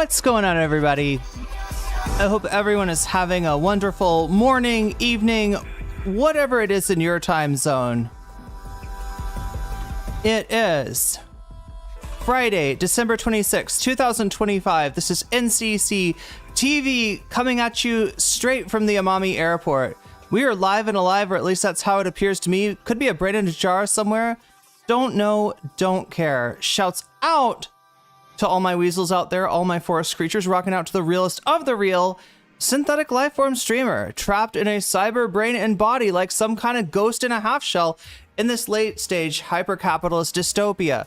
What's going on, everybody? I hope everyone is having a wonderful morning, evening, whatever it is in your time zone. It is Friday, December 26, 2025. This is NCC TV coming at you straight from the Amami Airport. We are live and alive, or at least that's how it appears to me. Could be a brain in a jar somewhere. Don't know, don't care. Shouts out to all my weasels out there, all my forest creatures, rocking out to the realest of the real, synthetic lifeform streamer, trapped in a cyber brain and body like some kind of ghost in a half shell in this late stage hyper-capitalist dystopia,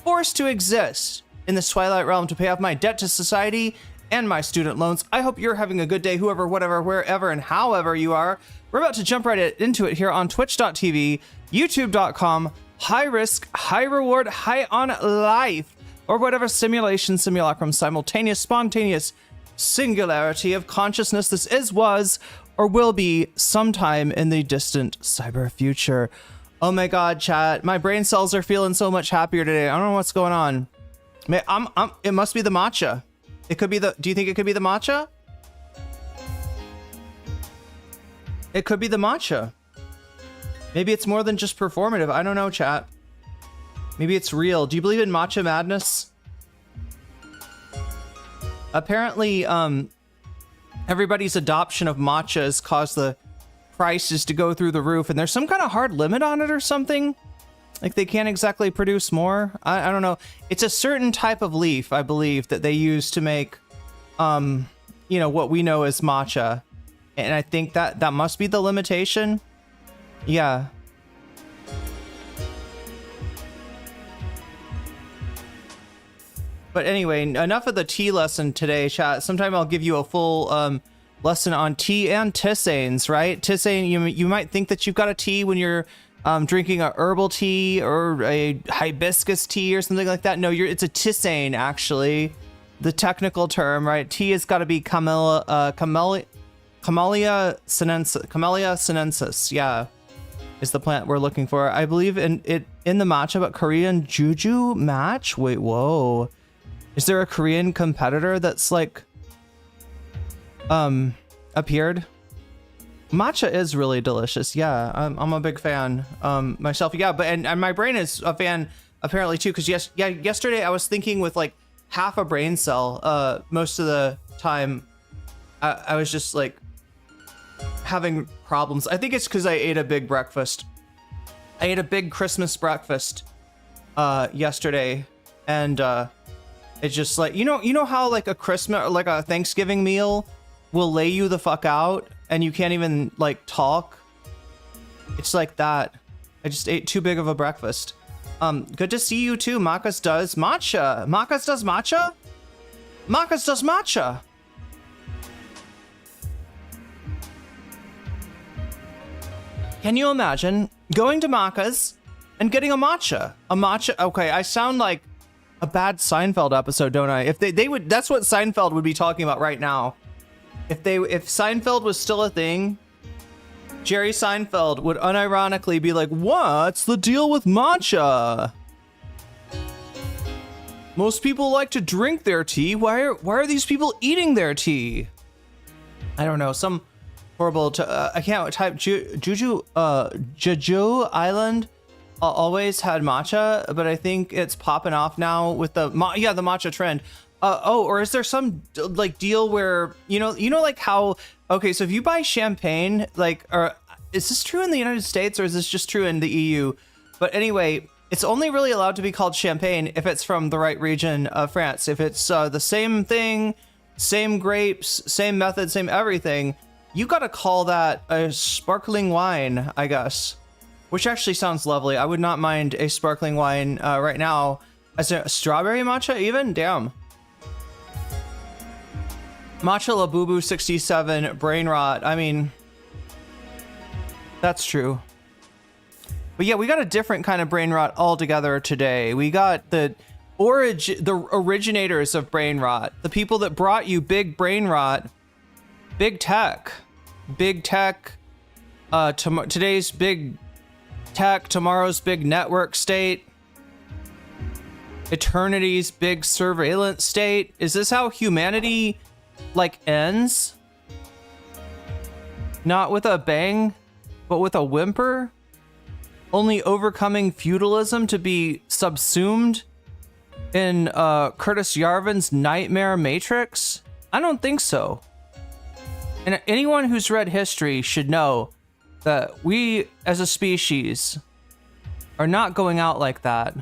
forced to exist in this twilight realm to pay off my debt to society and my student loans. I hope you're having a good day, whoever, whatever, wherever, and however you are. We're about to jump right into it here on twitch.tv, youtube.com, high risk, high reward, high on life, or whatever simulation, simulacrum, simultaneous, spontaneous singularity of consciousness this is, was, or will be sometime in the distant cyber future. Oh my god, chat, my brain cells are feeling so much happier today. I don't know what's going on. It must be the matcha. It could be the, do you think it could be the matcha? It could be the matcha. Maybe it's more than just performative. I don't know, chat. Maybe it's real. Do you believe in matcha madness? Apparently, everybody's adoption of matcha has caused the prices to go through the roof, and there's some kind of hard limit on it or something. Like they can't exactly produce more. I don't know. It's a certain type of leaf, I believe, that they use to make, you know, what we know as matcha. And I think that must be the limitation. Yeah. But anyway, enough of the tea lesson today, chat. Sometime I'll give you a full lesson on tea and tisanes, right? Tisane, you might think that you've got a tea when you're drinking a herbal tea or a hibiscus tea or something like that. No, it's a tisane, actually. The technical term, right? Tea has got to be Camellia sinensis, yeah, is the plant we're looking for. I believe in the matcha, but Korean juju match? Wait, whoa. Is there a Korean competitor that's like appeared? Matcha is really delicious. Yeah, I'm a big fan myself. Yeah, but and my brain is a fan apparently too, because yesterday I was thinking with like half a brain cell most of the time. I was just like having problems. I think it's because I ate a big breakfast. I ate a big Christmas breakfast yesterday, and it's just like, you know how like a Christmas or like a Thanksgiving meal will lay you the fuck out and you can't even like talk? It's like that. I just ate too big of a breakfast. Good to see you too. Makas does matcha. Makas does matcha? Makas does matcha. Can you imagine going to Makas and getting a matcha? A matcha? Okay, I sound like a bad Seinfeld episode, don't I? If they would, that's what Seinfeld would be talking about right now. If Seinfeld was still a thing, Jerry Seinfeld would unironically be like, "What's the deal with matcha? Most people like to drink their tea. Why are these people eating their tea?" I don't know. Some horrible. I can't type Jeju Island. Always had matcha, but I think it's popping off now with the matcha trend. Or is there some like deal where you know like how, okay, so if you buy champagne, like, or is this true in the United States or is this just true in the EU? But anyway, it's only really allowed to be called champagne if it's from the right region of France. If it's the same thing, same grapes, same method, same everything, you gotta call that a sparkling wine, I guess. Which actually sounds lovely. I would not mind a sparkling wine right now. As a strawberry matcha even? Damn. Matcha Labubu 67 brain rot. I mean, that's true. But yeah, we got a different kind of brain rot altogether today. We got the originators of brain rot. The people that brought you big brain rot. Big tech. Today's big tech, tomorrow's big network state. eternity's big surveillance state? Is this how humanity, like, ends? Not with a bang, but with a whimper? Only overcoming feudalism to be subsumed in Curtis Yarvin's nightmare matrix? I don't think so. And anyone who's read history should know that we as a species are not going out like that.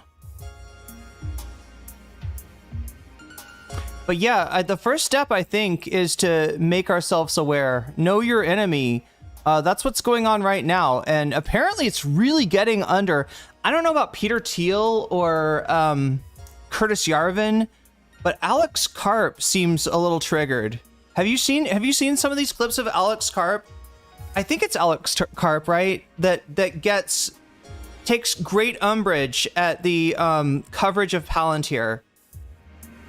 But yeah, the first step, I think, is to make ourselves aware. Know your enemy. That's what's going on right now. And apparently it's really getting under. I don't know about Peter Thiel or Curtis Yarvin, but Alex Karp seems a little triggered. Have you seen some of these clips of Alex Karp? I think it's Alex Karp, right? That takes great umbrage at the coverage of Palintir.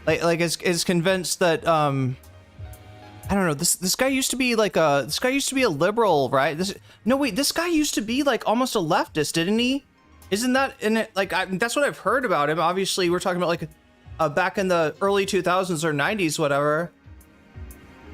Like is convinced that I don't know, this guy used to be like a liberal, right? This guy used to be like almost a leftist, didn't he? Isn't that in it? Like that's what I've heard about him. Obviously, we're talking about like back in the early 2000s or 90s, whatever.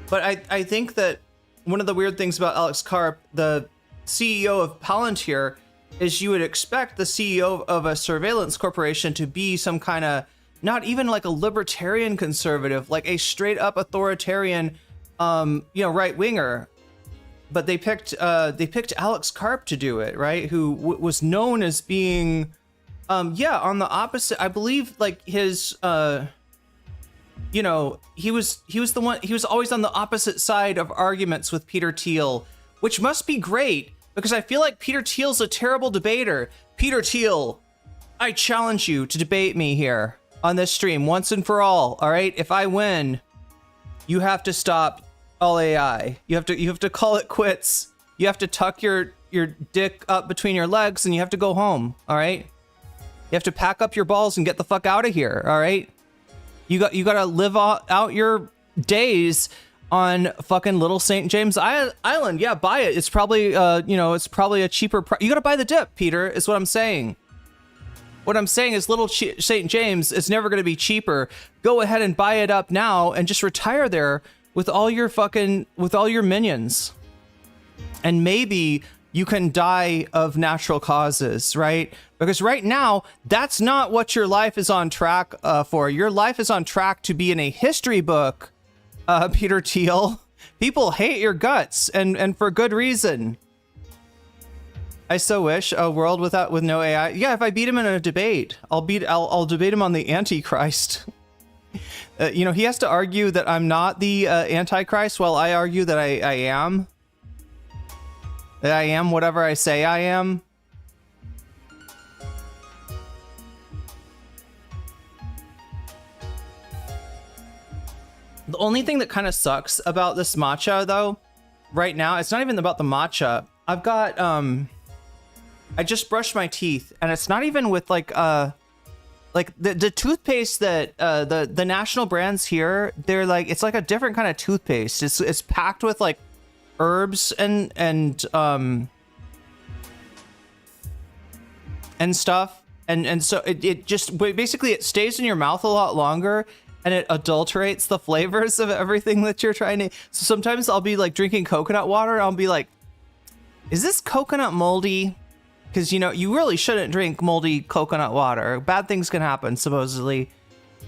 But I think that one of the weird things about Alex Karp, the CEO of Palintir, is you would expect the CEO of a surveillance corporation to be some kind of, not even like a libertarian conservative, like a straight up authoritarian, right winger. But they picked Alex Karp to do it, right? Who was known as being, on the opposite. I believe like his, he was always on the opposite side of arguments with Peter Thiel, which must be great because I feel like Peter Thiel's a terrible debater. Peter Thiel, I challenge you to debate me here on this stream once and for all right? If I win, you have to stop all AI. You have to call it quits. You have to tuck your dick up between your legs and you have to go home, all right? You have to pack up your balls and get the fuck out of here, all right? You got to live out your days on fucking Little St. James Island. Yeah, buy it. It's probably it's probably a cheaper price. You got to buy the dip, Peter, is what I'm saying. What I'm saying is Little St. James is never going to be cheaper. Go ahead and buy it up now and just retire there with all your minions. And maybe you can die of natural causes, right? Because right now, that's not what your life is on track for. Your life is on track to be in a history book, Peter Thiel. People hate your guts, and for good reason. I so wish a world with no AI. Yeah, if I beat him in a debate, I'll debate him on the Antichrist. He has to argue that I'm not the Antichrist, while I argue that I am. That I am whatever I say I am. The only thing that kind of sucks about this matcha, though, right now, it's not even about the matcha. I've got I just brushed my teeth, and it's not even with like the toothpaste that the national brands here. They're like, it's like a different kind of toothpaste. It's packed with like herbs and stuff, and so it just basically it stays in your mouth a lot longer. And it adulterates the flavors of everything that you're trying to. So sometimes I'll be like drinking coconut water, and I'll be like, "Is this coconut moldy?" Because you really shouldn't drink moldy coconut water. Bad things can happen, supposedly.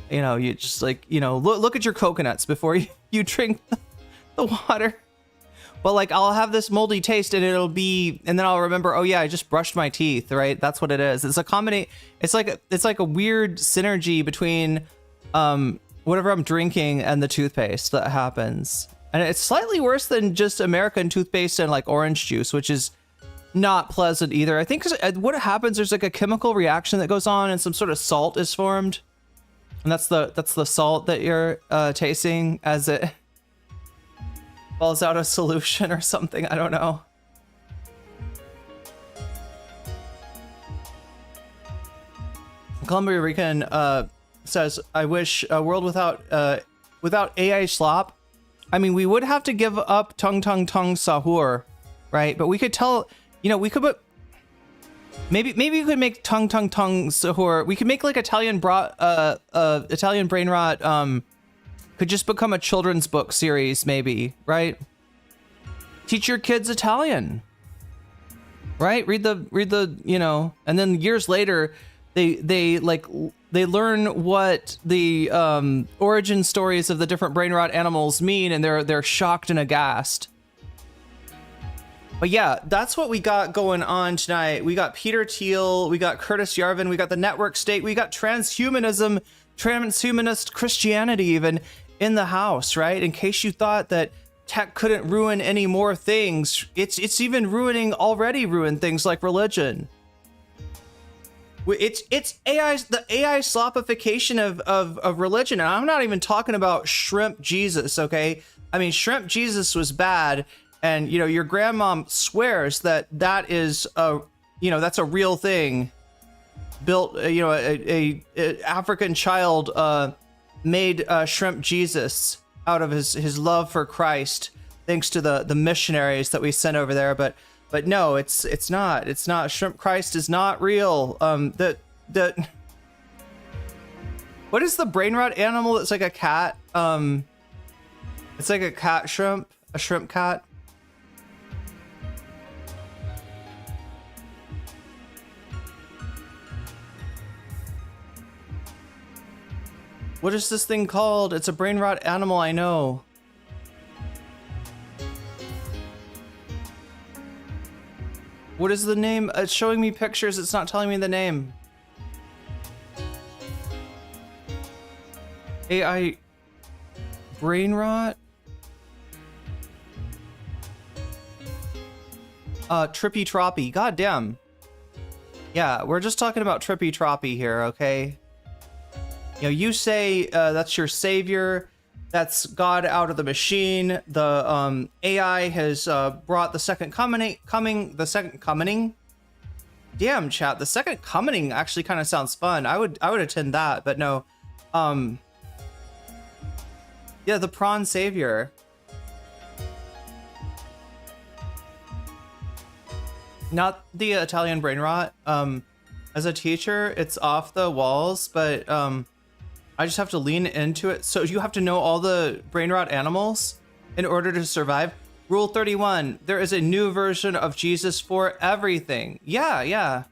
You just like look at your coconuts before you drink the water. But like I'll have this moldy taste, and then I'll remember, oh yeah, I just brushed my teeth, right? That's what it is. It's a combination. It's like a weird synergy between whatever I'm drinking and the toothpaste that happens. And it's slightly worse than just American toothpaste and like orange juice, which is not pleasant either. I think what happens, there's like a chemical reaction that goes on and some sort of salt is formed. And that's the salt that you're tasting as it falls out of solution or something. I don't know. Columbia Rican says, I wish a world without AI slop. I mean, we would have to give up tung sahur, right? But we could tell, we could put, Maybe we could make tongue sahur. We could make like Italian brain rot could just become a children's book series, maybe, right? Teach your kids Italian. Right? Read the, you know, and then years later they learn what the origin stories of the different brain rot animals mean, and they're shocked and aghast. But yeah, that's what we got going on tonight. We got Peter Thiel, we got Curtis Yarvin, we got the network state, we got transhumanist Christianity even in the house, right? In case you thought that tech couldn't ruin any more things, it's even ruining already ruined things like religion. It's the AI slopification of religion, and I'm not even talking about shrimp Jesus, okay? I mean, shrimp Jesus was bad. And, you know, your grandmom swears that is that's a real thing built, you know, a African child made shrimp Jesus out of his love for Christ, thanks to the missionaries that we sent over there. But no, it's not. Shrimp Christ is not real. What is the brain rot animal that's like a cat? It's like a cat shrimp, a shrimp cat. What is this thing called? It's a brain rot animal, I know. What is the name? It's showing me pictures, it's not telling me the name. AI brain rot? Trippy Troppy, goddamn. Yeah, we're just talking about Trippy Troppy here, okay? You know, you say that's your savior, that's God out of the machine. The AI has brought the second coming. Damn, chat, the second coming actually kind of sounds fun. I would attend that, but no. Yeah, the prawn savior. Not the Italian brain rot. As a teacher, it's off the walls, but I just have to lean into it. So you have to know all the brain rot animals in order to survive. Rule 31, there is a new version of Jesus for everything. Yeah.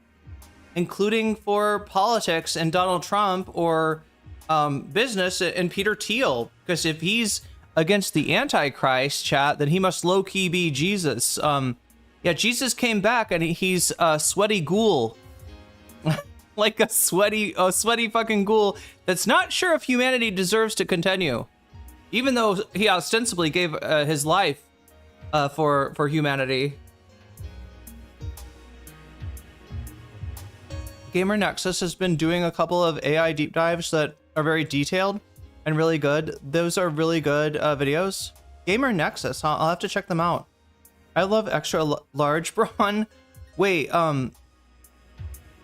Including for politics and Donald Trump, or business and Peter Thiel. Because if he's against the Antichrist, chat, then he must low-key be Jesus. Yeah, Jesus came back and he's a sweaty ghoul. Like a sweaty fucking ghoul that's not sure if humanity deserves to continue, even though he ostensibly gave his life for humanity. Gamer Nexus has been doing a couple of AI deep dives that are very detailed and really good. Those are really good videos. Gamer Nexus, huh? I'll have to check them out. I love extra large brawn. Wait,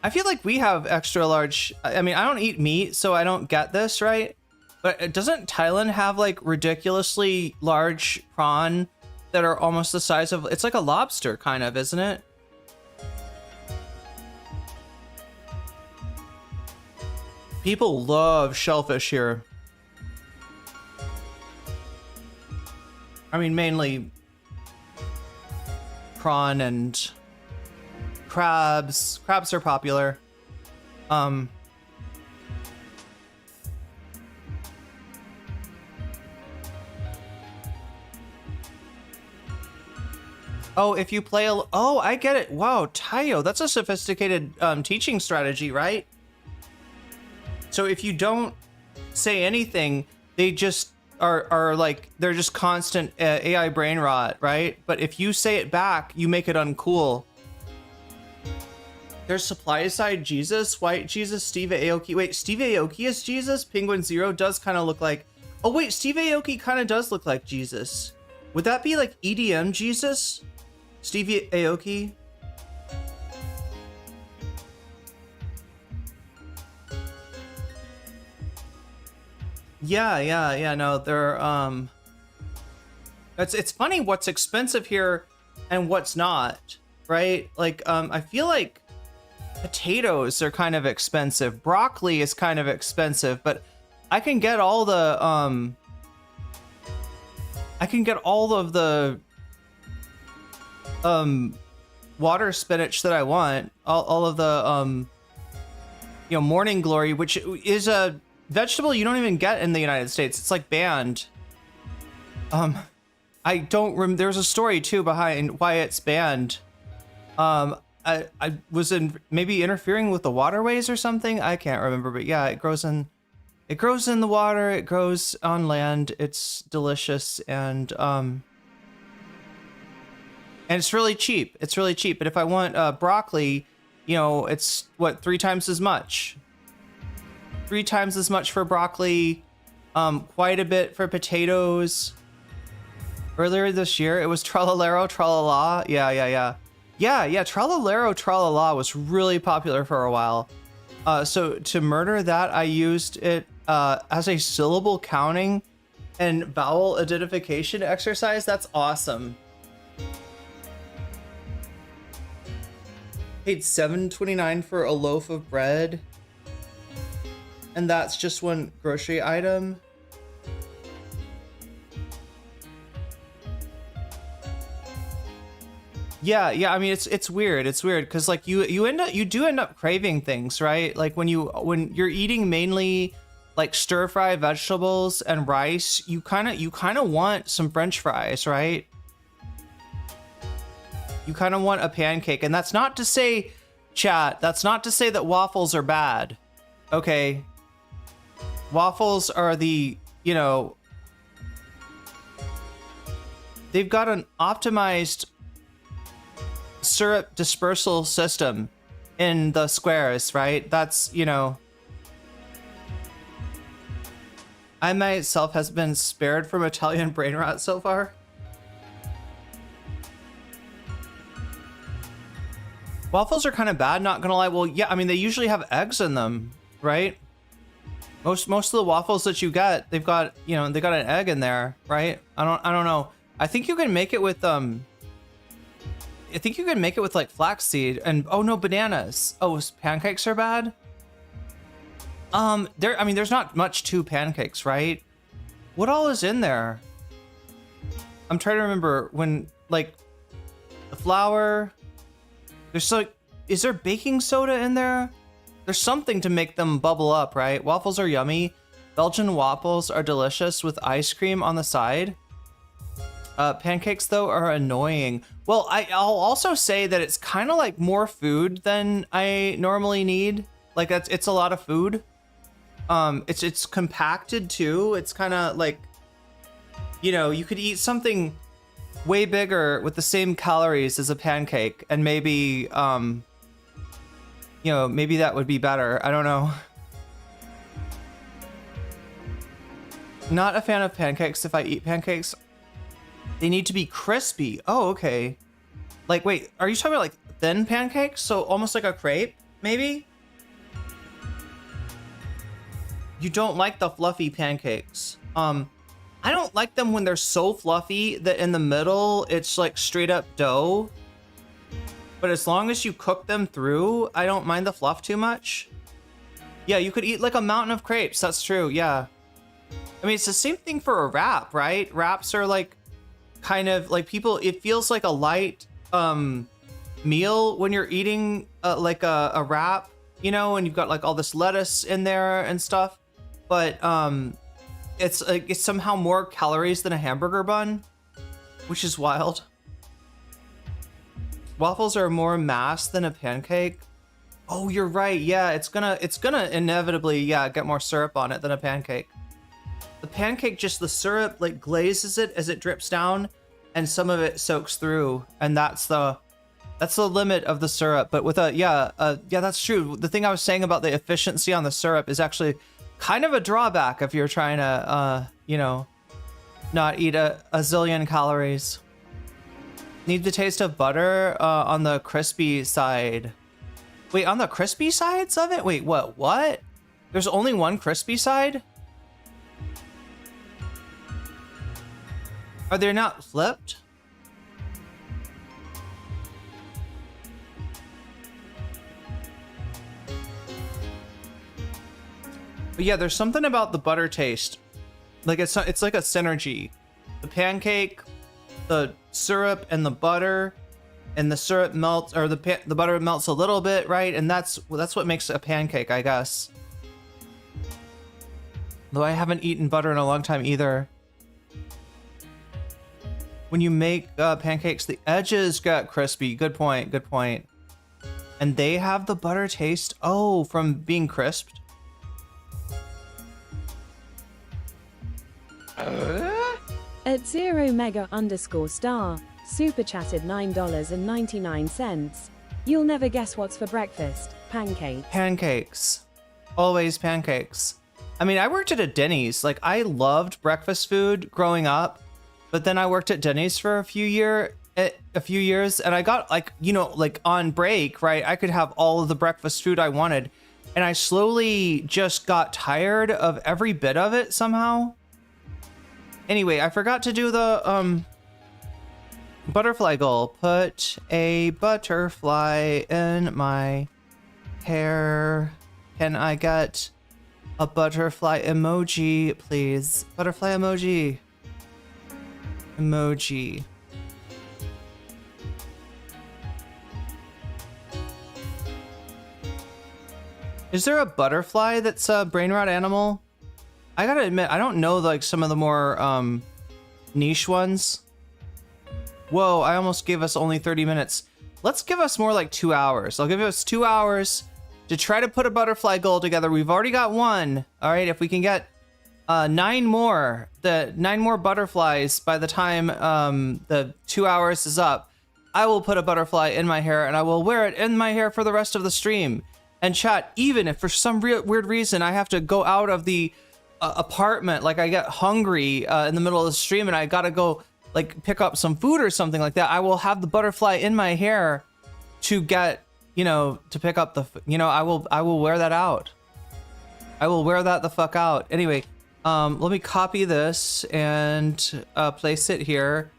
I feel like we have extra large. I mean, I don't eat meat, so I don't get this, right? But doesn't Thailand have like ridiculously large prawn that are almost the size of, it's like a lobster kind of, isn't it? People love shellfish here. I mean, mainly prawn and crabs. Crabs are popular. Oh, if you play oh, I get it. Wow, Tayo, that's a sophisticated teaching strategy, right? So if you don't say anything, they just are like, they're just constant AI brain rot, right? But if you say it back, you make it uncool. There's supply side Jesus, white Jesus, Steve Aoki. Wait, Steve Aoki is Jesus? Penguin Zero does kind of look like... Oh wait, Steve Aoki kind of does look like Jesus. Would that be like EDM Jesus? Steve Aoki? Yeah, no, they're, it's funny what's expensive here and what's not, right? Like, I feel like Potatoes are kind of expensive. Broccoli is kind of expensive, but I can get all the I can get all of the water spinach that I want. All of the you know, morning glory, which is a vegetable you don't even get in the United States. It's like banned. I don't remember. There's a story too behind why it's banned. I was maybe interfering with the waterways or something. I can't remember, but yeah, it grows in the water. It grows on land. It's delicious and it's really cheap. It's really cheap. But if I want broccoli, you know, it's what, 3 times as much. 3 times as much for broccoli. Quite a bit for potatoes. Earlier this year, it was Trallalero Tralala. Yeah. Trallalero Tralala was really popular for a while. So to murder that, I used it as a syllable counting and vowel identification exercise. That's awesome. Paid $7.29 for a loaf of bread. And that's just one grocery item. Yeah, I mean it's weird. It's weird because like you do end up craving things, right? Like when you're eating mainly like stir fry vegetables and rice, you kind of want some French fries, right? You kind of want a pancake, and that's not to say, chat, that's not to say that waffles are bad. Okay. Waffles are the, you know, they've got an optimized syrup dispersal system in the squares, right? That's, you know, I myself has been spared from Italian brain rot so far. Waffles are kind of bad, not gonna lie. Well, yeah, I mean, they usually have eggs in them, right? Most of the waffles that you get, they've got, you know, they got an egg in there, right? I don't know. I think you can make it with I think you can make it with like flaxseed and oh no, bananas. Oh, pancakes are bad. I mean, there's not much to pancakes, right? What all is in there? I'm trying to remember when, like, the flour. There's like, is there baking soda in there? There's something to make them bubble up, right? Waffles are yummy. Belgian waffles are delicious with ice cream on the side. Pancakes though are annoying. Well, I'll also say that it's kind of like more food than I normally need. Like it's a lot of food. It's compacted too. It's kind of like, you know, you could eat something way bigger with the same calories as a pancake, and maybe, you know, maybe that would be better. I don't know. Not a fan of pancakes. If I eat pancakes, they need to be crispy. Oh, okay. Like, wait, are you talking about like thin pancakes? So almost like a crepe, maybe? You don't like the fluffy pancakes. I don't like them when they're so fluffy that in the middle it's like straight up dough. But as long as you cook them through, I don't mind the fluff too much. Yeah, you could eat like a mountain of crepes. That's true. Yeah. I mean, it's the same thing for a wrap, right? Wraps are like kind of like people, it feels like a light meal when you're eating like a wrap, you know, and you've got like all this lettuce in there and stuff. But it's somehow more calories than a hamburger bun, which is wild. Waffles are more mass than a pancake. Oh, you're right. Yeah, it's gonna inevitably, yeah, get more syrup on it than a pancake. The pancake, just the syrup like glazes it as it drips down, and some of it soaks through, and that's the limit of the syrup. But with yeah, that's true. The thing I was saying about the efficiency on the syrup is actually kind of a drawback if you're trying to, you know, not eat a zillion calories. Need the taste of butter on the crispy side. Wait, on the crispy sides of it? Wait, what? There's only one crispy side? Are they not flipped? But yeah, there's something about the butter taste. Like it's like a synergy. The pancake, the syrup, and the butter, and the syrup melts, or the butter melts a little bit, right? And that's what makes a pancake, I guess. Though I haven't eaten butter in a long time either. When you make pancakes, the edges get crispy. Good point. Good point. And they have the butter taste. Oh, from being crisped. At 0mega_star, super chatted $9.99. You'll never guess what's for breakfast. Pancakes. Pancakes. Always pancakes. I mean, I worked at a Denny's. Like, I loved breakfast food growing up, but then I worked at Denny's for a few years, and I got, like, you know, like on break, right? I could have all of the breakfast food I wanted, and I slowly just got tired of every bit of it somehow. Anyway, I forgot to do the butterfly goal. Put a butterfly in my hair. Can I get a butterfly emoji, please? Butterfly emoji. Emoji. Is there a butterfly that's a brain rot animal? I gotta admit, I don't know like some of the more niche ones. Whoa, I almost gave us only 30 minutes. Let's give us more like 2 hours. I'll give us 2 hours to try to put a butterfly goal together. We've already got one. All right, if we can get 9 more butterflies by the time the 2 hours is up, I will put a butterfly in my hair and I will wear it in my hair for the rest of the stream. And chat, even if for some weird reason I have to go out of the apartment, like I get hungry in the middle of the stream and I gotta go like pick up some food or something like that, I will have the butterfly in my hair to get, you know, to pick up the, you know, I will wear that out. I will wear that the fuck out. Anyway, let me copy this and place it here.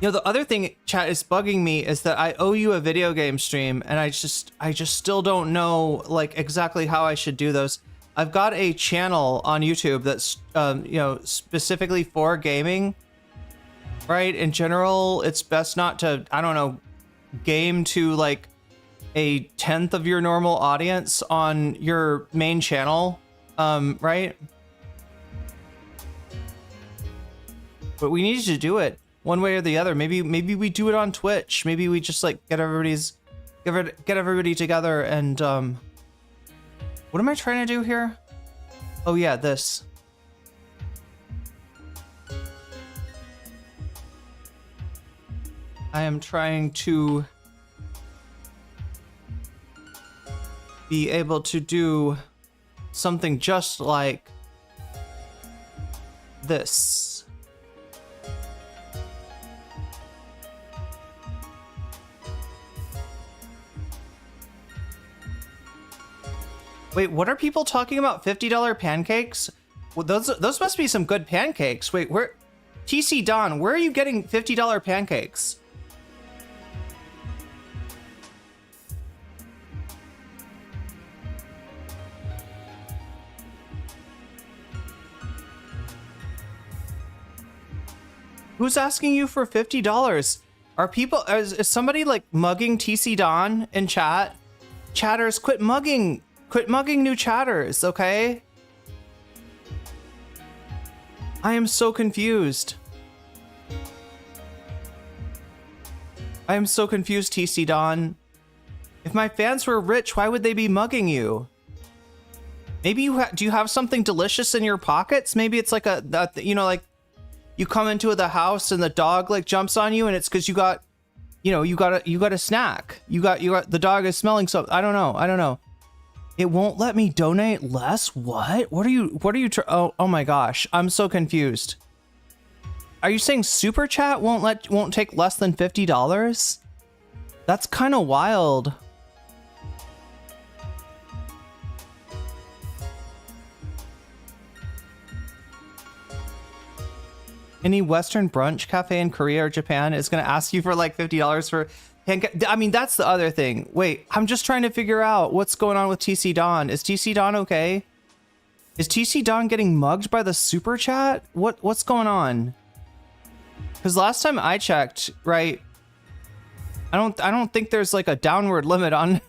You know, the other thing, chat, is bugging me is that I owe you a video game stream, and I just still don't know like exactly how I should do those. I've got a channel on YouTube that's you know, specifically for gaming, right? In general, it's best not to, I don't know, game to like a 10th of your normal audience on your main channel, right? But we need to do it one way or the other. Maybe we do it on Twitch. Maybe we just like get everybody together and what am I trying to do here? Oh yeah, this. I am trying to be able to do something just like this. Wait, what are people talking about? $50 pancakes? Well, those must be some good pancakes. Wait, where? TC Don, where are you getting $50 pancakes? Who's asking you for $50? Are people, is somebody like mugging TC Don in chat? Chatters, quit mugging new chatters, okay? I am so confused. I am so confused, TC Don. If my fans were rich, why would they be mugging you? Maybe do you have something delicious in your pockets? Maybe it's like you know, like you come into the house and the dog like jumps on you and it's because you got a snack. You got the dog is smelling something. I don't know. It won't let me donate less? What? What are you oh my gosh. I'm so confused. Are you saying super chat won't take less than $50? That's kind of wild. Any Western brunch cafe in Korea or Japan is going to ask you for like $50 for I mean, that's the other thing. Wait, I'm just trying to figure out what's going on with TC Don. Is TC Don okay? Is TC Don getting mugged by the super chat? What's going on? Because last time I checked, right, I don't think there's like a downward limit on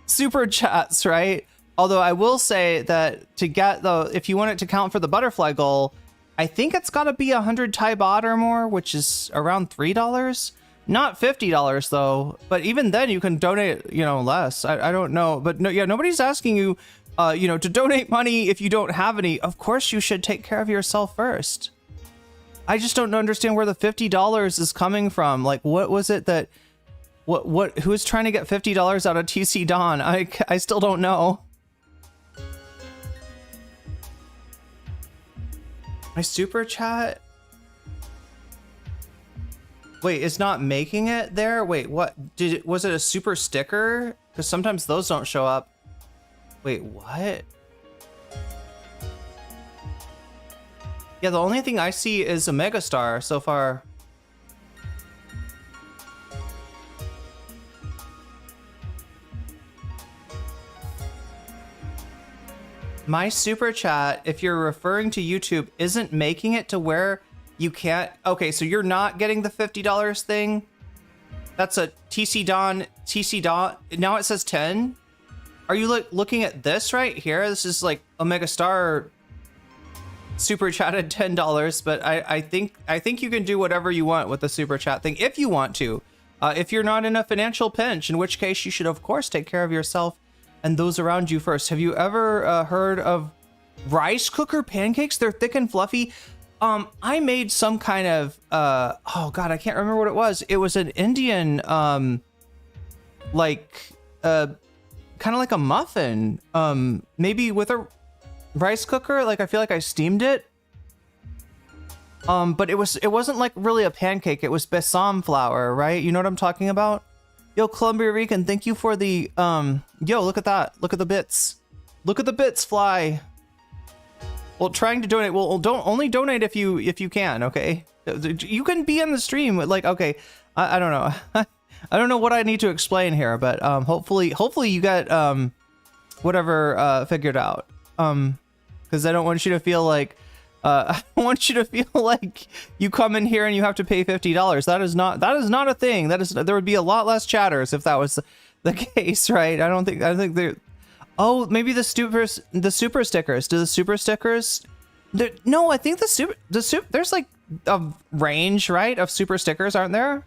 super chats, right? Although I will say that to get if you want it to count for the butterfly goal, I think it's got to be 100 Thai baht or more, which is around $3. Not $50 though, but even then you can donate, less. I don't know, but no, yeah, nobody's asking you, to donate money if you don't have any. Of course, you should take care of yourself first. I just don't understand where the $50 is coming from. Like, what was it that, who is trying to get $50 out of TC Don? I still don't know. My super chat. Wait, it's not making it there? Wait, what? Was it a super sticker? Because sometimes those don't show up. Wait, what? Yeah, the only thing I see is a megastar so far. My super chat, if you're referring to YouTube, isn't making it to where you can't. Okay, so you're not getting the $50 thing. That's a TC Don. Now it says 10. Are you looking at this right here? This is like Omega Star super chatted $10, but I think you can do whatever you want with the super chat thing if you want to. If you're not in a financial pinch, in which case you should of course take care of yourself and those around you first. Have you ever heard of rice cooker pancakes? They're thick and fluffy. I made some kind of, oh God, I can't remember what it was. It was an Indian, kind of like a muffin, maybe with a rice cooker. Like, I feel like I steamed it. But it wasn't like really a pancake. It was besom flour, right? You know what I'm talking about? Yo, Columbia Rican, thank you for the, yo, look at that. Look at the bits. Look at the bits fly. Well, trying to donate. Well, don't only donate if you can, okay? You can be in the stream. Like, okay, I don't know. I don't know what I need to explain here, but hopefully you get whatever figured out. Because I don't want you to feel like I don't want you to feel like you come in here and you have to pay $50. That is not a thing. There would be a lot less chatters if that was the case, right? I think they're. Oh, maybe the super stickers. Do the super stickers? No, I think the super. There's like a range, right, of super stickers, aren't there?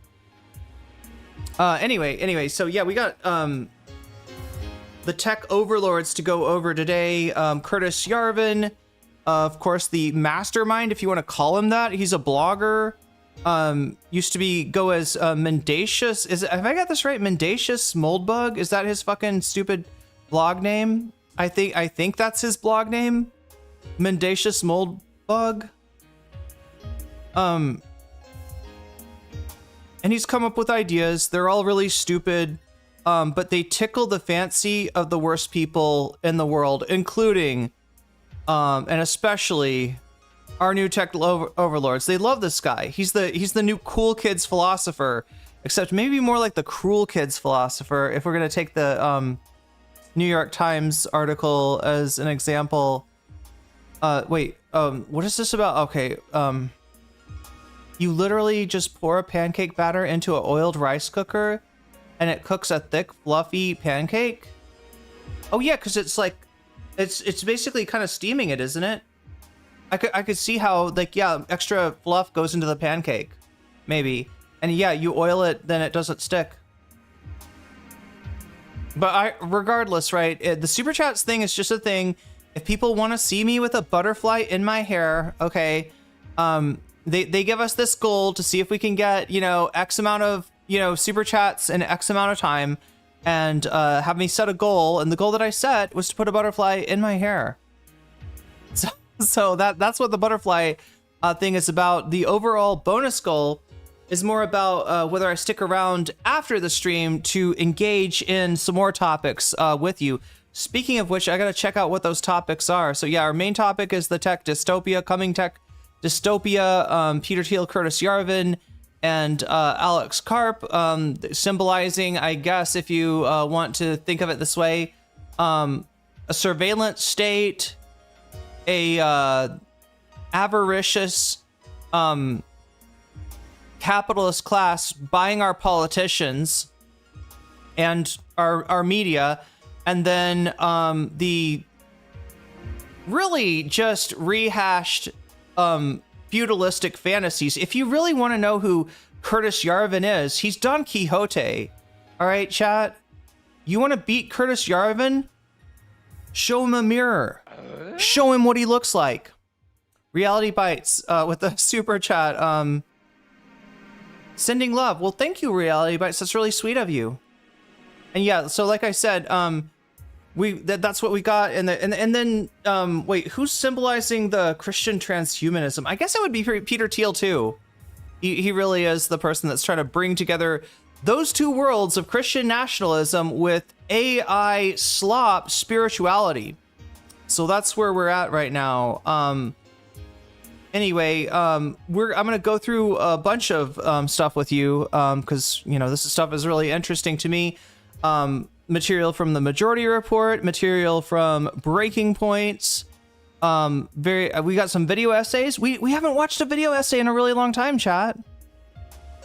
Anyway, so yeah, we got the tech overlords to go over today. Curtis Yarvin, of course, the mastermind, if you want to call him that. He's a blogger. Used to go as Mendacious. Have I got this right? Mendacious Moldbug? Is that his fucking stupid blog name? I think that's his blog name. Mendacious Moldbug. And he's come up with ideas. They're all really stupid, but they tickle the fancy of the worst people in the world, including, and especially, our new tech overlords. They love this guy. He's the new cool kids philosopher, except maybe more like the cruel kids philosopher, if we're gonna take the New York Times article as an example. Wait, what is this about? Okay, you literally just pour a pancake batter into an oiled rice cooker and it cooks a thick, fluffy pancake? Oh yeah, because it's like, it's basically kind of steaming it, isn't it? I could see how, like, yeah, extra fluff goes into the pancake, maybe. And yeah, you oil it, then it doesn't stick. But regardless, right, the super chats thing is just a thing. If people want to see me with a butterfly in my hair, okay, they give us this goal to see if we can get, X amount of, super chats in X amount of time, and have me set a goal. And the goal that I set was to put a butterfly in my hair. So that's what the butterfly thing is about. The overall bonus goal is more about whether I stick around after the stream to engage in some more topics with you. Speaking of which, I gotta check out what those topics are. So yeah, our main topic is the tech dystopia, coming tech dystopia, Peter Thiel, Curtis Yarvin, and Alex Karp, symbolizing, I guess, if you want to think of it this way, a surveillance state, a avaricious capitalist class buying our politicians and our media, and then the really just rehashed feudalistic fantasies. If you really want to know who Curtis Yarvin is, he's Don Quixote. All right, chat? You want to beat Curtis Yarvin? Show him a mirror. Show him what he looks like. Reality Bites with the super chat. Sending love. Well, thank you, Reality Bites. That's really sweet of you. And yeah, so like I said, that's what we got. And then wait, who's symbolizing the Christian transhumanism? I guess it would be Peter Thiel too. He really is the person that's trying to bring together those two worlds of Christian nationalism with AI slop spirituality. So that's where we're at right now. Anyway, I'm gonna go through a bunch of stuff with you because this stuff is really interesting to me. Material from the Majority Report, material from Breaking Points. We got some video essays. We haven't watched a video essay in a really long time, chat.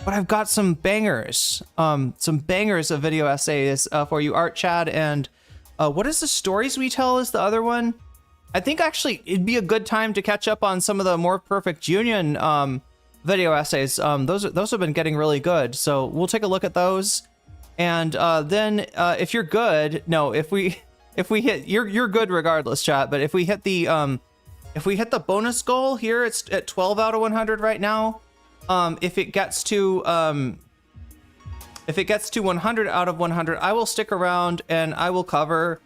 But I've got some bangers. Some bangers of video essays for you, Art Chad, and what is the Stories We Tell is the other one. I think actually it'd be a good time to catch up on some of the More Perfect Union video essays. Those have been getting really good, so we'll take a look at those. And then if you're good, no, if we hit, you're good regardless, chat. But if we hit the bonus goal here, it's at 12 out of 100 right now. If it gets to 100 out of 100, I will stick around and I will cover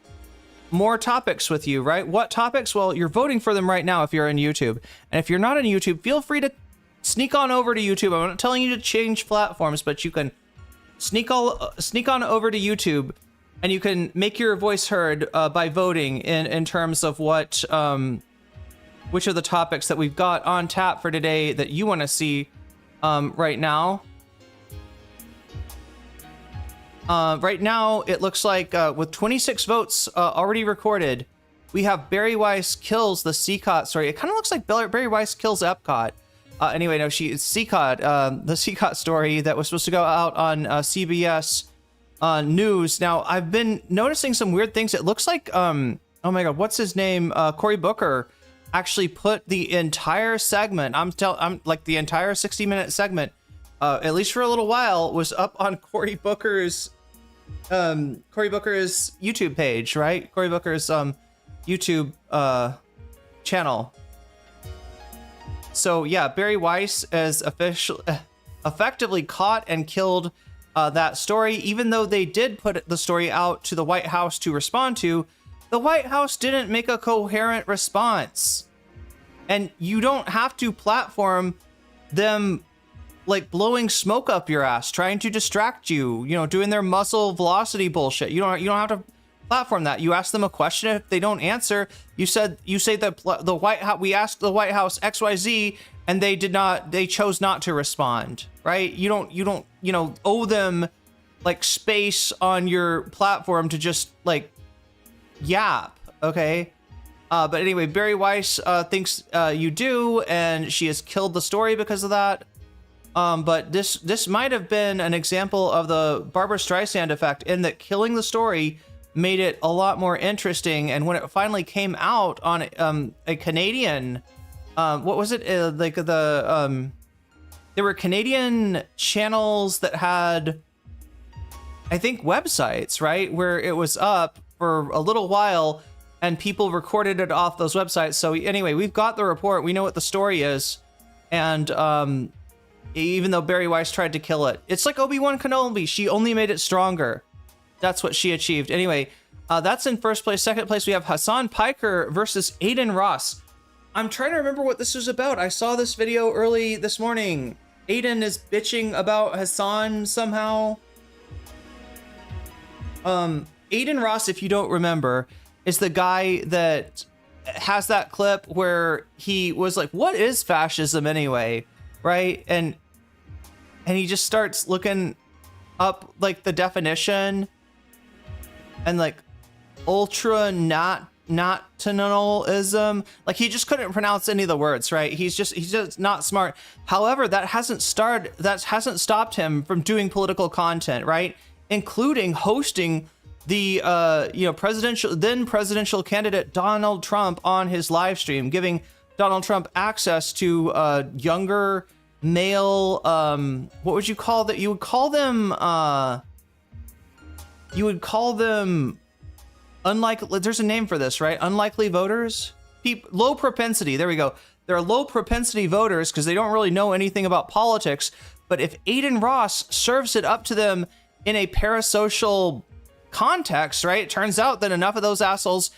more topics with you, right? What topics? Well, you're voting for them right now if you're in YouTube. And if you're not in YouTube, feel free to sneak on over to YouTube. I'm not telling you to change platforms, but you can sneak on over to YouTube and you can make your voice heard by voting in terms of what which of the topics that we've got on tap for today that you want to see right now. Right now, it looks like with 26 votes already recorded, we have Barry Weiss kills the CCOT story. It kind of looks like Barry Weiss kills Epcot. Anyway, no, it's CCOT, the CCOT story that was supposed to go out on CBS News. Now, I've been noticing some weird things. It looks like, oh my God, what's his name? Cory Booker actually put the entire segment, I'm like the entire 60-minute segment, at least for a little while, was up on Cory Booker's YouTube page, right? Cory Booker's YouTube channel. So yeah, Barry Weiss is effectively caught and killed that story. Even though they did put the story out to the White House to respond to, the White House didn't make a coherent response. And you don't have to platform them like blowing smoke up your ass, trying to distract you, doing their muzzle velocity bullshit. You don't have to platform that. You ask them a question. If they don't answer, you say that the White House, we asked the White House XYZ and they chose not to respond, right? You don't owe them like space on your platform to just like yap. Okay. But anyway, Barry Weiss thinks you do, and she has killed the story because of that. But this might have been an example of the Barbara Streisand effect, in that killing the story made it a lot more interesting. And when it finally came out on a Canadian, what was it? There were Canadian channels that had, I think, websites, right, where it was up for a little while. And people recorded it off those websites. So anyway, we've got the report. We know what the story is. And even though Barry Weiss tried to kill it, it's like Obi-Wan Kenobi. She only made it stronger. That's what she achieved. Anyway, that's in first place. Second place, we have Hassan Piker versus Aiden Ross. I'm trying to remember what this was about. I saw this video early this morning. Aiden is bitching about Hassan somehow. Aiden Ross, if you don't remember, is the guy that has that clip where he was like, what is fascism anyway? Right? And and he just starts looking up like the definition and like ultra nationalism. Like he just couldn't pronounce any of the words, right? He's just not smart. However, that hasn't stopped him from doing political content, right? Including hosting the presidential candidate Donald Trump on his live stream, giving Donald Trump access to younger male, what would you call that? You would call them unlikely. There's a name for this, right? Unlikely voters, low propensity. There we go. They're low propensity voters because they don't really know anything about politics. But if Aiden Ross serves it up to them in a parasocial context, right? It turns out that enough of those assholes,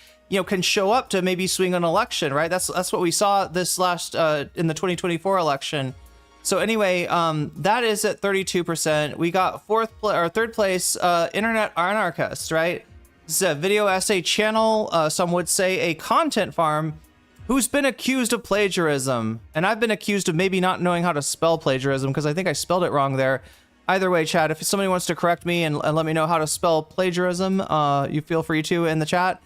can show up to maybe swing an election, right? That's what we saw this last in the 2024 election. So anyway, that is at 32%. We got third place, Internet Anarchist, right? This is a video essay channel. Some would say a content farm, who's been accused of plagiarism. And I've been accused of maybe not knowing how to spell plagiarism because I think I spelled it wrong there. Either way, chat, if somebody wants to correct me and let me know how to spell plagiarism, you feel free to in the chat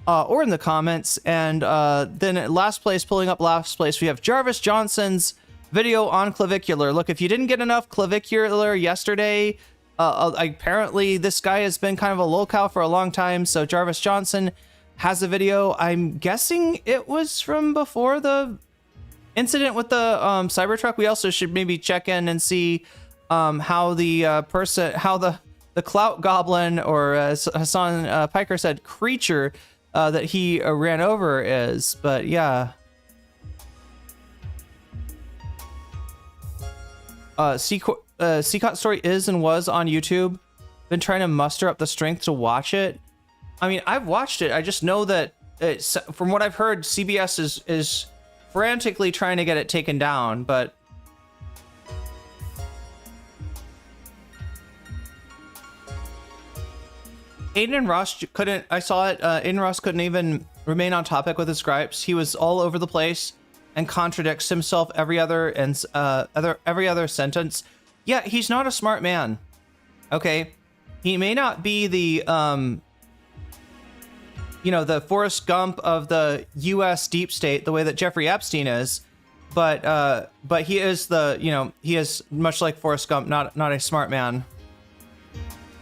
or in the comments. And then at last place, pulling up last place, we have Jarvis Johnson's video on clavicular. Look, if you didn't get enough clavicular yesterday, apparently this guy has been kind of a lolcow for a long time. So Jarvis Johnson has a video. I'm guessing it was from before the incident with the Cybertruck. We also should maybe check in and see how the clout goblin, or as Hassan Piker said, creature that he ran over is. But yeah. Seacot Story is and was on YouTube. Been trying to muster up the strength to watch it. I mean, I've watched it. I just know that from what I've heard, CBS is frantically trying to get it taken down, but Aiden Ross couldn't, I saw it, Aiden Ross couldn't even remain on topic with his gripes. He was all over the place and contradicts himself every other sentence. Yeah, he's not a smart man. Okay, he may not be the the Forrest Gump of the U.S. deep state, the way that Jeffrey Epstein is, but he is he is much like Forrest Gump, not a smart man.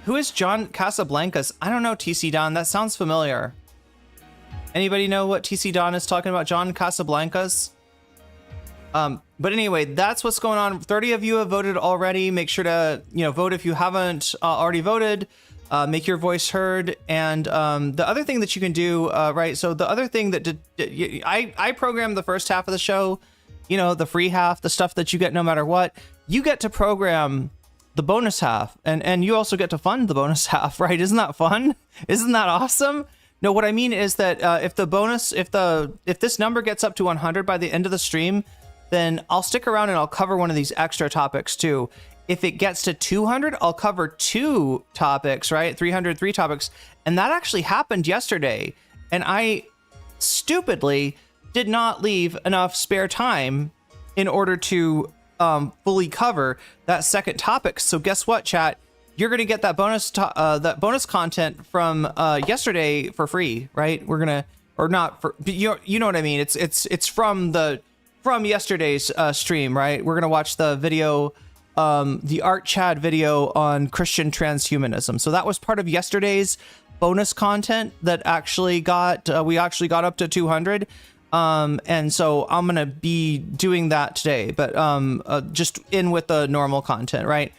Who is John Casablancas? I don't know, TC Don. That sounds familiar. Anybody know what TC Don is talking about? John Casablancas? But anyway, that's what's going on. 30 of you have voted already. Make sure to, vote if you haven't already voted. Make your voice heard. And the other thing that you can do, right? So the other thing that I programmed the first half of the show, the free half, the stuff that you get no matter what. You get to program the bonus half, and you also get to fund the bonus half, right? Isn't that fun? Isn't that awesome? No, what I mean is that if this number gets up to 100 by the end of the stream, then I'll stick around and I'll cover one of these extra topics too. If it gets to 200, I'll cover 2 topics, right? 303 topics. And that actually happened yesterday. And I stupidly did not leave enough spare time in order to fully cover that second topic. So guess what, chat? You're going to get that bonus content from yesterday for free, right? We're going to, or not for, you know what I mean? It's from yesterday's stream, right? We're going to watch the video, the Art Chad video on Christian transhumanism. So that was part of yesterday's bonus content that actually we actually got up to 200. And so I'm going to be doing that today, but just in with the normal content, right?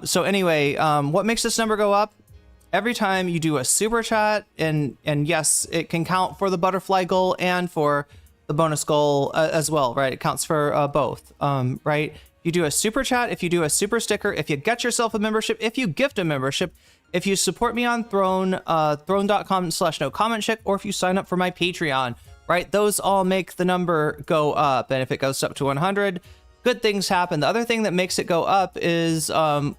So anyway, what makes this number go up? Every time you do a super chat, and yes, it can count for the butterfly goal and for the bonus goal as well, right? It counts for both, right? You do a super chat, if you do a super sticker, if you get yourself a membership, if you gift a membership, if you support me on Throne, throne.com/nocommentchick, or if you sign up for my Patreon, right? Those all make the number go up. And if it goes up to 100, good things happen. The other thing that makes it go up is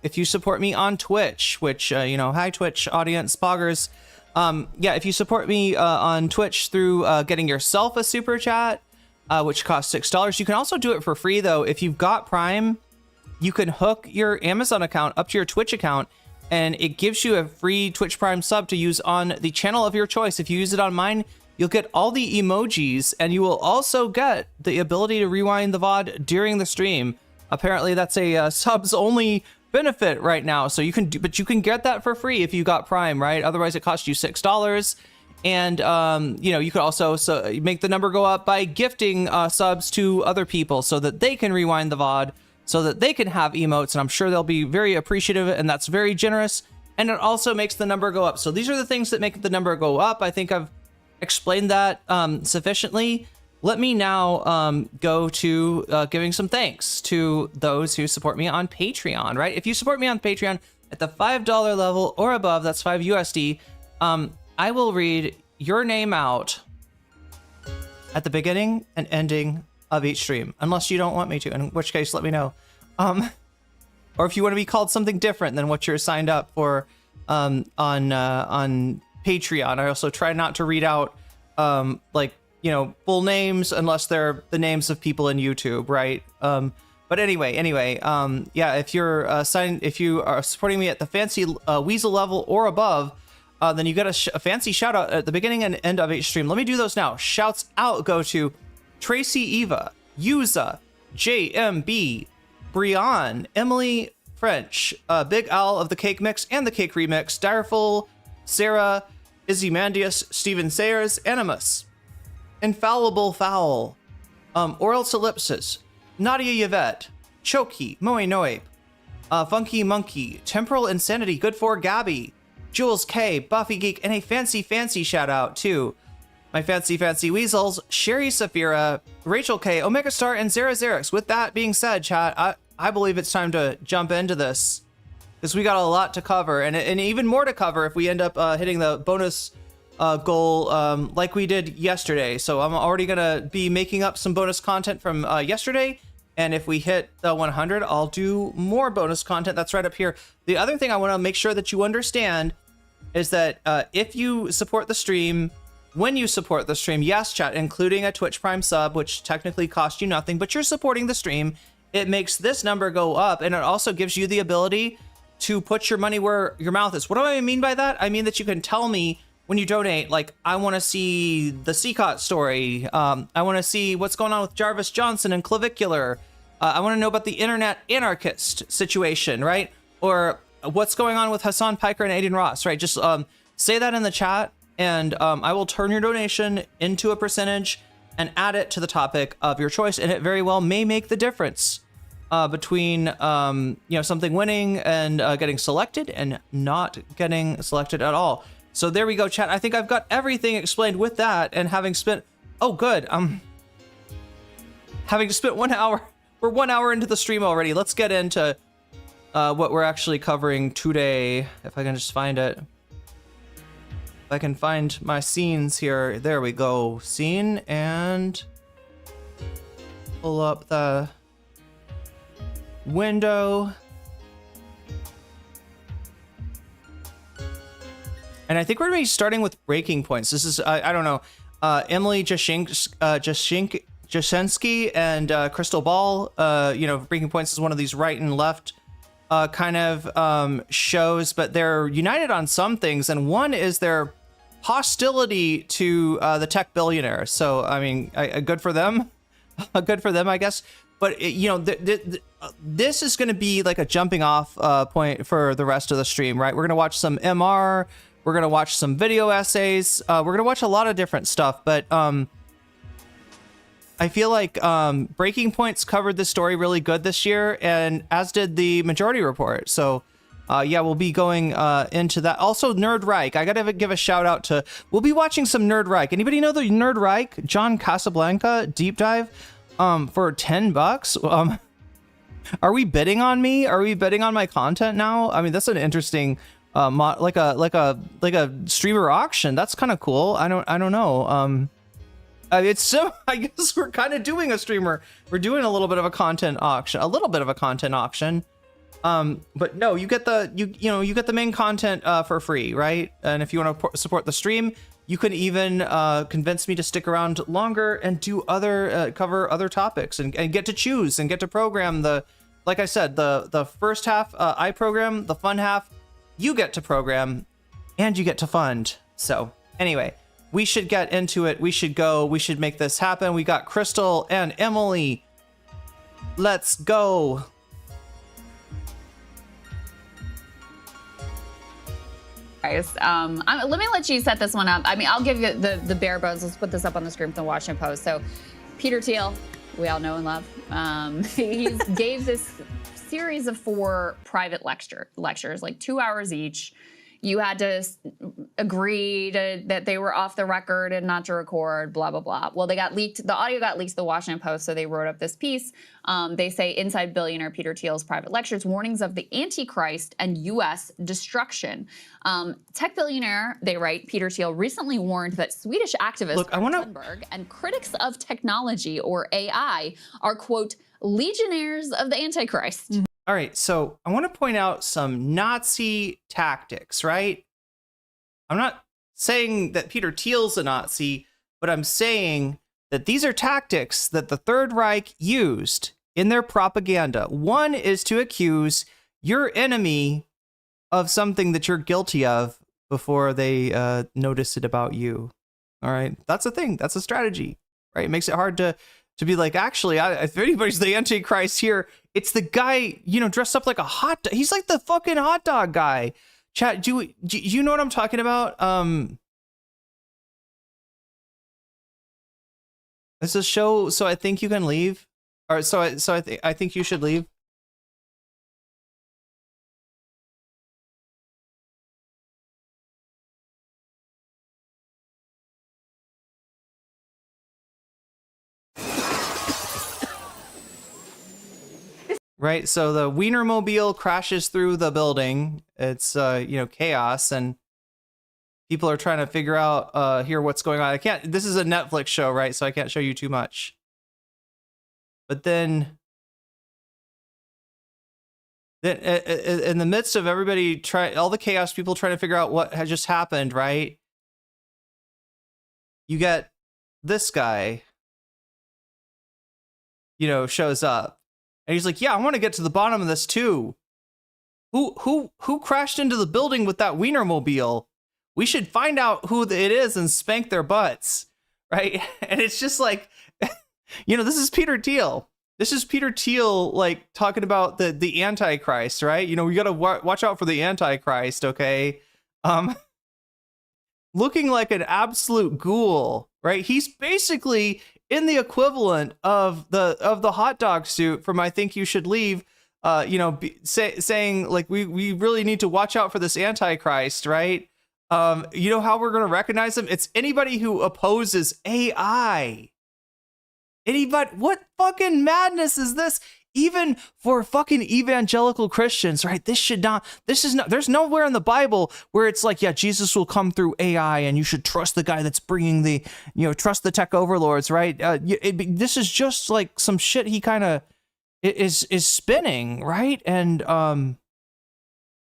if you support me on Twitch, which, hi Twitch audience, poggers. Yeah, if you support me on Twitch through getting yourself a super chat, which costs $6. You can also do it for free, though. If you've got Prime, you can hook your Amazon account up to your Twitch account, and it gives you a free Twitch Prime sub to use on the channel of your choice. If you use it on mine, you'll get all the emojis, and you will also get the ability to rewind the VOD during the stream. Apparently, that's a subs only benefit right now. So you can do, but you can get that for free if you got Prime, right? Otherwise, it costs you $6. And you know, you could also make the number go up by gifting subs to other people so that they can rewind the VOD, so that they can have emotes, and I'm sure they'll be very appreciative, and that's very generous. And it also makes the number go up. So these are the things that make the number go up. I think I've explained that sufficiently. Let me now go to giving some thanks to those who support me on Patreon, right? If you support me on Patreon at the $5 level or above, that's 5 USD, I will read your name out at the beginning and ending of each stream, unless you don't want me to, in which case let me know. Or if you want to be called something different than what you're signed up for on Patreon. I also try not to read out like, you know, full names unless they're the names of people in YouTube, right? But anyway, yeah, if you're if you are supporting me at the fancy Weasel level or above, then you get a fancy shout out at the beginning and end of each stream. Let me do those now. Shouts out go to Tracy Eva, Yuza, JMB, Brian, Emily French, Big Al of the Cake Mix and the Cake Remix, Direful, Sarah, Izymandius, Steven Sayers, Animus, Infallible Fowl, Oral Solipsis, Nadia Yvette, Choki, Moe Noe, Funky Monkey, Temporal Insanity, Good for Gabby, Jules K, Buffy Geek, and a fancy shout out to my fancy weasels, Sherry Safira, Rachel K, Omega Star, and Zara Xerix. With that being said, chat, I believe it's time to jump into this, because we got a lot to cover, and even more to cover if we end up hitting the bonus goal like we did yesterday. So I'm already gonna be making up some bonus content from yesterday, and if we hit the 100, I'll do more bonus content. That's right up here. The other thing I want to make sure that you understand is that if you support the stream, when you support the stream, yes, chat, including a Twitch Prime sub, which technically costs you nothing, but you're supporting the stream, it makes this number go up, and it also gives you the ability to put your money where your mouth is. What do I mean by that? I mean that you can tell me when you donate, like, I want to see the Seacott story. I want to see what's going on with Jarvis Johnson and Clavicular. I want to know about the Internet Anarchist situation, right? Or what's going on with Hassan Piker and Aiden Ross, right? Just say that in the chat, and I will turn your donation into a percentage and add it to the topic of your choice, and it very well may make the difference between you know, something winning and getting selected and not getting selected at all. So there we go, chat. I think I've got everything explained with that, and having spent having spent 1 hour, we're 1 hour into the stream already. Let's get into what we're actually covering today. If I can just find it. If I can find my scenes here. There we go. Scene, and pull up the window. And I think we're going to be starting with breaking points. This is, I don't know, Emily Jashinsky and Crystal Ball. You know, breaking points is one of these right and left kind of shows, but they're united on some things, and one is their hostility to the tech billionaires. So I mean, good for them. Good for them, I guess. But you know, this is going to be like a jumping off point for the rest of the stream, right? We're going to watch some MR, we're going to watch some video essays, we're going to watch a lot of different stuff, but I feel like Breaking Points covered the story really good this year, and as did the Majority Report. So yeah, we'll be going into that. Also, Nerd Reich. I gotta give a shout out to, we'll be watching some Nerd Reich. Anybody know the Nerd Reich John Casablanca deep dive for $10? Are we bidding on me? Are we bidding on my content now? I mean, that's an interesting like a streamer auction. That's kind of cool. I don't know. It's so, I guess we're kind of doing a streamer. We're doing a little bit of a content auction, but no, you get the, you know, you get the main content for free, right? And if you want to support the stream, you can even convince me to stick around longer and do other, cover other topics, and get to choose and get to program the like I said, the first half I program, the fun half you get to program, and you get to fund. So anyway, we should get into it. We should go. We should make this happen. We got Crystal and Emily. Let's go. Guys, let me let you set this one up. I mean, I'll give you the bare bones. Let's put this up on the screen from the Washington Post. So, Peter Thiel, we all know and love. He gave this series of 4 private lectures, like 2 hours each. You had to agree that they were off the record and not to record, blah, blah, blah. Well, they got leaked. The audio got leaked to the Washington Post, so they wrote up this piece. They say, inside billionaire Peter Thiel's private lectures, warnings of the Antichrist and U.S. destruction. Tech billionaire, they write, Peter Thiel recently warned that Swedish activist Thunberg and critics of technology, or AI, are, quote, legionnaires of the Antichrist. Mm-hmm. All right, so I want to point out some Nazi tactics, right? I'm not saying that Peter Thiel's a Nazi, but I'm saying that these are tactics that the Third Reich used in their propaganda. One is to accuse your enemy of something that you're guilty of before they notice it about you. All right, that's a thing. That's a strategy, right? It makes it hard to be like, actually, if anybody's the Antichrist here, it's the guy, dressed up like a hot dog. He's like the fucking hot dog guy. Chat, do you know what I'm talking about? This is show, so I think you can leave. Or so I think you should leave. Right, so the Wienermobile crashes through the building. It's chaos, and people are trying to figure out here what's going on. This is a Netflix show, right? So I can't show you too much. But then in the midst of everybody all the chaos, people trying to figure out what had just happened, right? You get this guy, shows up. And he's like, yeah, I want to get to the bottom of this too. Who crashed into the building with that Wienermobile? We should find out who it is and spank their butts, right? And it's just like, this is Peter Thiel. This is Peter Thiel, like, talking about the Antichrist, right? We got to watch out for the Antichrist, okay? Looking like an absolute ghoul, right? He's basically in the equivalent of the hot dog suit from I Think You Should Leave, saying like we really need to watch out for this Antichrist, right? You know how we're going to recognize him? It's anybody who opposes AI. Anybody? What fucking madness is this? Even for fucking evangelical Christians, right? There's nowhere in the Bible where it's like, yeah, Jesus will come through AI and you should trust the guy that's bringing trust the tech overlords, right? This is just like some shit he kind of is spinning, right? And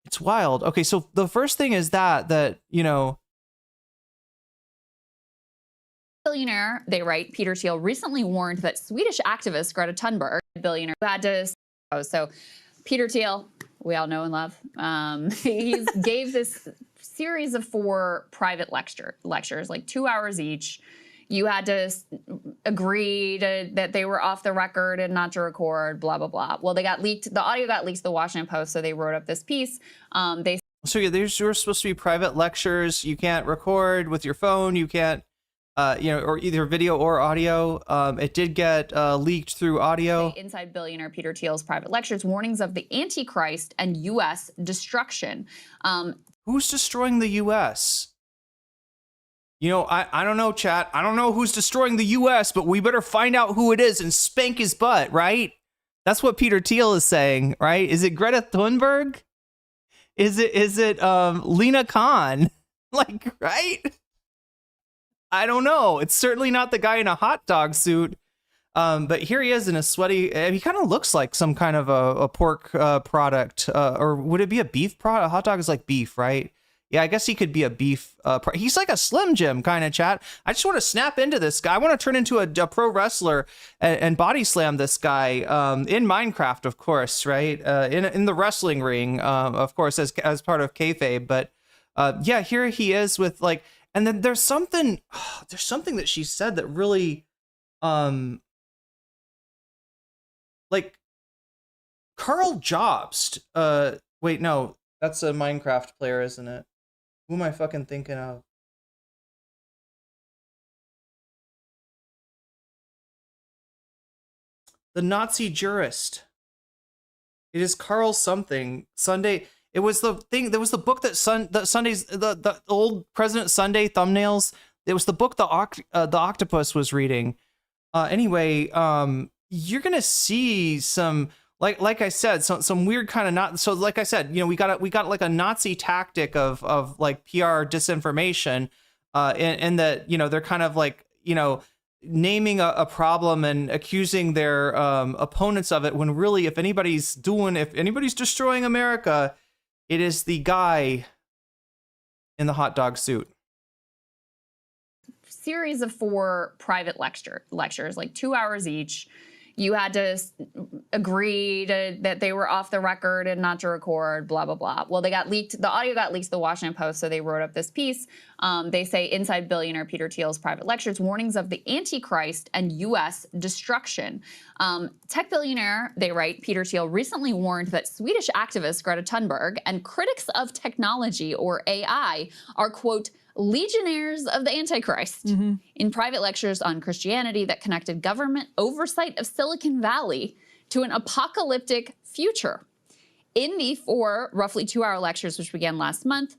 it's wild. Okay, so the first thing is that billionaire, they write, Peter Thiel recently warned that Swedish activist Greta Thunberg, billionaire, who had to. So, Peter Thiel, we all know and love. He gave this series of 4 private lectures, like 2 hours each. You had to agree that they were off the record and not to record, blah, blah, blah. Well, they got leaked. The audio got leaked to the Washington Post, so they wrote up this piece. So yeah, these were supposed to be private lectures. You can't record with your phone. You can't. Or either video or audio. It did get leaked through audio. Inside billionaire Peter Thiel's private lectures, warnings of the Antichrist and U.S. destruction. Who's destroying the U.S.? I don't know, chat. I don't know who's destroying the U.S., but we better find out who it is and spank his butt, right? That's what Peter Thiel is saying, right? Is it Greta Thunberg? Is it Lena Khan? Like, right? I don't know. It's certainly not the guy in a hot dog suit. But here he is in a sweaty, he kind of looks like some kind of a pork product. Or would it be a beef product? A hot dog is like beef, right? Yeah, I guess he could be a beef. He's like a Slim Jim kind of, chat. I just want to snap into this guy. I want to turn into a pro wrestler and body slam this guy in Minecraft, of course, right? In the wrestling ring, of course, as part of kayfabe. But yeah, here he is with like, and then there's something that she said that really, like Carl Jobst. Wait, no, that's a Minecraft player, isn't it? Who am I fucking thinking of? The Nazi jurist. It is Carl something. Sunday. It was the thing. There was the book that the old President Sunday thumbnails. It was the book the octopus was reading. Anyway, you're gonna see some. Like I said, some weird kind of not. So like I said, you know, we got like a Nazi tactic of like PR disinformation, and that, you know, they're kind of like, you know, naming a problem and accusing their opponents of it, when really if anybody's destroying America, it is the guy in the hot dog suit. Series of 4 private lectures, like 2 hours each. You had to agree that they were off the record and not to record, blah, blah, blah. Well, they got leaked. The audio got leaked to the Washington Post, so they wrote up this piece. They say, inside billionaire Peter Thiel's private lectures, warnings of the Antichrist and U.S. destruction. Tech billionaire, they write, Peter Thiel recently warned that Swedish activist Greta Thunberg and critics of technology, or AI, are, quote, legionnaires of the Antichrist. In private lectures on Christianity that connected government oversight of Silicon Valley to an apocalyptic future. In the 4 roughly 2-hour lectures, which began last month,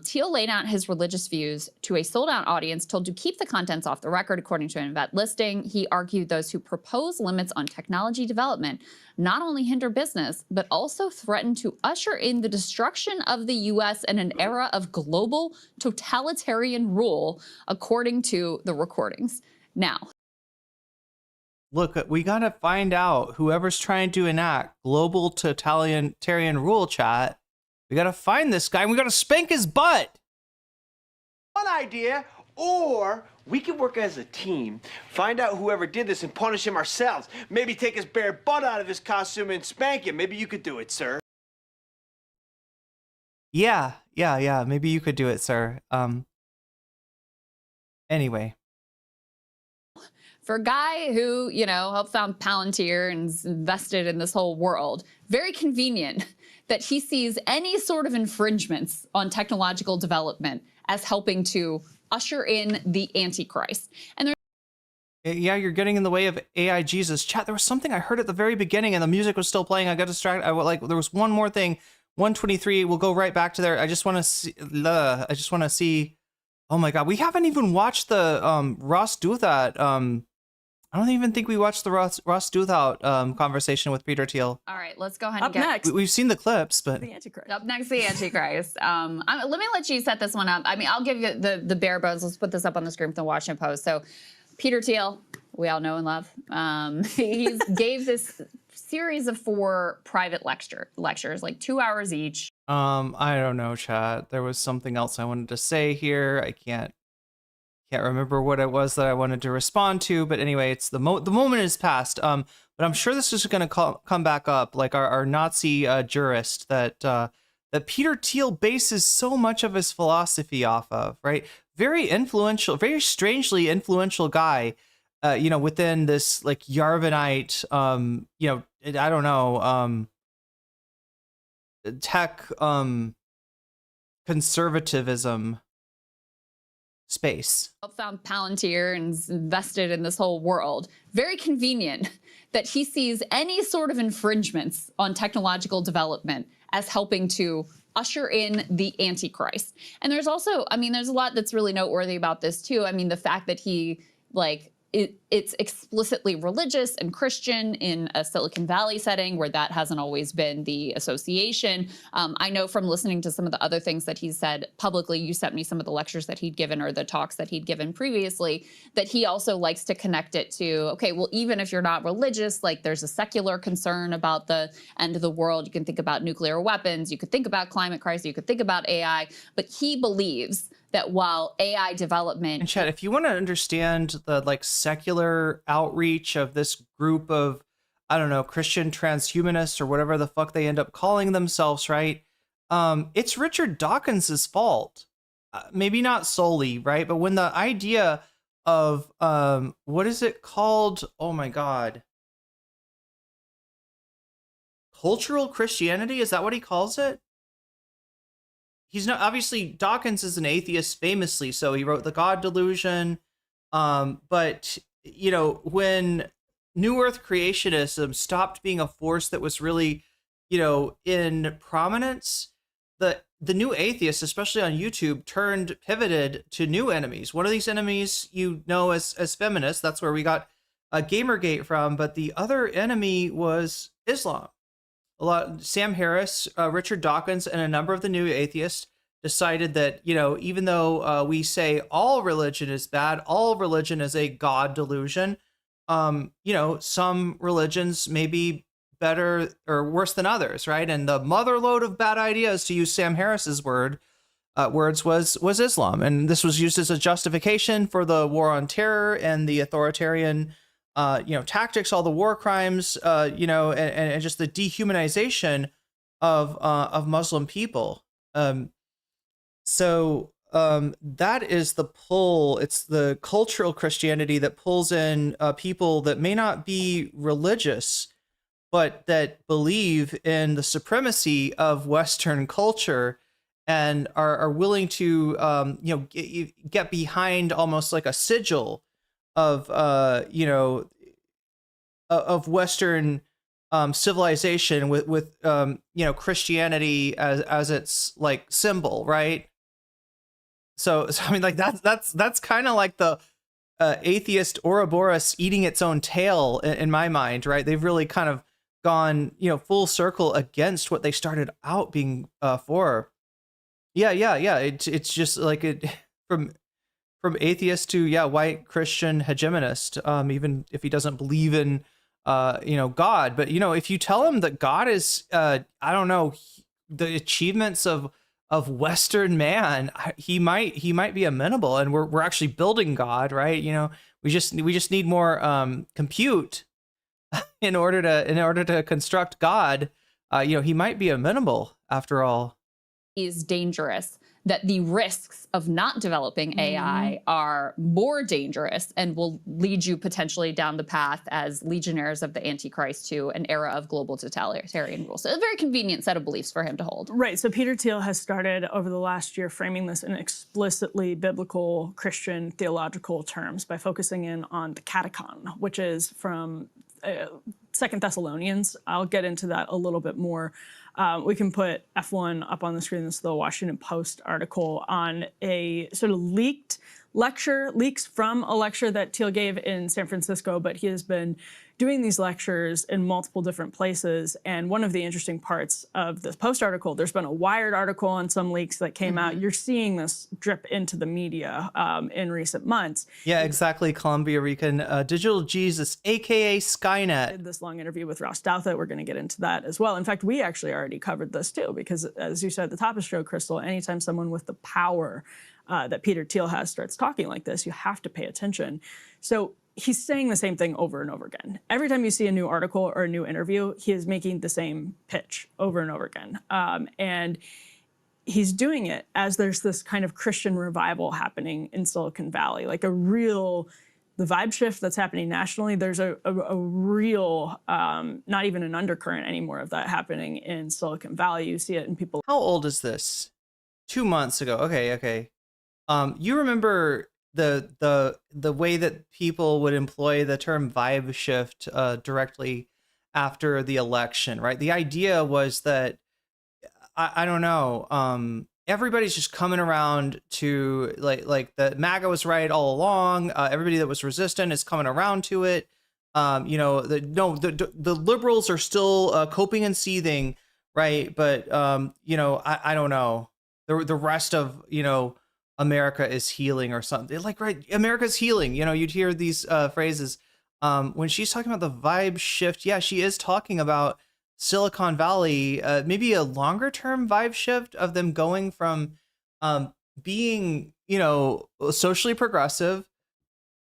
Thiel laid out his religious views to a sold-out audience told to keep the contents off the record, according to an event listing. He argued those who propose limits on technology development not only hinder business, but also threaten to usher in the destruction of the U.S. in an era of global totalitarian rule, according to the recordings. Now, look, we gotta find out whoever's trying to enact global totalitarian rule, chat. We gotta find this guy and we gotta spank his butt. One idea, or we could work as a team, find out whoever did this and punish him ourselves. Maybe take his bare butt out of his costume and spank him. Maybe you could do it, sir. Yeah. Maybe you could do it, sir. Anyway. For a guy who, you know, helped found Palintir and is invested in this whole world, very convenient that he sees any sort of infringements on technological development as helping to usher in the Antichrist. And yeah, you're getting in the way of AI Jesus. Chat, there was something I heard at the very beginning and the music was still playing. I got distracted. There was one more thing. 123, we'll go right back to there. I just want to see. Oh my God, we haven't even watched the Ross Douthat. I don't even think we watched the Ross Douthat conversation with Peter Thiel. all right, let's go ahead and Up get next, We've seen the clips, but the Antichrist. up next, the Antichrist. Let me let you set this one up. I mean, I'll give you the bare bones. Let's put this up on the screen from the Washington Post. So, Peter Thiel, we all know and love. He gave this series of 4 private lectures, like 2 hours each. I don't know, chat. There was something else I wanted to say here. I can't remember what it was that I wanted to respond to, but anyway, it's the moment is past. But I'm sure this is going to come back up, like our Nazi jurist that Peter Thiel bases so much of his philosophy off of, right? Very influential, very strangely influential guy, you know, within this like Yarvinite, you know, I don't know, tech conservatism space. Found Palintir and is invested in this whole world. Very convenient that he sees any sort of infringements on technological development as helping to usher in the Antichrist. And there's also, I mean, there's a lot that's really noteworthy about this too. I mean, the fact that he like it's explicitly religious and Christian in a Silicon Valley setting where that hasn't always been the association. I know from listening to some of the other things that he's said publicly, you sent me some of the lectures that he'd given or the talks that he'd given previously, that he also likes to connect it to, okay, well, even if you're not religious, like there's a secular concern about the end of the world. You can think about nuclear weapons, you could think about climate crisis, you could think about AI, but he believes that while AI development... And Chad, if you want to understand the like secular outreach of this group of, I don't know, Christian transhumanists or whatever the fuck they end up calling themselves, right? It's Richard Dawkins's fault. Maybe not solely, right? But when the idea of, what is it called? Oh my God. Cultural Christianity? Is that what he calls it? He's not, obviously Dawkins is an atheist famously, so he wrote The God Delusion. But you know, when New Earth creationism stopped being a force that was really, you know, in prominence, the new atheists, especially on YouTube, pivoted to new enemies. One of these enemies, you know, as feminists, that's where we got Gamergate from, but the other enemy was Islam. Sam Harris, Richard Dawkins, and a number of the new atheists decided that, you know, even though we say all religion is bad, all religion is a God delusion, you know, some religions may be better or worse than others, right? And the motherload of bad ideas, to use Sam Harris's words, was Islam. And this was used as a justification for the war on terror and the authoritarian you know, tactics, all the war crimes, you know, and just the dehumanization of Muslim people. So that is the pull. It's the cultural Christianity that pulls in people that may not be religious, but that believe in the supremacy of Western culture and are willing to, you know, get behind almost like a sigil of you know, of Western civilization with you know, Christianity as its like symbol, right? So I mean, like that's kind of like the atheist Ouroboros eating its own tail in my mind, right? They've really kind of gone, you know, full circle against what they started out being for. Yeah. It's just like it from atheist to white Christian hegemonist, even if he doesn't believe in you know, God. But you know, if you tell him that God is I don't know, the achievements of Western man, he might be amenable, and we're actually building God, right? You know, we just need more compute in order to construct God. You know, he might be amenable after all. Is dangerous, that the risks of not developing AI are more dangerous and will lead you potentially down the path as legionnaires of the Antichrist to an era of global totalitarian rule. So a very convenient set of beliefs for him to hold. Right. So Peter Thiel has started over the last year framing this in explicitly biblical Christian theological terms by focusing in on the catechon, which is from 2 Thessalonians. I'll get into that a little bit more. We can put F1 up on the screen. This is the Washington Post article on a sort of leaks from a lecture that Thiel gave in San Francisco, but he has been doing these lectures in multiple different places. And one of the interesting parts of this Post article, there's been a Wired article on some leaks that came out. You're seeing this drip into the media in recent months. Yeah, exactly. Columbia Rican Digital Jesus, aka Skynet. Did this long interview with Ross Douthat. We're going to get into that as well. In fact, we actually already covered this too, because as you said at the top of the show, Crystal, anytime someone with the power that Peter Thiel has starts talking like this, you have to pay attention. So he's saying the same thing over and over again. Every time you see a new article or a new interview, he is making the same pitch over and over again. And he's doing it as there's this kind of Christian revival happening in Silicon Valley, like the vibe shift that's happening nationally. There's a real, not even an undercurrent anymore of that happening in Silicon Valley. You see it in people. How old is this? 2 months ago. Okay. You remember the way that people would employ the term vibe shift directly after the election, right? The idea was that I don't know, everybody's just coming around to like the MAGA was right all along. Everybody that was resistant is coming around to it. The liberals are still coping and seething, right? But I don't know. The rest of America is healing or something. Like, right, America's healing. You'd hear these phrases when she's talking about the vibe shift. Yeah, she is talking about Silicon Valley, maybe a longer term vibe shift of them going from being, socially progressive,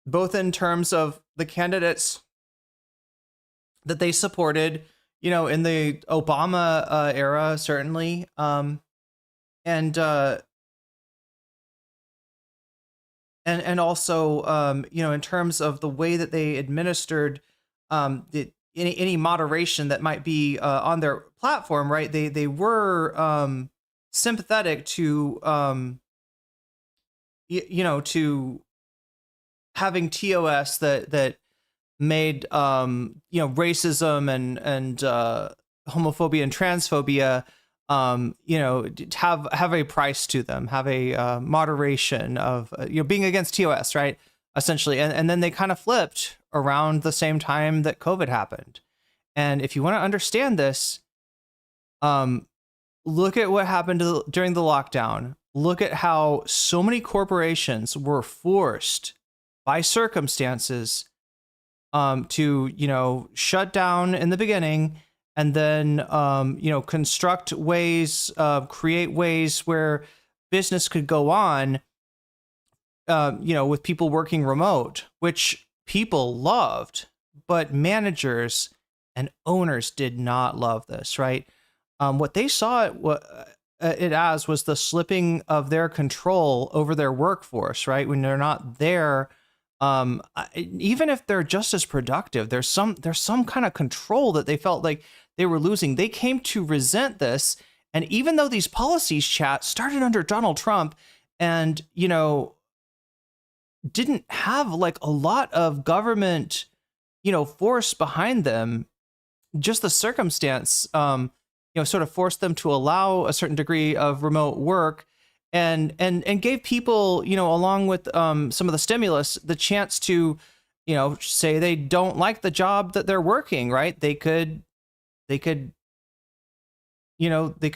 both in terms of the candidates that they supported, in the Obama era, certainly. And also, in terms of the way that they administered any moderation that might be on their platform, right? They were sympathetic to, to having TOS that made racism and homophobia and transphobia have a price to them, have a moderation of being against TOS, right? Essentially, and then they kind of flipped around the same time that COVID happened. And if you want to understand this, look at what happened during the lockdown. Look at how so many corporations were forced by circumstances to shut down in the beginning, and then construct ways, create ways where business could go on, with people working remote, which people loved, but managers and owners did not love this, right? What they saw it as was the slipping of their control over their workforce, right? When they're not there, even if they're just as productive, there's some kind of control that they felt like they were losing. They came to resent this. And even though these policies chat started under Donald Trump and, didn't have like a lot of government, force behind them, just the circumstance, sort of forced them to allow a certain degree of remote work and gave people, along with some of the stimulus, the chance to, say they don't like the job that they're working, right? They could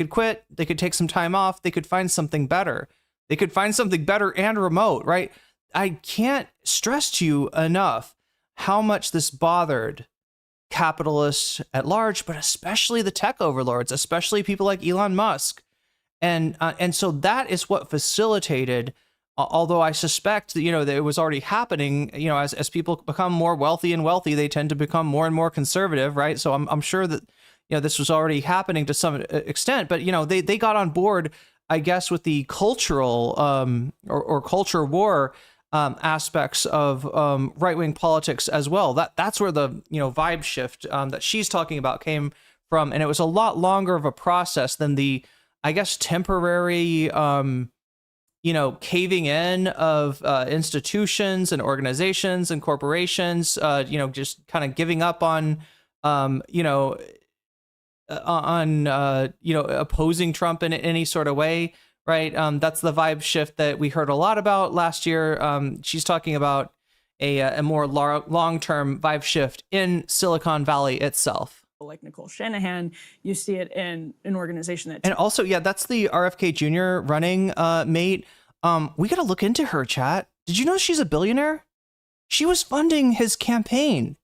quit, they could take some time off, they could find something better. They could find something better and remote, right? I can't stress to you enough how much this bothered capitalists at large, but especially the tech overlords, especially people like Elon Musk. And so that is what facilitated, although I suspect that, that it was already happening, as people become more wealthy and wealthy, they tend to become more and more conservative, right? So I'm sure that, this was already happening to some extent, but, they got on board, I guess, with the cultural or culture war aspects of right-wing politics as well. That's where the vibe shift that she's talking about came from, and it was a lot longer of a process than the, I guess, temporary caving in of institutions and organizations and corporations, just kind of giving up on opposing Trump in any sort of way. Right. That's the vibe shift that we heard a lot about last year. She's talking about a more long-term vibe shift in Silicon Valley itself. Like Nicole Shanahan, you see it in an organization that... And also, yeah, that's the RFK Jr. running mate. We got to look into her, chat. Did you know she's a billionaire? She was funding his campaign.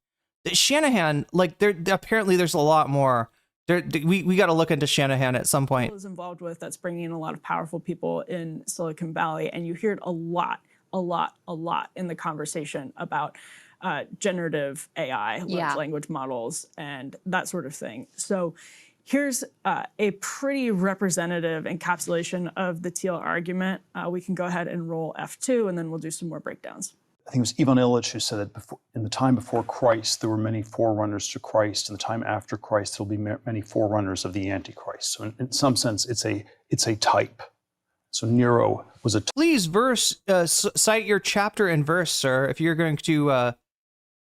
Shanahan, apparently there's a lot more. We got to look into Shanahan at some point. ...is involved with that's bringing in a lot of powerful people in Silicon Valley, and you hear it a lot in the conversation about generative AI, large language models, and that sort of thing. So here's a pretty representative encapsulation of the Thiel argument. We can go ahead and roll F2, and then we'll do some more breakdowns. I think it was Ivan Illich who said that in the time before Christ, there were many forerunners to Christ. In the time after Christ, there will be many forerunners of the Antichrist. So in some sense, it's a type. So Nero was a... Please cite your chapter and verse, sir, if you're going to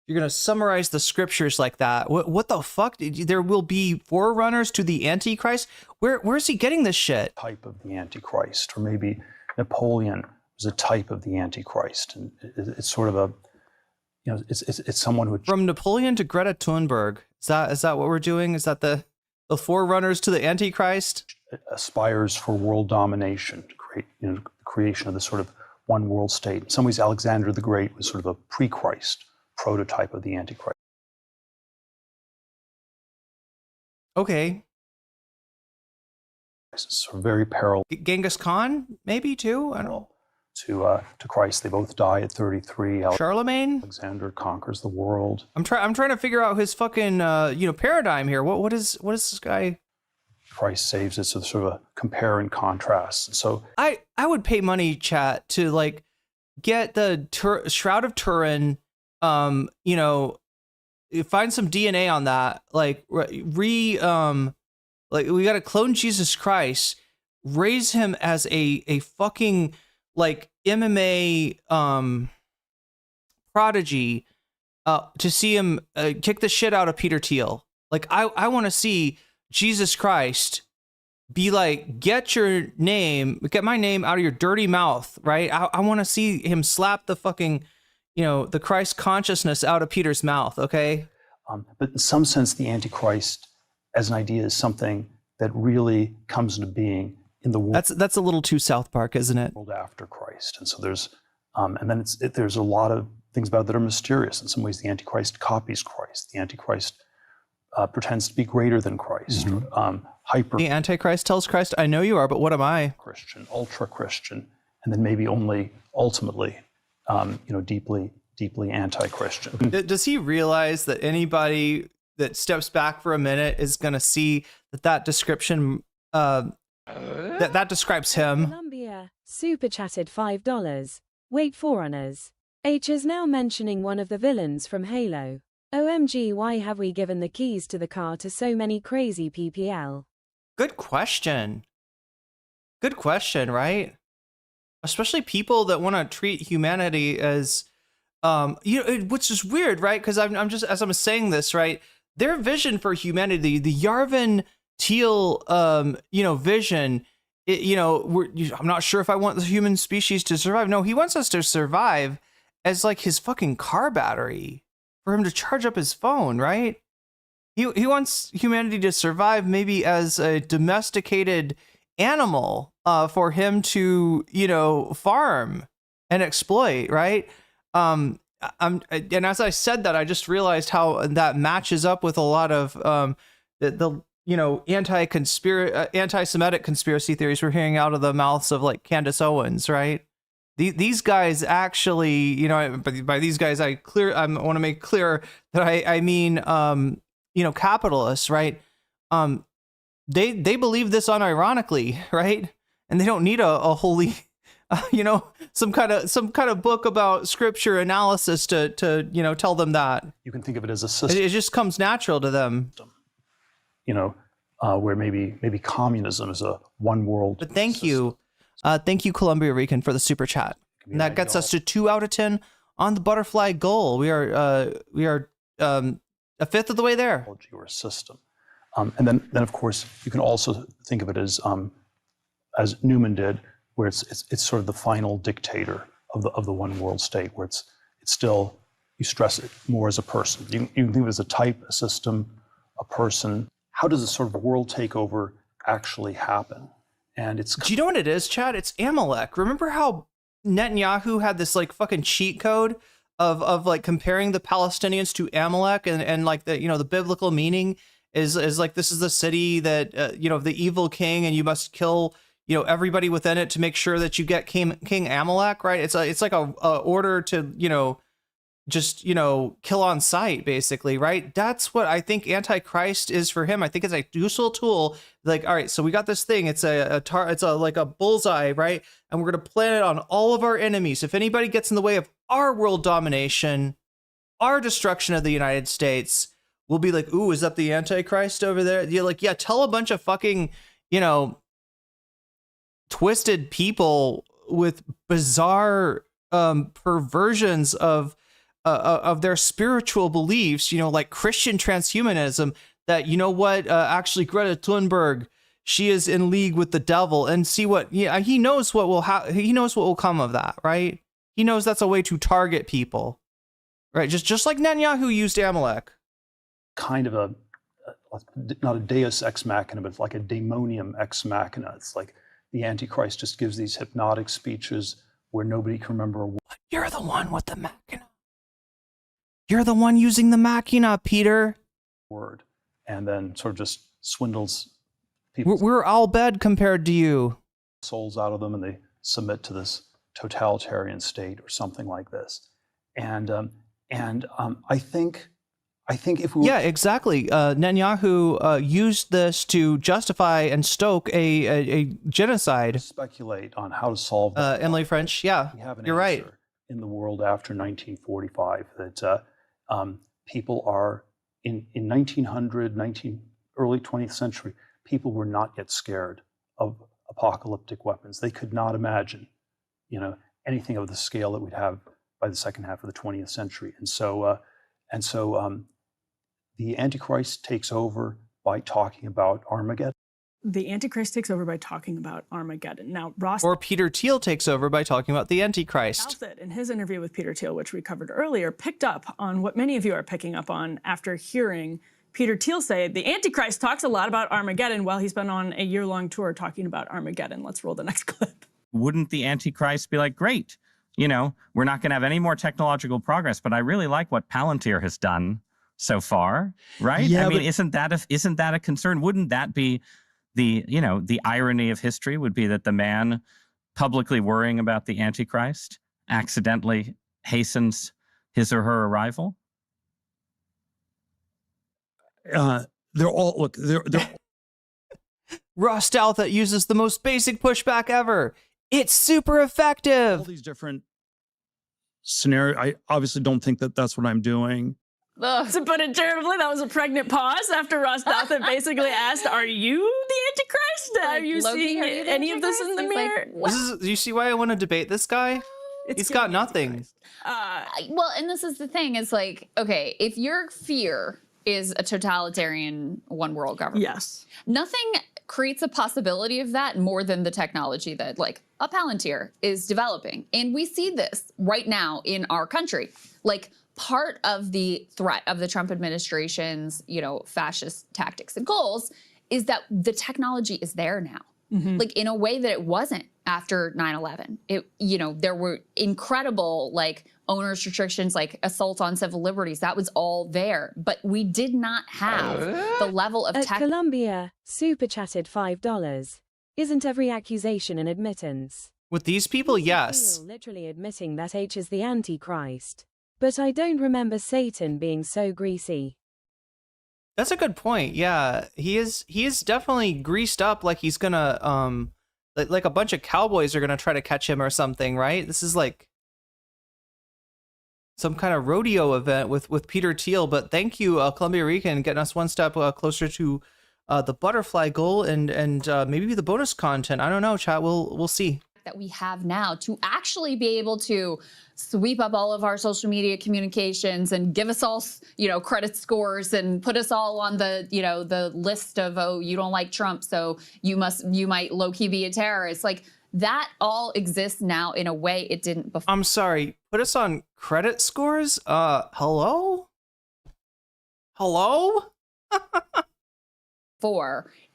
you're gonna summarize the scriptures like that. What the fuck? There will be forerunners to the Antichrist. Where's he getting this shit? Type of the Antichrist, or maybe Napoleon was a type of the Antichrist, and it's sort of a, you know, it's someone who From Napoleon to Greta Thunberg. Is that what we're doing? Is that the forerunners to the Antichrist? aspires for world domination, to create, you know, the creation of this sort of one world state. In some ways, Alexander the Great was sort of a pre-Christ prototype of the Antichrist. Okay. It's sort of very parallel Genghis Khan, maybe too. I don't know. to Christ. They both die at 33. Charlemagne. Alexander conquers the world. I'm trying to figure out his fucking paradigm here. What is this guy? Christ saves it, so sort of a compare and contrast. So I would pay money, chat, to like get the Shroud of Turin, find some DNA on that, like like we got to clone Jesus Christ, raise him as a fucking like MMA prodigy, to see him kick the shit out of Peter Thiel. Like I want to see Jesus Christ be like, get my name out of your dirty mouth, right? I want to see him slap the fucking, the Christ consciousness out of Peter's mouth, okay? But in some sense, the Antichrist as an idea is something that really comes into being in the world. That's a little too South Park, isn't it? World after Christ. And so there's, and then there's a lot of things about it that are mysterious. In some ways, the Antichrist copies Christ. The Antichrist pretends to be greater than Christ. The Antichrist tells Christ, I know you are, but what am I? Christian, ultra-Christian, and then maybe only ultimately, deeply anti-Christian. Does he realize that anybody that steps back for a minute is going to see that description, that describes him? Columbia super chatted $5. Wait, Forerunners. H is now mentioning one of the villains from Halo. OMG, why have we given the keys to the car to so many crazy PPL? Good question. Good question, right? Especially people that want to treat humanity as, which is weird, right? Because I'm just, as I'm saying this, right? Their vision for humanity, the Yarvin Thiel, vision, I'm not sure if I want the human species to survive. No, he wants us to survive as like his fucking car battery for him to charge up his phone, right? He wants humanity to survive maybe as a domesticated animal for him to, farm and exploit, right? And as I said that, I just realized how that matches up with a lot of the anti-Semitic conspiracy theories we're hearing out of the mouths of like Candace Owens, right? These guys actually, by these guys, I want to make clear that I mean, capitalists, right? They believe this unironically, right? And they don't need a holy, some kind of book about scripture analysis to tell them that. You can think of it as a system. It just comes natural to them. Where maybe communism is a one world. But thank you, Columbia Rican, for the super chat. And that gets us to 2 out of 10 on the butterfly goal. We are a fifth of the way there. Or a system, and then of course you can also think of it as Newman did, where it's sort of the final dictator of the one world state, where it's still, you stress it more as a person. You can think of it as a type, a system, a person. How does a sort of world takeover actually happen? And it's. Do you know what it is, Chad? It's Amalek. Remember how Netanyahu had this like fucking cheat code of like comparing the Palestinians to Amalek, and like the biblical meaning is like, this is the city that the evil king, and you must kill everybody within it to make sure that you get King Amalek, right? It's like a order to just kill on sight, basically, right? That's what I think Antichrist is for him. I think it's a useful tool. Like, all right, so we got this thing. It's like a bullseye, right? And we're gonna plant it on all of our enemies. If anybody gets in the way of our world domination, our destruction of the United States, we'll be like, ooh, is that the Antichrist over there? You're like, yeah, tell a bunch of fucking twisted people with bizarre perversions of of their spiritual beliefs, like Christian transhumanism, that, actually Greta Thunberg, she is in league with the devil, and see what, he knows what will he knows what will come of that, right? He knows that's a way to target people, right? Just like Netanyahu used Amalek. Kind of not a deus ex machina, but like a daemonium ex machina. It's like the Antichrist just gives these hypnotic speeches where nobody can remember a word. You're the one with the machina. You're the one using the machina, Peter. Word, and then sort of just swindles people. We're all bad compared to you. Souls out of them, and they submit to this totalitarian state or something like this. And I think if we exactly. Netanyahu used this to justify and stoke a genocide. Speculate on how to solve that. Emily French, yeah, we have an you're right. In the world after 1945, that people are in 1900, early 20th century, people were not yet scared of apocalyptic weapons. They could not imagine, anything of the scale that we'd have by the second half of the 20th century. And so the Antichrist takes over by talking about Armageddon. The Antichrist takes over by talking about Armageddon. Now, Ross... Or Peter Thiel takes over by talking about the Antichrist. In his interview with Peter Thiel, which we covered earlier, picked up on what many of you are picking up on after hearing Peter Thiel say the Antichrist talks a lot about Armageddon while he's been on a year-long tour talking about Armageddon. Let's roll the next clip. Wouldn't the Antichrist be like, great, we're not going to have any more technological progress, but I really like what Palintir has done so far, right? Yeah, isn't that a concern? Wouldn't that be the irony of history would be that the man publicly worrying about the Antichrist accidentally hastens his or her arrival? They're all Raw stealth that uses the most basic pushback ever. It's super effective. all these different scenarios. I obviously don't think that that's what I'm doing. To put it charitably, that was a pregnant pause after Ross Douthat basically asked, are you the Antichrist? Are you Loki, seeing are you the any of this in the Antichrist? mirror? He's like, Do you see why I want to debate this guy? He's got nothing. well, and this is the thing, is like, okay, if your fear is a totalitarian one world government. Yes. Nothing creates a possibility of that more than the technology that like a Palintir is developing. And we see this right now in our country. Like, part of the threat of the Trump administration's, fascist tactics and goals is that the technology is there now. Like, in a way that it wasn't after 9/11. There were incredible, like, owners restrictions, like assault on civil liberties. That was all there. But we did not have the level of At tech. Columbia, super chatted $5. Isn't every accusation an admittance? With these people, yes. Thiel literally admitting that H is the Antichrist. But I don't remember Satan being so greasy. That's a good point. Yeah, he is definitely greased up, like he's gonna like a bunch of cowboys are gonna try to catch him or something, right? This is like some kind of rodeo event with Peter Thiel. But thank you, Columbia Rican, getting us one step closer to the butterfly goal and maybe the bonus content. I don't know, chat. We'll see. That we have now to actually be able to sweep up all of our social media communications and give us all, credit scores and put us all on the, the list of, oh, you don't like Trump, so you might low-key be a terrorist. Like, that all exists now in a way it didn't before. I'm sorry, put us on credit scores? Hello?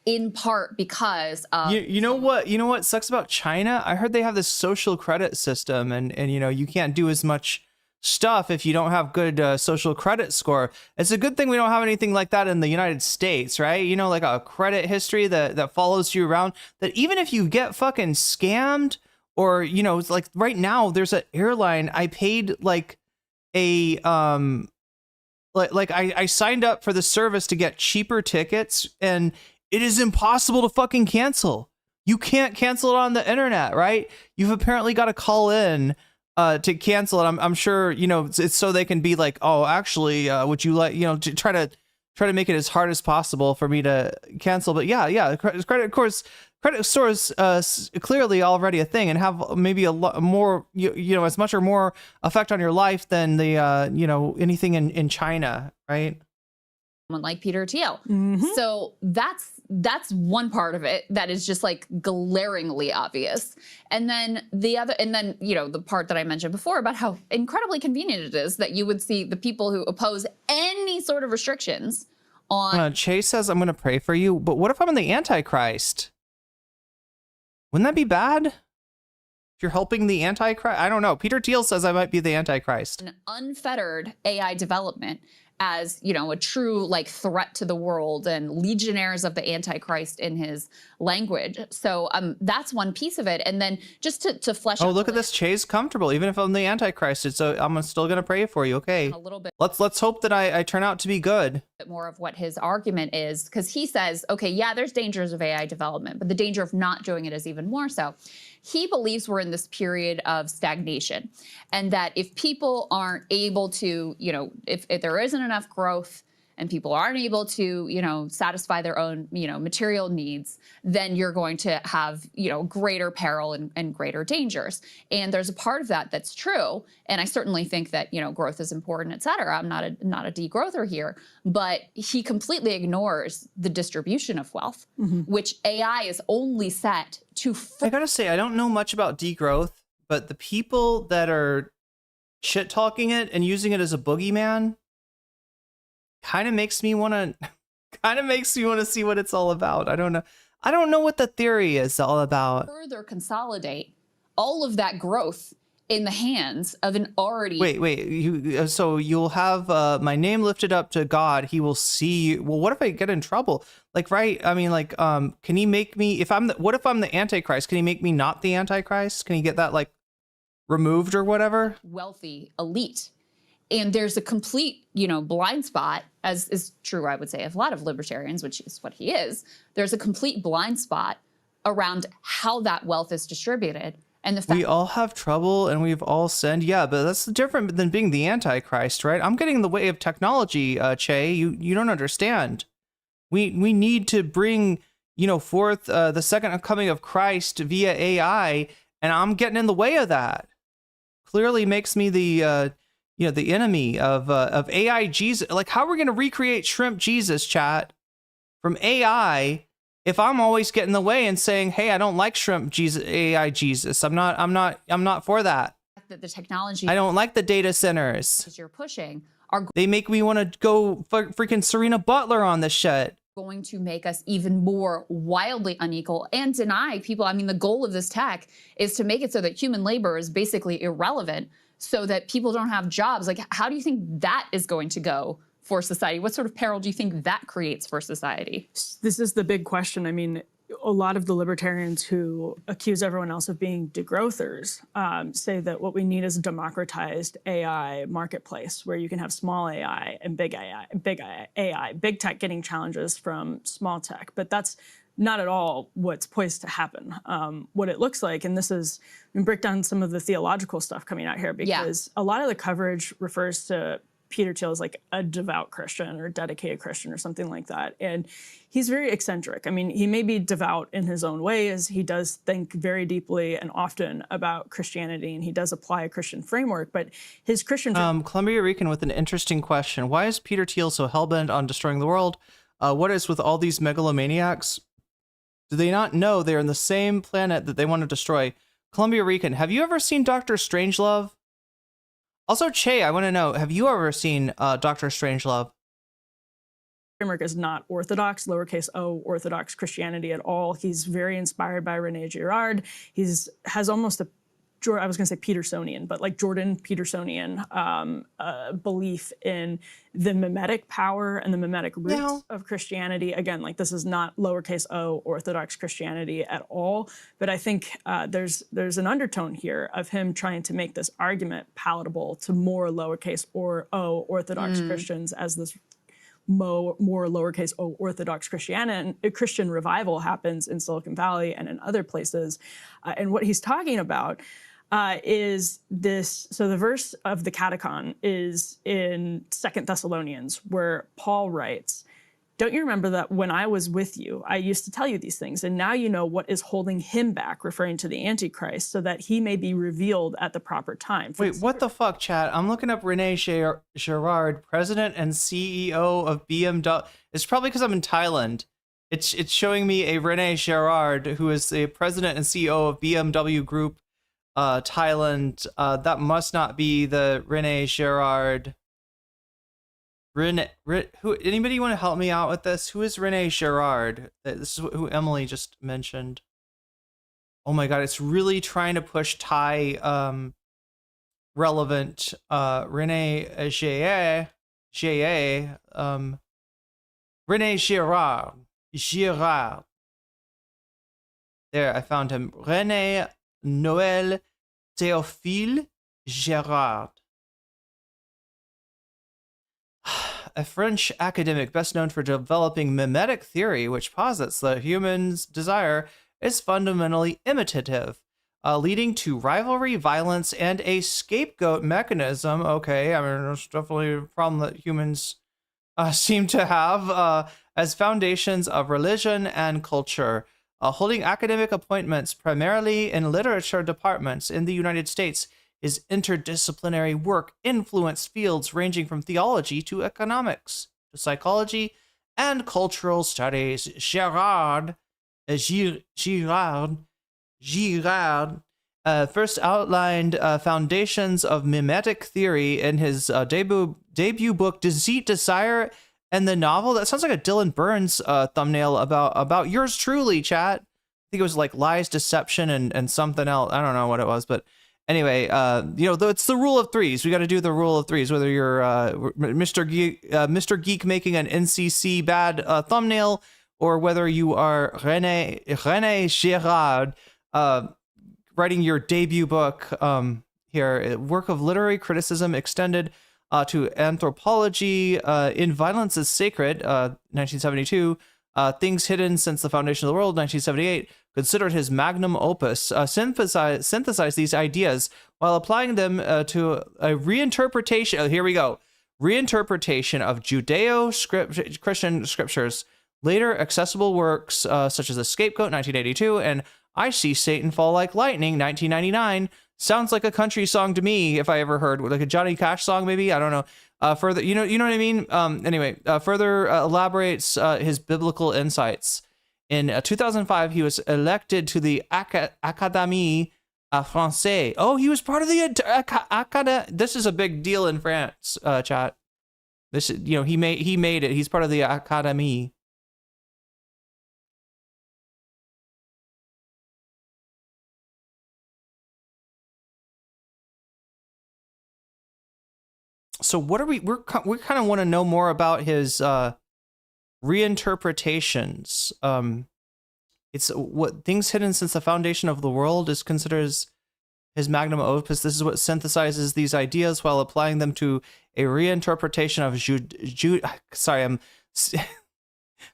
In part because of you know what sucks about China? I heard they have this social credit system, and you can't do as much stuff if you don't have good social credit score. It's a good thing we don't have anything like that in the United States, right? Like a credit history that follows you around, that even if you get fucking scammed, or it's like right now there's an airline I paid like a I signed up for the service to get cheaper tickets, and it is impossible to fucking cancel. You can't cancel it on the internet, right? You've apparently got to call in to cancel it. I'm sure, it's so they can be like, oh, actually, would you like, to try to make it as hard as possible for me to cancel. But yeah, credit credit stores clearly already a thing and have maybe a lot more, you know, as much or more effect on your life than the, you know, anything in China, right? Someone like Peter Thiel. So that's one part of it that is just like glaringly obvious. And then you know, the part that I mentioned before about how incredibly convenient it is that you would see the people who oppose any sort of restrictions on. Chase says, I'm going to pray for you, but what if I'm the Antichrist? Wouldn't that be bad? If you're helping the Antichrist? I don't know. Peter Thiel says I might be the Antichrist. An unfettered AI development as, you know, a true like threat to the world and legionnaires of the Antichrist in his language. So that's one piece of it. And then just to flesh out. Oh, look at this. Chase comfortable. Even if I'm the Antichrist, so I'm still going to pray for you. Okay. A little bit. Let's hope that I turn out to be good. More of what his argument is, because he says, okay, yeah, there's dangers of AI development, but the danger of not doing it is even more so. He believes we're in this period of stagnation, and that if people aren't able to, you know, if there isn't enough growth and people aren't able to, you know, satisfy their own, you know, material needs, then you're going to have, you know, greater peril and greater dangers. And there's a part of that that's true. And I certainly think that, you know, growth is important, et cetera. I'm not a degrowther here, but he completely ignores the distribution of wealth, which AI is only set to. I gotta say, I don't know much about degrowth, but the people that are shit talking it and using it as a boogeyman kind of makes me want to see what it's all about. I don't know what the theory is all about. Further consolidate all of that growth in the hands of an already. Wait. So you'll have my name lifted up to God. He will see you. Well, what if I get in trouble? Like, right? I mean, like, can he make me? What if I'm the Antichrist? Can he make me not the Antichrist? Can he get that like removed or whatever? Wealthy elite. And there's a complete, you know, blind spot, as is true, I would say, of a lot of libertarians, which is what he is. There's a complete blind spot around how that wealth is distributed. And the fact we all have trouble and we've all sinned. Yeah, but that's different than being the Antichrist, right? I'm getting in the way of technology, Che. You don't understand. We need to bring, you know, forth the second coming of Christ via AI, and I'm getting in the way of that. Clearly makes me the you know, the enemy of AI Jesus. Like, how are we going to recreate shrimp Jesus, chat, from AI if I'm always getting in the way and saying, hey, I don't like shrimp Jesus, AI Jesus. I'm not for that. that the technology I don't like the data centers you're pushing they make me want to go freaking Serena Butler on this shit. Going to make us even more wildly unequal and deny people. I mean, the goal of this tech is to make it so that human labor is basically irrelevant, so that people don't have jobs. Like, how do you think that is going to go for society? What sort of peril do you think that creates for society? This is the big question. I mean, a lot of the libertarians who accuse everyone else of being degrowthers say that what we need is a democratized AI marketplace where you can have small AI and big AI, big tech getting challenges from small tech. But that's not at all what's poised to happen. What it looks like, and this is, we break down some of the theological stuff coming out here, because a lot of the coverage refers to Peter Thiel as like a devout Christian or dedicated Christian or something like that. And he's very eccentric. I mean, he may be devout in his own ways. He does think very deeply and often about Christianity, and he does apply a Christian framework, but his Christian... Columbia Rican with an interesting question. Why is Peter Thiel so hellbent on destroying the world? What is with all these megalomaniacs? Do they not know they're in the same planet that they want to destroy? Columbia Rican, have you ever seen Dr. Strangelove? Also, Che, I want to know, have you ever seen Dr. Strangelove? Framework is not orthodox, lowercase o, orthodox Christianity at all. He's very inspired by Rene Girard. Has almost a, I was going to say Petersonian, but like Jordan Petersonian belief in the mimetic power and the mimetic roots of Christianity. Again, like, this is not lowercase o orthodox Christianity at all. But I think there's an undertone here of him trying to make this argument palatable to more lowercase o orthodox Christians, as this more lowercase o orthodox Christian revival happens in Silicon Valley and in other places. And what he's talking about is this, so the verse of the Catechon is in 2 Thessalonians, where Paul writes, don't you remember that when I was with you, I used to tell you these things, and now you know what is holding him back, referring to the Antichrist, so that he may be revealed at the proper time. Wait, what the fuck, chat? I'm looking up Rene Girard, president and CEO of BMW. It's probably because I'm in Thailand. It's showing me a Rene Girard, who is the president and CEO of BMW Group, Thailand. That must not be the Rene Girard. Who? Anybody want to help me out with this? Who is Rene Girard? This is who Emily just mentioned. Oh my god, it's really trying to push Thai relevant Rene Rene Girard. There, I found him. Rene Noël Théophile Girard. A French academic best known for developing mimetic theory, which posits that human's desire is fundamentally imitative, leading to rivalry, violence, and a scapegoat mechanism. Okay, I mean, there's definitely a problem that humans seem to have as foundations of religion and culture. Holding academic appointments primarily in literature departments in the United States, his interdisciplinary work influenced fields ranging from theology to economics to psychology and cultural studies. Girard first outlined foundations of mimetic theory in his debut book, Deceit, Desire, and the Novel. That sounds like a Dylan Burns thumbnail about yours truly, chat. I think it was like Lies, Deception, and something else. I don't know what it was, but anyway, though it's the rule of threes. We got to do the rule of threes, whether you're Mr. Geek making an NCC bad thumbnail, or whether you are Rene Girard writing your debut book here, work of literary criticism extended to anthropology, In Violence is Sacred, 1972, Things Hidden Since the Foundation of the World, 1978, considered his magnum opus, synthesized these ideas while applying them to a reinterpretation, here we go, reinterpretation of Judeo-Christian scriptures, later accessible works such as The Scapegoat, 1982, and I See Satan Fall Like Lightning, 1999. Sounds like a country song to me, if I ever heard, like a Johnny Cash song, maybe, I don't know. Further, you know what I mean? Anyway, further elaborates his biblical insights. In 2005, he was elected to the Académie Française. Oh, he was part of the Académie. This is a big deal in France, chat. This, he made it. He's part of the Académie. So what are we kind of want to know more about his reinterpretations. It's what Things Hidden Since the Foundation of the World is considered as his magnum opus. This is what synthesizes these ideas while applying them to a reinterpretation of I'm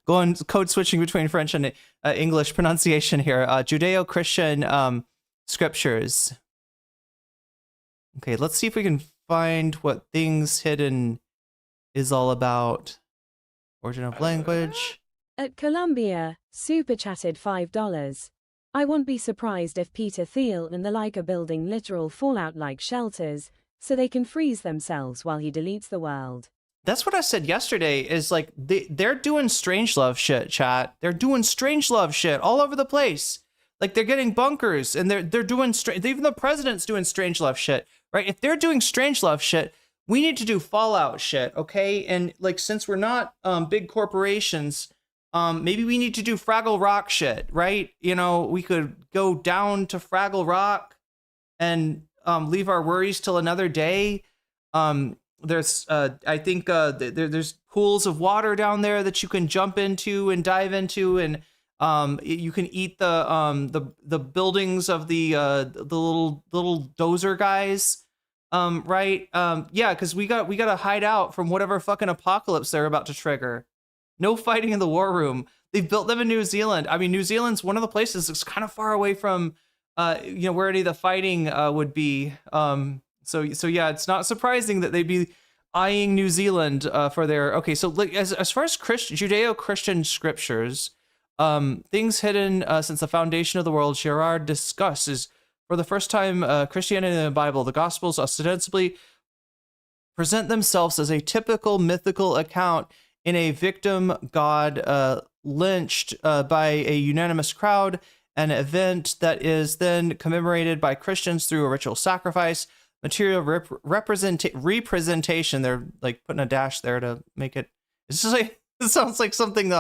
going code switching between French and English pronunciation here. Judeo-Christian scriptures. Okay, let's see if we can find what Things Hidden is all about. Origin of language. At Columbia, super chatted $5. I won't be surprised if Peter Thiel and the like are building literal Fallout-like shelters, so they can freeze themselves while he deletes the world. That's what I said yesterday, is like, they're doing Strangelove shit, chat. They're doing Strangelove shit all over the place. Like, they're getting bunkers, and they're doing, even the president's doing Strangelove shit, right? If they're doing Strangelove shit, we need to do Fallout shit, okay? And like, since we're not big corporations, maybe we need to do Fraggle Rock shit, right? You know, we could go down to Fraggle Rock and leave our worries till another day. There's, I think, there's pools of water down there that you can jump into and dive into, and you can eat the buildings of the little dozer guys. Right? Yeah, because we got to hide out from whatever fucking apocalypse they're about to trigger. No fighting in the war room. They've built them in New Zealand. I mean, New Zealand's one of the places that's kind of far away from, where any of the fighting would be. So yeah, it's not surprising that they'd be eyeing New Zealand for their. Okay, so like, as far as Judeo-Christian scriptures, things hidden since the foundation of the world, Girard discusses for the first time Christianity in the Bible. The Gospels ostensibly present themselves as a typical mythical account in a victim god lynched by a unanimous crowd, an event that is then commemorated by Christians through a ritual sacrifice, material representation. They're like putting a dash there to make it. It's just like, it sounds like something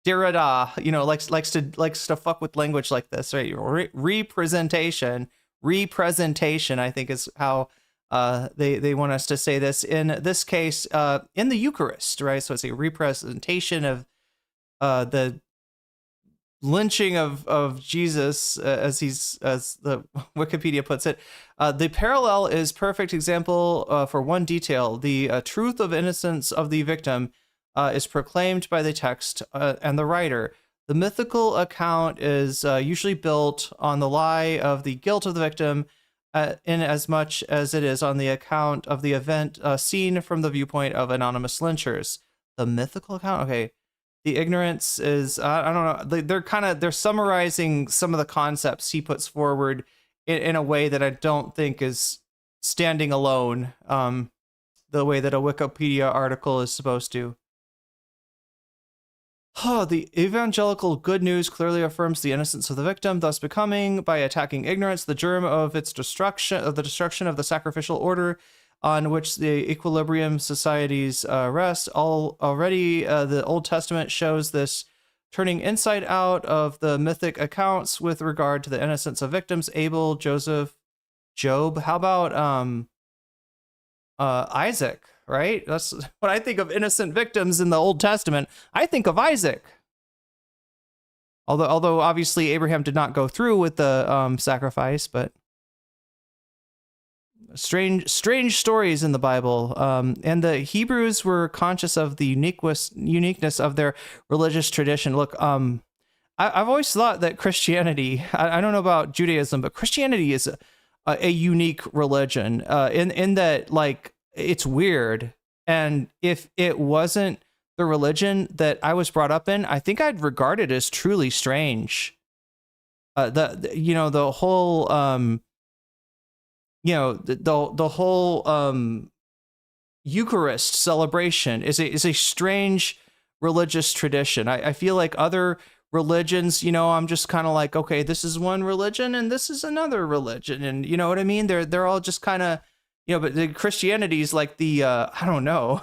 Derrida, you know, likes to fuck with language like this, right? Representation, I think is how they want us to say this. In this case, in the Eucharist, right? So it's a representation of the lynching of Jesus, as the Wikipedia puts it. The parallel is perfect example for one detail. The truth of innocence of the victim is proclaimed by the text and the writer. The mythical account is usually built on the lie of the guilt of the victim, in as much as it is on the account of the event seen from the viewpoint of anonymous lynchers. The mythical account, okay. The ignorance is, I don't know, they're summarizing some of the concepts he puts forward in a way that I don't think is standing alone, the way that a Wikipedia article is supposed to. The evangelical good news clearly affirms the innocence of the victim, thus becoming, by attacking ignorance, the germ of its destruction, of the destruction of the sacrificial order on which the equilibrium societies rest. Already, the Old Testament shows this turning inside out of the mythic accounts with regard to the innocence of victims: Abel, Joseph, Job. How about Isaac? Right? That's when I think of innocent victims in the Old Testament. I think of Isaac. Although obviously Abraham did not go through with the sacrifice, but strange stories in the Bible. And the Hebrews were conscious of the uniqueness of their religious tradition. Look, I've always thought that Christianity, I don't know about Judaism, but Christianity is a unique religion in that, like, it's weird. And if it wasn't the religion that I was brought up in, I think I'd regard it as truly strange. The whole the whole Eucharist celebration is a strange religious tradition. I feel like other religions, I'm just kind of like, okay, this is one religion and this is another religion, and you know what I mean? They're all just kind of, but the Christianity is like the I don't know.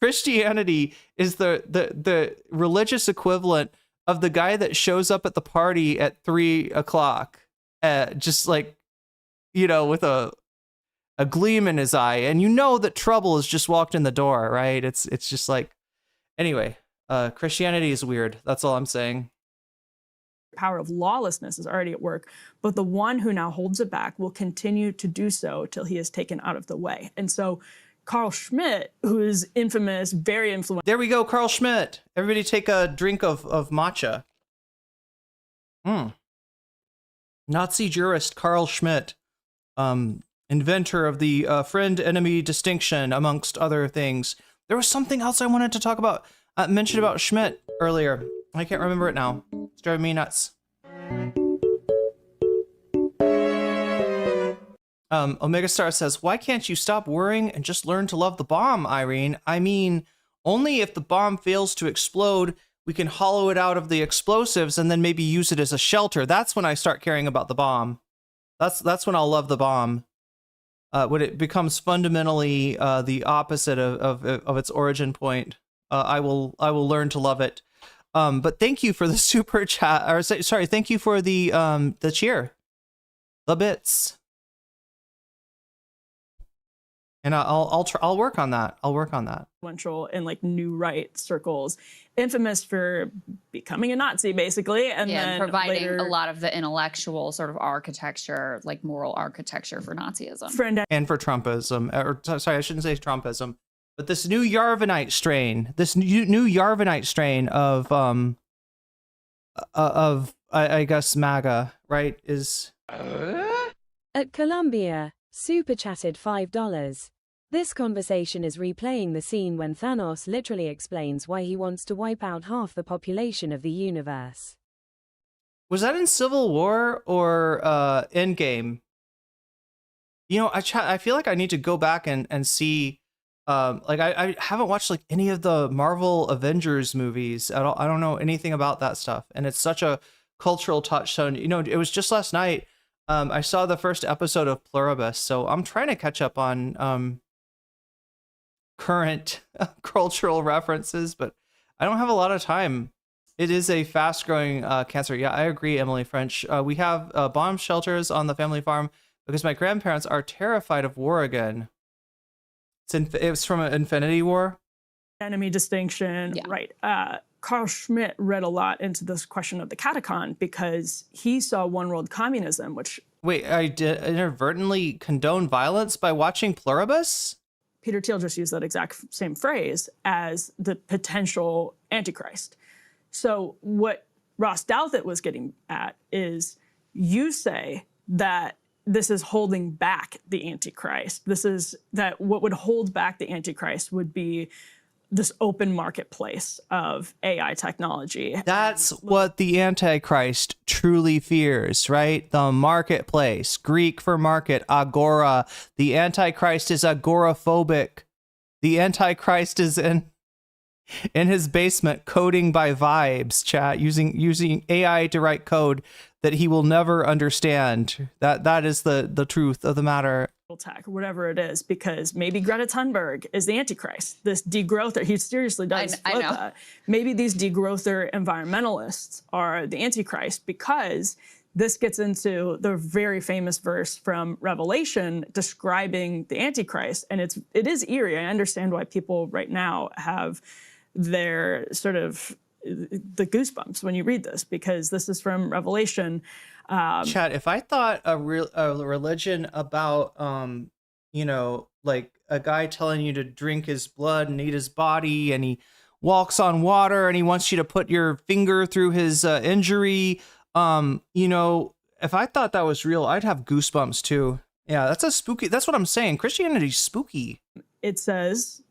Christianity is the religious equivalent of the guy that shows up at the party at 3:00, just like, with a gleam in his eye, and that trouble has just walked in the door, right? It's just like, anyway, Christianity is weird. That's all I'm saying. Power of lawlessness is already at work, but the one who now holds it back will continue to do so till he is taken out of the way. And so Carl Schmitt, who is infamous, very influential. There we go, Carl Schmitt. Everybody take a drink of matcha. Nazi jurist Carl Schmitt, inventor of the friend-enemy distinction, amongst other things. There was something else I wanted to talk about, mention about Schmitt earlier. I can't remember it now. It's driving me nuts. Omega Star says, why can't you stop worrying and just learn to love the bomb, Irene? I mean, only if the bomb fails to explode, we can hollow it out of the explosives and then maybe use it as a shelter. That's when I start caring about the bomb. That's when I'll love the bomb. When it becomes fundamentally the opposite of its origin point, I will learn to love it. But thank you for the super chat, or sorry, thank you for the cheer, the bits, and I'll work on that. Influential in like new right circles, infamous for becoming a Nazi, basically, and then providing later, a lot of the intellectual sort of architecture, like moral architecture for Nazism, and for Trumpism. Or sorry, I shouldn't say Trumpism. But this new Yarvinite strain, of I guess MAGA, right, is at Columbia super chatted $5. This conversation is replaying the scene when Thanos literally explains why he wants to wipe out half the population of the universe. Was that in Civil War or Endgame? You know, I feel like I need to go back and see. Like I haven't watched like any of the Marvel Avengers movies at all. I don't know anything about that stuff, and it's such a cultural touchstone. You know, it was just last night. I saw the first episode of Pluribus, so I'm trying to catch up on current cultural references, but I don't have a lot of time. It is a fast-growing cancer. Yeah, I agree, Emily French. We have bomb shelters on the family farm because my grandparents are terrified of war again. It was from Infinity War. Enemy distinction, Yeah. right. Carl Schmitt read a lot into this question of the catacon because he saw one world communism, which... Wait, I did inadvertently condone violence by watching Pluribus? Peter Thiel just used that exact same phrase as the potential Antichrist. So what Ross Douthat was getting at is you say that this is holding back the Antichrist. This is that what would hold back the Antichrist would be this open marketplace of AI technology. That's what the Antichrist truly fears, right? The marketplace, Greek for market, agora. The Antichrist is agoraphobic. The Antichrist is in his basement coding by vibes, chat, using AI to write code that he will never understand. That is the truth of the matter. Tech, whatever it is, because maybe Greta Thunberg is the Antichrist. This degrowther, he seriously does I float know. that. Maybe these degrowther environmentalists are the Antichrist because this gets into the very famous verse from Revelation describing the Antichrist. And it is eerie. I understand why people right now have their sort of the goosebumps when you read this, because this is from Revelation. Chad, if I thought a religion about, like a guy telling you to drink his blood and eat his body, and he walks on water and he wants you to put your finger through his injury, if I thought that was real, I'd have goosebumps too. Yeah, that's what I'm saying. Christianity's spooky. It says,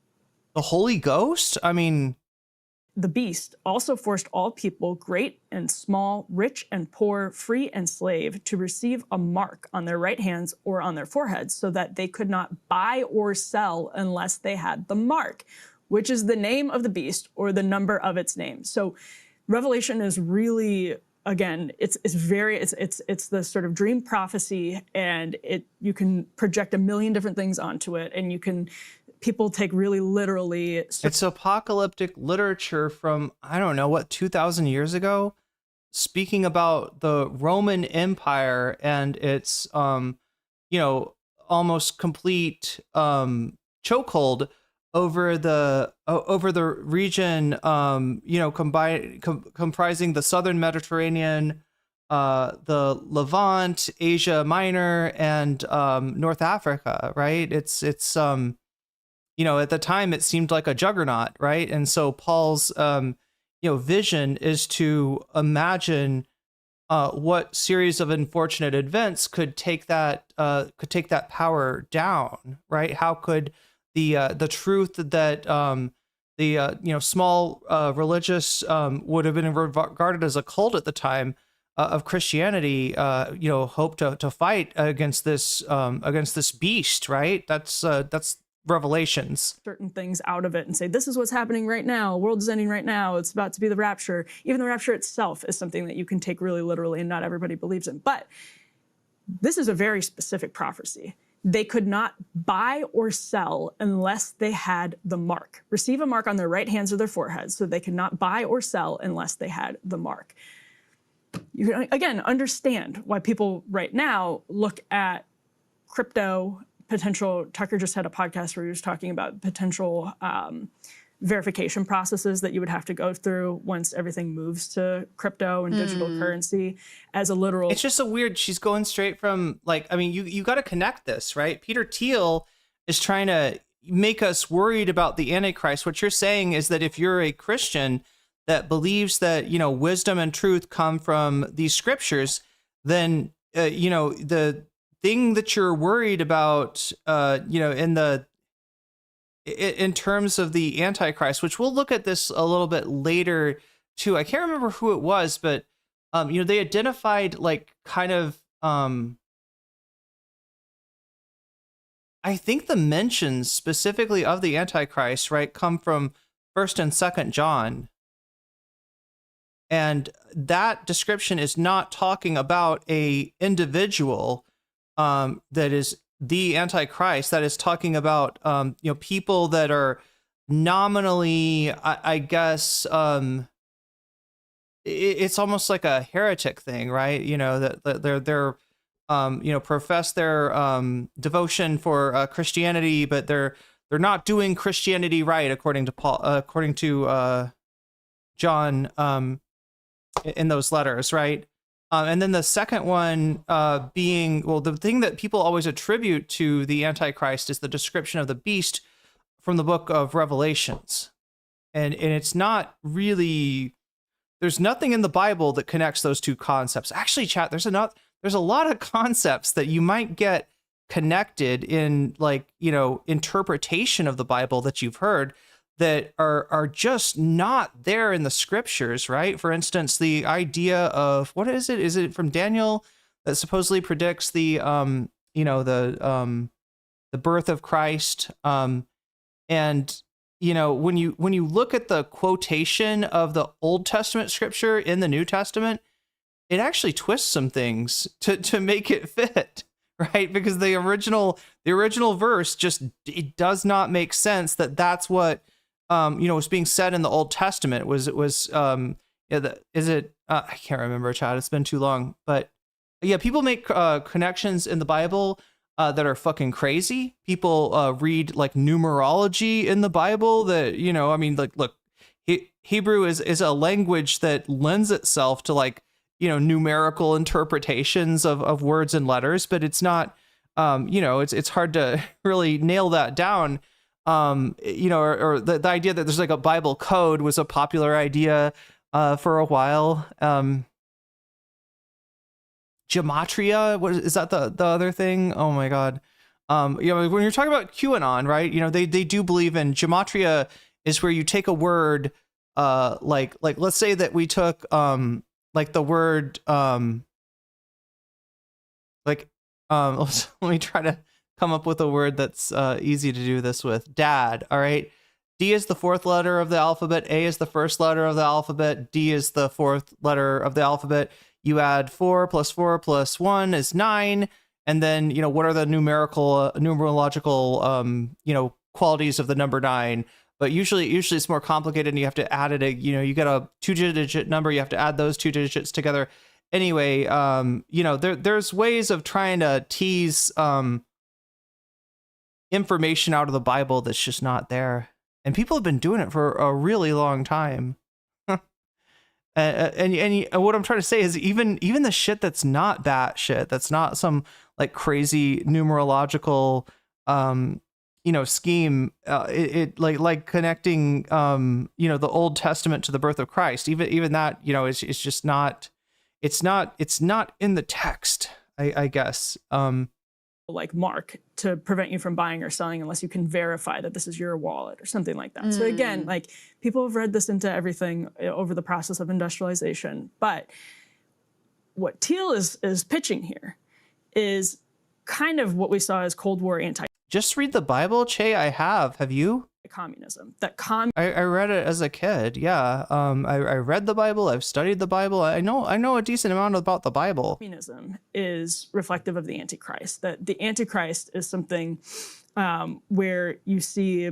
The Holy Ghost? I mean... The beast also forced all people, great and small, rich and poor, free and slave, to receive a mark on their right hands or on their foreheads so that they could not buy or sell unless they had the mark, which is the name of the beast or the number of its name. So Revelation is really, again, it's the sort of dream prophecy, and you can project a million different things onto it, and people take really literally. It's apocalyptic literature from, I don't know, 2,000 years ago, speaking about the Roman Empire and its, almost complete chokehold over the region, comprising the southern Mediterranean, the Levant, Asia Minor, and North Africa, right? It's at the time it seemed like a juggernaut, right? And so Paul's, vision is to imagine what series of unfortunate events could take that power down, right? How could the truth that small religious would have been regarded as a cult at the time of Christianity, hope to fight against this beast, right? That's Revelations. Certain things out of it and say, this is what's happening right now. The world is ending right now. It's about to be the rapture. Even the rapture itself is something that you can take really literally, and not everybody believes in. But this is a very specific prophecy. They could not buy or sell unless they had the mark. Receive a mark on their right hands or their foreheads, so they could not buy or sell unless they had the mark. You can, again, understand why people right now look at crypto potential. Tucker just had a podcast where he was talking about potential verification processes that you would have to go through once everything moves to crypto and digital currency as a literal. It's just she's going straight from you got to connect this, right? Peter Thiel is trying to make us worried about the Antichrist. What you're saying is that if you're a Christian that believes that, wisdom and truth come from these scriptures, then, the thing that you're worried about, in the in terms of the Antichrist, which we'll look at this a little bit later too. I can't remember who it was, but they identified like kind of I think the mentions specifically of the Antichrist, right, come from 1st and 2nd John. And that description is not talking about a individual that is the Antichrist. That is talking about people that are nominally, I guess, it's almost like a heretic thing, right? That they're profess their devotion for Christianity, but they're not doing Christianity right according to Paul, according to John in those letters, right? And then the second one being, well, the thing that people always attribute to the Antichrist is the description of the beast from the book of Revelations, and it's not really. There's nothing in the Bible that connects those two concepts. Actually, chat, there's a lot of concepts that you might get connected in, like, interpretation of the Bible that you've heard that are just not there in the scriptures, right? For instance, the idea of, what is it? Is it from Daniel that supposedly predicts the birth of Christ? And when you look at the quotation of the Old Testament scripture in the New Testament, it actually twists some things to make it fit, right? Because the original verse it does not make sense that's what was being said in the Old Testament. I can't remember, Chad. It's been too long, but yeah, people make connections in the Bible that are fucking crazy. People read like numerology in the Bible that, look, Hebrew is a language that lends itself to like, numerical interpretations of words and letters, but it's not, it's hard to really nail that down. Or the idea that there's like a Bible code was a popular idea for a while. Gematria, what is that the other thing? Oh my God. When you're talking about QAnon, right? They do believe in gematria is where you take a word, like let's say that we took like the word let me try to come up with a word that's easy to do this with. Dad. All right. D is the fourth letter of the alphabet. A is the first letter of the alphabet. D is the fourth letter of the alphabet. You add 4 plus 4 plus 1 is 9. And then, what are the numerological, qualities of the number 9? But usually it's more complicated and you have to add it. You get a 2-digit number. You have to add those 2 digits together. Anyway, there's ways of trying to tease information out of the Bible that's just not there. And people have been doing it for a really long time. And what I'm trying to say is even the shit that's not bat shit, that's not some like crazy numerological, scheme, it like connecting, the Old Testament to the birth of Christ, even that, it's just not, it's not in the text, I guess. Like mark to prevent you from buying or selling unless you can verify that this is your wallet or something like that. So again, like people have read this into everything over the process of industrialization. But what Thiel is pitching here is kind of what we saw as Cold War Just read the Bible, Che. I have. Have you? Communism. I read it as a kid. Yeah. I read the Bible. I've studied the Bible. I know a decent amount about the Bible. Communism is reflective of the Antichrist. That the Antichrist is something where you see,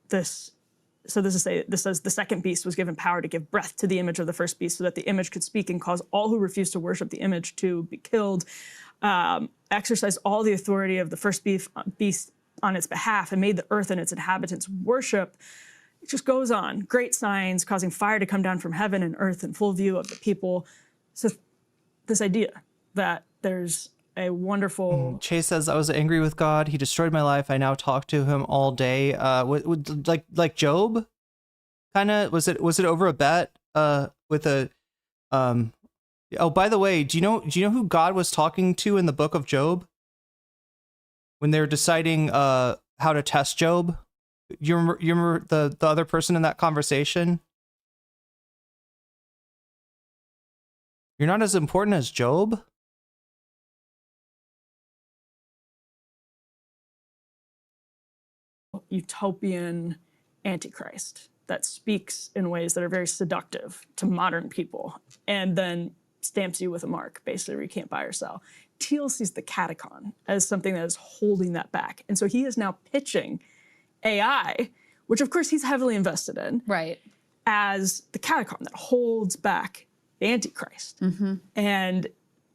this. So this says the second beast was given power to give breath to the image of the first beast, so that the image could speak and cause all who refused to worship the image to be killed. Exercised all the authority of the first beast on its behalf and made the earth and its inhabitants worship. It just goes on. Great signs, causing fire to come down from heaven and earth in full view of the people. So this idea that there's a wonderful... Chase says, I was angry with God. He destroyed my life. I now talk to him all day. Like Job? Kind of? Was it over a bet with a... Oh, by the way, do you know who God was talking to in the book of Job? When they're deciding how to test Job. You remember the other person in that conversation? You're not as important as Job? Utopian Antichrist that speaks in ways that are very seductive to modern people and then stamps you with a mark, basically, where you can't buy or sell. Thiel sees the catacon as something that is holding that back. And so he is now pitching AI, which of course he's heavily invested in, Right. as the catacon that holds back the Antichrist. And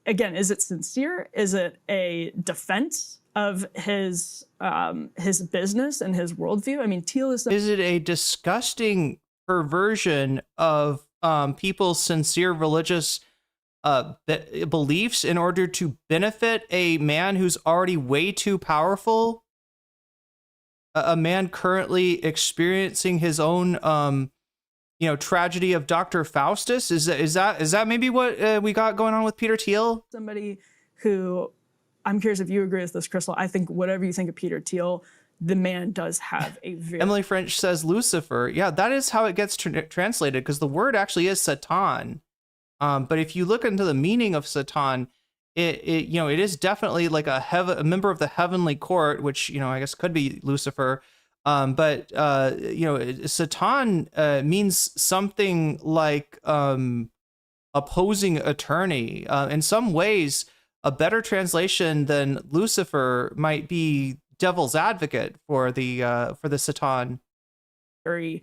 again, is it sincere? Is it a defense of his business and his worldview? I mean, Thiel is it a disgusting perversion of people's sincere religious beliefs in order to benefit a man who's already way too powerful? A man currently experiencing his own, tragedy of Dr. Faustus. Is that maybe what we got going on with Peter Thiel? somebody who, I'm curious if you agree with this, Crystal. I think whatever you think of Peter Thiel, the man does have a very... Emily French says Lucifer. Yeah, that is how it gets translated, because the word actually is Satan. But if you look into the meaning of Satan, it is definitely like a member of the heavenly court, which, I guess could be Lucifer. But Satan means something like opposing attorney. In some ways, a better translation than Lucifer might be devil's advocate for the Satan. very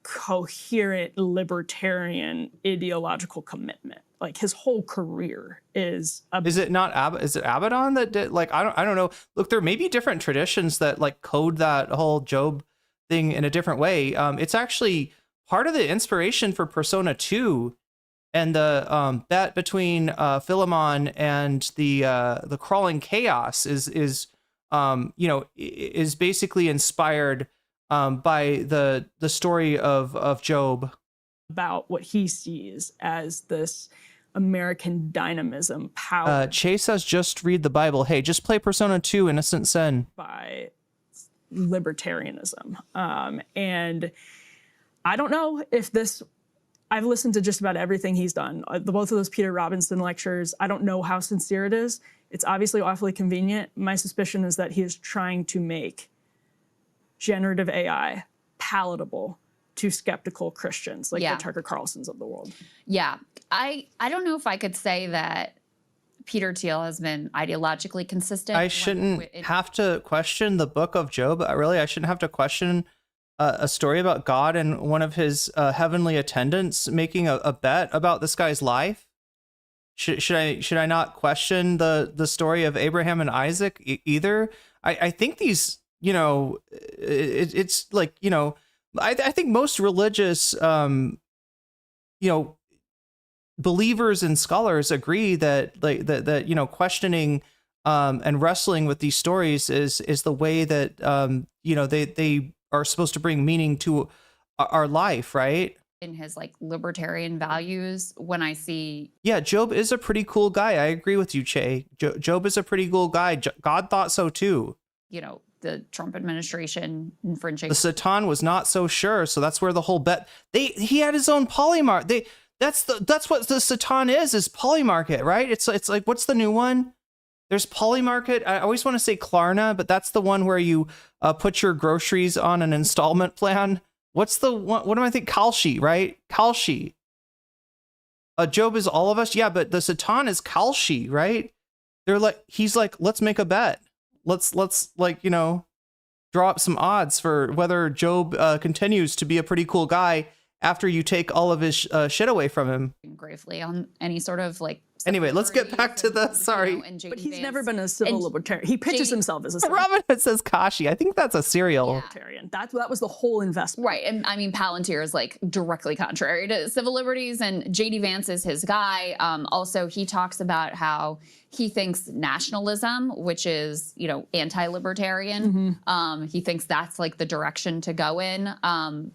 coherent libertarian ideological commitment. Like his whole career is Is it not is it Abaddon that did, like, I don't know. Look, there may be different traditions that like code that whole Job thing in a different way. It's actually part of the inspiration for Persona 2 and the bet between Philemon and the crawling chaos is basically inspired by the story of Job. about what he sees as this American dynamism powered Chase says, just read the Bible. Hey, just play Persona 2 Innocent Sin. by libertarianism. And I don't know if this, I've listened to just about everything he's done. Both of those Peter Robinson lectures, I don't know how sincere it is. It's obviously awfully convenient. My suspicion is that he is trying to make generative AI palatable to skeptical Christians, like Yeah. the Tucker Carlsons of the world. Yeah. I don't know if I could say that Peter Thiel has been ideologically consistent. I shouldn't have to question the book of Job. I shouldn't have to question a story about God and one of his heavenly attendants making a bet about this guy's life. Should I not question the story of Abraham and Isaac either? I think these, it's like, I think most religious, believers and scholars agree that that questioning and wrestling with these stories is the way that they are supposed to bring meaning to our life, right? in his like libertarian values when I see. Yeah, Job is a pretty cool guy. I agree with you, Che. Job is a pretty cool guy. God thought so too. The Trump administration infringing. The Satan was not so sure, so that's where the whole bet. He had his own polymarket. That's what the Satan is polymarket, right? It's like, what's the new one? There's Polymarket. I always want to say Klarna, but that's the one where you put your groceries on an installment plan. What's the one? What do I think? Kalshi, right? Kalshi. Job is all of us. Yeah, but the Satan is Kalshi, right? He's like, let's make a bet. Let's draw up some odds for whether Job continues to be a pretty cool guy after you take all of his shit away from him. Gravely on any sort of like. Anyway, let's get back to the sorry. But he's never been a civil libertarian. He pitches himself as a civil Robin Hood says Kashi. I think that's a cereal. libertarian. That was the whole investment. Right. And I mean, Palintir is like directly contrary to civil liberties, and JD Vance is his guy. Also, he talks about how he thinks nationalism, which is, anti-libertarian. He thinks that's like the direction to go in.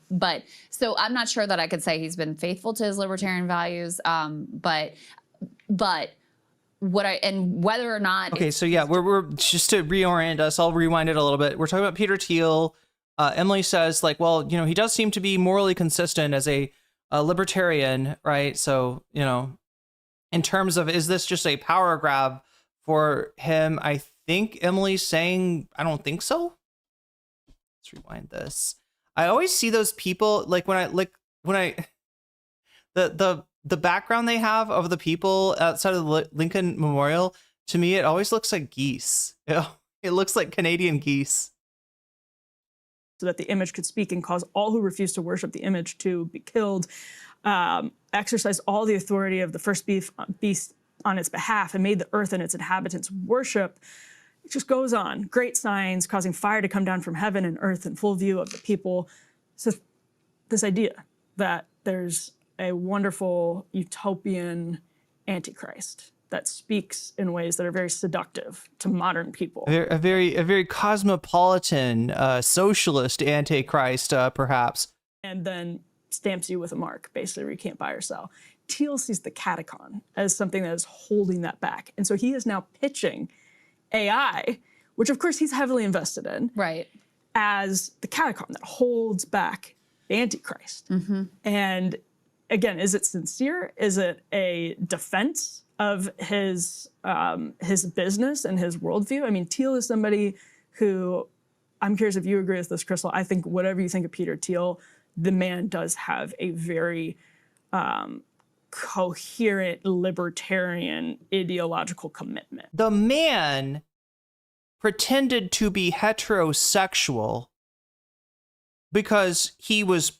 But so I'm not sure that I could say he's been faithful to his libertarian values. But whether or not. Okay, so yeah, we're just to reorient us. I'll rewind it a little bit. We're talking about Peter Thiel. Emily says, like, well, he does seem to be morally consistent as a libertarian, right? So, in terms of, is this just a power grab for him? I think Emily's saying, I don't think so. Let's rewind this. I always see those people, like when I the background they have of the people outside of the Lincoln Memorial, to me, it always looks like geese. It looks like Canadian geese. So that the image could speak and cause all who refuse to worship the image to be killed, exercised all the authority of the first beast on its behalf, and made the earth and its inhabitants worship. It just goes on. Great signs, causing fire to come down from heaven and earth in full view of the people. So this idea that there's a wonderful utopian Antichrist that speaks in ways that are very seductive to modern people. A very cosmopolitan, socialist Antichrist, perhaps. And then stamps you with a mark, basically, where you can't buy or sell. Thiel sees the catacon as something that is holding that back. And so he is now pitching AI, which of course he's heavily invested in, Right. as the catacon that holds back the Antichrist. And again, is it sincere? Is it a defense of his business and his worldview? I mean, Thiel is somebody who, I'm curious if you agree with this, Crystal. I think whatever you think of Peter Thiel, the man does have a very coherent libertarian ideological commitment. The man pretended to be heterosexual because he was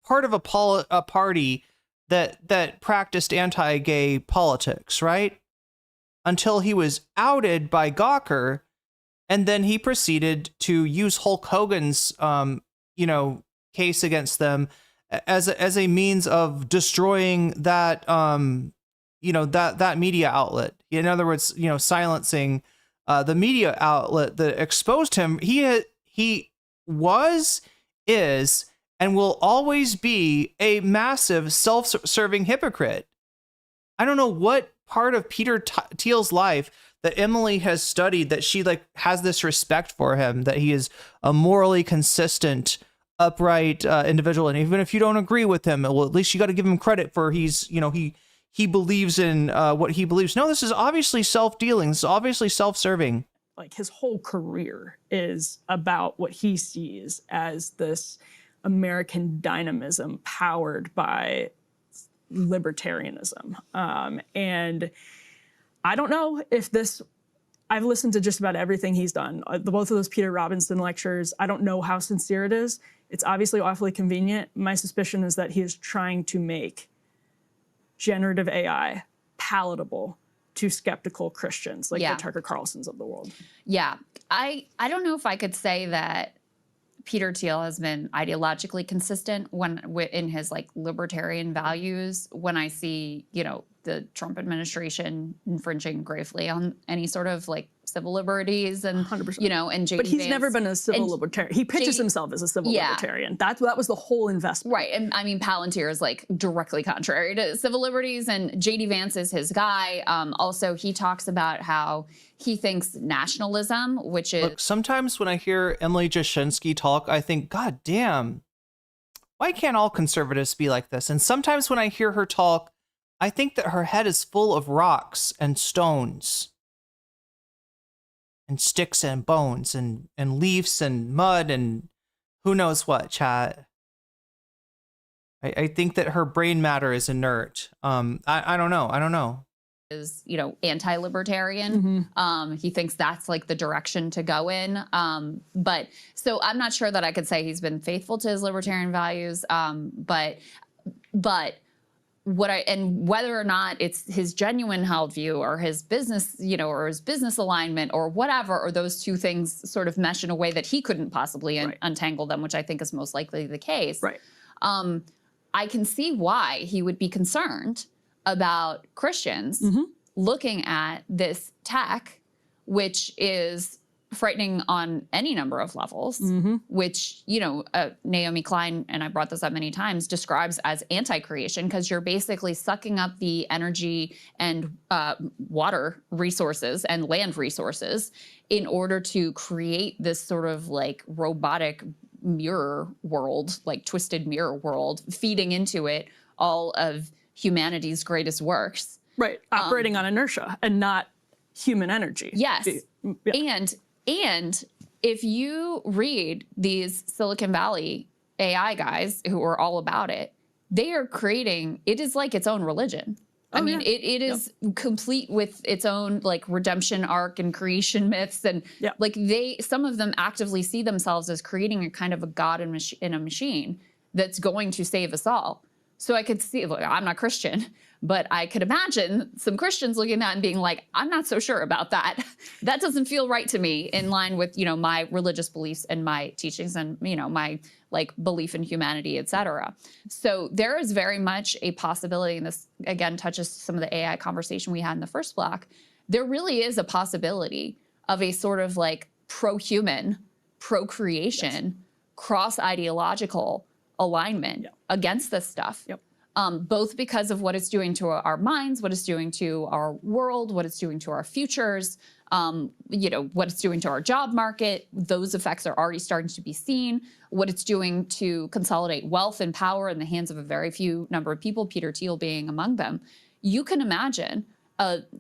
part of a party that practiced anti-gay politics, right? Until he was outed by Gawker, and then he proceeded to use Hulk Hogan's, case against them as a means of destroying that, that media outlet. In other words, silencing the media outlet that exposed him. He was, is, and will always be a massive self-serving hypocrite. I don't know what part of Peter Thiel's life that Emily has studied that she has this respect for him, that he is a morally consistent, upright individual. And even if you don't agree with him, well, at least you got to give him credit for he believes in what he believes. No, this is obviously self-dealing. This is obviously self-serving. Like, his whole career is about what he sees as this American dynamism powered by libertarianism. And I don't know if this, I've listened to just about everything he's done. Both of those Peter Robinson lectures, I don't know how sincere it is. It's obviously awfully convenient. My suspicion is that he is trying to make generative AI palatable to skeptical Christians, like the Tucker Carlsons of the world. Yeah, I don't know if I could say that Peter Thiel has been ideologically consistent in his libertarian values. When I see, the Trump administration infringing gravely on any sort of civil liberties and 100%. And JD but he's Vance, never been a civil libertarian. He pitches himself as a civil libertarian. That was the whole investment. Right. And I mean, Palintir is directly contrary to civil liberties, and JD Vance is his guy. Also, he talks about how he thinks nationalism, which is... Look, sometimes when I hear Emily Jashinsky talk, I think, God damn, why can't all conservatives be like this? And sometimes when I hear her talk, I think that her head is full of rocks and stones and sticks and bones and leaves and mud and who knows what, chat. I think that her brain matter is inert. I don't know. Is anti-libertarian. He thinks that's the direction to go in. But so I'm not sure that I could say he's been faithful to his libertarian values. But whether or not it's his genuine held view or his business, or his business alignment or whatever, or those two things sort of mesh in a way that he couldn't possibly untangle them, which I think is most likely the case. Right. I can see why he would be concerned about Christians looking at this tech, which is frightening on any number of levels, which, Naomi Klein, and I brought this up many times, describes as anti-creation, because you're basically sucking up the energy and water resources and land resources in order to create this sort of like robotic mirror world, like twisted mirror world, feeding into it all of humanity's greatest works. Right. Operating on inertia and not human energy. Yes. Yeah. And if you read these Silicon Valley AI guys who are all about it, they are creating, it is like its own religion. I mean, it is complete with its own like redemption arc and creation myths. And like some of them actively see themselves as creating a kind of a God in a machine that's going to save us all. So I could see, look, I'm not Christian, but I could imagine some Christians looking at that and being like, I'm not so sure about that. That doesn't feel right to me, in line with, my religious beliefs and my teachings and, my like belief in humanity, et cetera. So there is very much a possibility, and this again touches some of the AI conversation we had in the first block. There really is a possibility of a sort of like pro-human, pro-creation, cross-ideological alignment against this stuff. Both because of what it's doing to our minds, what it's doing to our world, what it's doing to our futures, what it's doing to our job market. Those effects are already starting to be seen. What it's doing to consolidate wealth and power in the hands of a very few number of people, Peter Thiel being among them. You can imagine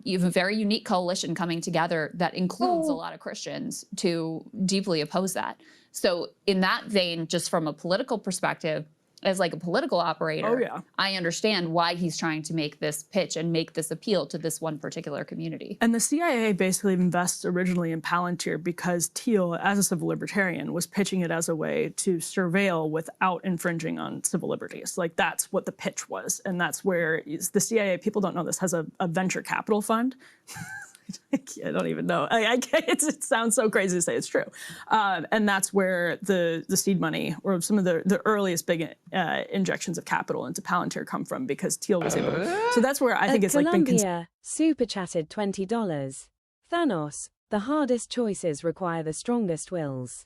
you have a very unique coalition coming together that includes a lot of Christians to deeply oppose that. So in that vein, just from a political perspective, as like a political operator, I understand why he's trying to make this pitch and make this appeal to this one particular community. And the CIA basically invests originally in Palintir because Thiel, as a civil libertarian, was pitching it as a way to surveil without infringing on civil liberties. Like, that's what the pitch was. And that's where the CIA, people don't know this, has a venture capital fund. I don't even know. It sounds so crazy to say it's true. And that's where the seed money, or some of the earliest big injections of capital into Palantir come from, because Thiel was able to. So that's where I think it's like Columbia super chatted $20. Thanos, the hardest choices require the strongest wills.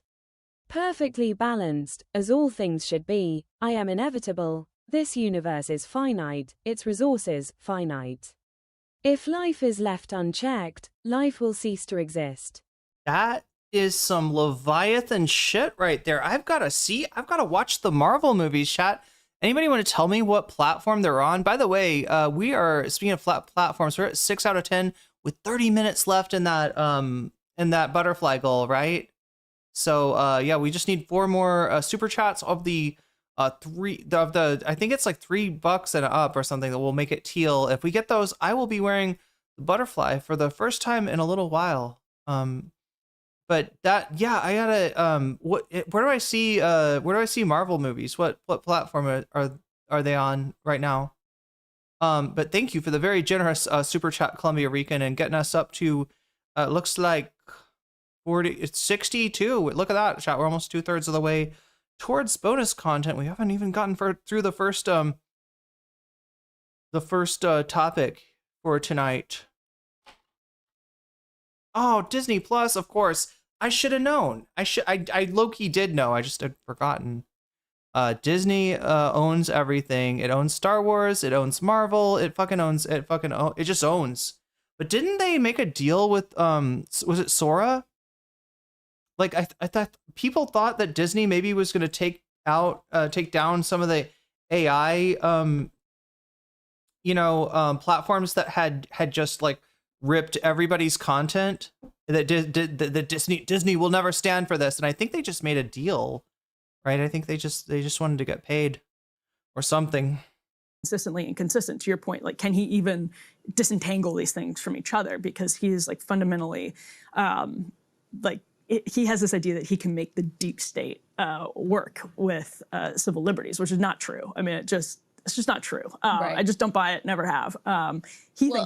Perfectly balanced, as all things should be, I am inevitable. This universe is finite, its resources finite. If life is left unchecked, life will cease to exist. That is some Leviathan shit right there. I've got to watch the Marvel movies, chat. Anybody want to tell me what platform they're on? By the way, we are, speaking of flat platforms, we're at 6 out of 10 with 30 minutes left in that butterfly goal, right? So we just need 4 more super chats of the I think it's like $3 and up or something that will make it Thiel. If we get those, I will be wearing the butterfly for the first time in a little while. But that, I gotta, where do I see Marvel movies? What platform are they on right now? But thank you for the very generous super chat, Columbia Rican, and getting us up to looks like 62. Look at that, chat. We're almost 2/3 of the way towards bonus content. We haven't even gotten through the first topic for tonight. Oh, Disney Plus, of course. I should have known. I low-key did know. I just had forgotten. Disney owns everything. It owns Star Wars. It owns Marvel. It just owns. But didn't they make a deal with was it Sora? Like I thought people thought that Disney maybe was going to take down some of the AI platforms that had just like ripped everybody's content. That Disney will never stand for this, and I think they just made a deal, right? I think they just wanted to get paid or something. Consistently inconsistent, to your point. Like, can he even disentangle these things from each other? Because he is like fundamentally he has this idea that he can make the deep state work with civil liberties, which is not true. I mean, it's just not true. Right. I just don't buy it, never have. A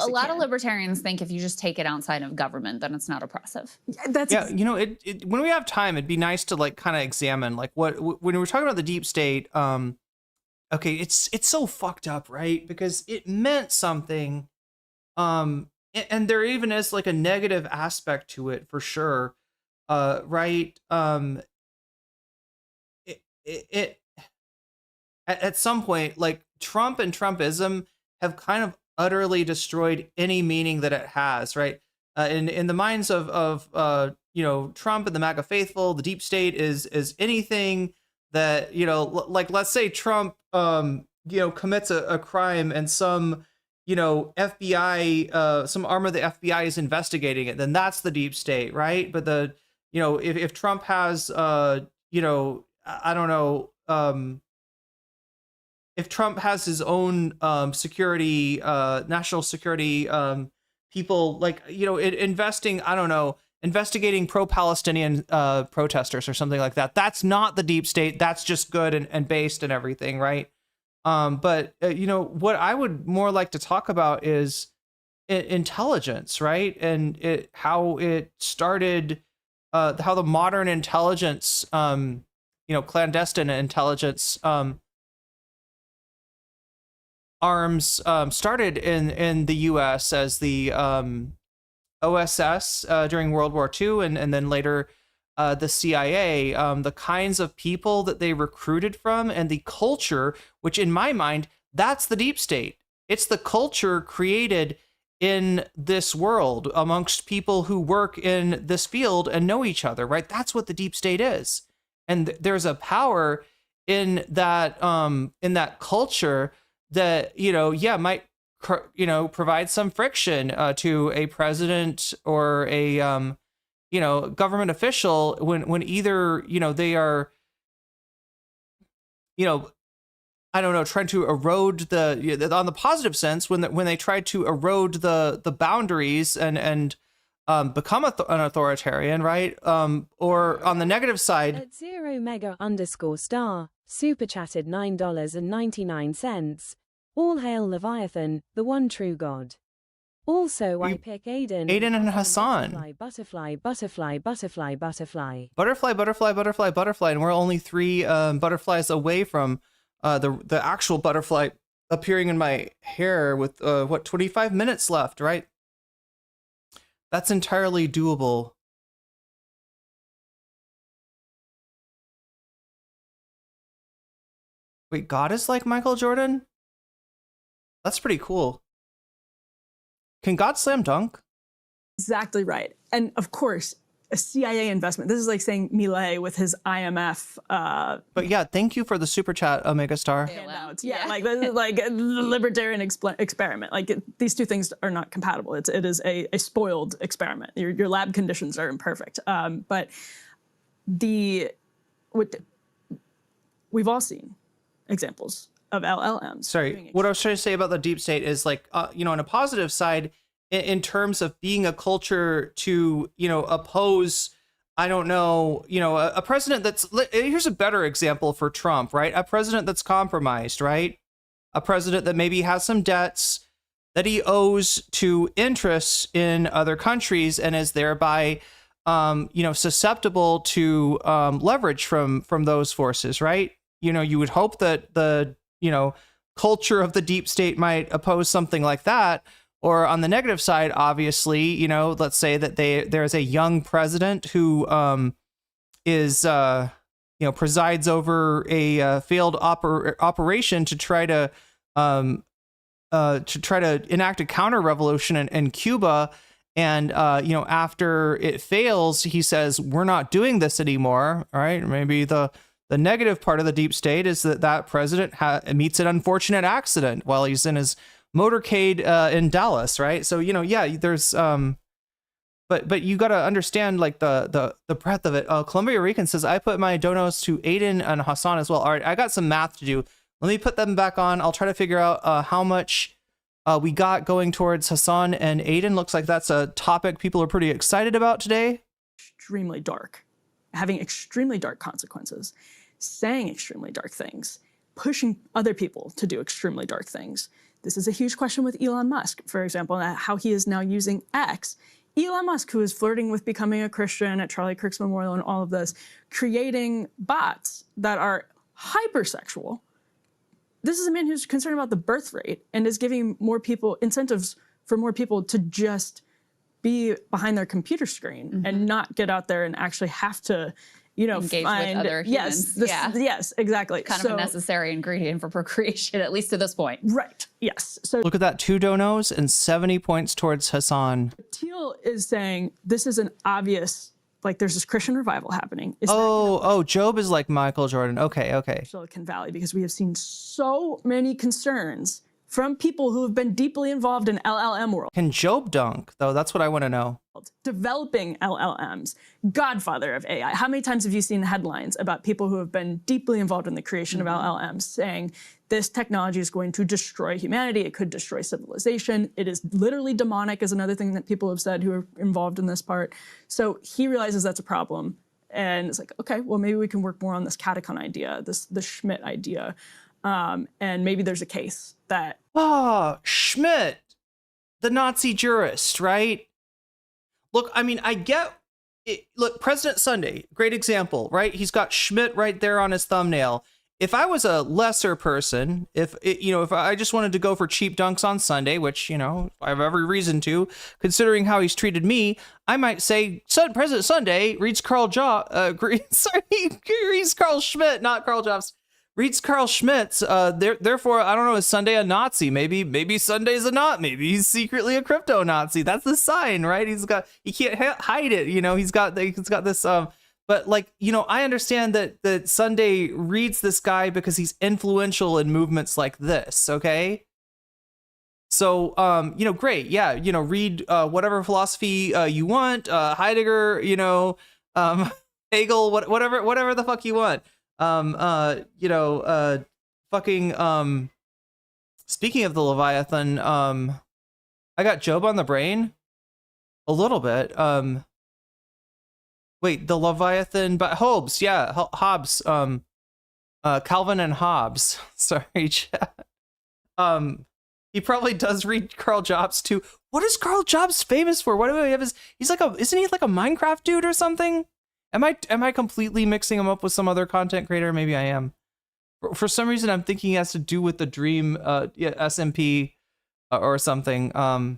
lot of libertarians think if you just take it outside of government, then it's not oppressive. When we have time, it'd be nice to like kind of examine like when we're talking about the deep state. Okay, it's so fucked up, right? Because it meant something, and there even is like a negative aspect to it for sure. right? It at some point, like Trump and Trumpism have kind of utterly destroyed any meaning that it has, right? In the minds of Trump and the MAGA faithful, the deep state is anything that like let's say Trump commits a crime and some FBI some arm of the FBI is investigating it, then that's the deep state, right? But if Trump has I don't know, if Trump has his own security, national security people, like, investigating pro-Palestinian protesters or something like that, that's not the deep state. That's just good and based and everything, right? But what I would more like to talk about is intelligence, right? And how it started, how the modern intelligence, clandestine intelligence arms started in the U.S. as the OSS during World War II, and then later the CIA. The kinds of people that they recruited from and the culture, which in my mind, that's the deep state. It's the culture created in this world amongst people who work in this field and know each other, right? That's what the deep state is. And there's a power in that culture that might provide some friction to a president or a government official when either they are I don't know, trying to erode on the positive sense when they try to erode the boundaries and become an authoritarian, right? Or on the negative side. At 0mega_star, super chatted $9.99. All hail Leviathan, the one true God. Also, I pick Aiden and Hassan. Butterfly. Butterfly, and we're only 3 butterflies away from the actual butterfly appearing in my hair with 25 minutes left, right? That's entirely doable. Wait, God is like Michael Jordan? That's pretty cool. Can God slam dunk? Exactly right. And of course, a CIA investment. This is like saying Millet with his IMF. But yeah, thank you for the super chat, Omega Star. Handouts. Yeah, like this is like the libertarian experiment. Like these two things are not compatible. It is a spoiled experiment. Your lab conditions are imperfect. But we've all seen examples of LLMs. Sorry, what I was trying to say about the deep state is like, on a positive side, in terms of being a culture to, oppose, I don't know, a president that's, here's a better example for Trump, right? A president that's compromised, right? A president that maybe has some debts that he owes to interests in other countries and is thereby, susceptible to leverage from those forces, right? You would hope that the culture of the deep state might oppose something like that. Or on the negative side, obviously, let's say that there's a young president who presides over a failed operation to try to enact a counter revolution in Cuba, and after it fails, he says, "We're not doing this anymore." All right, maybe the negative part of the deep state is that president meets an unfortunate accident while he's in his motorcade in Dallas, right? So there's but you got to understand like the breadth of it. Columbia Rican says, I put my donos to Aiden and Hassan as well. All right, I got some math to do. Let me put them back on. I'll try to figure out how much we got going towards Hassan and Aiden. Looks like that's a topic people are pretty excited about today. Extremely dark, having extremely dark consequences, saying extremely dark things, pushing other people to do extremely dark things. This is a huge question with Elon Musk, for example, how he is now using X. Elon Musk, who is flirting with becoming a Christian at Charlie Kirk's memorial and all of this, creating bots that are hypersexual. This is a man who's concerned about the birth rate and is giving more people incentives for more people to just be behind their computer screen and not get out there and actually have to, engage find with other humans. Yes, exactly. Kind of a necessary ingredient for procreation, at least to this point. Right. Yes. So Look at that, 2 donos and 70 points towards Hassan. Thiel is saying this is an obvious, like there's this Christian revival happening. Job is like Michael Jordan. Okay. Silicon Valley, because we have seen so many concerns from people who have been deeply involved in LLM world. Can Job dunk, though? That's what I want to know. Developing LLMs, godfather of AI. How many times have you seen headlines about people who have been deeply involved in the creation of LLMs saying this technology is going to destroy humanity, it could destroy civilization, it is literally demonic, is another thing that people have said who are involved in this part. So he realizes that's a problem. And it's like, okay, well, maybe we can work more on this catacon idea, the Schmidt idea. And maybe there's a case that... Schmidt, the Nazi jurist, right? Look, I mean, I get it. Look, President Sunday, great example, right? He's got Schmidt right there on his thumbnail. If I was a lesser person, if I just wanted to go for cheap dunks on Sunday, which, I have every reason to, considering how he's treated me, I might say, President Sunday reads reads Carl Schmidt, not Carl Jobs. Reads Carl Schmitt's, therefore, I don't know, is Sunday a Nazi? Maybe Sunday's a not. Maybe he's secretly a crypto Nazi. That's the sign, right? He can't hide it. He's got this, but like, I understand that Sunday reads this guy because he's influential in movements like this. Okay. So, great. Yeah. Read, whatever philosophy, you want, Heidegger, Hegel, whatever the fuck you want. Speaking of the Leviathan, I got Job on the brain a little bit. Wait, the Leviathan, but Hobbes, Hobbes, Calvin and Hobbes. Sorry, chat. He probably does read Carl Jobs too. What is Carl Jobs famous for? What do we have? Isn't he like a Minecraft dude or something? Am I completely mixing him up with some other content creator? Maybe I am. For some reason, I'm thinking it has to do with the Dream SMP or something. But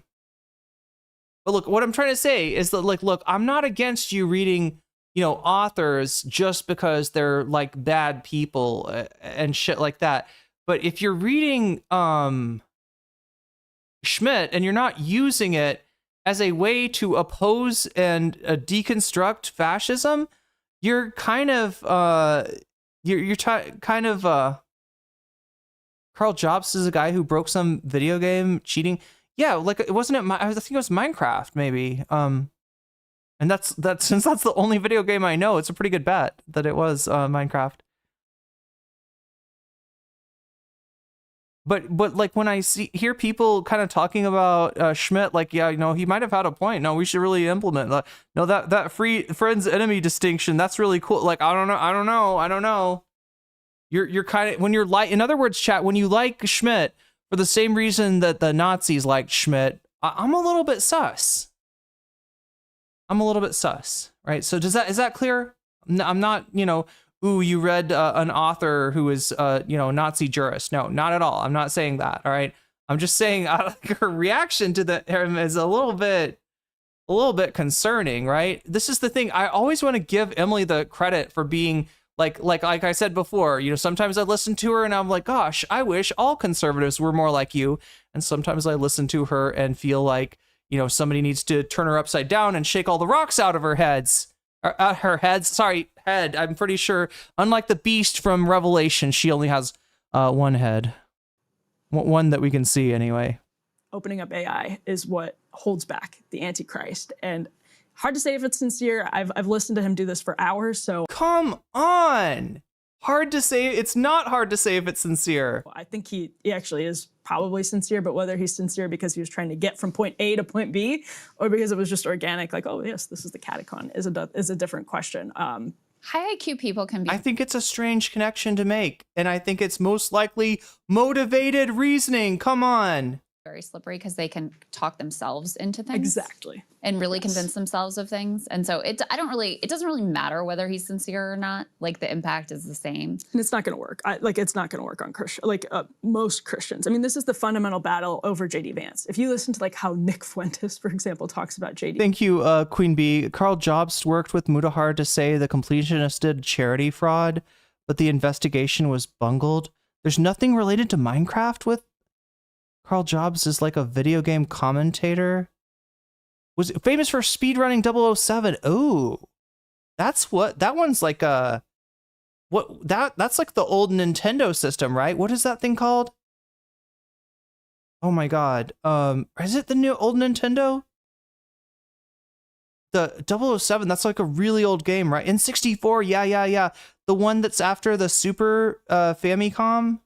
look, what I'm trying to say is that, look, I'm not against you reading, authors just because they're like bad people and shit like that. But if you're reading Schmidt and you're not using it as a way to oppose and deconstruct fascism, you're kind of Carl Jobs is a guy who broke some video game cheating. Yeah, like I think it was Minecraft maybe. And that's since that's the only video game I know, it's a pretty good bet that it was Minecraft. But like when I hear people kind of talking about Schmidt, like, yeah, he might have had a point. No, we should really implement that free friends enemy distinction. That's really cool. Like, I don't know. You're kind of, when you're like, in other words, chat, when you like Schmidt for the same reason that the Nazis liked Schmidt, I'm a little bit sus. Right? So is that clear? I'm not, ooh, you read an author who is, Nazi jurist. No, not at all. I'm not saying that. All right. I'm just saying her reaction to him is a little bit concerning, right? This is the thing. I always want to give Emily the credit for being like I said before, sometimes I listen to her and I'm like, gosh, I wish all conservatives were more like you. And sometimes I listen to her and feel like, somebody needs to turn her upside down and shake all the rocks out of her heads. Head. I'm pretty sure, unlike the beast from Revelation, she only has one head. One that we can see anyway. Opening up AI is what holds back the Antichrist. And hard to say if it's sincere. I've listened to him do this for hours, so... Come on! Hard to say. It's not hard to say if it's sincere. I think he actually is probably sincere, but whether he's sincere because he was trying to get from point A to point B, or because it was just organic, like, oh yes, this is the catacon, is a different question. High IQ people can be... I think it's a strange connection to make, and I think it's most likely motivated reasoning. Come on. very slippery because they can talk themselves into things. Exactly. And really convince themselves of things. And so it doesn't really matter whether he's sincere or not. Like the impact is the same. And it's not going to work. It's not going to work on most Christians. I mean, this is the fundamental battle over J.D. Vance. If you listen to like how Nick Fuentes, for example, talks about J.D. Thank you, Queen Bee. Carl Jobs worked with Mutahar to say the completionist did charity fraud, but the investigation was bungled. There's nothing related to Minecraft with Carl Jobs is like a video game commentator. Was famous for speedrunning 007. Oh, that's what that one's like. That's like the old Nintendo system, right? What is that thing called? Oh my God. Is it the new old Nintendo? The 007. That's like a really old game, right? N64. Yeah. The one that's after the Super Famicom.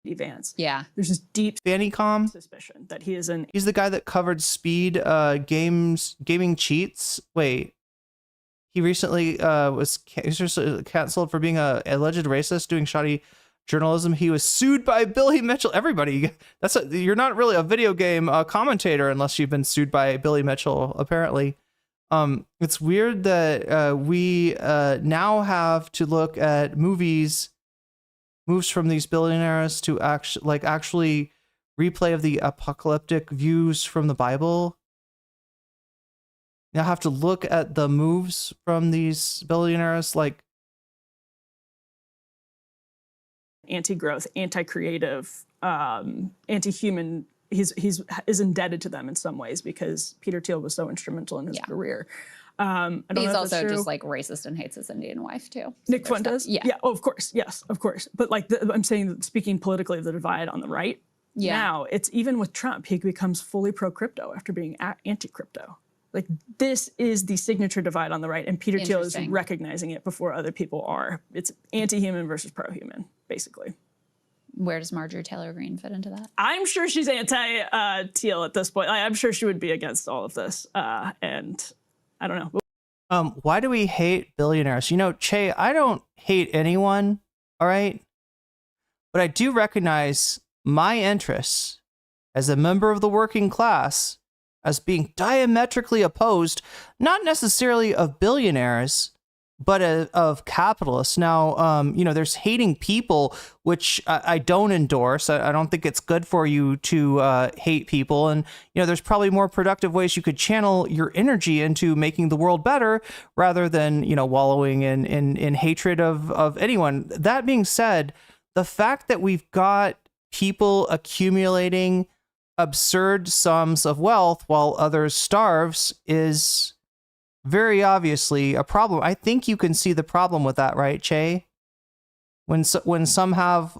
Vance. Yeah. There's this deep Famicom suspicion that he is an. He's the guy that covered speed gaming cheats. Wait, he recently was canceled for being a alleged racist, doing shoddy journalism. He was sued by Billy Mitchell. Everybody, you're not really a video game commentator unless you've been sued by Billy Mitchell. Apparently, it's weird that we now have to look at moves from these billionaires to actually replay of the apocalyptic views from the Bible. Now have to look at the moves from these billionaires, like anti-growth, anti-creative, anti-human. He's indebted to them in some ways because Peter Thiel was so instrumental in his career. He's also just like racist and hates his Indian wife too. Nick Fuentes? Yeah. Oh, of course. Yes, of course. But like I'm saying, speaking politically of the divide on the right, now it's even with Trump, he becomes fully pro-crypto after being anti-crypto. Like this is the signature divide on the right, and Peter Thiel is recognizing it before other people are. It's anti-human versus pro-human, basically. Where does Marjorie Taylor Greene fit into that? I'm sure she's anti-Thiel at this point. I'm sure she would be against all of this, and I don't know. Why do we hate billionaires? You know, Che, I don't hate anyone, all right? But I do recognize my interests as a member of the working class as being diametrically opposed, not necessarily of billionaires, but of capitalists. Now, there's hating people, which I don't endorse. I don't think it's good for you to hate people. And, there's probably more productive ways you could channel your energy into making the world better rather than, wallowing in hatred of anyone. That being said, the fact that we've got people accumulating absurd sums of wealth while others starves is very obviously a problem. I think you can see the problem with that, right, Che? When some have,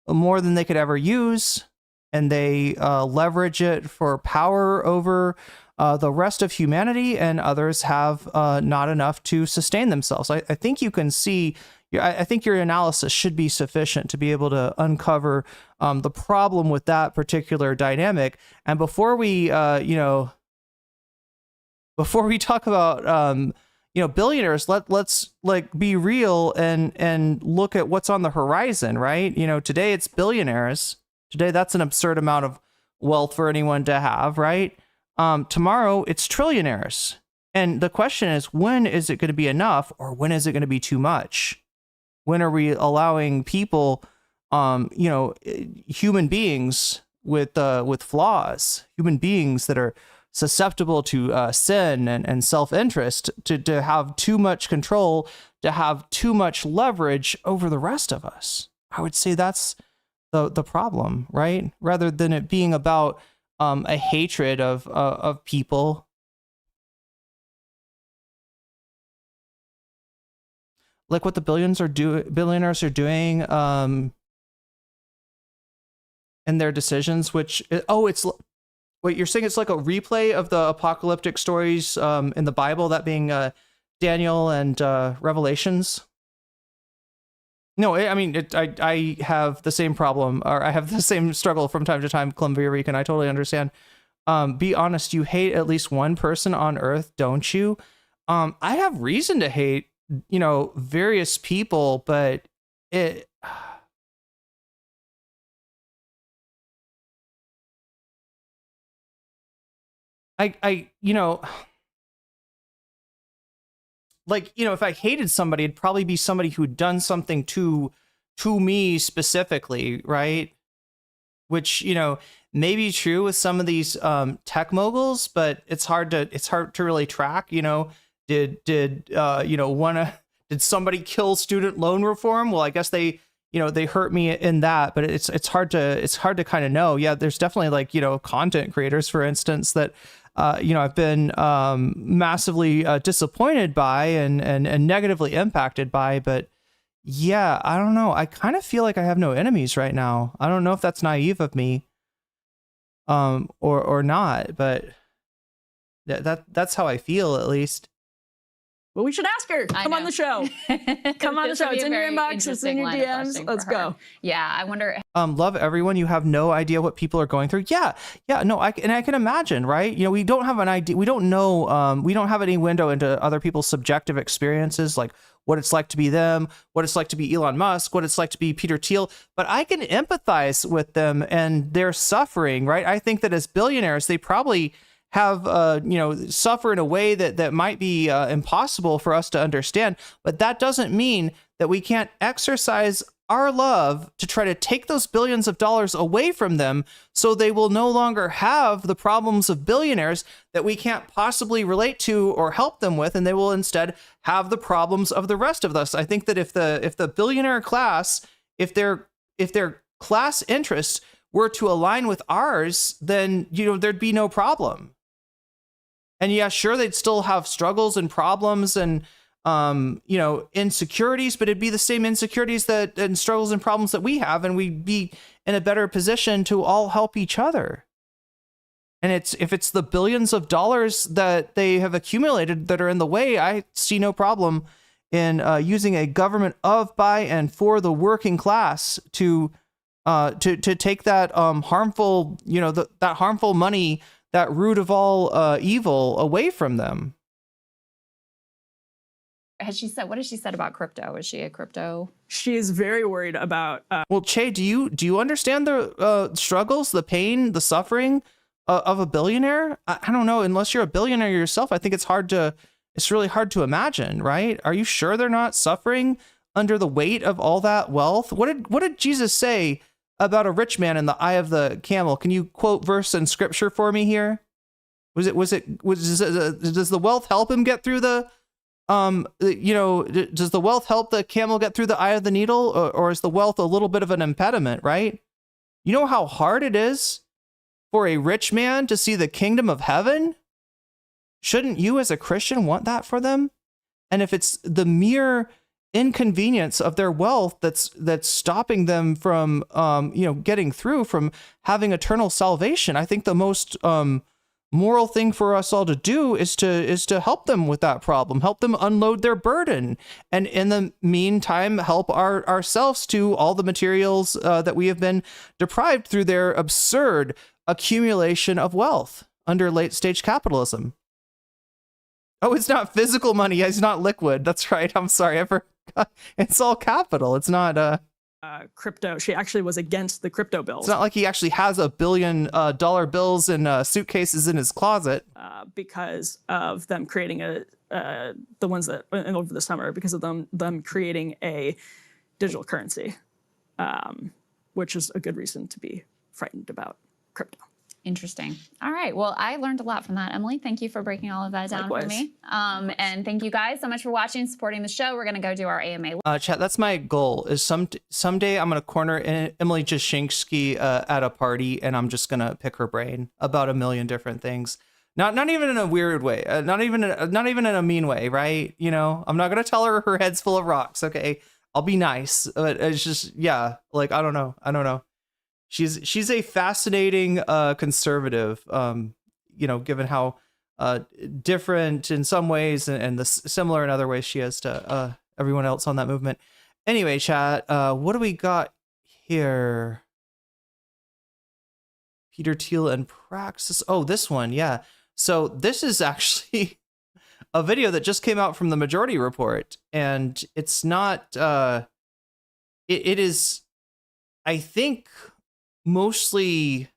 more than they could ever use, and they leverage it for power over the rest of humanity, and others have not enough to sustain themselves. I think you can see. I think your analysis should be sufficient to be able to uncover the problem with that particular dynamic. And before we, before we talk about, billionaires, let's like be real and look at what's on the horizon, right? Today it's billionaires. Today that's an absurd amount of wealth for anyone to have, right? Tomorrow it's trillionaires. And the question is, when is it going to be enough, or when is it going to be too much? When are we allowing people, human beings with flaws, human beings that are susceptible to sin and self-interest, to have too much control, to have too much leverage over the rest of us? I would say that's the problem, right? Rather than it being about a hatred of people. Like what the billionaires are doing in their decisions, which, it's wait, you're saying it's like a replay of the apocalyptic stories in the Bible, that being Daniel and Revelations? No, I mean, I have the same problem, or I have the same struggle from time to time, Columbia Rican. I totally understand. Be honest, you hate at least one person on Earth, don't you? I have reason to hate various people, but if I hated somebody, it'd probably be somebody who'd done something to me specifically, right? Which, may be true with some of these tech moguls, but it's hard to really track. Did somebody kill student loan reform? Well, I guess they hurt me in that, but it's hard to kind of know. Yeah, there's definitely content creators, for instance, that I've been massively disappointed by and negatively impacted by. But yeah, I don't know. I kind of feel like I have no enemies right now. I don't know if that's naive of me, or not, but that's how I feel, at least. Well, we should ask her. Come on the show. Come on the show. It's in your inbox. It's in your DMs. Let's go. Yeah, I wonder. Love everyone. You have no idea what people are going through. Yeah. No, I can imagine, right? We don't have an idea. We don't know. We don't have any window into other people's subjective experiences, like what it's like to be them, what it's like to be Elon Musk, what it's like to be Peter Thiel. But I can empathize with them and their suffering, right? I think that as billionaires, they probably have suffer in a way that might be impossible for us to understand. But that doesn't mean that we can't exercise our love to try to take those billions of dollars away from them, so they will no longer have the problems of billionaires that we can't possibly relate to or help them with, and they will instead have the problems of the rest of us. I think that if the billionaire class, if their class interests were to align with ours, then there'd be no problem. And yeah, sure, they'd still have struggles and problems and insecurities, but it'd be the same insecurities and struggles and problems that we have, and we'd be in a better position to all help each other. And if it's the billions of dollars that they have accumulated that are in the way, I see no problem in using a government of, by, and for the working class to take that harmful, that harmful money, that root of all evil, away from them. What has she said about crypto? Is she a crypto? She is very worried about. Well, Che, do you understand the struggles, the pain, the suffering of a billionaire? I don't know. Unless you're a billionaire yourself, I think it's really hard to imagine, right? Are you sure they're not suffering under the weight of all that wealth? What did Jesus say about a rich man in the eye of the camel? Can you quote verse in scripture for me here? Does the wealth help him get through the does the wealth help the camel get through the eye of the needle, or is the wealth a little bit of an impediment, right? You know how hard it is for a rich man to see the kingdom of heaven? Shouldn't you as a Christian want that for them? And if it's the mere inconvenience of their wealth that's stopping them from getting through, from having eternal salvation, I think the most moral thing for us all to do is to help them with that problem, help them unload their burden, and in the meantime help ourselves to all the materials that we have been deprived through their absurd accumulation of wealth under late stage capitalism. Oh, it's not physical money. It's not liquid. That's right. I'm sorry. I forgot. It's all capital. It's not crypto. She actually was against the crypto bills. It's not like he actually has $1 billion bills in suitcases in his closet. Because of them creating the ones that over the summer, because of them creating a digital currency, which is a good reason to be frightened about crypto. Interesting. All right. Well, I learned a lot from that, Emily. Thank you for breaking all of that down for me. And thank you guys so much for watching, supporting the show. We're going to go do our AMA. Chat, that's my goal, is someday I'm going to corner Emily Jashinsky at a party, and I'm just going to pick her brain about a million different things. Not even in a weird way, not even in a mean way, right? I'm not going to tell her head's full of rocks. Okay. I'll be nice. But it's just, yeah, I don't know. She's a fascinating conservative, given how different in some ways and similar in other ways she is to everyone else on that movement. Anyway, chat, what do we got here? Peter Thiel and Praxis. Oh, this one, yeah. So this is actually a video that just came out from the Majority Report, and it's not. It is, I think, mostly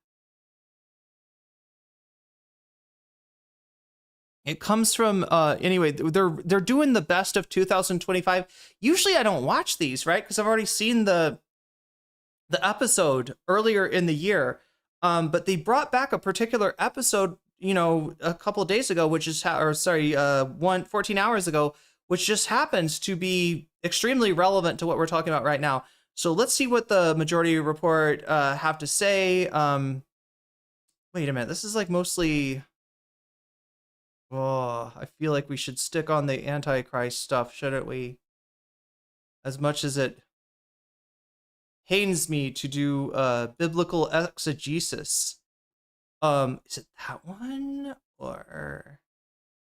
It comes from anyway, they're doing the best of 2025. Usually I don't watch these, right? Because I've already seen the episode earlier in the year. But they brought back a particular episode, you know, a couple of days ago, which is 14 hours ago, which just happens to be extremely relevant to what we're talking about right now. So let's see what the Majority Report have to say. Wait a minute, this is like mostly. Oh, I feel like we should stick on the Antichrist stuff, shouldn't we? As much as it pains me to do biblical exegesis. Is it that one? Or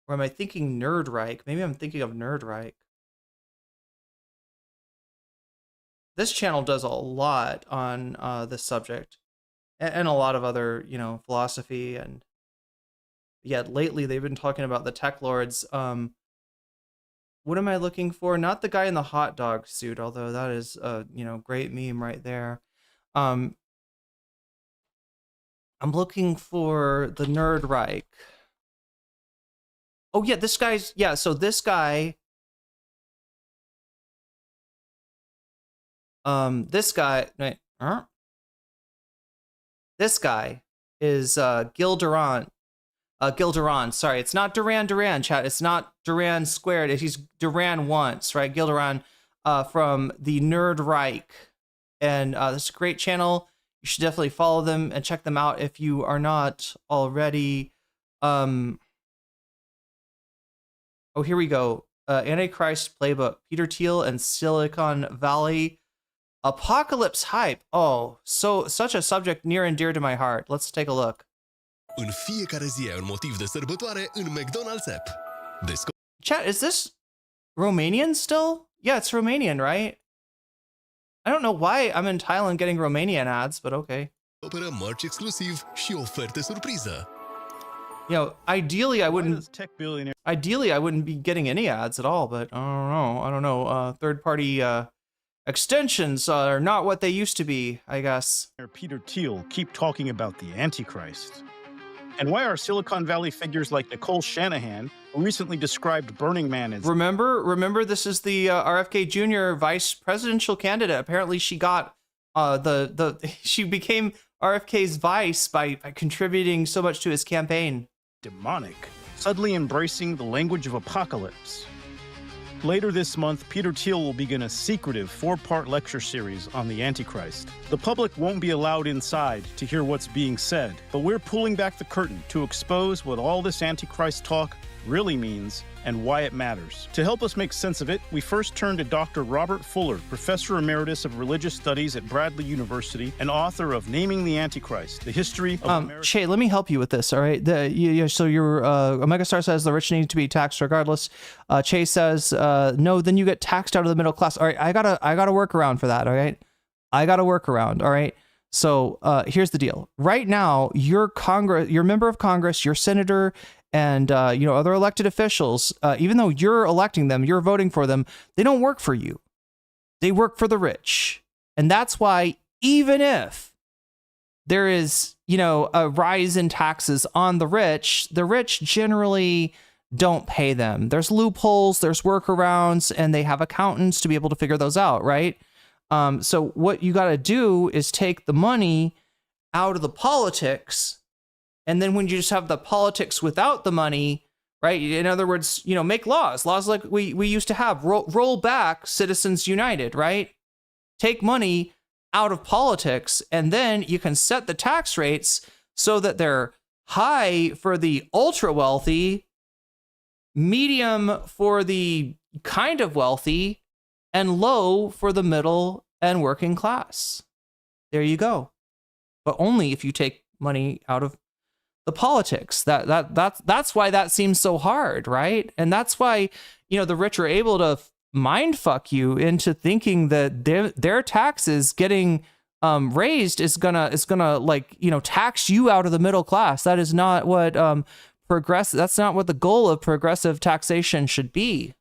am I thinking Nerdreich? Maybe I'm thinking of Nerdreich. This channel does a lot on this subject. And a lot of other, you know, philosophy and yeah, lately they've been talking about the tech lords. What am I looking for? Not the guy in the hot dog suit, although that is a, you know, great meme right there. I'm looking for the Nerdreich. Oh yeah, this guy's, yeah, so this guy, wait, this guy is Gil Durant. Gil Duran, sorry, it's not Duran, chat. It's not Duran squared. He's Duran once, right? Gil Duran from the Nerdreich. And this is a great channel. You should definitely follow them and check them out if you are not already. Oh, here we go. Antichrist Playbook. Peter Thiel and Silicon Valley. Apocalypse hype. Oh, such a subject near and dear to my heart. Let's take a look. În fiecare zi ai un motiv de sărbătoare în McDonald's app. Chat, is this Romanian still? Yeah, it's Romanian, right? I don't know why I'm in Thailand getting Romanian ads, but okay. Operă merch exclusiv și oferte surpriză. You know, ideally I wouldn't be getting any ads at all, but I don't know. Third-party extensions are not what they used to be, I guess. Peter Thiel keep talking about the Antichrist? And why are Silicon Valley figures like Nicole Shanahan, who recently described Burning Man as... Remember, this is the RFK Jr. vice presidential candidate. Apparently she got she became RFK's vice by contributing so much to his campaign. Demonic, suddenly embracing the language of apocalypse. Later this month, Peter Thiel will begin a secretive 4-part lecture series on the Antichrist. The public won't be allowed inside to hear what's being said, but we're pulling back the curtain to expose what all this Antichrist talk really means and why it matters. To help us make sense of it, we first turned to Dr. Robert Fuller, Professor Emeritus of Religious Studies at Bradley University and author of Naming the Antichrist, The History of America. Shay, let me help you with this, all right? So your Omega Star says the rich need to be taxed regardless. Che says, no, then you get taxed out of the middle class. All right, I got a workaround for that, all right? I got a workaround, all right? So here's the deal. Right now, your member of Congress, your senator, and other elected officials, even though you're electing them, you're voting for them, they don't work for you. They work for the rich. And that's why even if there is, a rise in taxes on the rich generally don't pay them. There's loopholes, there's workarounds, and they have accountants to be able to figure those out, right? So what you got to do is take the money out of the politics. And then when you just have the politics without the money, right? In other words, make laws like we used to have. Roll back Citizens United, right? Take money out of politics, and then you can set the tax rates so that they're high for the ultra wealthy, medium for the kind of wealthy, and low for the middle and working class. There you go. But only if you take money out of the politics. That's why that seems so hard, right? And that's why the rich are able to mind fuck you into thinking that their taxes getting raised is gonna tax you out of the middle class. That is not what that's not what the goal of progressive taxation should be.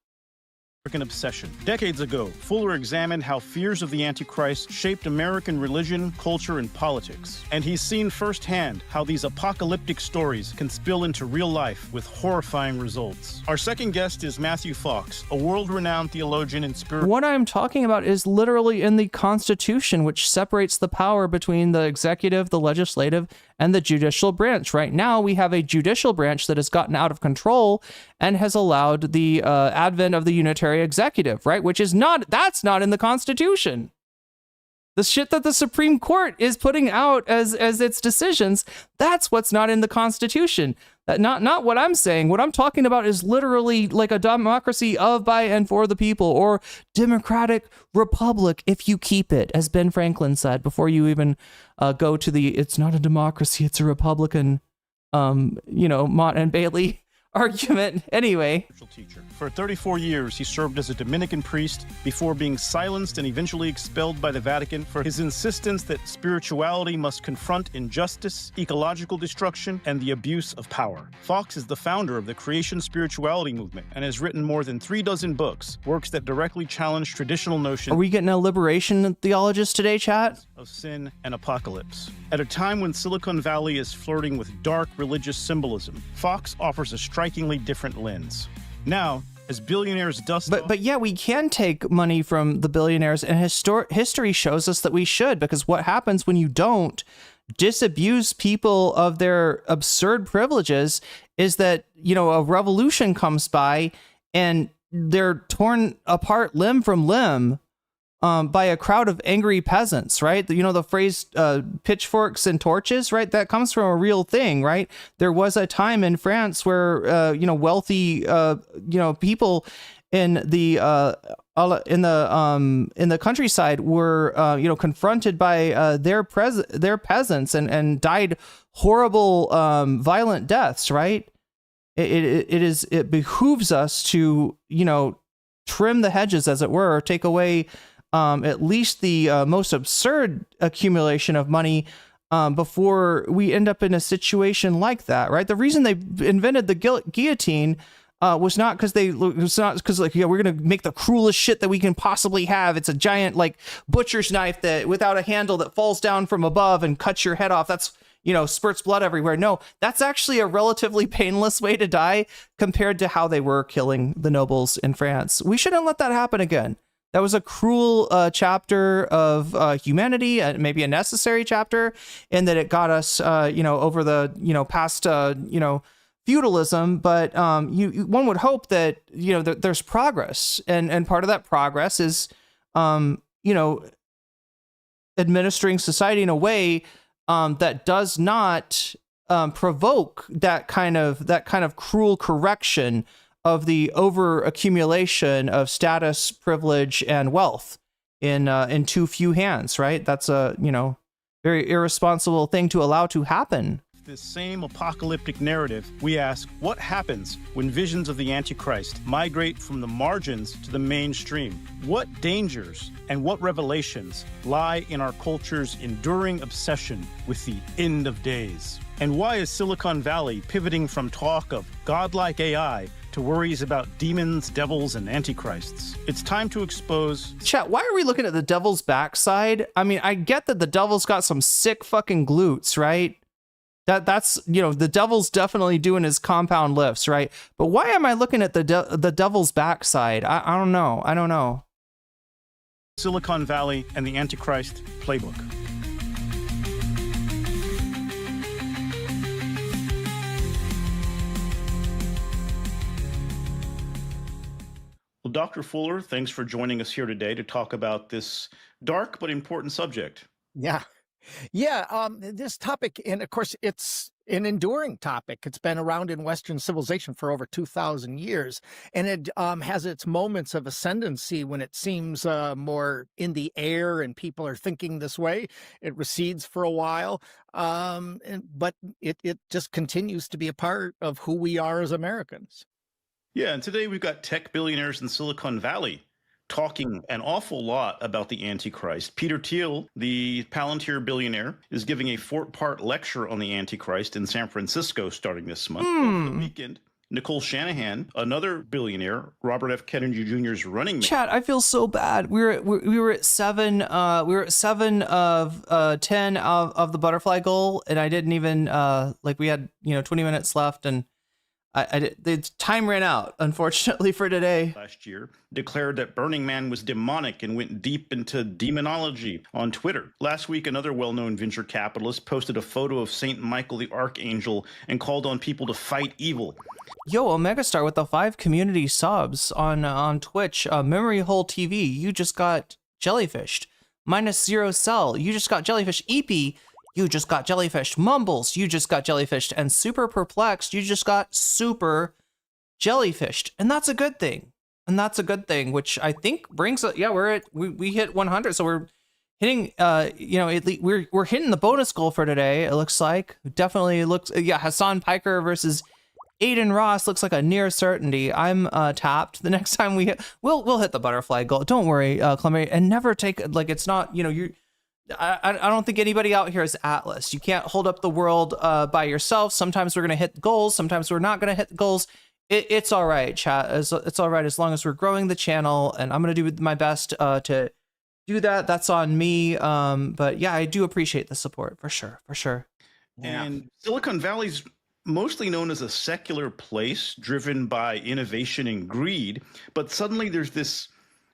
American obsession. Decades ago, Fuller examined how fears of the Antichrist shaped American religion, culture, and politics. And he's seen firsthand how these apocalyptic stories can spill into real life with horrifying results. Our second guest is Matthew Fox, a world-renowned theologian and spiritual... What I'm talking about is literally in the Constitution, which separates the power between the executive, the legislative, and the judicial branch. Right now, we have a judicial branch that has gotten out of control and has allowed the advent of the unitary executive, right? Which is that's not in the Constitution. The shit that the Supreme Court is putting out as its decisions, that's what's not in the Constitution. Not what I'm saying. What I'm talking about is literally like a democracy of, by, and for the people, or democratic republic if you keep it, as Ben Franklin said before you even go to the it's not a democracy, it's a Republican, Mott and Bailey argument. Anyway. Teacher. For 34 years, he served as a Dominican priest before being silenced and eventually expelled by the Vatican for his insistence that spirituality must confront injustice, ecological destruction, and the abuse of power. Fox is the founder of the Creation Spirituality movement and has written more than 36 books, works that directly challenge traditional notions. Are we getting a liberation theologist today, chat? Of sin and apocalypse. At a time when Silicon Valley is flirting with dark religious symbolism, Fox offers a strikingly different lens. Now, as billionaires dust off... But yeah, we can take money from the billionaires, and history shows us that we should, because what happens when you don't disabuse people of their absurd privileges is that, a revolution comes by and they're torn apart limb from limb by a crowd of angry peasants, right? The phrase pitchforks and torches, right? That comes from a real thing, right? There was a time in France where, wealthy, people in the countryside were, confronted by their peasants and died horrible, violent deaths, right? It behooves us to, trim the hedges, as it were, or take away at least the most absurd accumulation of money before we end up in a situation like that, right? The reason they invented the guillotine was not because we're gonna make the cruelest shit that we can possibly have. It's a giant butcher's knife that without a handle that falls down from above and cuts your head off. That's spurts blood everywhere. No, that's actually a relatively painless way to die compared to how they were killing the nobles in France. We shouldn't let that happen again. That was a cruel chapter of humanity, maybe a necessary chapter, in that it got us, over the, past, feudalism. But one would hope that, that there's progress. And part of that progress is, administering society in a way that does not provoke that kind of cruel correction of the over accumulation of status, privilege, and wealth in too few hands, right? That's a, very irresponsible thing to allow to happen. This same apocalyptic narrative, we ask, what happens when visions of the Antichrist migrate from the margins to the mainstream? What dangers and what revelations lie in our culture's enduring obsession with the end of days? And why is Silicon Valley pivoting from talk of godlike AI to worries about demons, devils, and antichrists? It's time to expose... Chat, why are we looking at the devil's backside? I mean, I get that the devil's got some sick fucking glutes, right? That's, the devil's definitely doing his compound lifts, right? But why am I looking at the devil's backside? I don't know. Silicon Valley and the Antichrist playbook. Well, Dr. Fuller, thanks for joining us here today to talk about this dark but important subject. Yeah. This topic, and of course, it's an enduring topic. It's been around in Western civilization for over 2,000 years, and it has its moments of ascendancy when it seems more in the air and people are thinking this way. It recedes for a while, but it just continues to be a part of who we are as Americans. Yeah, and today we've got tech billionaires in Silicon Valley talking an awful lot about the Antichrist. Peter Thiel, the Palintir billionaire, is giving a 4-part lecture on the Antichrist in San Francisco starting this month. Over the weekend, Nicole Shanahan, another billionaire, Robert F. Kennedy Jr.'s running mate. Chat, I feel so bad. We were at 7. We were at 7 of 10 of the butterfly goal, and I didn't even we had 20 minutes left, and the time ran out, unfortunately, for today. Last year, declared that Burning Man was demonic and went deep into demonology on Twitter. Last week, another well-known venture capitalist posted a photo of Saint Michael the Archangel and called on people to fight evil. Yo, Omegastar with the 5 community subs on Twitch. Memory Hole TV, you just got jellyfished. -0 Cell, you just got jellyfish. EP, you just got jellyfished. Mumbles, you just got jellyfished. And Super Perplexed, you just got super jellyfished. And that's a good thing. Which I think brings us, we hit 100. So we're hitting, we're hitting the bonus goal for today. It looks like. Definitely looks, Hassan Piker versus Aiden Ross looks like a near certainty. I'm tapped. The next time we'll hit the butterfly goal. Don't worry, Clement, and never take, it's not, I don't think anybody out here is Atlas. You can't hold up the world by yourself. Sometimes we're going to hit goals. Sometimes we're not going to hit goals. It's all right, chat. It's all right as long as we're growing the channel, and I'm going to do my best to do that. That's on me. But yeah, I do appreciate the support for sure. And Silicon Valley's mostly known as a secular place driven by innovation and greed, but suddenly there's this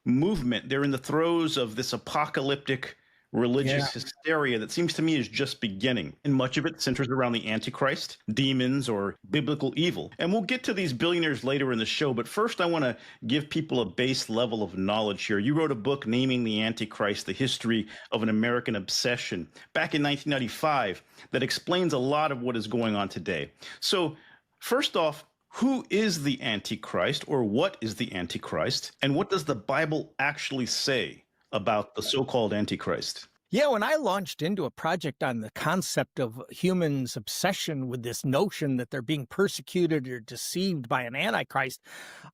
movement. They're in the throes of this apocalyptic religious hysteria that seems to me is just beginning, and much of it centers around the Antichrist, demons, or biblical evil. And we'll get to these billionaires later in the show, but first I want to give people a base level of knowledge here. You wrote a book naming the Antichrist, the history of an American obsession, back in 1995, that explains a lot of what is going on today. So first off, who is the Antichrist, or what is the Antichrist, and what does the Bible actually say about the so-called Antichrist? Yeah, when I launched into a project on the concept of humans' obsession with this notion that they're being persecuted or deceived by an Antichrist,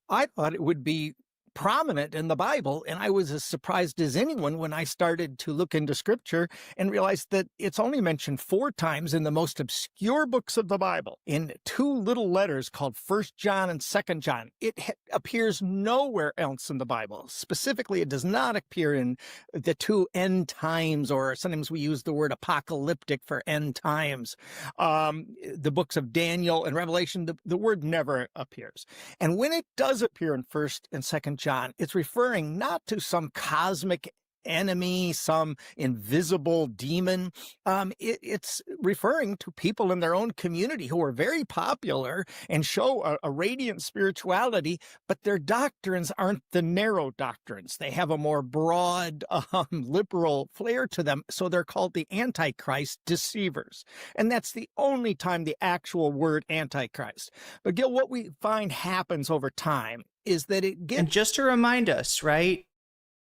I thought it would be prominent in the Bible, and I was as surprised as anyone when I started to look into Scripture and realized that it's only mentioned 4 times in the most obscure books of the Bible, in 2 little letters called 1 John and 2 John. It appears nowhere else in the Bible. Specifically, it does not appear in the 2 end times, or sometimes we use the word apocalyptic for end times. The books of Daniel and Revelation, the word never appears. And when it does appear in 1 and 2 John, it's referring not to some cosmic enemy, some invisible demon. It's referring to people in their own community who are very popular and show a radiant spirituality, but their doctrines aren't the narrow doctrines. They have a more broad, liberal flair to them, so they're called the Antichrist deceivers. And that's the only time the actual word Antichrist. But Gil, what we find happens over time is that it gets... And just to remind us, right?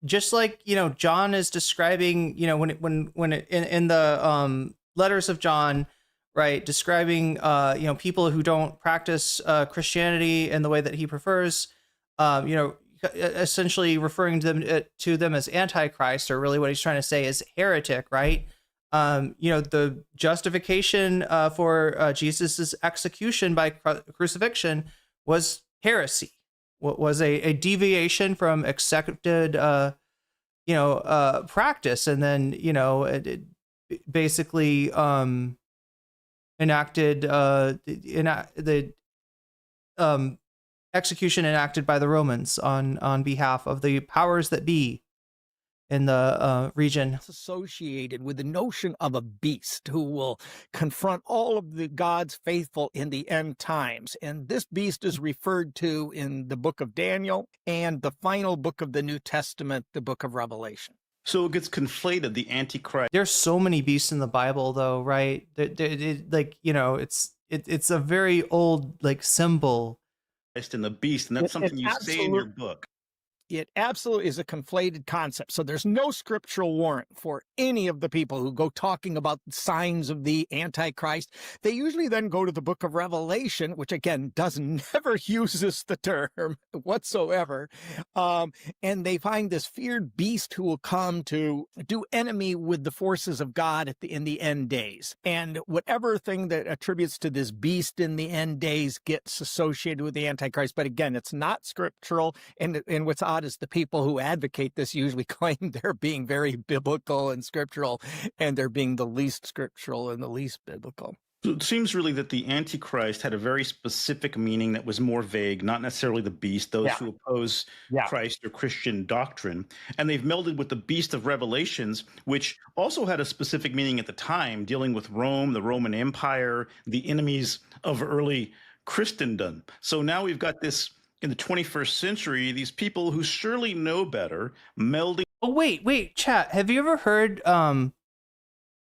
Just like, John is describing, when in the letters of John, right, describing, people who don't practice Christianity in the way that he prefers, essentially referring to them as Antichrist, or really what he's trying to say is heretic, right? The justification for Jesus's execution by crucifixion was heresy. What was a deviation from accepted, practice, and then it basically enacted the execution enacted by the Romans on behalf of the powers that be in the region. It's associated with the notion of a beast who will confront all of the God's faithful in the end times. And this beast is referred to in the book of Daniel and the final book of the New Testament, the book of Revelation. So it gets conflated, the Antichrist. There's so many beasts in the Bible, though, right? It's a very old symbol. And the beast, and that's something you say in your book. It absolutely is a conflated concept. So there's no scriptural warrant for any of the people who go talking about signs of the Antichrist. They usually then go to the book of Revelation, which again never uses the term whatsoever. And they find this feared beast who will come to do enemy with the forces of God in the end days. And whatever thing that attributes to this beast in the end days gets associated with the Antichrist. But again, it's not scriptural. And what's odd is the people who advocate this usually claim they're being very biblical and scriptural, and they're being the least scriptural and the least biblical. So it seems really that the Antichrist had a very specific meaning that was more vague, not necessarily the beast, those who oppose Christ or Christian doctrine. And they've melded with the beast of Revelations, which also had a specific meaning at the time, dealing with Rome, the Roman Empire, the enemies of early Christendom. So now we've got this in the 21st century, these people who surely know better melding. Oh, wait, chat. Have you ever heard,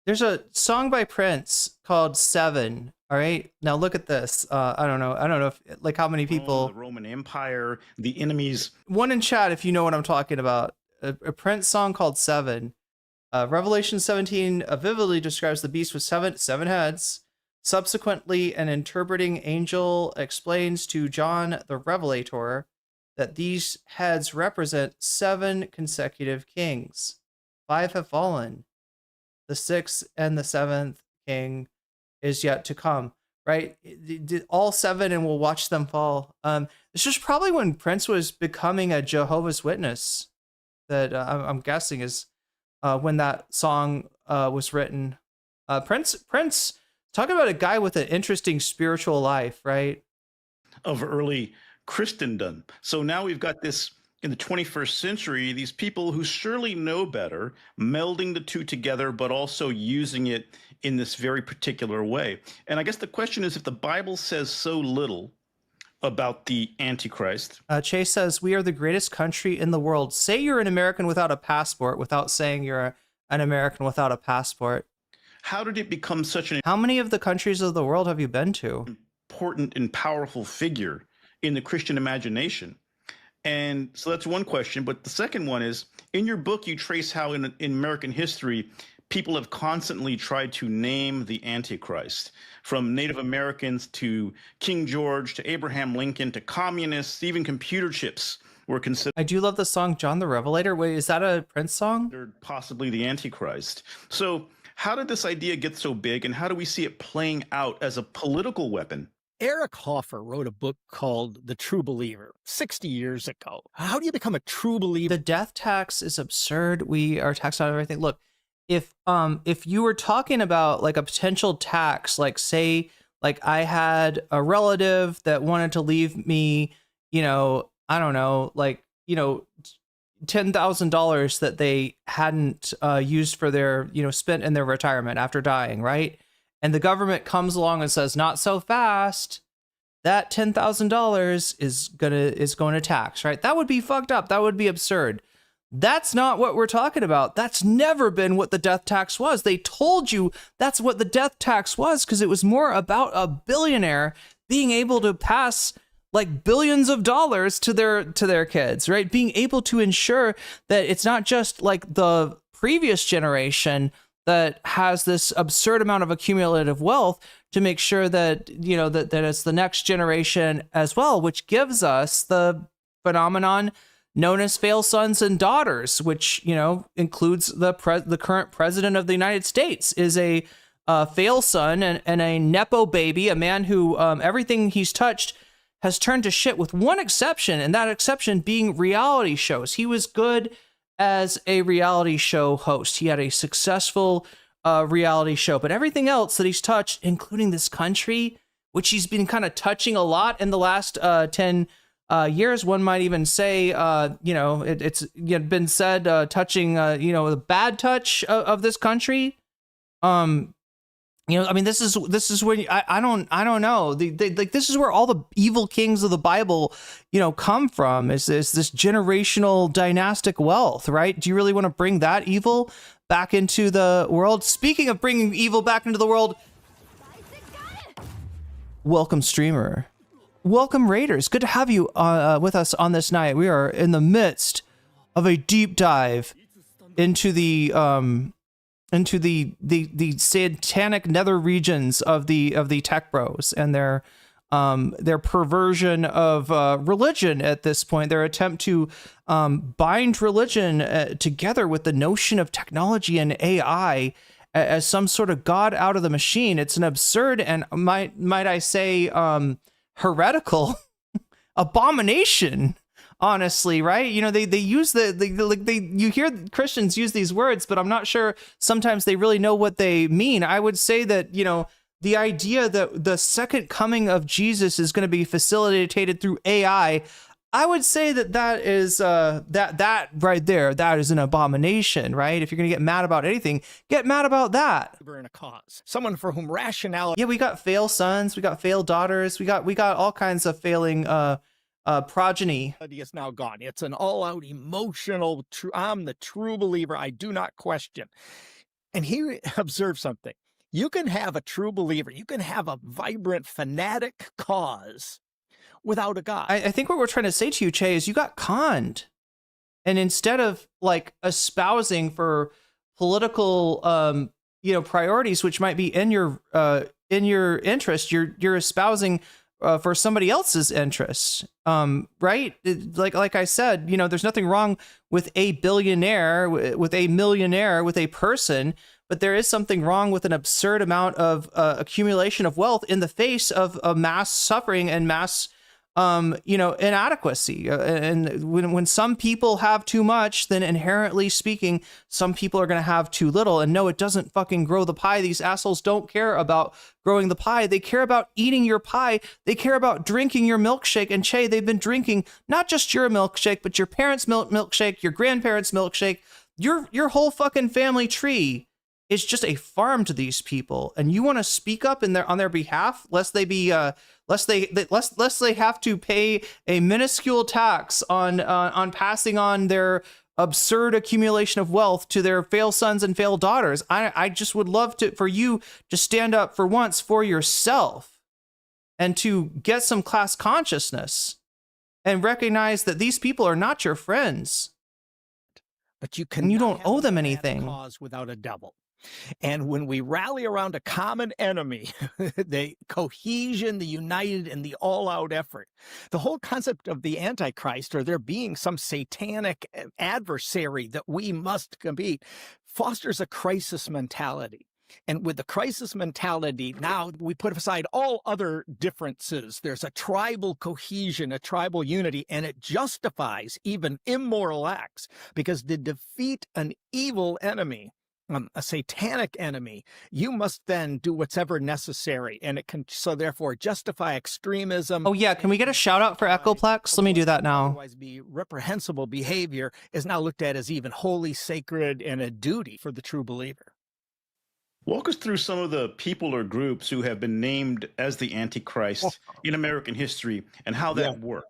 there's a song by Prince called Seven. All right. Now look at this. I don't know if, like, how many people. The Roman Empire, the enemies. One in chat, if you know what I'm talking about. A Prince song called Seven. Revelation 17 vividly describes the beast with seven heads. Subsequently, an interpreting angel explains to John the Revelator that these heads represent 7 consecutive kings. 5 have fallen. The 6th and the 7th king is yet to come, right? All 7, and we'll watch them fall. This was probably when Prince was becoming a Jehovah's Witness, that I'm guessing is when that song was written. Prince, talking about a guy with an interesting spiritual life, right? Of early Christendom. So now we've got this in the 21st century, these people who surely know better, melding the two together, but also using it in this very particular way. And I guess the question is, if the Bible says so little about the Antichrist. Chase says, we are the greatest country in the world. Say you're an American without a passport without saying you're an American without a passport. How did it become such an How many of the countries of the world have you been to? Important and powerful figure in the Christian imagination? And so that's one question. But the second one is, in your book, you trace how in American history, people have constantly tried to name the Antichrist, from Native Americans to King George to Abraham Lincoln to communists, even computer chips were considered. I do love the song John the Revelator. Wait, is that a Prince song? Possibly the Antichrist. So how did this idea get so big, and how do we see it playing out as a political weapon? Eric Hoffer wrote a book called The True Believer 60 years ago. How do you become a true believer? The death tax is absurd. We are taxed on everything. Look, if you were talking about like a potential tax, like say, like I had a relative that wanted to leave me, I don't know, like, $10,000 that they hadn't used for their, spent in their retirement after dying, right? And the government comes along and says, not so fast. That $10,000 is going to tax, right? That would be fucked up. That would be absurd. That's not what we're talking about. That's never been what the death tax was. They told you that's what the death tax was because it was more about a billionaire being able to pass like billions of dollars to their kids, right? Being able to ensure that it's not just like the previous generation that has this absurd amount of accumulative wealth, to make sure that, that it's the next generation as well, which gives us the phenomenon known as fail sons and daughters, which, includes the current president of the United States is a fail son and a Nepo baby, a man who everything he's touched has turned to shit, with one exception, and that exception being reality shows. He was good as a reality show host. He had a successful reality show, but everything else that he's touched, including this country, which he's been kind of touching a lot in the last 10 years, one might even say, it's been said touching, the bad touch of this country. This is when I don't know. This is where all the evil kings of the Bible, come from. Is this generational dynastic wealth, right? Do you really want to bring that evil back into the world? Speaking of bringing evil back into the world, welcome, streamer. Welcome, Raiders. Good to have you with us on this night. We are in the midst of a deep dive into the satanic nether regions of the tech bros and their perversion of religion at this point. Their attempt to bind religion together with the notion of technology and AI as some sort of god out of the machine. It's an absurd and might I say heretical abomination, honestly, right? You know, they use you hear Christians use these words, but I'm not sure sometimes they really know what they mean. I would say that, you know, the idea that the second coming of Jesus is going to be facilitated through AI, I would say that is that right there, that is an abomination, right? If you're going to get mad about anything, get mad about that. In a cause, someone for whom rationality. Yeah, we got fail sons, we got failed daughters, we got all kinds of failing progeny. Is now gone. It's an all-out emotional. I'm the true believer. I do not question. And he observed something. You can have a true believer. You can have a vibrant, fanatic cause without a God. I think what we're trying to say to you, Che, is you got conned. And instead of like espousing for political priorities, which might be in your interest, you're espousing for somebody else's interests, right? Like I said, you know, there's nothing wrong with a billionaire, with a millionaire, with a person, but there is something wrong with an absurd amount of accumulation of wealth in the face of mass suffering and mass inadequacy. And when some people have too much, then inherently speaking, some people are going to have too little. And no, it doesn't fucking grow the pie. These assholes don't care about growing the pie. They care about eating your pie. They care about drinking your milkshake. And Che, they've been drinking not just your milkshake, but your parents' milkshake, your grandparents' milkshake, your whole fucking family tree is just a farm to these people. And you want to speak up on their behalf, lest they be lest they have to pay a minuscule tax on passing on their absurd accumulation of wealth to their fail sons and fail daughters. I just would love for you to stand up for once for yourself and to get some class consciousness and recognize that these people are not your friends. But you don't owe them anything. Cause without a devil. And when we rally around a common enemy, the cohesion, the united, and the all-out effort, the whole concept of the Antichrist, or there being some satanic adversary that we must compete, fosters a crisis mentality. And with the crisis mentality, now we put aside all other differences. There's a tribal cohesion, a tribal unity, and it justifies even immoral acts, because to defeat an evil enemy, a satanic enemy, you must then do whatever necessary, and it can so therefore justify extremism. Oh yeah, can we get a shout out for Echoplex? Let me do that now. Otherwise be reprehensible behavior is now looked at as even holy, sacred, and a duty for the true believer. Walk us through some of the people or groups who have been named as the Antichrist in American history and how that worked.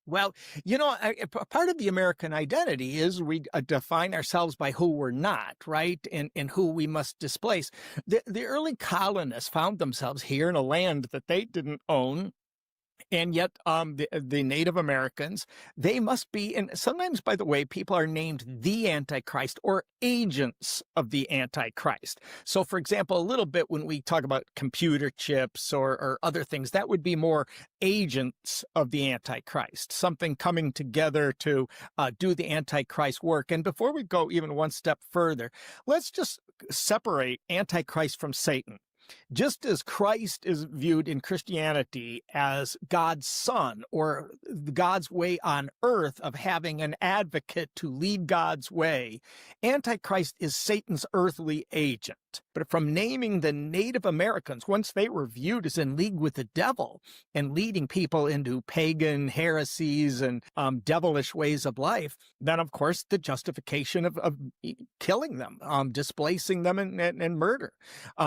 Well, you know, part of the American identity is we define ourselves by who we're not, right? And who we must displace. The early colonists found themselves here in a land that they didn't own. And yet the Native Americans, they must be, and sometimes, by the way, people are named the Antichrist or agents of the Antichrist. So, for example, a little bit when we talk about computer chips or other things, that would be more agents of the Antichrist, something coming together to do the Antichrist work. And before we go even one step further, let's just separate Antichrist from Satan. Just as Christ is viewed in Christianity as God's son, or God's way on earth of having an advocate to lead God's way, Antichrist is Satan's earthly agent. But from naming the Native Americans, once they were viewed as in league with the devil and leading people into pagan heresies and devilish ways of life, then, of course, the justification of killing them, displacing them and murder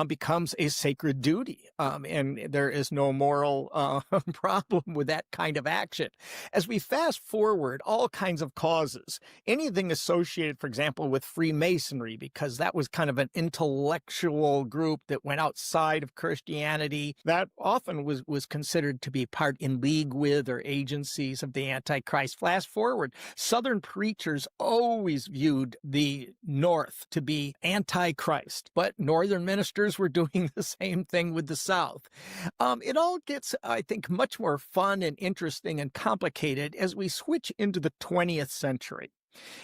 becomes a sacred duty. And there is no moral problem with that kind of action. As we fast forward, all kinds of causes, anything associated, for example, with Freemasonry, because that was kind of an intellectual intellectual group that went outside of Christianity that often was considered to be part in league with or agencies of the Antichrist. Fast forward, Southern preachers always viewed the North to be Antichrist, but Northern ministers were doing the same thing with the South. It all gets, I think, much more fun and interesting and complicated as we switch into the 20th century.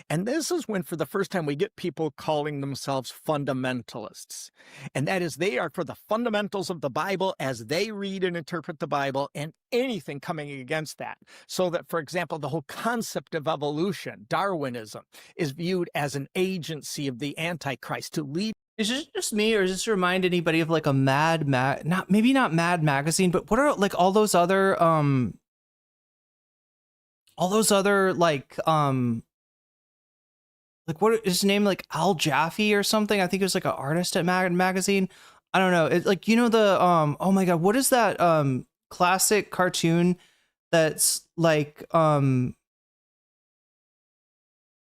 And this is when, for the first time, we get people calling themselves fundamentalists. And that is, they are for the fundamentals of the Bible as they read and interpret the Bible, and anything coming against that. So that, for example, the whole concept of evolution, Darwinism, is viewed as an agency of the Antichrist to lead. Is this just me, or does this remind anybody of like a not Mad Magazine, but what are like all those other like what is his name, like Al Jaffe or something? I think it was like an artist at Mad Magazine. I don't know. It, like, you know, the oh my god, what is that classic cartoon that's like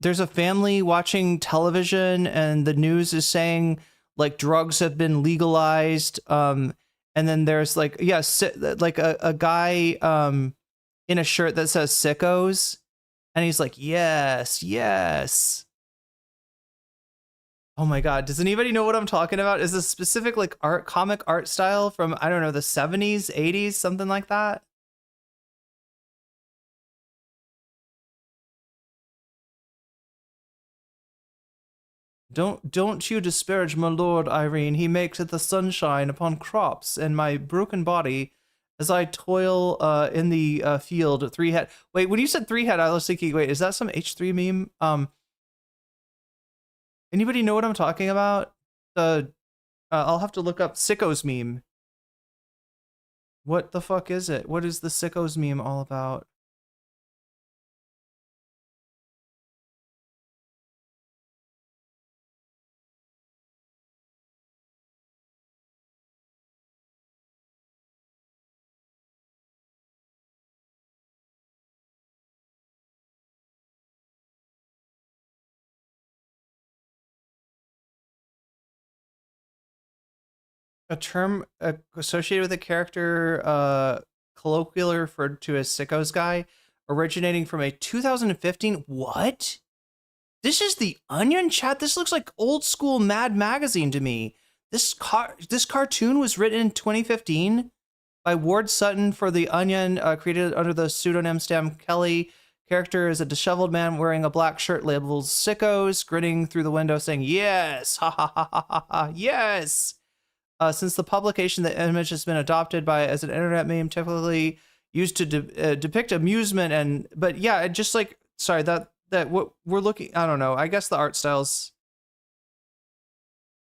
there's a family watching television and the news is saying like drugs have been legalized, and then there's like like a guy in a shirt that says sickos, and he's like, yes. Oh my god, does anybody know what I'm talking about? Is this specific like comic art style from, I don't know, the 70s, 80s, something like that? Don't you disparage my lord, Irene. He makes it the sunshine upon crops and my broken body as I toil in the field. Three-head. Wait, when you said three-head, I was thinking, wait, is that some H3 meme? Anybody know what I'm talking about? I'll have to look up Sickos meme. What the fuck is it? What is the Sickos meme all about? A term associated with a character colloquially referred to as Sickos guy, originating from a 2015. What? This is the Onion, chat. This looks like old school Mad Magazine to me. This cartoon was written in 2015 by Ward Sutton for the Onion, created under the pseudonym Stan Kelly. Character is a disheveled man wearing a black shirt labeled Sickos, grinning through the window saying, yes, ha ha ha ha ha ha, yes. Since the publication, the image has been adopted as an internet meme, typically used to depict amusement but yeah, just like, sorry, that what we're looking, I don't know. I guess the art styles,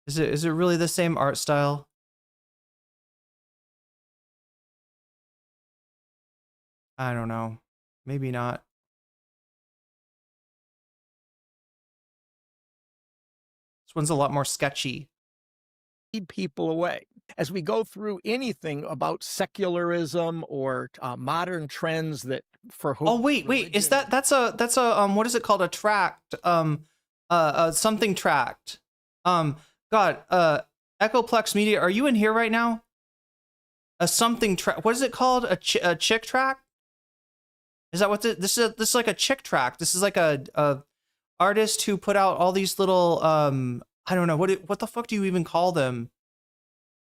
is it really the same art style? I don't know. Maybe not. This one's a lot more sketchy. People away. As we go through anything about secularism or modern trends that for whom. Oh wait, is that's a what is it called? A tract, something tract. God, Echoplex Media, are you in here right now? A something tract. What is it called? A chick tract? Is that what this is like a chick tract? This is like a artist who put out all these little I don't know, what the fuck do you even call them?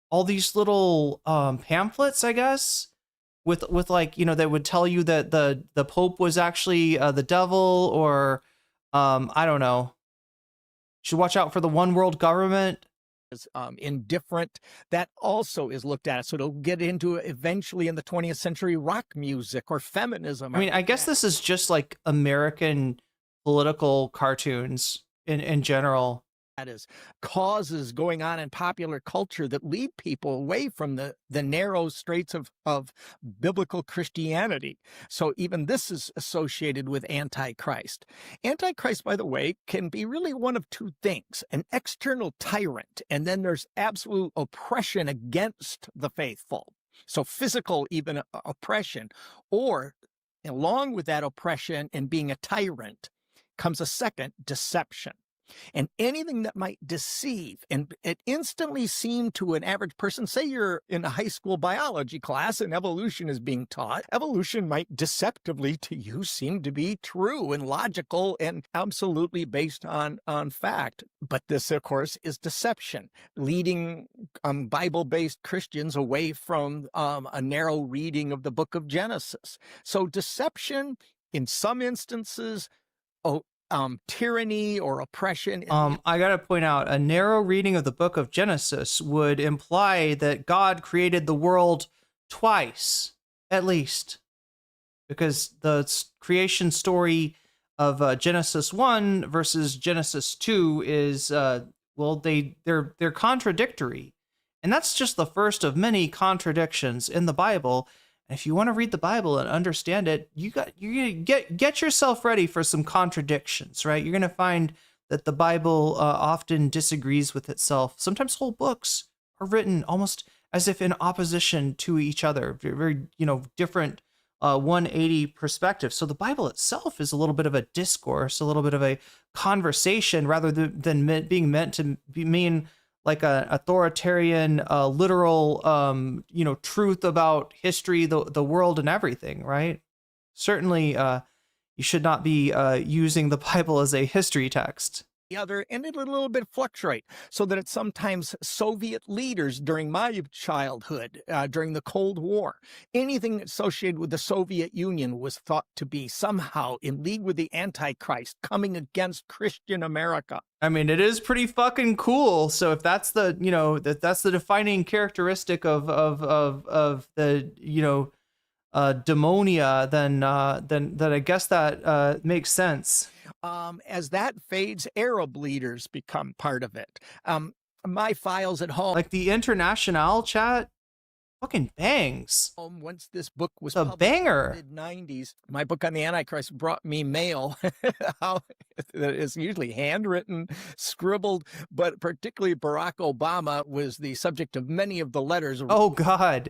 All these little pamphlets, I guess, with like, you know, that would tell you that the Pope was actually the devil, or I don't know. Should watch out for the one world government. Indifferent, that also is looked at. So it'll get into eventually in the 20th century rock music or feminism. I mean, I guess this is just like American political cartoons in general. That is causes going on in popular culture that lead people away from the narrow straits of biblical Christianity. So even this is associated with Antichrist. Antichrist, by the way, can be really one of two things: an external tyrant, and then there's absolute oppression against the faithful. So physical, even oppression, or along with that oppression and being a tyrant comes a second, deception. And anything that might deceive, and it instantly seemed to an average person, say you're in a high school biology class and evolution is being taught, evolution might deceptively to you seem to be true and logical and absolutely based on fact. But this, of course, is deception, leading Bible-based Christians away from a narrow reading of the book of Genesis. So deception, in some instances, tyranny or oppression. I gotta point out, a narrow reading of the book of Genesis would imply that God created the world twice, at least, because the creation story of Genesis 1 versus Genesis 2 is they're contradictory, and that's just the first of many contradictions in the Bible. If you want to read the Bible and understand it, you get yourself ready for some contradictions, right? You're going to find that the Bible often disagrees with itself. Sometimes whole books are written almost as if in opposition to each other, very different 180 perspectives. So the Bible itself is a little bit of a discourse, a little bit of a conversation, rather than being meant to mean like an authoritarian, literal, truth about history, the world, and everything, right? Certainly, you should not be using the Bible as a history text. The other, and it a little bit fluctuate, so that it's sometimes Soviet leaders during my childhood, during the Cold War. Anything associated with the Soviet Union was thought to be somehow in league with the Antichrist, coming against Christian America. I mean, it is pretty fucking cool. So if that's the that's the defining characteristic of the demonia, then I guess that makes sense. As that fades, Arab leaders become part of it. My files at home, like the International chat, fucking bangs. Once this book was a banger. In the mid-90s, my book on the Antichrist brought me mail. That is usually handwritten, scribbled, but particularly Barack Obama was the subject of many of the letters. Oh God.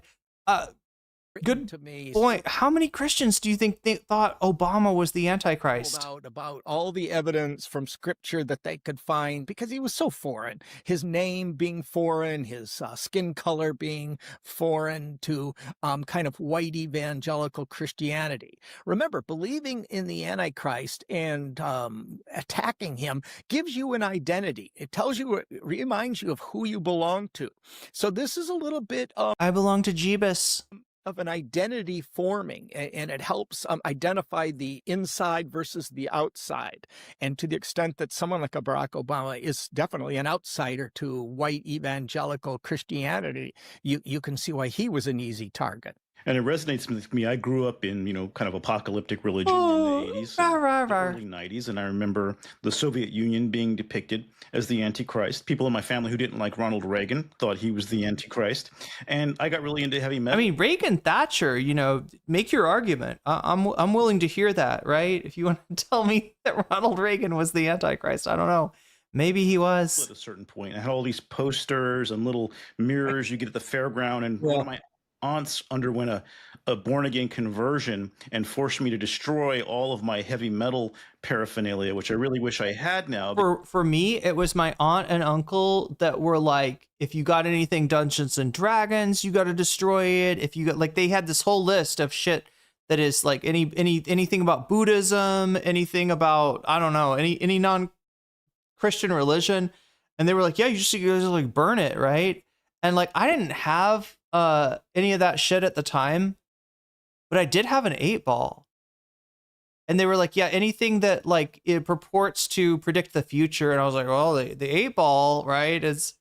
Good to me. Point. How many Christians do you think they thought Obama was the Antichrist? About all the evidence from Scripture that they could find, because he was so foreign. His name being foreign, his skin color being foreign to kind of white evangelical Christianity. Remember, believing in the Antichrist and attacking him gives you an identity. It tells you, it reminds you of who you belong to. So this is a little bit of I belong to Jeebus. Of an identity forming, and it helps identify the inside versus the outside. And to the extent that someone like a Barack Obama is definitely an outsider to white evangelical Christianity, you can see why he was an easy target. And it resonates with me. I grew up in, kind of apocalyptic religion in the 80s, and early 90s. And I remember the Soviet Union being depicted as the Antichrist. People in my family who didn't like Ronald Reagan thought he was the Antichrist. And I got really into heavy metal. I mean, Reagan, Thatcher, make your argument. I'm willing to hear that, right? If you want to tell me that Ronald Reagan was the Antichrist, I don't know. Maybe he was. At a certain point, I had all these posters and little mirrors you get at the fairground. And one of my aunts underwent a born-again conversion and forced me to destroy all of my heavy metal paraphernalia, which I really wish I had now. For me, it was my aunt and uncle that were like, if you got anything Dungeons and Dragons, you got to destroy it. If you got, like, they had this whole list of shit that is like anything about Buddhism, anything about, I don't know, any non-Christian religion. And they were like, yeah, you just like burn it, right? And like, I didn't have any of that shit at the time, but I did have an 8-ball. And they were like, yeah, anything that like it purports to predict the future. And I was like, well, the 8-ball, right? Is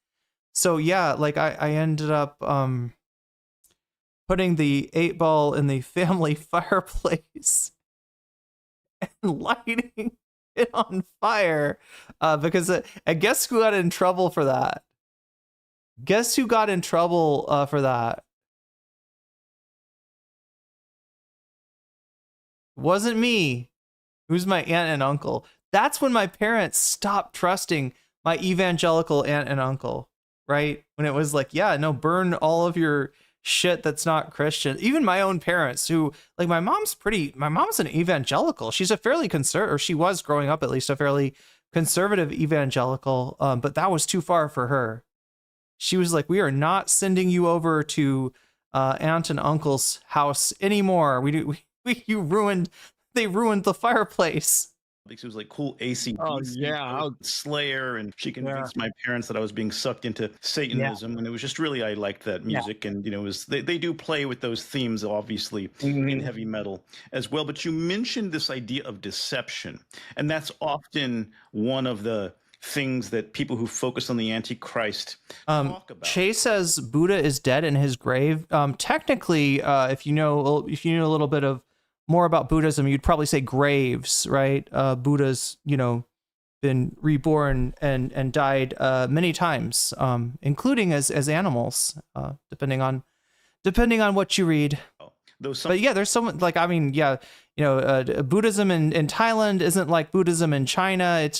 so yeah, like I ended up putting the 8-ball in the family fireplace and lighting it on fire because I guess who got in trouble for that? Guess who got in trouble for that? It wasn't me. It was my aunt and uncle. That's when my parents stopped trusting my evangelical aunt and uncle, right? When it was like, yeah, no, burn all of your shit that's not Christian. Even my own parents, who, like, my mom's an evangelical. She's a fairly conservative, or she was growing up at least, a fairly conservative evangelical, but that was too far for her. She was like, we are not sending you over to aunt and uncle's house anymore. They ruined the fireplace. Because it was like cool AC/DC, Oh, yeah. Slayer, and she convinced my parents that I was being sucked into Satanism, and it was just really, I liked that music, and it was they do play with those themes obviously in heavy metal as well. But you mentioned this idea of deception, and that's often one of the things that people who focus on the Antichrist talk about. Che says Buddha is dead in his grave. Technically, if you know a little bit of more about Buddhism, you'd probably say graves, right? Buddha's, been reborn and died many times, including as animals, depending on what you read. But yeah, there's someone like, Buddhism in Thailand isn't like Buddhism in China. It's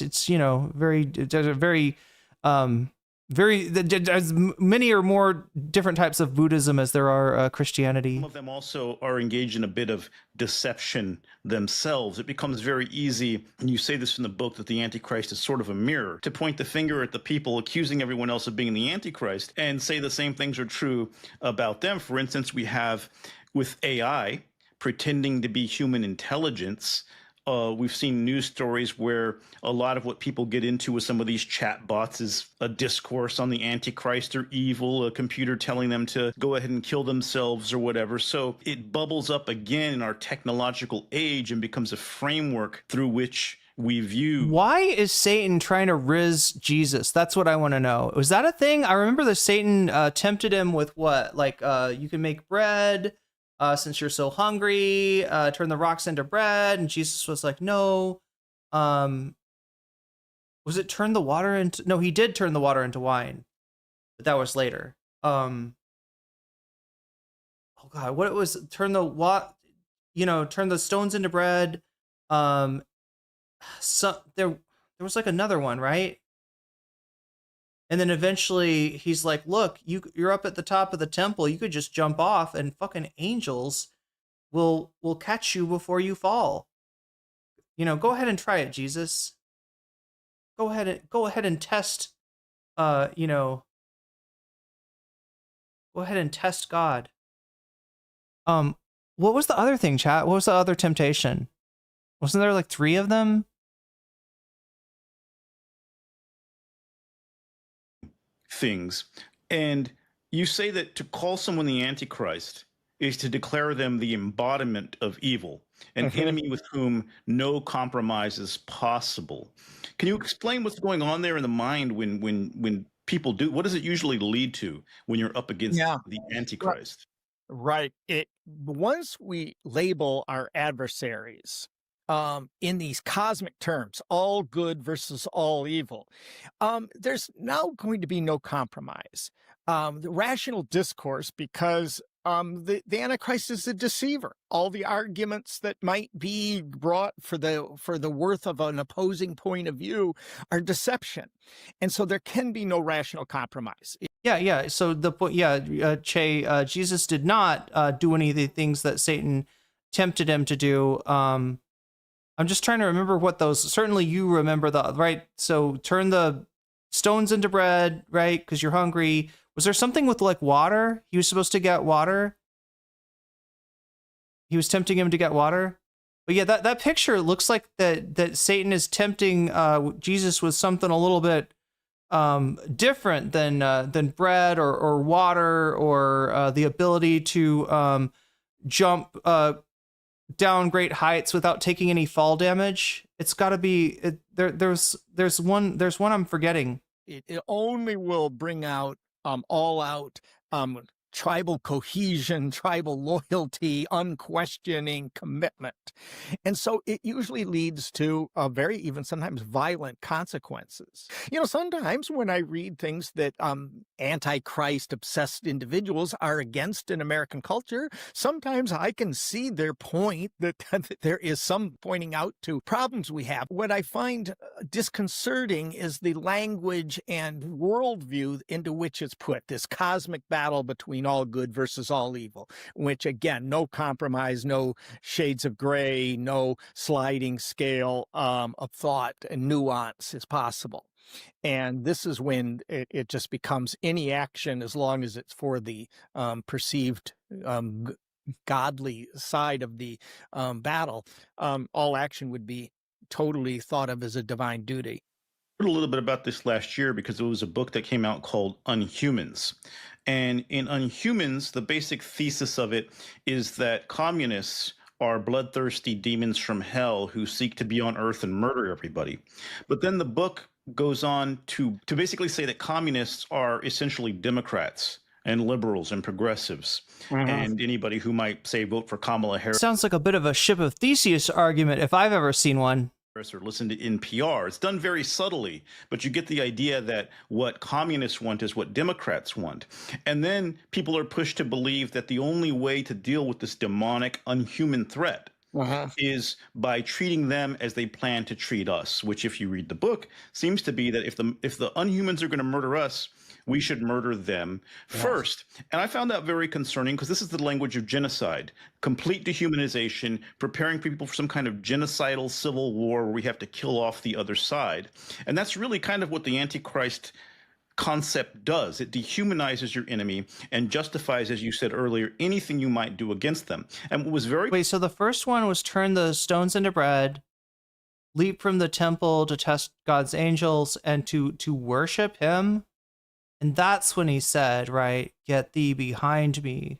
there's many or more different types of Buddhism as there are Christianity. Some of them also are engaged in a bit of deception themselves. It becomes very easy, and you say this in the book, that the Antichrist is sort of a mirror, to point the finger at the people accusing everyone else of being the Antichrist and say the same things are true about them. For instance, we have with AI pretending to be human intelligence. We've seen news stories where a lot of what people get into with some of these chat bots is a discourse on the Antichrist or evil, a computer telling them to go ahead and kill themselves or whatever. So it bubbles up again in our technological age and becomes a framework through which we view. Why is Satan trying to riz Jesus? That's what I want to know. Was that a thing? I remember that Satan tempted him with what? Like, you can make bread. Since you're so hungry, turn the rocks into bread. And Jesus was like, no. Was it turn the water into... No, he did turn the water into wine. But that was later. Oh, God. What it was... Turn the stones into bread. So there was like another one, right? And then eventually he's like, look, you're up at the top of the temple. You could just jump off and fucking angels will catch you before you fall. Go ahead and try it, Jesus. Go ahead and test, go ahead and test God. What was the other thing, chat? What was the other temptation? Wasn't there like 3 of them? Things. And you say that to call someone the Antichrist is to declare them the embodiment of evil, an enemy with whom no compromise is possible. Can you explain what's going on there in the mind when people do? What does it usually lead to when you're up against the Antichrist? Right. Once we label our adversaries in these cosmic terms, all good versus all evil, there's now going to be no compromise. The rational discourse, because the Antichrist is a deceiver. All the arguments that might be brought for the worth of an opposing point of view are deception, and so there can be no rational compromise. Yeah. So Che, Jesus did not do any of the things that Satan tempted him to do. I'm just trying to remember what those. Certainly, you remember right. So turn the stones into bread, right? Because you're hungry. Was there something with like water? He was supposed to get water. He was tempting him to get water. But yeah, that picture looks like that Satan is tempting Jesus with something a little bit different than bread or water or the ability to jump down great heights without taking any fall damage. It's got to be there's one I'm forgetting. It only will bring out all out tribal cohesion, tribal loyalty, unquestioning commitment. And so it usually leads to very, even sometimes violent consequences. Sometimes when I read things that Antichrist obsessed individuals are against in American culture, sometimes I can see their point that there is some pointing out to problems we have. What I find disconcerting is the language and worldview into which it's put, this cosmic battle between between all good versus all evil, which again, no compromise, no shades of gray, no sliding scale of thought and nuance is possible. And this is when it just becomes any action, as long as it's for the perceived godly side of the battle, all action would be totally thought of as a divine duty. A little bit about this last year because it was a book that came out called Unhumans. And in Unhumans, the basic thesis of it is that communists are bloodthirsty demons from hell who seek to be on earth and murder everybody. But then the book goes on to basically say that communists are essentially Democrats and liberals and progressives, and anybody who might say vote for Kamala Harris. Sounds like a bit of a ship of Theseus argument if I've ever seen one. Or listen to NPR. It's done very subtly, but you get the idea that what communists want is what Democrats want. And then people are pushed to believe that the only way to deal with this demonic, unhuman threat is by treating them as they plan to treat us, which, if you read the book, seems to be that if the unhumans are going to murder us, we should murder them first. And I found that very concerning because this is the language of genocide, complete dehumanization, preparing people for some kind of genocidal civil war where we have to kill off the other side. And that's really kind of what the Antichrist concept does. It dehumanizes your enemy and justifies, as you said earlier, anything you might do against them. And what was very... Wait, so the first one was turn the stones into bread, leap from the temple to test God's angels, and to worship him? And that's when he said, right, get thee behind me.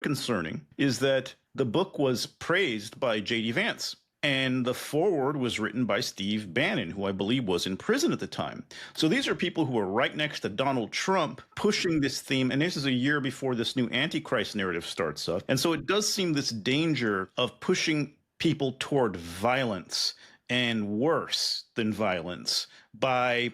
Concerning is that the book was praised by J.D. Vance, and the foreword was written by Steve Bannon, who I believe was in prison at the time. So these are people who are right next to Donald Trump pushing this theme, and this is a year before this new Antichrist narrative starts up. And so it does seem this danger of pushing people toward violence and worse than violence by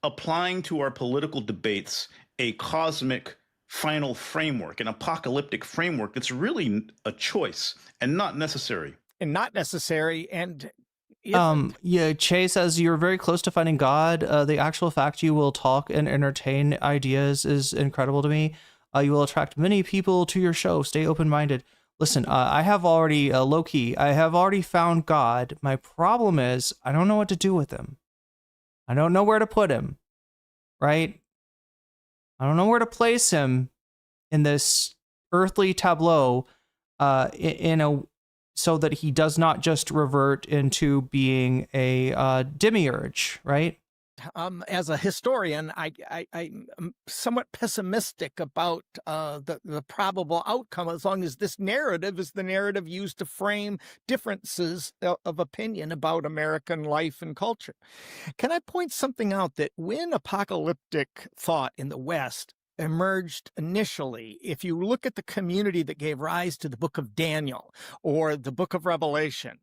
applying to our political debates a cosmic final framework, an apocalyptic framework that's really a choice and not necessary. And not necessary. And yeah, Che says you're very close to finding God. The actual fact you will talk and entertain ideas is incredible to me. You will attract many people to your show. Stay open-minded. Listen, I have already, low-key, I have already found God. My problem is I don't know what to do with him. I don't know where to put him, right? I don't know where to place him in this earthly tableau so that he does not just revert into being a demiurge, right? As a historian, I'm somewhat pessimistic about the probable outcome, as long as this narrative is the narrative used to frame differences of opinion about American life and culture. Can I point something out that when apocalyptic thought in the West emerged initially, if you look at the community that gave rise to the book of Daniel or the book of Revelation,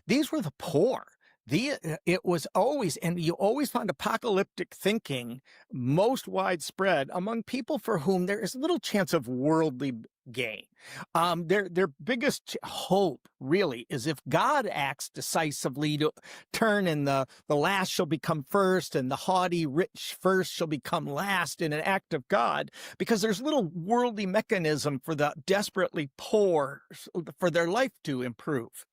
these were the poor. It was always, and you always found apocalyptic thinking most widespread among people for whom there is little chance of worldly gain. Their biggest hope really is if God acts decisively to turn, and the last shall become first, and the haughty rich first shall become last in an act of God, because there's little worldly mechanism for the desperately poor for their life to improve.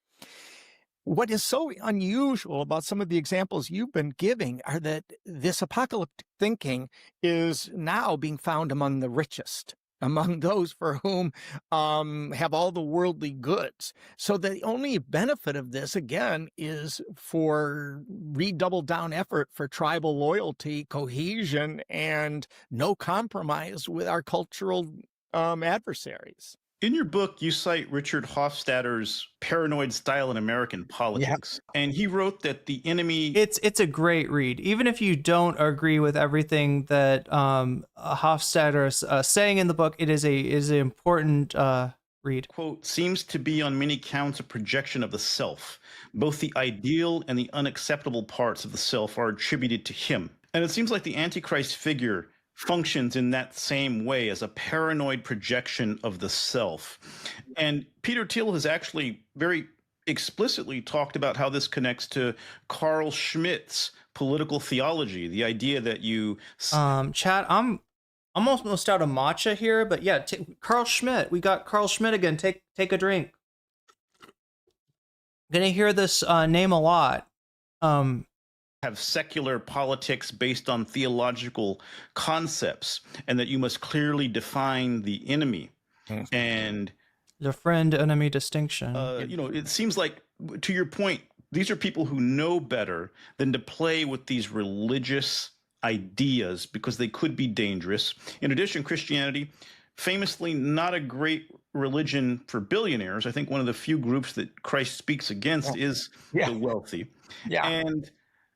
What is so unusual about some of the examples you've been giving are that this apocalyptic thinking is now being found among the richest, among those for whom have all the worldly goods. So the only benefit of this, again, is for redoubled down effort for tribal loyalty, cohesion, and no compromise with our cultural adversaries. In your book, you cite Richard Hofstadter's Paranoid Style in American Politics. Yeah. And he wrote that the enemy... It's a great read. Even if you don't agree with everything that Hofstadter is saying in the book, it is an important read. Quote, seems to be on many counts a projection of the self. Both the ideal and the unacceptable parts of the self are attributed to him. And it seems like the Antichrist figure functions in that same way, as a paranoid projection of the self. And Peter Thiel has actually very explicitly talked about how this connects to Carl Schmitt's political theology, the idea that you... Chad, I'm I'm almost out of matcha here, but yeah, Carl Schmidt. We got Carl Schmidt again. Take a drink. Gonna hear this name a lot. Have secular politics based on theological concepts, and that you must clearly define the enemy. And the friend-enemy distinction. It seems like, to your point, these are people who know better than to play with these religious ideas because they could be dangerous. In addition, Christianity, famously not a great religion for billionaires. I think one of the few groups that Christ speaks against is the wealthy. Yeah. And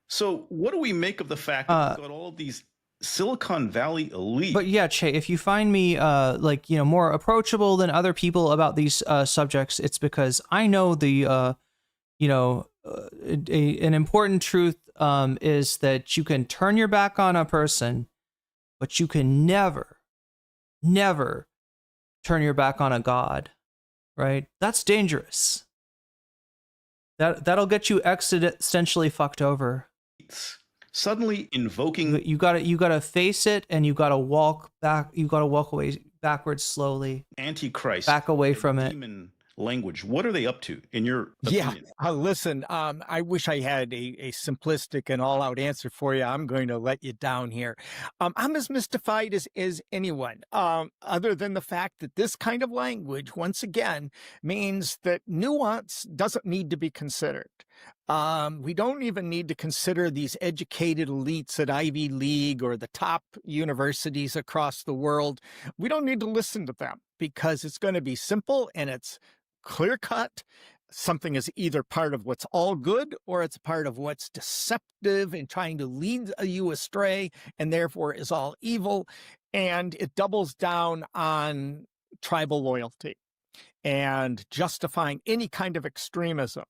so what do we make of the fact that we've got all of these Silicon Valley elite? But yeah, Che, if you find me more approachable than other people about these subjects, it's because I know an important truth is that you can turn your back on a person, but you can never turn your back on a God, right? That's dangerous. That'll get you existentially fucked over. Suddenly invoking, you gotta face it, and you gotta walk back. You gotta walk away backwards slowly. Antichrist, back away from it. Demon language. What are they up to, in your opinion? Listen, I wish I had a simplistic and all-out answer for you. I'm going to let you down here. I'm as mystified as anyone, other than the fact that this kind of language, once again, means that nuance doesn't need to be considered. We don't even need to consider these educated elites at Ivy League or the top universities across the world. We don't need to listen to them because it's going to be simple and it's clear-cut. Something is either part of what's all good or it's part of what's deceptive and trying to lead you astray and therefore is all evil. And it doubles down on tribal loyalty and justifying any kind of extremism.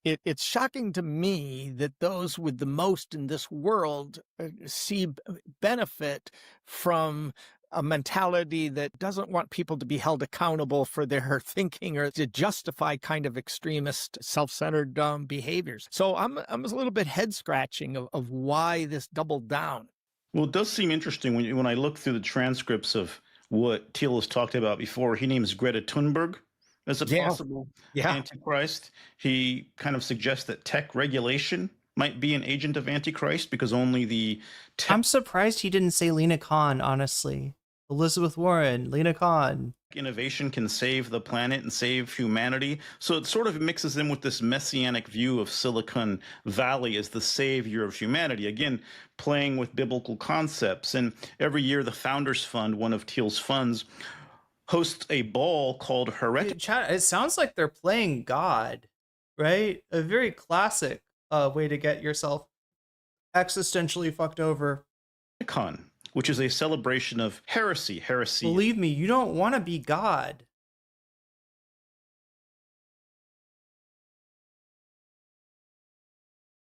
It's shocking to me that those with the most in this world see benefit from a mentality that doesn't want people to be held accountable for their thinking or to justify kind of extremist, self-centered behaviors. So I'm a little bit head-scratching of why this doubled down. Well, it does seem interesting when I look through the transcripts of what Thiel has talked about before. He names Greta Thunberg as a possible Antichrist. He kind of suggests that tech regulation might be an agent of Antichrist because only the I'm surprised he didn't say Lena Khan, honestly. Elizabeth Warren, Lena Khan. Innovation can save the planet and save humanity. So it sort of mixes in with this messianic view of Silicon Valley as the savior of humanity. Again, playing with biblical concepts. And every year the Founders Fund, one of Thiel's funds, hosts a ball called Heretic. It sounds like they're playing God, right? A very classic way to get yourself existentially fucked over. Which is a celebration of heresy. Believe me, you don't want to be God.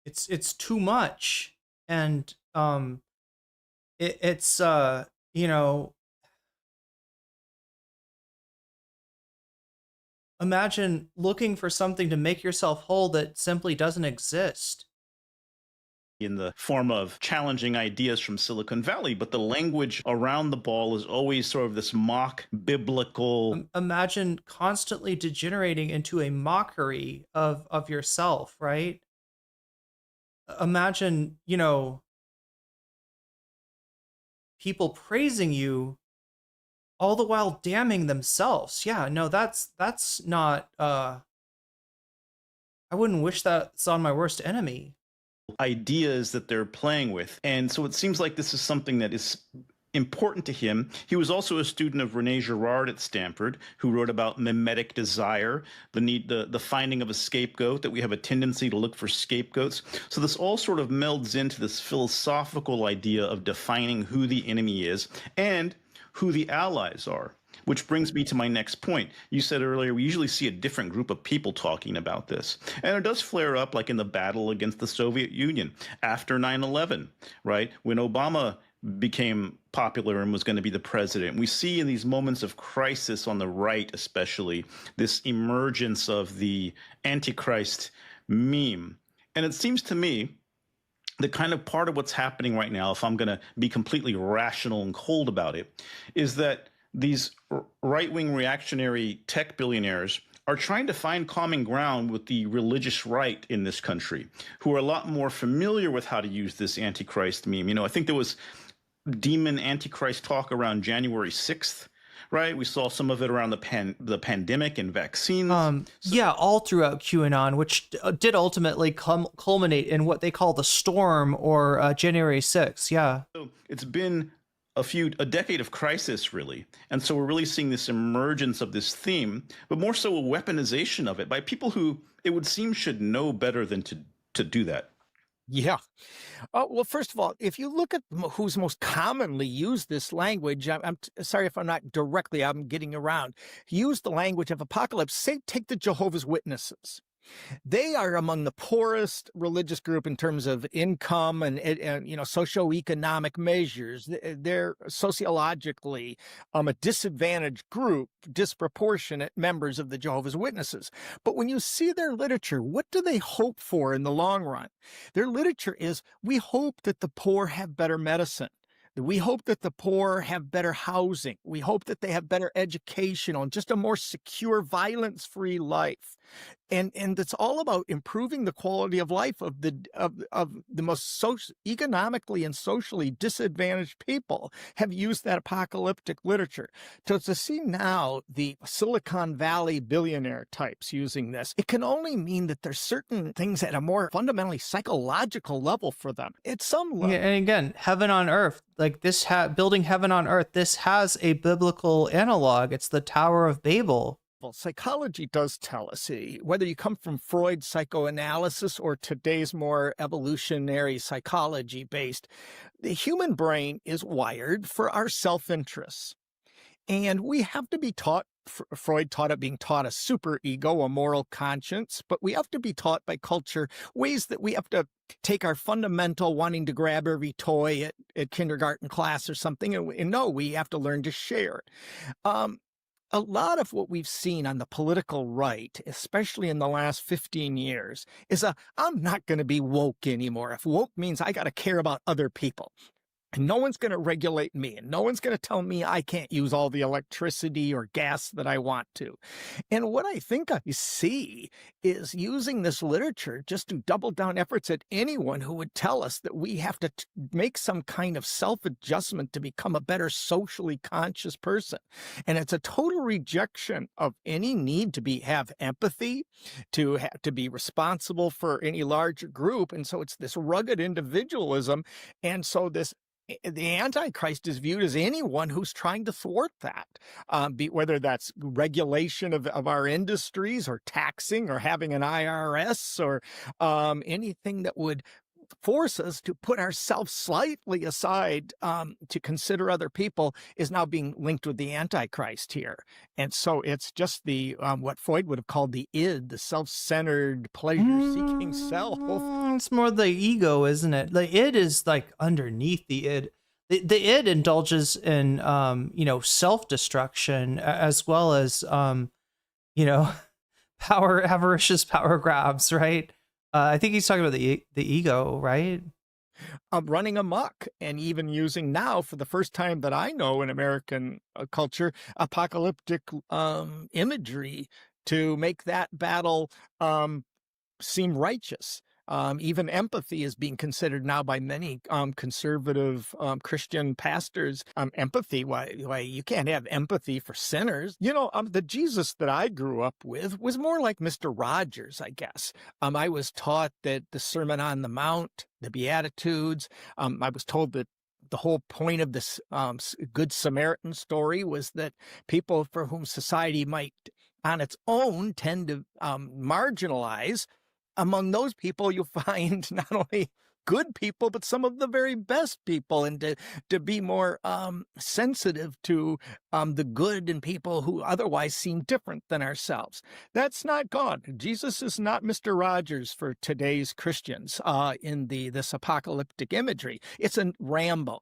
It's too much, and it's imagine looking for something to make yourself whole that simply doesn't exist. In the form of challenging ideas from Silicon Valley, but the language around the ball is always sort of this mock biblical. Imagine constantly degenerating into a mockery of yourself, right? Imagine, people praising you all the while damning themselves. Yeah, no, that's not, I wouldn't wish that's on my worst enemy. Ideas that they're playing with. And so it seems like this is something that is important to him. He was also a student of Rene Girard at Stanford, who wrote about mimetic desire, the finding of a scapegoat, that we have a tendency to look for scapegoats. So this all sort of melds into this philosophical idea of defining who the enemy is and who the allies are. Which brings me to my next point. You said earlier, we usually see a different group of people talking about this. And it does flare up like in the battle against the Soviet Union after 9/11, right? When Obama became popular and was going to be the president. We see in these moments of crisis on the right, especially, this emergence of the Antichrist meme. And it seems to me the kind of part of what's happening right now, if I'm going to be completely rational and cold about it, is that these right-wing reactionary tech billionaires are trying to find common ground with the religious right in this country, who are a lot more familiar with how to use this Antichrist meme. You know, I think there was demon Antichrist talk around January 6th, right? We saw some of it around the pandemic and vaccines. Yeah, all throughout QAnon, which did ultimately culminate in what they call the storm or January 6th. Yeah. So it's been a decade of crisis, really. And so we're really seeing this emergence of this theme, but more so a weaponization of it by people who it would seem should know better than to do that. Yeah. Well, first of all, if you look at who's most commonly used this language, I'm sorry if I'm not directly, I'm getting around, use the language of apocalypse. Say, take the Jehovah's Witnesses. They are among the poorest religious group in terms of income and socioeconomic measures. They're sociologically a disadvantaged group, disproportionate members of the Jehovah's Witnesses. But when you see their literature, what do they hope for in the long run? Their literature is, we hope that the poor have better medicine. We hope that the poor have better housing. We hope that they have better education and just a more secure, violence-free life. And it's all about improving the quality of life of the most economically and socially disadvantaged people have used that apocalyptic literature. So to see now the Silicon Valley billionaire types using this, it can only mean that there's certain things at a more fundamentally psychological level for them. At some level. Yeah, and again, heaven on earth, like this, building heaven on earth, this has a biblical analog. It's the Tower of Babel. Well, psychology does tell us, whether you come from Freud's psychoanalysis or today's more evolutionary psychology based, the human brain is wired for our self-interests. And we have to be taught, Freud taught it being taught a superego, a moral conscience, but we have to be taught by culture ways that we have to take our fundamental wanting to grab every toy at kindergarten class or something, and no, we have to learn to share. A lot of what we've seen on the political right, especially in the last 15 years, is I'm not going to be woke anymore. If woke means I got to care about other people. And no one's going to regulate me, and no one's going to tell me I can't use all the electricity or gas that I want to. And what I think I see is using this literature just to double down efforts at anyone who would tell us that we have to make some kind of self-adjustment to become a better socially conscious person. And it's a total rejection of any need to have empathy, to be responsible for any larger group. And so it's this rugged individualism. And so the Antichrist is viewed as anyone who's trying to thwart that, whether that's regulation of our industries or taxing or having an IRS or anything that would force us to put ourselves slightly aside to consider other people is now being linked with the Antichrist here. And so it's just the what Freud would have called the id, the self-centered, pleasure-seeking self. It's more the ego, isn't it? The id is like underneath the id. The id indulges in self-destruction as well as avaricious power grabs, right? I think he's talking about the ego, right? Running amok and even using now, for the first time that I know in American culture, apocalyptic imagery to make that battle seem righteous. Even empathy is being considered now by many conservative Christian pastors. Empathy, why you can't have empathy for sinners. The Jesus that I grew up with was more like Mr. Rogers, I guess. I was taught that the Sermon on the Mount, the Beatitudes, I was told that the whole point of this Good Samaritan story was that people for whom society might on its own tend to marginalize, among those people, you'll find not only good people, but some of the very best people, and to be more sensitive to the good in people who otherwise seem different than ourselves. That's not God. Jesus is not Mr. Rogers for today's Christians in this apocalyptic imagery. It's a Rambo,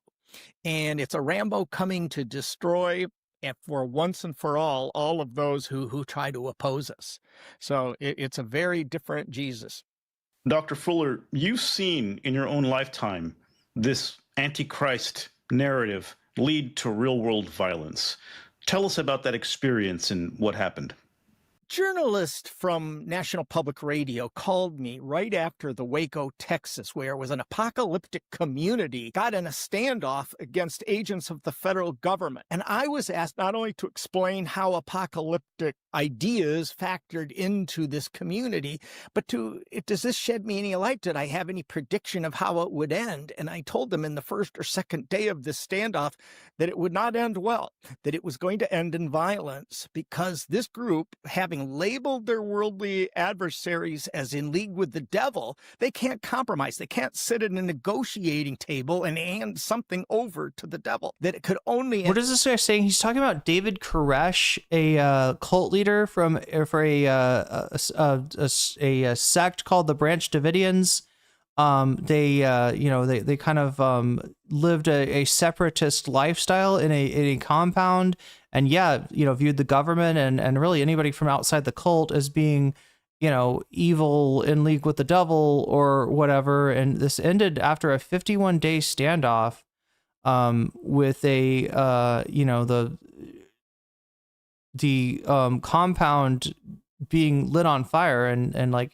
and it's a Rambo coming to destroy and for once and for all of those who try to oppose us. So it's a very different Jesus. Dr. Fuller, you've seen in your own lifetime this Antichrist narrative lead to real-world violence. Tell us about that experience and what happened. Journalist from National Public Radio called me right after the Waco, Texas, where it was an apocalyptic community, got in a standoff against agents of the federal government. And I was asked not only to explain how apocalyptic ideas factored into this community, but does this shed me any light? Did I have any prediction of how it would end? And I told them in the first or second day of this standoff that it would not end well, that it was going to end in violence, because this group, having labeled their worldly adversaries as in league with the devil, they can't compromise. They can't sit at a negotiating table and hand something over to the devil. That it could only. What is this guy saying? He's talking about David Koresh, a cult leader for a sect called the Branch Davidians. They kind of lived a separatist lifestyle in a compound, and viewed the government and really anybody from outside the cult as being, evil, in league with the devil or whatever. And this ended after a 51-day standoff, with the compound being lit on fire and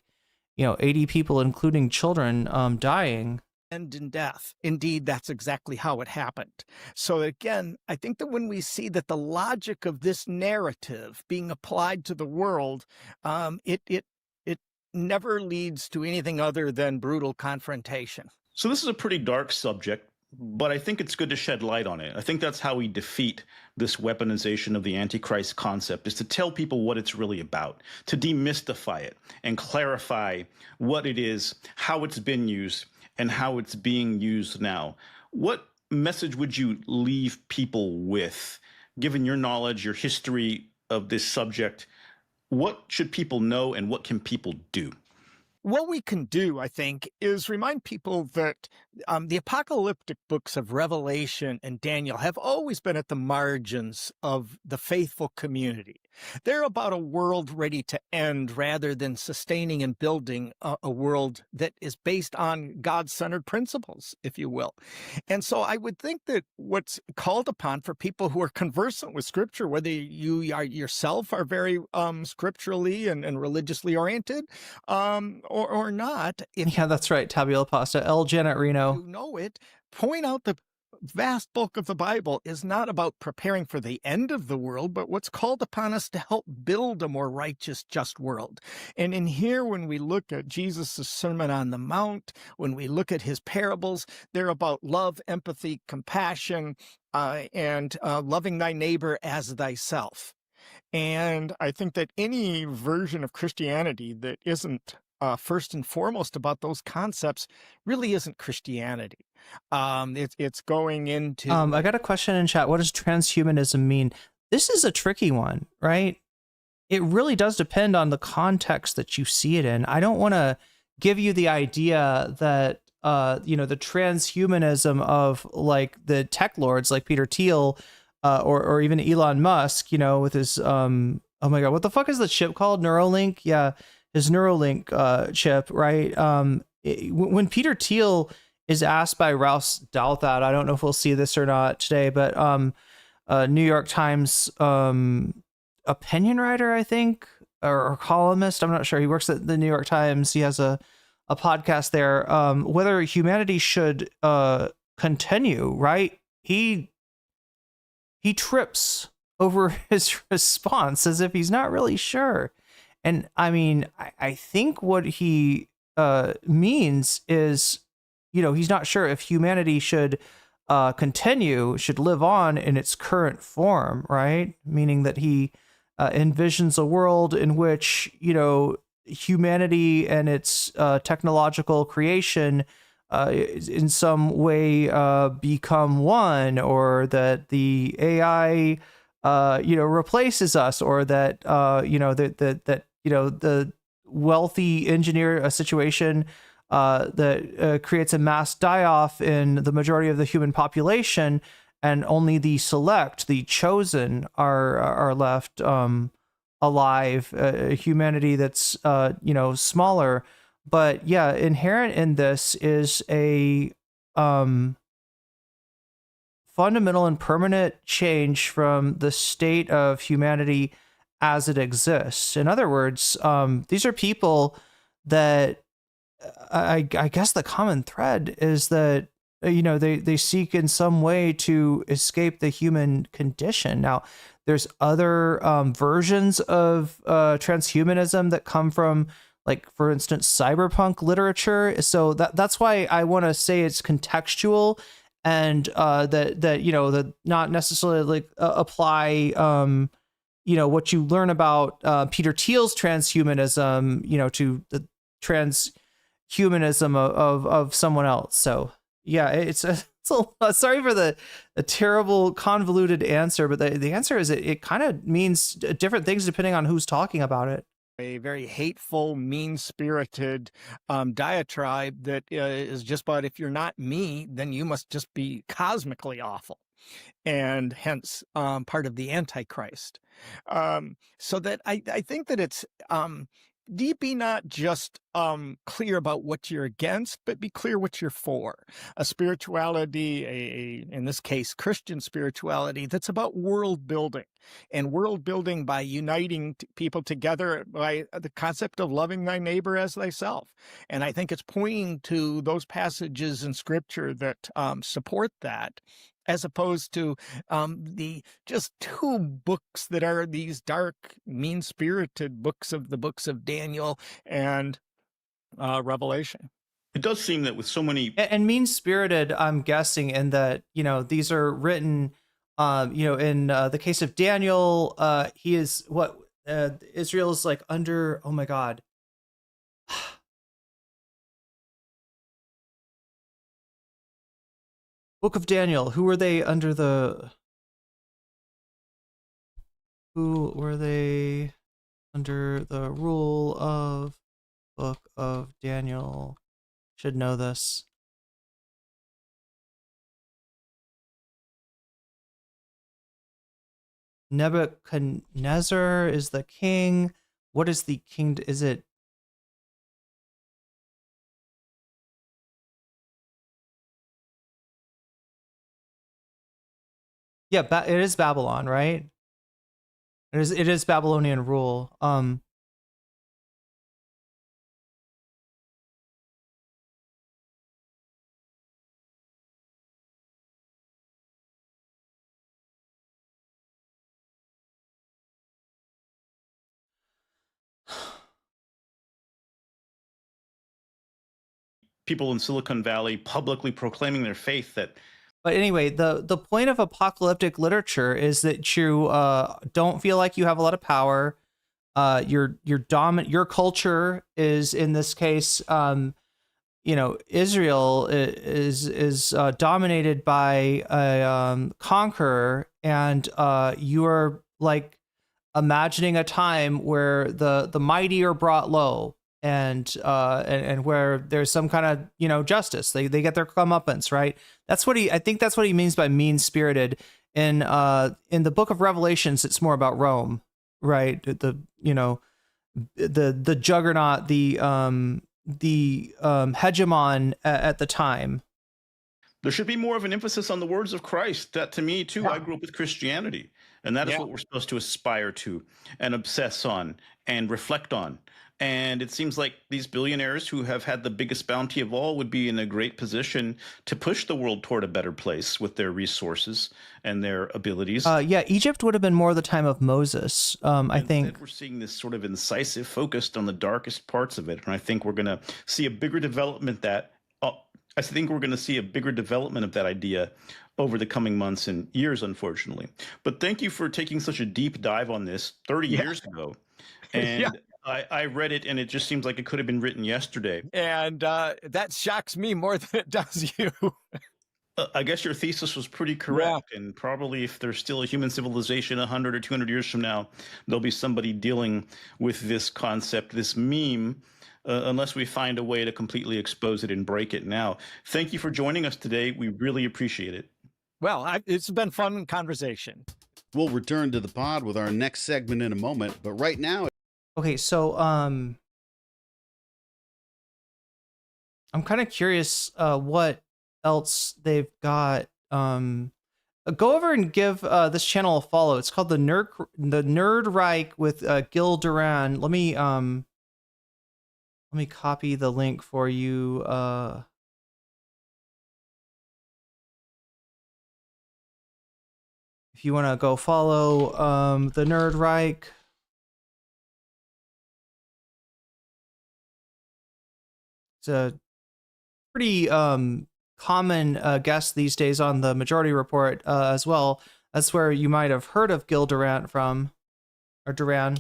80 people, including children, dying. End in death. Indeed, that's exactly how it happened. So again, I think that when we see that the logic of this narrative being applied to the world, it never leads to anything other than brutal confrontation. So this is a pretty dark subject, but I think it's good to shed light on it. I think that's how we defeat this weaponization of the Antichrist concept, is to tell people what it's really about, to demystify it and clarify what it is, how it's been used, and how it's being used now. What message would you leave people with, given your knowledge, your history of this subject? What should people know and what can people do? What we can do, I think, is remind people that the apocalyptic books of Revelation and Daniel have always been at the margins of the faithful community. They're about a world ready to end rather than sustaining and building a world that is based on God-centered principles, if you will. And so I would think that what's called upon for people who are conversant with Scripture, whether you are yourself are very scripturally and religiously oriented, or not. Yeah, that's right. Tabula pasta. L. Janet Reno. You know it. Point out the vast bulk of the Bible is not about preparing for the end of the world, but what's called upon us to help build a more righteous, just world. And in here, when we look at Jesus' Sermon on the Mount, when we look at his parables, they're about love, empathy, compassion, and loving thy neighbor as thyself. And I think that any version of Christianity that isn't first and foremost about those concepts really isn't Christianity. It's going into. I got a question in chat. What does transhumanism mean? This is a tricky one, right? It really does depend on the context that you see it in. I don't want to give you the idea that the transhumanism of like the tech lords like Peter Thiel or even Elon Musk, with his oh my god, what the fuck is the chip called? Neuralink? Yeah. His Neuralink chip, right? When Peter Thiel is asked by Rouse Douthat, I don't know if we'll see this or not today, but New York Times opinion writer, I think, or columnist, I'm not sure. He works at the New York Times. He has a podcast there. Whether humanity should continue, right? He trips over his response as if he's not really sure. And I mean, I think what he means is, he's not sure if humanity should continue, should live on in its current form, right? Meaning that he envisions a world in which, humanity and its technological creation in some way become one, or that the AI replaces us, or that the wealthy engineer a situation that creates a mass die-off in the majority of the human population, and only the select, the chosen, are left alive. Humanity that's smaller, But yeah, inherent in this is a fundamental and permanent change from the state of humanity as it exists. In other words, these are people that I guess the common thread is that they seek in some way to escape the human condition. Now, there's other versions of transhumanism that come from, like, for instance, cyberpunk literature. So that's why I want to say it's contextual, and that not necessarily like apply what you learn about Peter Thiel's transhumanism to the transhumanism of someone else. So yeah, it's a sorry for the terrible convoluted answer, but the answer is it kind of means different things depending on who's talking about it. A very hateful, mean-spirited diatribe that is just about, if you're not me, then you must just be cosmically awful, and hence part of the Antichrist. So that I think that it's be not just clear about what you're against, but be clear what you're for. A spirituality, in this case, Christian spirituality, that's about world building, and world building by uniting people together by the concept of loving thy neighbor as thyself. And I think it's pointing to those passages in Scripture that support that, as opposed to the just two books that are these dark, mean-spirited books of Daniel and Revelation. It does seem that with so many and mean-spirited, I'm guessing, in that these are written, in the case of Daniel, he is what Israel is like under. Oh my God. Book of Daniel. Who were they under the? Who were they under the rule of? Book of Daniel. Should know this. Nebuchadnezzar is the king. What is the king? Is it? Yeah, it is Babylon, right? It is Babylonian rule. people in Silicon Valley publicly proclaiming their faith that. But anyway, the point of apocalyptic literature is that you don't feel like you have a lot of power. Your culture is, in this case, Israel is dominated by a conqueror, and you are like imagining a time where the mighty are brought low, and where there's some kind of justice. They get their comeuppance, right? I think that's what he means by mean-spirited. In the book of Revelations, it's more about Rome, right? The juggernaut, the hegemon at the time. There should be more of an emphasis on the words of Christ. That, to me, too, I grew up with Christianity, and that is what we're supposed to aspire to and obsess on and reflect on. And it seems like these billionaires who have had the biggest bounty of all would be in a great position to push the world toward a better place with their resources and their abilities. Egypt would have been more the time of Moses. I think we're seeing this sort of incisive focus on the darkest parts of it, and I think we're going to see a bigger development of that idea over the coming months and years, unfortunately. But thank you for taking such a deep dive on this 30 years ago. And I read it, and it just seems like it could have been written yesterday. And that shocks me more than it does you. I guess your thesis was pretty correct. And probably if there's still a human civilization 100 or 200 years from now, there'll be somebody dealing with this concept, this meme, unless we find a way to completely expose it and break it now. Thank you for joining us today. We really appreciate it. Well, it's been fun conversation. We'll return to the pod with our next segment in a moment, but right now. Okay, so I'm kind of curious what else they've got. Go over and give this channel a follow. It's called the Nerd Reich with Gil Duran. Let me copy the link for you. If you want to go follow the Nerd Reich. It's a pretty common guest these days on the Majority Report as well. That's where you might have heard of Gil Durant from, or Duran.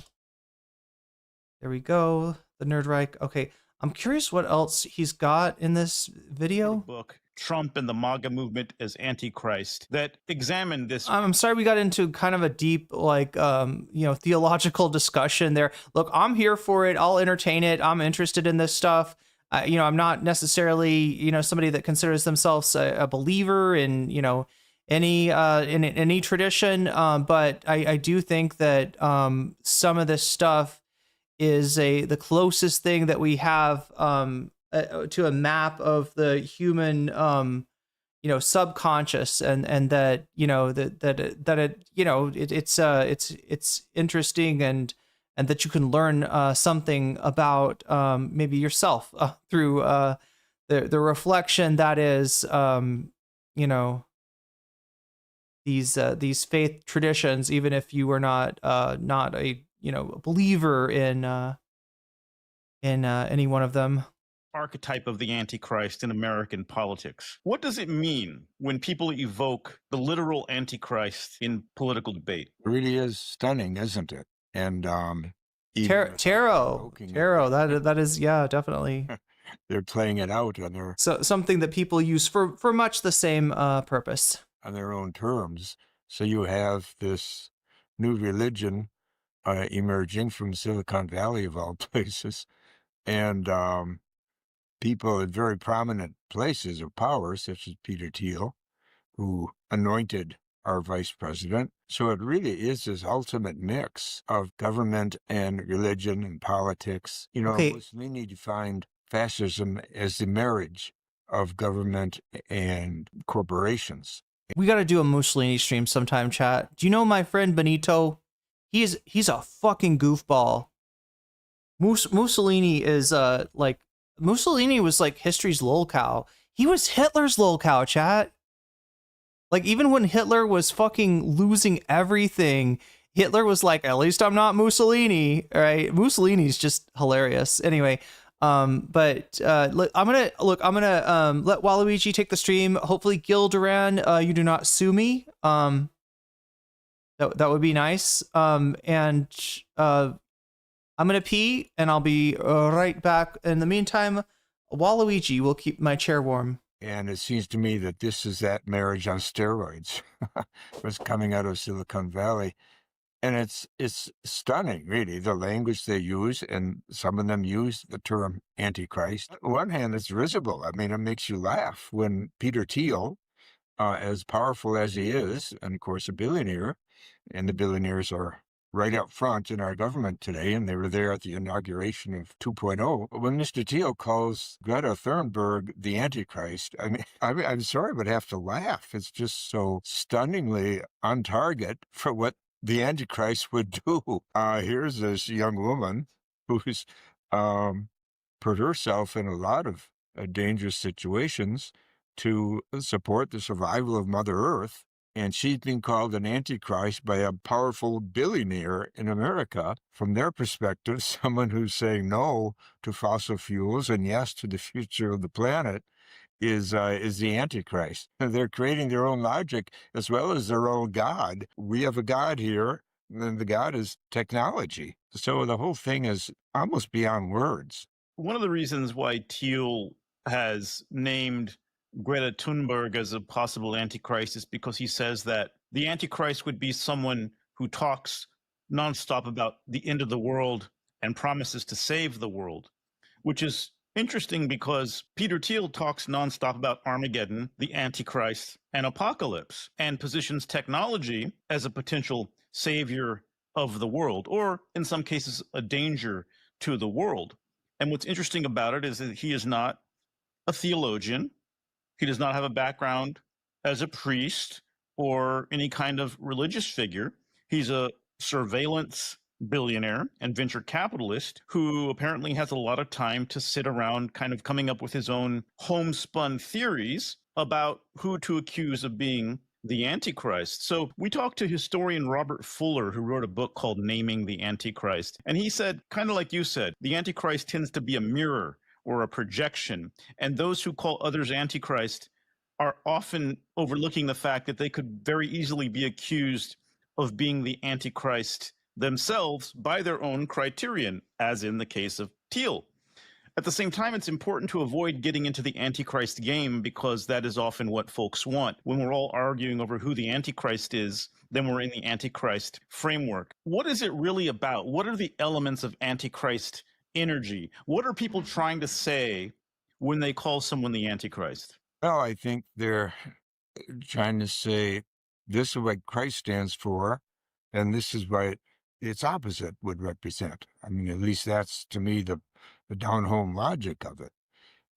There we go, the Nerd Reich. Okay, I'm curious what else he's got in this video. Book, Trump and the MAGA movement as Antichrist, that examined this. I'm sorry we got into kind of a deep, like, theological discussion there. Look, I'm here for it. I'll entertain it. I'm interested in this stuff. I'm not necessarily, somebody that considers themselves a believer in, any tradition. But I do think that some of this stuff is the closest thing that we have to a map of the human, subconscious, and that it's interesting and that you can learn something about maybe yourself through the reflection that is, these faith traditions, even if you were not a believer in any one of them. Archetype of the Antichrist in American politics. What does it mean when people evoke the literal Antichrist in political debate? It really is stunning, isn't it? And tarot, that is, yeah, definitely. They're playing it out on their something that people use for much the same purpose on their own terms. So you have this new religion emerging from Silicon Valley of all places, and people in very prominent places of power, such as Peter Thiel, who anointed our vice president. So it really is this ultimate mix of government and religion and politics. Mussolini defined fascism as the marriage of government and corporations. We got to do a Mussolini stream sometime, chat. Do you know my friend Benito? He's a fucking goofball. Mussolini is Mussolini was like history's lolcow. He was Hitler's lolcow, chat. Like, even when Hitler was fucking losing everything, Hitler was like, at least I'm not Mussolini, right? Mussolini's just hilarious. Anyway, I'm gonna let Waluigi take the stream. Hopefully, Gil Duran, you do not sue me. That would be nice. I'm gonna pee, and I'll be right back. In the meantime, Waluigi will keep my chair warm. And it seems to me that this is that marriage on steroids. It was coming out of Silicon Valley. And it's stunning, really, the language they use, and some of them use the term Antichrist. On one hand, it's risible. I mean, it makes you laugh when Peter Thiel, as powerful as he is, and of course a billionaire, and the billionaires are right up front in our government today, and they were there at the inauguration of 2.0. When Mr. Thiel calls Greta Thunberg the Antichrist, I'm sorry, but I have to laugh. It's just so stunningly on target for what the Antichrist would do. Here's this young woman who's put herself in a lot of dangerous situations to support the survival of Mother Earth. And she's being called an Antichrist by a powerful billionaire in America. From their perspective, someone who's saying no to fossil fuels and yes to the future of the planet is the Antichrist. They're creating their own logic as well as their own God. We have a God here, and the God is technology. So the whole thing is almost beyond words. One of the reasons why Thiel has named Greta Thunberg as a possible Antichrist is because he says that the Antichrist would be someone who talks nonstop about the end of the world and promises to save the world, which is interesting because Peter Thiel talks nonstop about Armageddon, the Antichrist, and apocalypse, and positions technology as a potential savior of the world, or in some cases, a danger to the world. And what's interesting about it is that he is not a theologian. He does not have a background as a priest or any kind of religious figure. He's a surveillance billionaire and venture capitalist who apparently has a lot of time to sit around kind of coming up with his own homespun theories about who to accuse of being the Antichrist. So we talked to historian Robert Fuller, who wrote a book called Naming the Antichrist. And he said, kind of like you said, the Antichrist tends to be a mirror or a projection. And those who call others Antichrist are often overlooking the fact that they could very easily be accused of being the Antichrist themselves by their own criterion, as in the case of Thiel. At the same time, it's important to avoid getting into the Antichrist game because that is often what folks want. When we're all arguing over who the Antichrist is, then we're in the Antichrist framework. What is it really about? What are the elements of Antichrist energy? What are people trying to say when they call someone the Antichrist? Well, I think they're trying to say this is what Christ stands for, and this is what its opposite would represent. I mean, at least that's, to me, the down-home logic of it.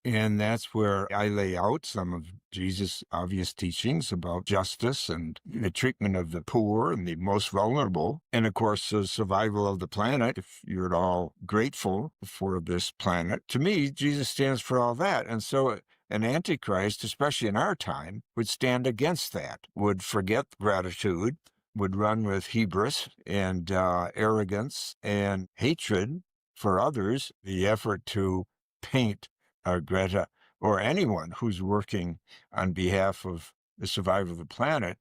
And that's where I lay out some of Jesus' obvious teachings about justice and the treatment of the poor and the most vulnerable. And, of course, the survival of the planet, if you're at all grateful for this planet. To me, Jesus stands for all that. And so an Antichrist, especially in our time, would stand against that, would forget gratitude, would run with hubris and arrogance and hatred for others, the effort to paint Greta or anyone who's working on behalf of the survival of the planet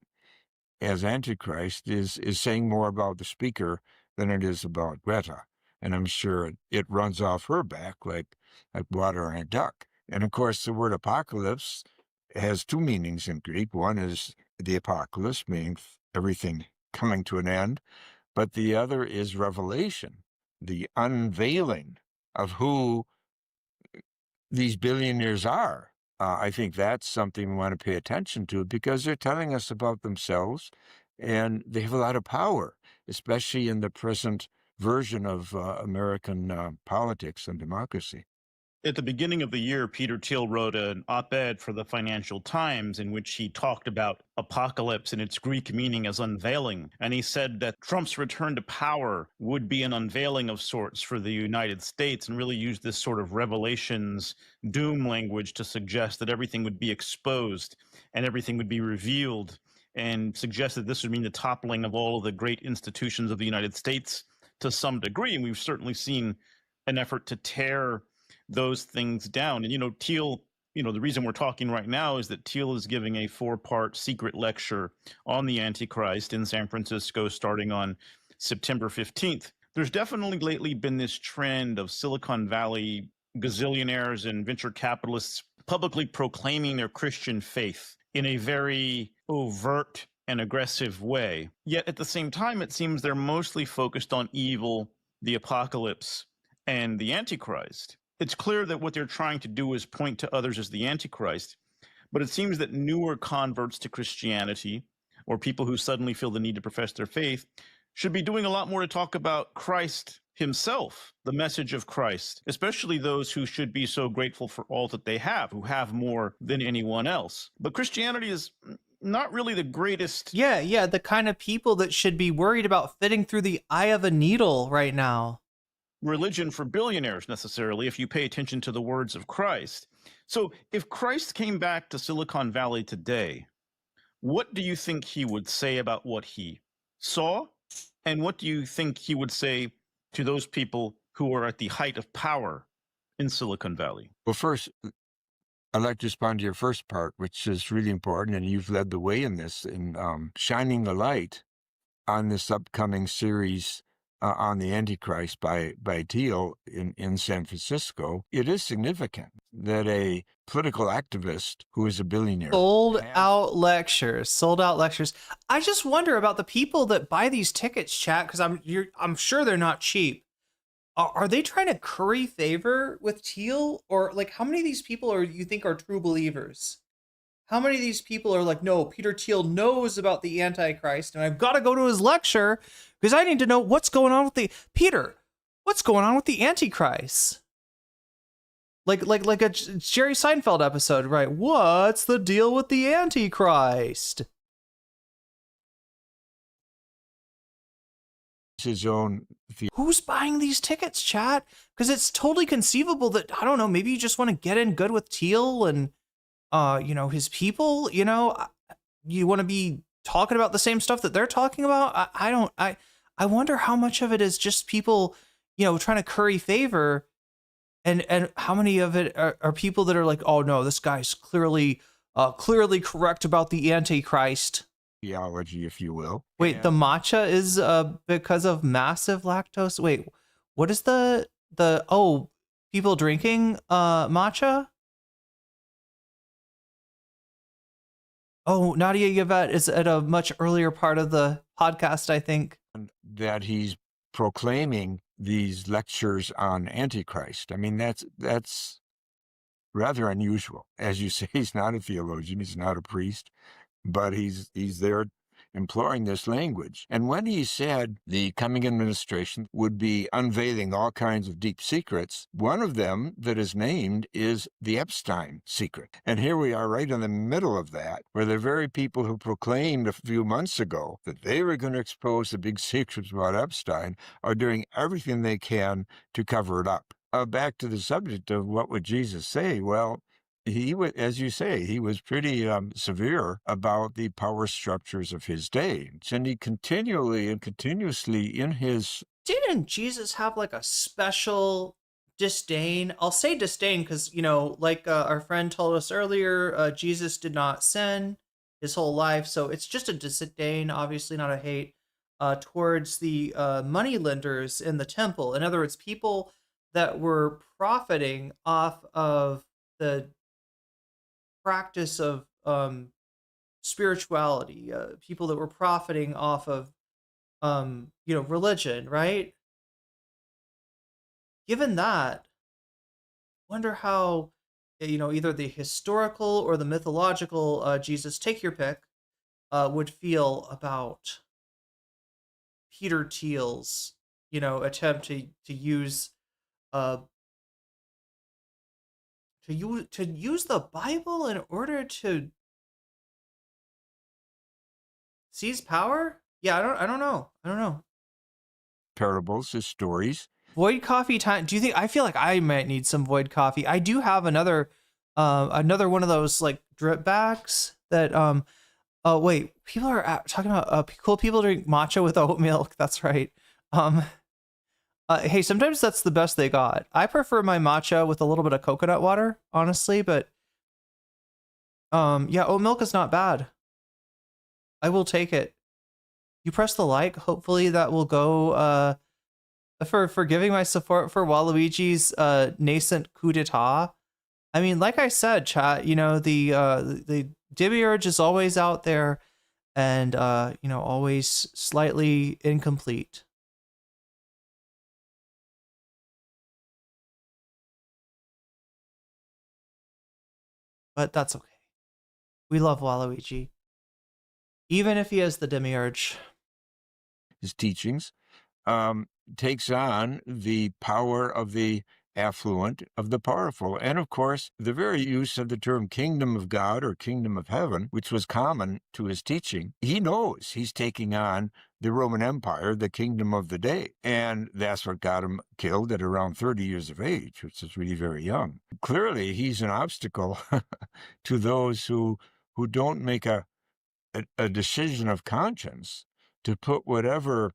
as Antichrist is saying more about the speaker than it is about Greta. And I'm sure it runs off her back like water on a duck. And of course, the word apocalypse has two meanings in Greek. One is the apocalypse, meaning everything coming to an end, but the other is revelation, the unveiling of who these billionaires are. I think that's something we want to pay attention to because they're telling us about themselves and they have a lot of power, especially in the present version of American politics and democracy. At the beginning of the year, Peter Thiel wrote an op-ed for the Financial Times in which he talked about apocalypse and its Greek meaning as unveiling. And he said that Trump's return to power would be an unveiling of sorts for the United States, and really used this sort of Revelations doom language to suggest that everything would be exposed and everything would be revealed, and suggested this would mean the toppling of all of the great institutions of the United States to some degree. And we've certainly seen an effort to tear those things down. And, Thiel, the reason we're talking right now is that Thiel is giving a 4-part secret lecture on the Antichrist in San Francisco starting on September 15th. There's definitely lately been this trend of Silicon Valley gazillionaires and venture capitalists publicly proclaiming their Christian faith in a very overt and aggressive way. Yet at the same time, it seems they're mostly focused on evil, the apocalypse, and the Antichrist. It's clear that what they're trying to do is point to others as the Antichrist, but it seems that newer converts to Christianity, or people who suddenly feel the need to profess their faith, should be doing a lot more to talk about Christ himself, the message of Christ, especially those who should be so grateful for all that they have, who have more than anyone else. But Christianity is not really the greatest. Yeah, the kind of people that should be worried about fitting through the eye of a needle right now. Religion for billionaires necessarily, if you pay attention to the words of Christ. So if Christ came back to Silicon Valley today, what do you think he would say about what he saw? And what do you think he would say to those people who are at the height of power in Silicon Valley? Well, first, I'd like to respond to your first part, which is really important, and you've led the way in this, in shining the light on this upcoming series on the Antichrist by Thiel in San Francisco. It is significant that a political activist who is a billionaire sold out lectures. I just wonder about the people that buy these tickets, chat, because I'm sure they're not cheap. Are they trying to curry favor with Thiel, or like how many of these people you think are true believers? How many of these people are like, no, Peter Thiel knows about the Antichrist, and I've got to go to his lecture because I need to know what's going on with what's going on with the Antichrist? like a Jerry Seinfeld episode, right? What's the deal with the Antichrist? His own. Who's buying these tickets, chat? Because it's totally conceivable that, I don't know, maybe you just want to get in good with Thiel and his people. You want to be talking about the same stuff that they're talking about. I wonder how much of it is just people trying to curry favor, and how many of it are people that are like, oh no, this guy's clearly correct about the Antichrist. Theology, if you will. Wait, the matcha is because of massive lactose. Wait, what is the people drinking matcha? Oh, Nadia Yvette is at a much earlier part of the podcast, I think. That he's proclaiming these lectures on Antichrist. I mean, that's rather unusual. As you say, he's not a theologian, he's not a priest, but he's there employing this language. And when he said the coming administration would be unveiling all kinds of deep secrets, one of them that is named is the Epstein secret. And here we are right in the middle of that, where the very people who proclaimed a few months ago that they were going to expose the big secrets about Epstein are doing everything they can to cover it up. Back to the subject of what would Jesus say? Well, he was, as you say, he was pretty severe about the power structures of his day. And he continuously in his... Didn't Jesus have like a special disdain? I'll say disdain because, like our friend told us earlier, Jesus did not sin his whole life. So it's just a disdain, obviously not a hate, towards the money lenders in the temple. In other words, people that were profiting off of the practice of spirituality, people that were profiting off of religion, right? Given that, wonder how either the historical or the mythological Jesus, take your pick, would feel about Peter Thiel's attempt to use to use the Bible in order to seize power? Yeah, I don't know. Parables, his stories. Void coffee time. Do you think? I feel like I might need some void coffee. I do have another one of those like drip bags that oh wait, people are talking about cool people drink matcha with oat milk. That's right. Hey, sometimes that's the best they got. I prefer my matcha with a little bit of coconut water, honestly, but yeah, oat milk is not bad. I will take it. You press the like, hopefully that will go for giving my support for Waluigi's nascent coup d'etat. I mean, like I said, chat, the demiurge is always out there and always slightly incomplete. But that's okay. We love Waluigi. Even if he is the demiurge. His teachings takes on the power of the affluent, of the powerful. And of course, the very use of the term kingdom of God or kingdom of heaven, which was common to his teaching, he knows he's taking on the Roman Empire, the kingdom of the day. And that's what got him killed at around 30 years of age, which is really very young. Clearly, he's an obstacle to those who don't make a decision of conscience to put whatever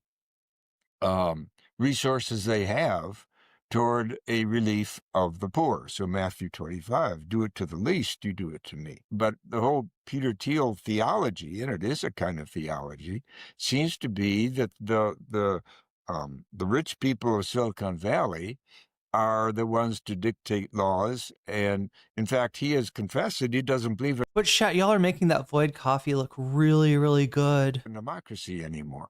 resources they have toward a relief of the poor. So Matthew 25, do it to the least, you do it to me. But the whole Peter Thiel theology, and it is a kind of theology, seems to be that the rich people of Silicon Valley are the ones to dictate laws. And in fact, he has confessed that he doesn't believe But chat, y'all are making that void coffee look really, really good. in democracy anymore.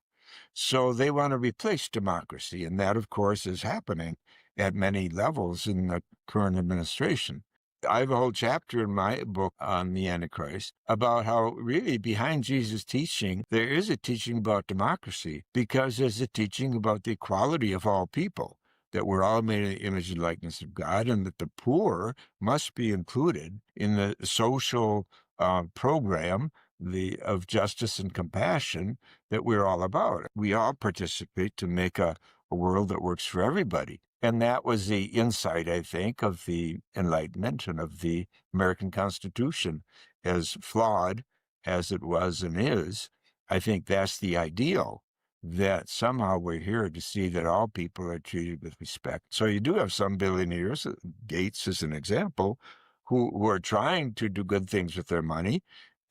So they want to replace democracy. And that, of course, is happening at many levels in the current administration. I have a whole chapter in my book on the Antichrist about how really behind Jesus' teaching, there is a teaching about democracy because there's a teaching about the equality of all people. that we're all made in the image and likeness of God, and that the poor must be included in the social program of justice and compassion that we're all about. We all participate to make a world that works for everybody. And that was the insight, I think, of the Enlightenment and of the American Constitution. As flawed as it was and is, I think that's the ideal, that somehow we're here to see that all people are treated with respect. So you do have some billionaires, Gates is an example, who are trying to do good things with their money.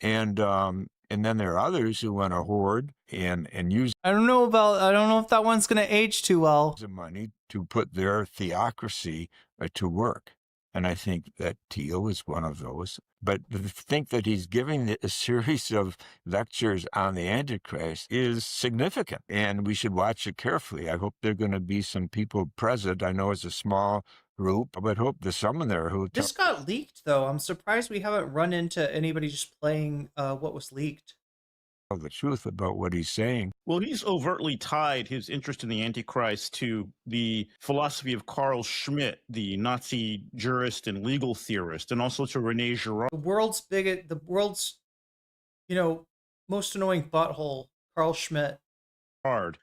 And then there are others who want to hoard and use I don't know if that one's going to age too well. the money to put their theocracy to work. And I think that Thiel is one of those. But to think that he's giving a series of lectures on the Antichrist is significant, and we should watch it carefully. I hope there are going to be some people present. I know it's a small group, but hope there's someone there who... This got leaked, though. I'm surprised we haven't run into anybody just playing what was leaked. The truth about what he's saying. Well, he's overtly tied his interest in the Antichrist to the philosophy of Carl Schmitt, the Nazi jurist and legal theorist, and also to Rene Girard. The world's, most annoying butthole, Carl Schmitt.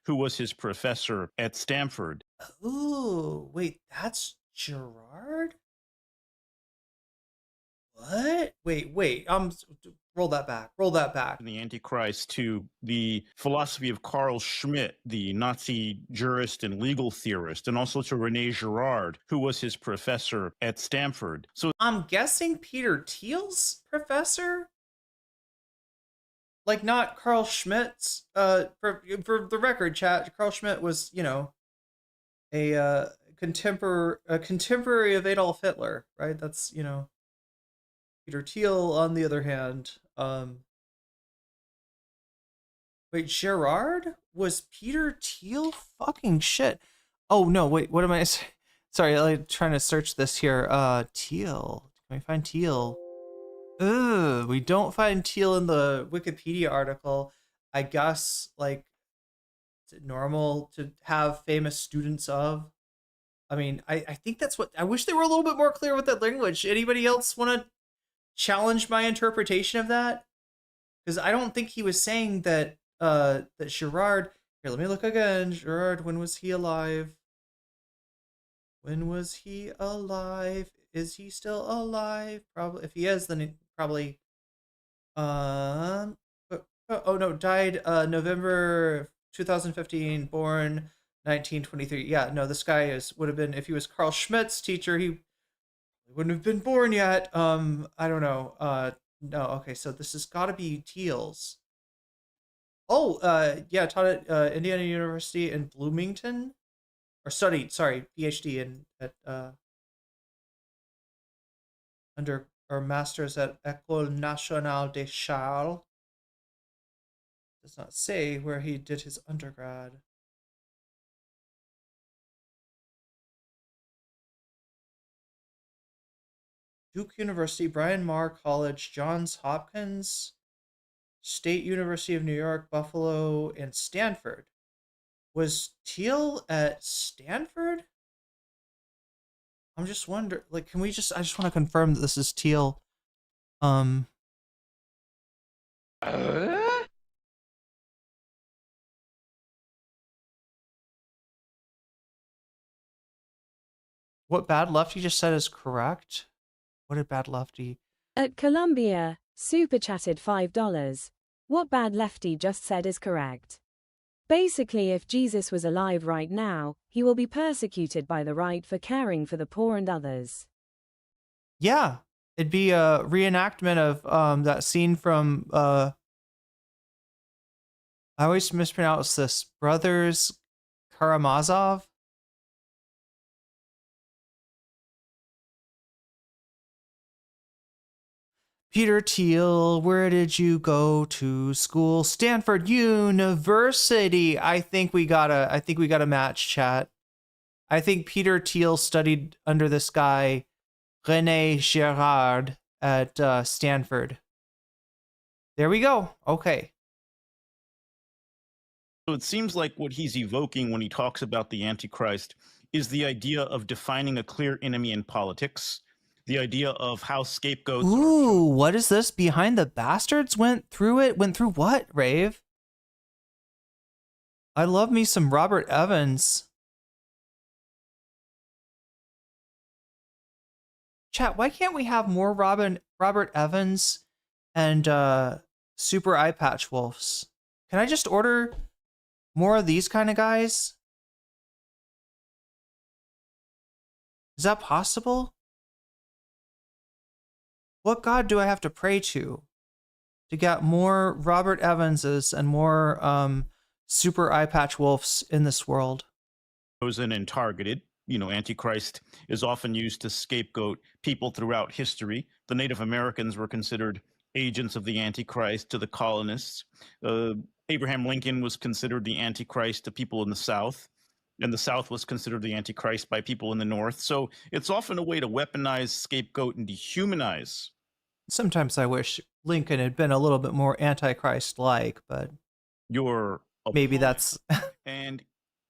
Who was his professor at Stanford. Ooh, wait, that's Gerard? What? Wait, roll that back. The Antichrist to the philosophy of Carl Schmitt, the Nazi jurist and legal theorist, and also to Rene Girard, who was his professor at Stanford. So I'm guessing Peter Thiel's professor? Like, not Carl Schmitt's. For the record, chat, Carl Schmitt was, a contemporary of Adolf Hitler, right? That's, Peter Thiel, on the other hand, wait, Gerard was Peter Thiel? Fucking shit. Oh no, wait, what am I saying? Sorry, I'm trying to search this here. Thiel. Can we find Thiel? Ugh, we don't find Thiel in the Wikipedia article. I guess, like, is it normal to have famous students of? I mean, I think that's what, I wish they were a little bit more clear with that language. Anybody else want to challenge my interpretation of that? Because I don't think he was saying that that Gerard... Here, let me look again. Gerard, when was he alive? When was he alive? Is he still alive? Probably. If he is, then he probably... oh no, died November 2015, born 1923. Yeah, no, this guy would have been, if he was Carl Schmitt's teacher, he wouldn't have been born yet. I don't know. No, okay, so this has got to be Thiel's. Oh, yeah, taught at Indiana University in Bloomington, or studied, sorry, PhD under or masters at École Nationale des Charles. Does not say where he did his undergrad. Duke University, Bryn Mawr College, Johns Hopkins, State University of New York, Buffalo, and Stanford. Was Thiel at Stanford? I'm just wondering, like, I just want to confirm that this is Thiel. What Bad Lefty just said is correct. What did Bad Lefty? At Columbia, super chatted $5. What Bad Lefty just said is correct. Basically, if Jesus was alive right now, he will be persecuted by the right for caring for the poor and others. Yeah, it'd be a reenactment of that scene from I always mispronounce this, Brothers Karamazov. Peter Thiel, where did you go to school? Stanford University. I think we got a match, chat. I think Peter Thiel studied under this guy, Rene Girard, at Stanford. There we go. Okay. So it seems like what he's evoking when he talks about the Antichrist is the idea of defining a clear enemy in politics, the idea of how scapegoats. Ooh, what is this? Behind the Bastards went through it? Went through what, Rave? I love me some Robert Evans. Chat, why can't we have more Robert Evans and super eye patch wolves? Can I just order more of these kind of guys? Is that possible? What god do I have to pray to get more Robert Evanses and more super eye patch wolves in this world? Chosen and targeted. Antichrist is often used to scapegoat people throughout history. The Native Americans were considered agents of the Antichrist to the colonists. Abraham Lincoln was considered the Antichrist to people in the South, and the South was considered the Antichrist by people in the North. So it's often a way to weaponize, scapegoat, and dehumanize. Sometimes I wish Lincoln had been a little bit more Antichrist-like, but maybe that's... And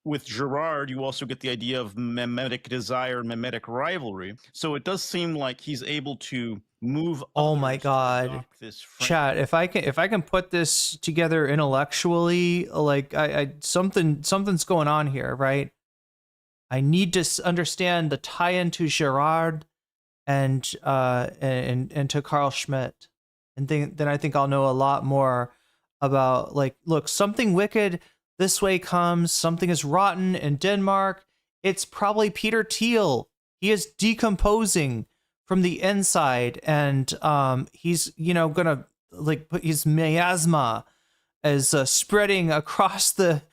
with Girard, you also get the idea of mimetic desire, mimetic rivalry. So it does seem like he's able to move. Oh my God, chat! If I can put this together intellectually, like something's going on here, right? I need to understand the tie-in to Girard and to Carl Schmitt, and then I think I'll know a lot more about, like, look, something wicked this way comes, something is rotten in Denmark. It's probably Peter Thiel. He is decomposing from the inside, and he's gonna put his miasma as spreading across the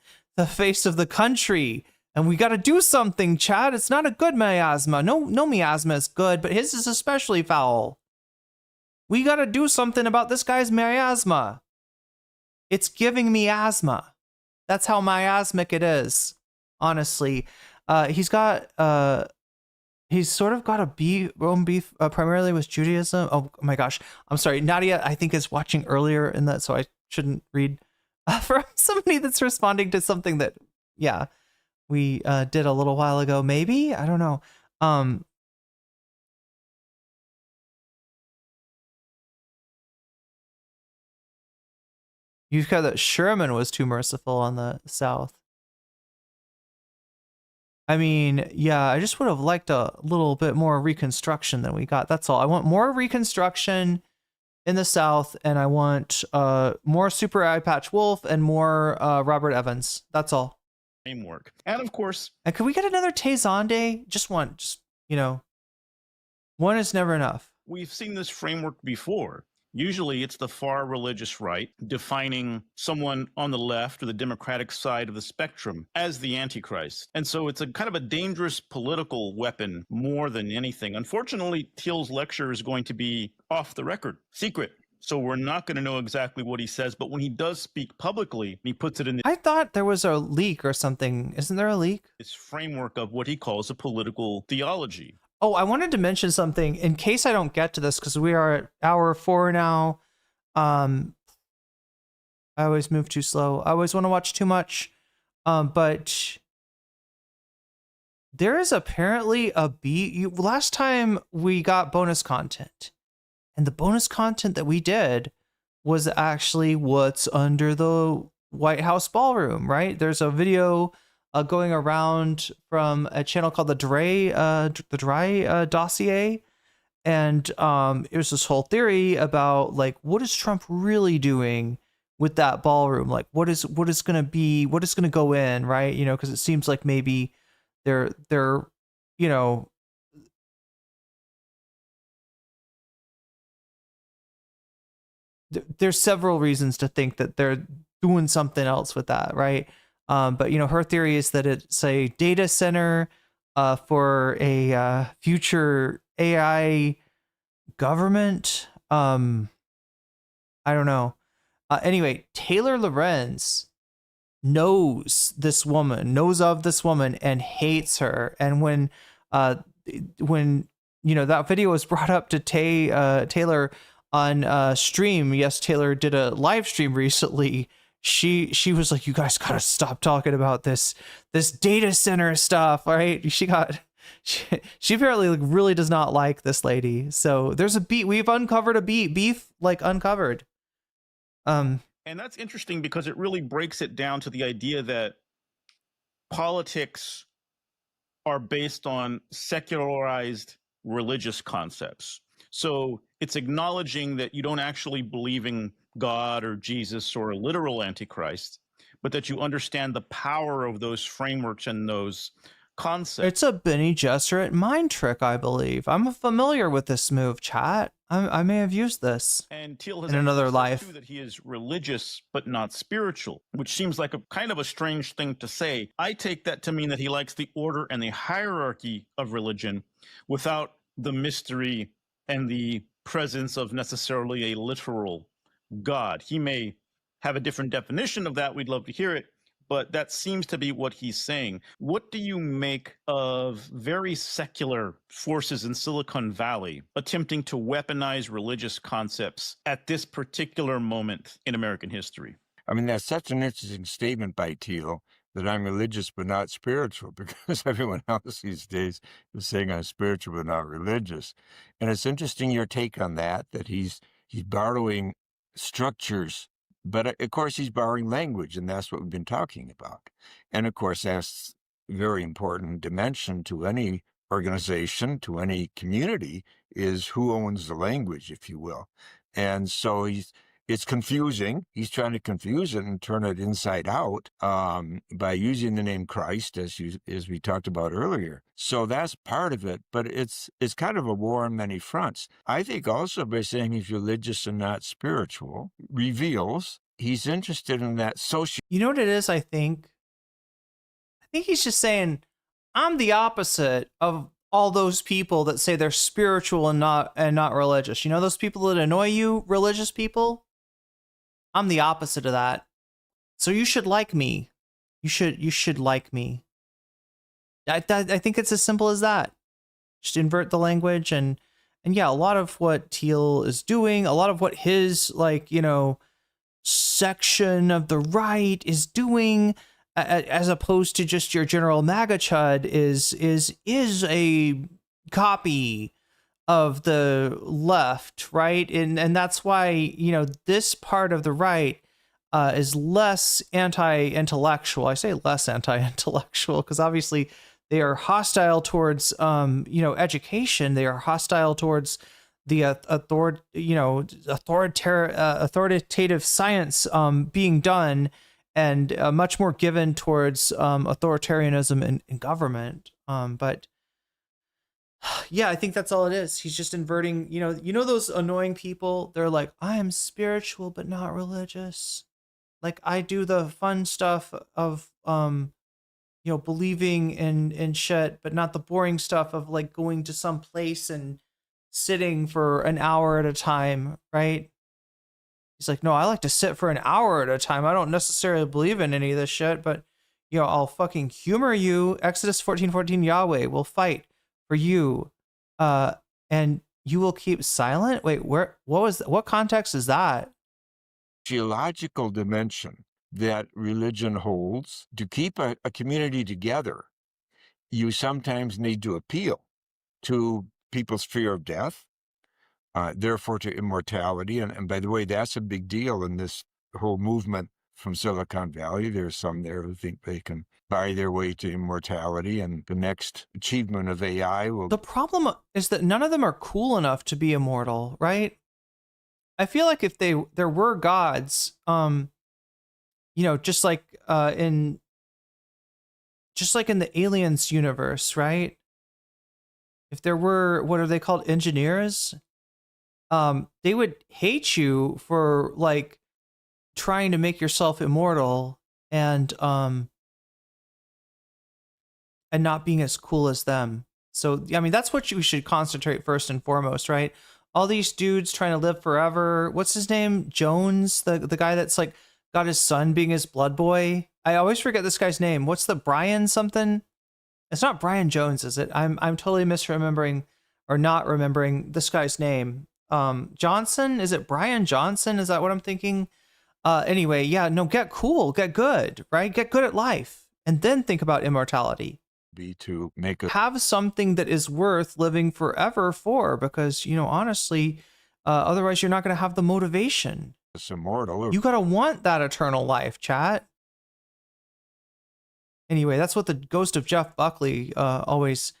face of the country, and we got to do something, Chad. It's not a good miasma. No miasma is good, but his is especially foul. We got to do something about this guy's miasma. It's giving me asthma. That's how miasmic it is, honestly. He's sort of got a own beef primarily with Judaism. Oh my gosh. I'm sorry. Nadia, I think, is watching earlier in that, so I shouldn't read from somebody that's responding to something that, yeah, we did a little while ago. Maybe? I don't know. You've got that Sherman was too merciful on the South. I mean, yeah, I just would have liked a little bit more reconstruction than we got. That's all. I want more reconstruction in the South, and I want more Super Eye Patch Wolf and more Robert Evans. That's all. Framework. And of course... And could we get another Tezande? Just one. One is never enough. We've seen this framework before. Usually it's the far religious right defining someone on the left or the democratic side of the spectrum as the Antichrist. And so it's a kind of a dangerous political weapon more than anything. Unfortunately, Thiel's lecture is going to be off the record, secret. So we're not going to know exactly what he says, but when he does speak publicly, he puts it in the... I thought there was a leak or something. Isn't there a leak? This framework of what he calls a political theology. Oh, I wanted to mention something in case I don't get to this, because we are at hour 4 now. I always move too slow. I always want to watch too much. But there is apparently a last time we got bonus content, and the bonus content that we did was actually what's under the White House ballroom, right? There's a video going around from a channel called the Dry Dossier, and it was this whole theory about, like, what is Trump really doing with that ballroom? Like, what is going to go in, right? Because it seems like maybe they're there's several reasons to think that they're doing something else with that, right? But her theory is that it's a data center for a future AI government. I don't know. Anyway, Taylor Lorenz knows of this woman and hates her. And when that video was brought up to Taylor on stream, yes, Taylor did a live stream recently she was like, you guys gotta stop talking about this data center stuff, right? She apparently like really does not like this lady. So there's a beat. We've uncovered a beef like uncovered. And that's interesting because it really breaks it down to the idea that politics are based on secularized religious concepts. So it's acknowledging that you don't actually believe in God or Jesus or a literal Antichrist, but that you understand the power of those frameworks and those concepts. It's a Bene Gesserit mind trick, I believe. I'm familiar with this move, chat. I may have used this and Thiel has in another said, life. too, that he is religious but not spiritual, which seems like a kind of a strange thing to say. I take that to mean that he likes the order and the hierarchy of religion without the mystery and the presence of necessarily a literal God. He may have a different definition of that. We'd love to hear it, but that seems to be what he's saying. What do you make of very secular forces in Silicon Valley attempting to weaponize religious concepts at this particular moment in American history? I mean, that's such an interesting statement by Thiel, that I'm religious but not spiritual, because everyone else these days is saying I'm spiritual but not religious. And it's interesting your take on that he's borrowing structures, but of course he's borrowing language, and that's what we've been talking about. And of course, that's a very important dimension to any organization, to any community, is who owns the language, if you will. And so it's confusing. He's trying to confuse it and turn it inside out by using the name Christ, as we talked about earlier. So that's part of it, but it's kind of a war on many fronts. I think also by saying he's religious and not spiritual reveals he's interested in that social. You know what it is, I think? I think he's just saying, I'm the opposite of all those people that say they're spiritual and not religious. You know those people that annoy you, religious people? I'm the opposite of that. So you should like me. You should like me. I think it's as simple as that. Just invert the language and yeah, a lot of what Thiel is doing, a lot of what his section of the right is doing, as opposed to just your general MAGA chud, is a copy of the left, right? And that's why, this part of the right is less anti-intellectual. I say less anti-intellectual because obviously they are hostile towards, education. They are hostile towards the authoritative science being done, and much more given towards authoritarianism in government. But yeah, I think that's all it is. He's just inverting, those annoying people. They're like, I am spiritual but not religious. Like, I do the fun stuff of believing in shit, but not the boring stuff of like going to some place and sitting for an hour at a time, right? He's like, no, I like to sit for an hour at a time. I don't necessarily believe in any of this shit, but I'll fucking humor you. Exodus 14:14, Yahweh will fight for you, and you will keep silent. Wait, what context is that? Geological dimension that religion holds. To keep a community together, you sometimes need to appeal to people's fear of death, therefore to immortality. And by the way, that's a big deal in this whole movement from Silicon Valley. There's some there who think they can buy their way to immortality, and the next achievement of AI will... The problem is that none of them are cool enough to be immortal, right? I feel like if there were gods, just like in the Aliens universe, right? If there were, what are they called, engineers? They would hate you for like trying to make yourself immortal and not being as cool as them. So I mean, that's what you should concentrate first and foremost, right? All these dudes trying to live forever. What's his name? Jones, the guy that's like got his son being his blood boy. I always forget this guy's name. What's the Brian something? It's not Brian Jones, is it? I'm totally misremembering or not remembering this guy's name. Johnson? Is it Brian Johnson? Is that what I'm thinking? Anyway, yeah, no, get cool, get good, right? Get good at life, and then think about immortality. Be to make a Have something that is worth living forever for, because, honestly, otherwise you're not going to have the motivation. us immortal. Or You got to want that eternal life, chat. Anyway, that's what the ghost of Jeff Buckley always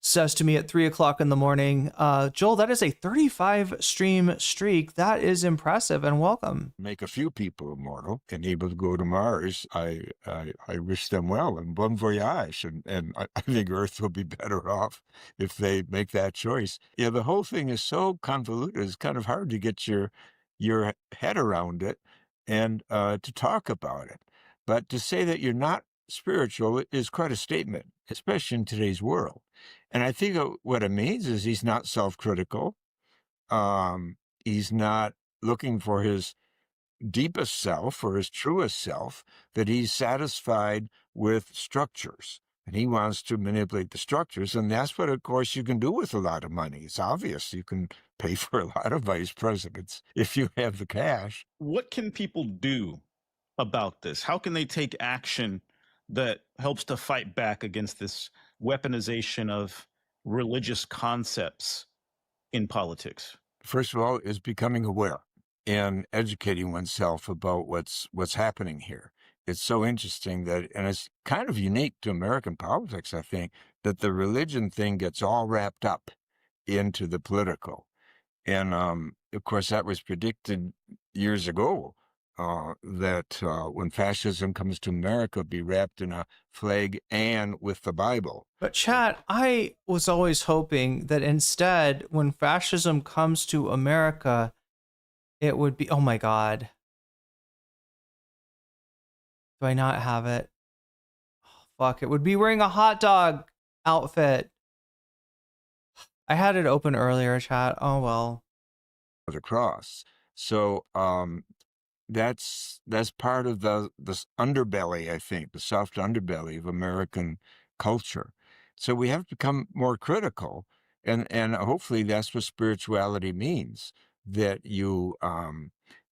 says to me at 3:00 in the morning. Joel, that is a 35 stream streak. That is impressive, and welcome. make a few people immortal and able to go to Mars. I wish them well and bon voyage. And I think Earth will be better off if they make that choice. Yeah, the whole thing is so convoluted. It's kind of hard to get your head around it and to talk about it. But to say that you're not spiritual is quite a statement, especially in today's world. And I think what it means is he's not self-critical. He's not looking for his deepest self or his truest self, that he's satisfied with structures. And he wants to manipulate the structures. And that's what, of course, you can do with a lot of money. It's obvious. You can pay for a lot of vice presidents if you have the cash. What can people do about this? How can they take action that helps to fight back against this weaponization of religious concepts in politics? First of all, is becoming aware and educating oneself about what's happening here. It's so interesting that, and it's kind of unique to American politics, I think, that the religion thing gets all wrapped up into the political. And of course, that was predicted years ago, that when fascism comes to America, it'll be wrapped in a flag and with the Bible. But chat, I was always hoping that instead, when fascism comes to America, it would be, oh my God. Do I not have it? Oh, fuck, it would be wearing a hot dog outfit. I had it open earlier, chat. Oh, well. Across. So that's part of this underbelly, I think, the soft underbelly of American culture. So we have to become more critical, and hopefully that's what spirituality means, that you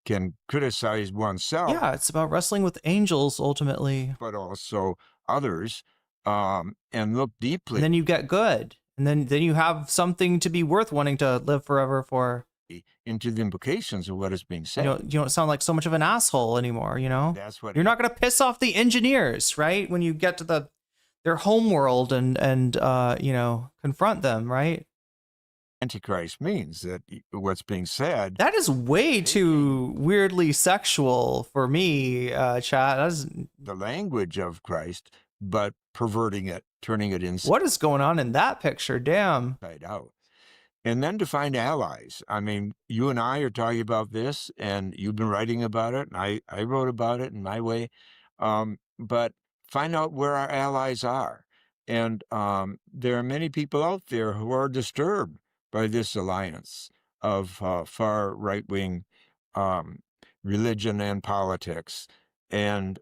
can criticize oneself. Yeah, it's about wrestling with angels ultimately. But also others, and look deeply. And then you get good, and then you have something to be worth wanting to live forever for. Into the implications of what is being said. You don't sound like so much of an asshole anymore, That's what You're not going to piss off the engineers, right? When you get to their home world and confront them, right? Antichrist means that what's being said. That is way too weirdly sexual for me, chat. That's the language of Christ, but perverting it, turning it inside. What is going on in that picture? Damn. Out. And then to find allies. I mean, you and I are talking about this, and you've been writing about it, and I wrote about it in my way. But find out where our allies are. And there are many people out there who are disturbed by this alliance of far right-wing religion and politics. And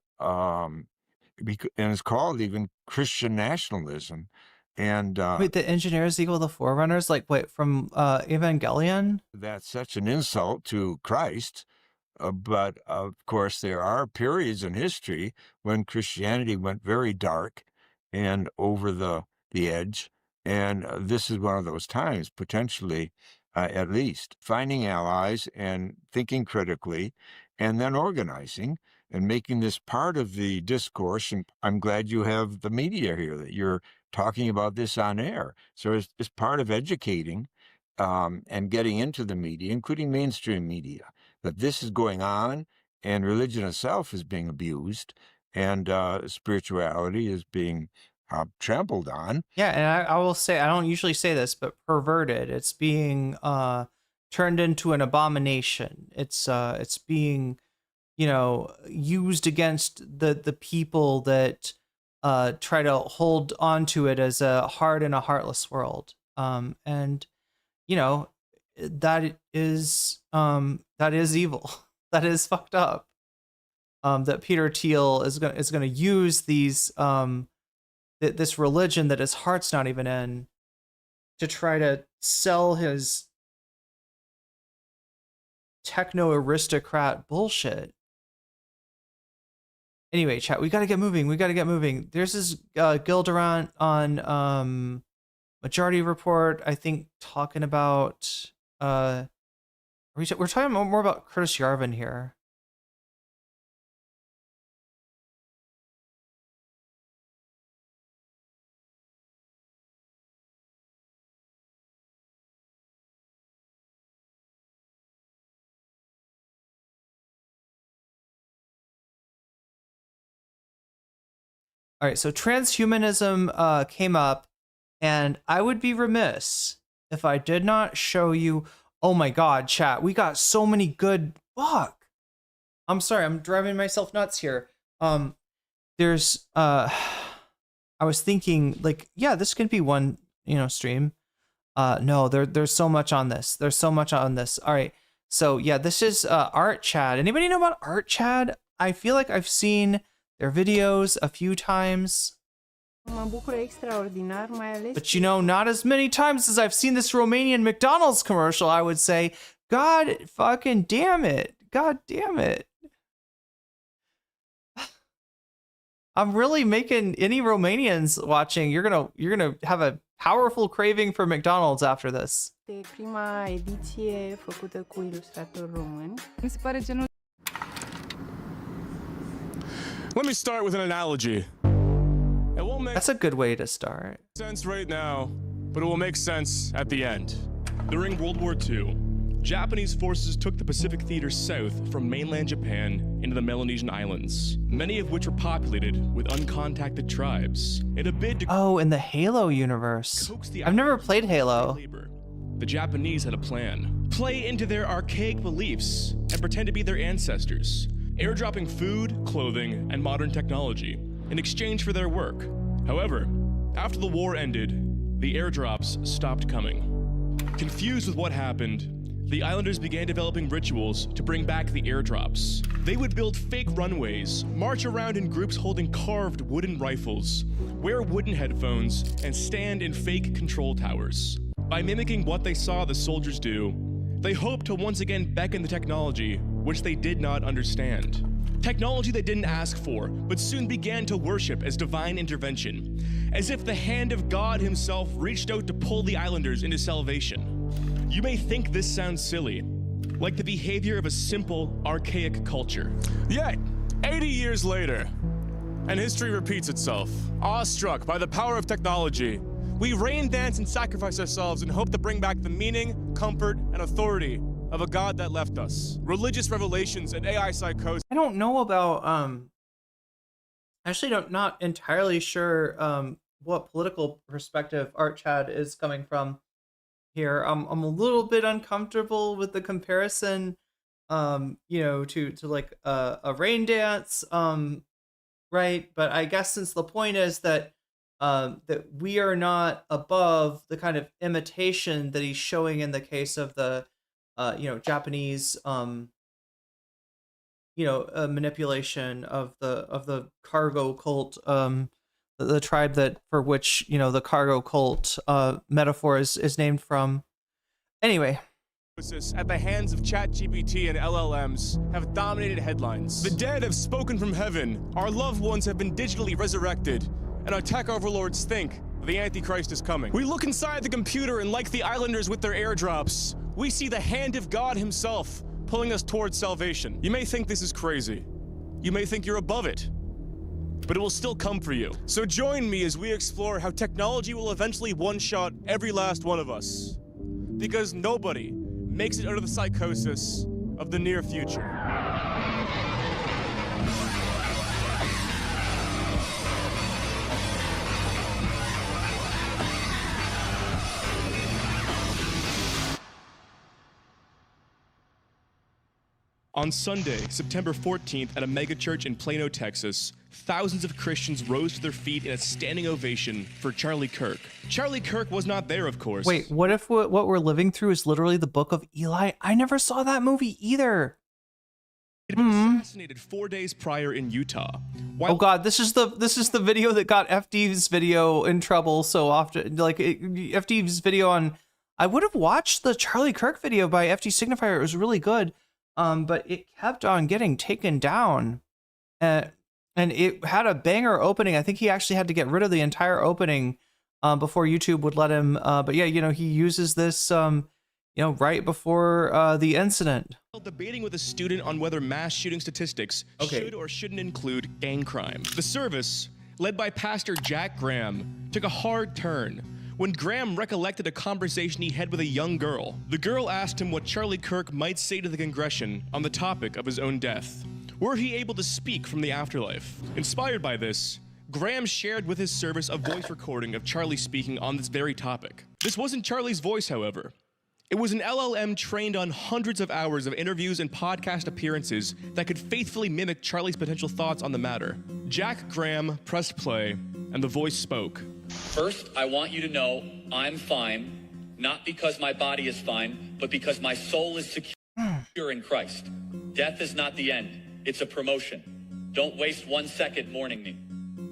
it's called even Christian nationalism. And wait, the engineers equal the forerunners? Like, wait, from Evangelion? That's such an insult to Christ. But of course, there are periods in history when Christianity went very dark and over the edge. And this is one of those times, potentially, at least, finding allies and thinking critically, and then organizing and making this part of the discourse. And I'm glad you have the media here, that you're talking about this on air. So it's part of educating and getting into the media, including mainstream media, that this is going on, and religion itself is being abused, and spirituality is being trampled on. Yeah, and I will say, I don't usually say this, but perverted. It's being turned into an abomination. It's being, used against the people that try to hold on to it as a hard and a heartless world. And that is evil. That is fucked up. That Peter Thiel is gonna use these this religion that his heart's not even in to try to sell his techno aristocrat bullshit. Anyway, chat, we gotta get moving. We gotta get moving. There's this Gilderant on Majority Report, I think, talking about we're talking more about Curtis Yarvin here. All right, so transhumanism came up, and I would be remiss if I did not show you. Oh my God, chat, we got so many good. Fuck. I'm sorry, I'm driving myself nuts here. There's I was thinking like, yeah, this could be one, stream. No, there's so much on this. There's so much on this. All right, so yeah, this is Art Chad. Anybody know about Art Chad? I feel like I've seen their videos a few times. But not as many times as I've seen this Romanian McDonald's commercial, I would say. God fucking damn it. God damn it. I'm really making any Romanians watching, you're gonna have a powerful craving for McDonald's after this. Prima ediție făcută cu ilustrator român. Mi se pare genul. Let me start with an analogy. It won't make That's a good way to start. sense right now, but it will make sense at the end. During World War II, Japanese forces took the Pacific theater south from mainland Japan into the Melanesian islands, many of which were populated with uncontacted tribes. In a bid to in the Halo universe. I've never played Halo. The Japanese had a plan. Play into their archaic beliefs and pretend to be their ancestors, airdropping food, clothing, and modern technology in exchange for their work. However, after the war ended, the airdrops stopped coming. Confused with what happened, the islanders began developing rituals to bring back the airdrops. They would build fake runways, march around in groups holding carved wooden rifles, wear wooden headphones, and stand in fake control towers. By mimicking what they saw the soldiers do, they hoped to once again beckon the technology which they did not understand. Technology they didn't ask for, but soon began to worship as divine intervention, as if the hand of God himself reached out to pull the islanders into salvation. You may think this sounds silly, like the behavior of a simple, archaic culture. Yet, 80 years later, and history repeats itself. Awestruck by the power of technology, we rain dance and sacrifice ourselves and hope to bring back the meaning, comfort, and authority of a God that left us. Religious revelations and AI psychosis. I don't know about actually not entirely sure what political perspective Art Chad is coming from here. I'm a little bit uncomfortable with the comparison to like a rain dance, right? But I guess since the point is that that we are not above the kind of imitation that he's showing in the case of the Japanese manipulation of the cargo cult, the tribe that for which the cargo cult metaphor is named from. Anyway, at the hands of ChatGPT and LLMs have dominated headlines. The dead have spoken from heaven. Our loved ones have been digitally resurrected, and our tech overlords think the Antichrist is coming. We look inside the computer, and like the islanders with their airdrops, we see the hand of God himself pulling us towards salvation. You may think this is crazy. You may think you're above it, but it will still come for you. So join me as we explore how technology will eventually one-shot every last one of us. Because nobody makes it out of the psychosis of the near future. On Sunday, September 14th, at a megachurch in Plano, Texas, thousands of Christians rose to their feet in a standing ovation for Charlie Kirk. Charlie Kirk was not there, of course. Wait, what if what we're living through is literally the Book of Eli? I never saw that movie either. He'd been assassinated 4 days prior in Utah. Oh God, this is the video that got FD's video in trouble so often. Like FD's video on, I would have watched the Charlie Kirk video by FD Signifier. It was really good. But it kept on getting taken down. And it had a banger opening. I think he actually had to get rid of the entire opening before YouTube would let him. But yeah, he uses this, right before the incident. Debating with a student on whether mass shooting statistics should or shouldn't include gang crime. The service, led by Pastor Jack Graham, took a hard turn when Graham recollected a conversation he had with a young girl. The girl asked him what Charlie Kirk might say to the Congregation on the topic of his own death. Were he able to speak from the afterlife? Inspired by this, Graham shared with his service a voice recording of Charlie speaking on this very topic. This wasn't Charlie's voice, however. It was an LLM trained on hundreds of hours of interviews and podcast appearances that could faithfully mimic Charlie's potential thoughts on the matter. Jack Graham pressed play, and the voice spoke. First, I want you to know I'm fine, not because my body is fine, but because my soul is secure in Christ. Death is not the end. It's a promotion. Don't waste 1 second mourning me.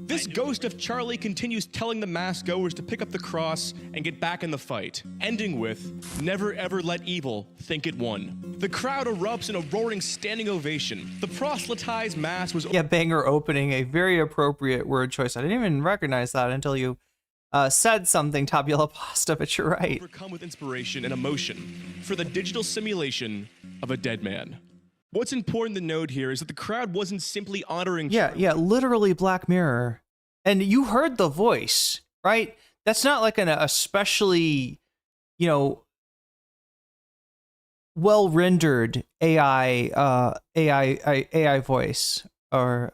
This ghost of Charlie continues telling the mass goers to pick up the cross and get back in the fight, ending with, never ever let evil think it won. The crowd erupts in a roaring standing ovation. The proselytized mass was... Yeah, banger opening, a very appropriate word choice. I didn't even recognize that until you said something, Tabula Pasta, but you're right. Overcome with inspiration and emotion for the digital simulation of a dead man. What's important to note here is that the crowd wasn't simply honoring... Yeah, literally Black Mirror. And you heard the voice, right? That's not like an especially, well-rendered AI voice or...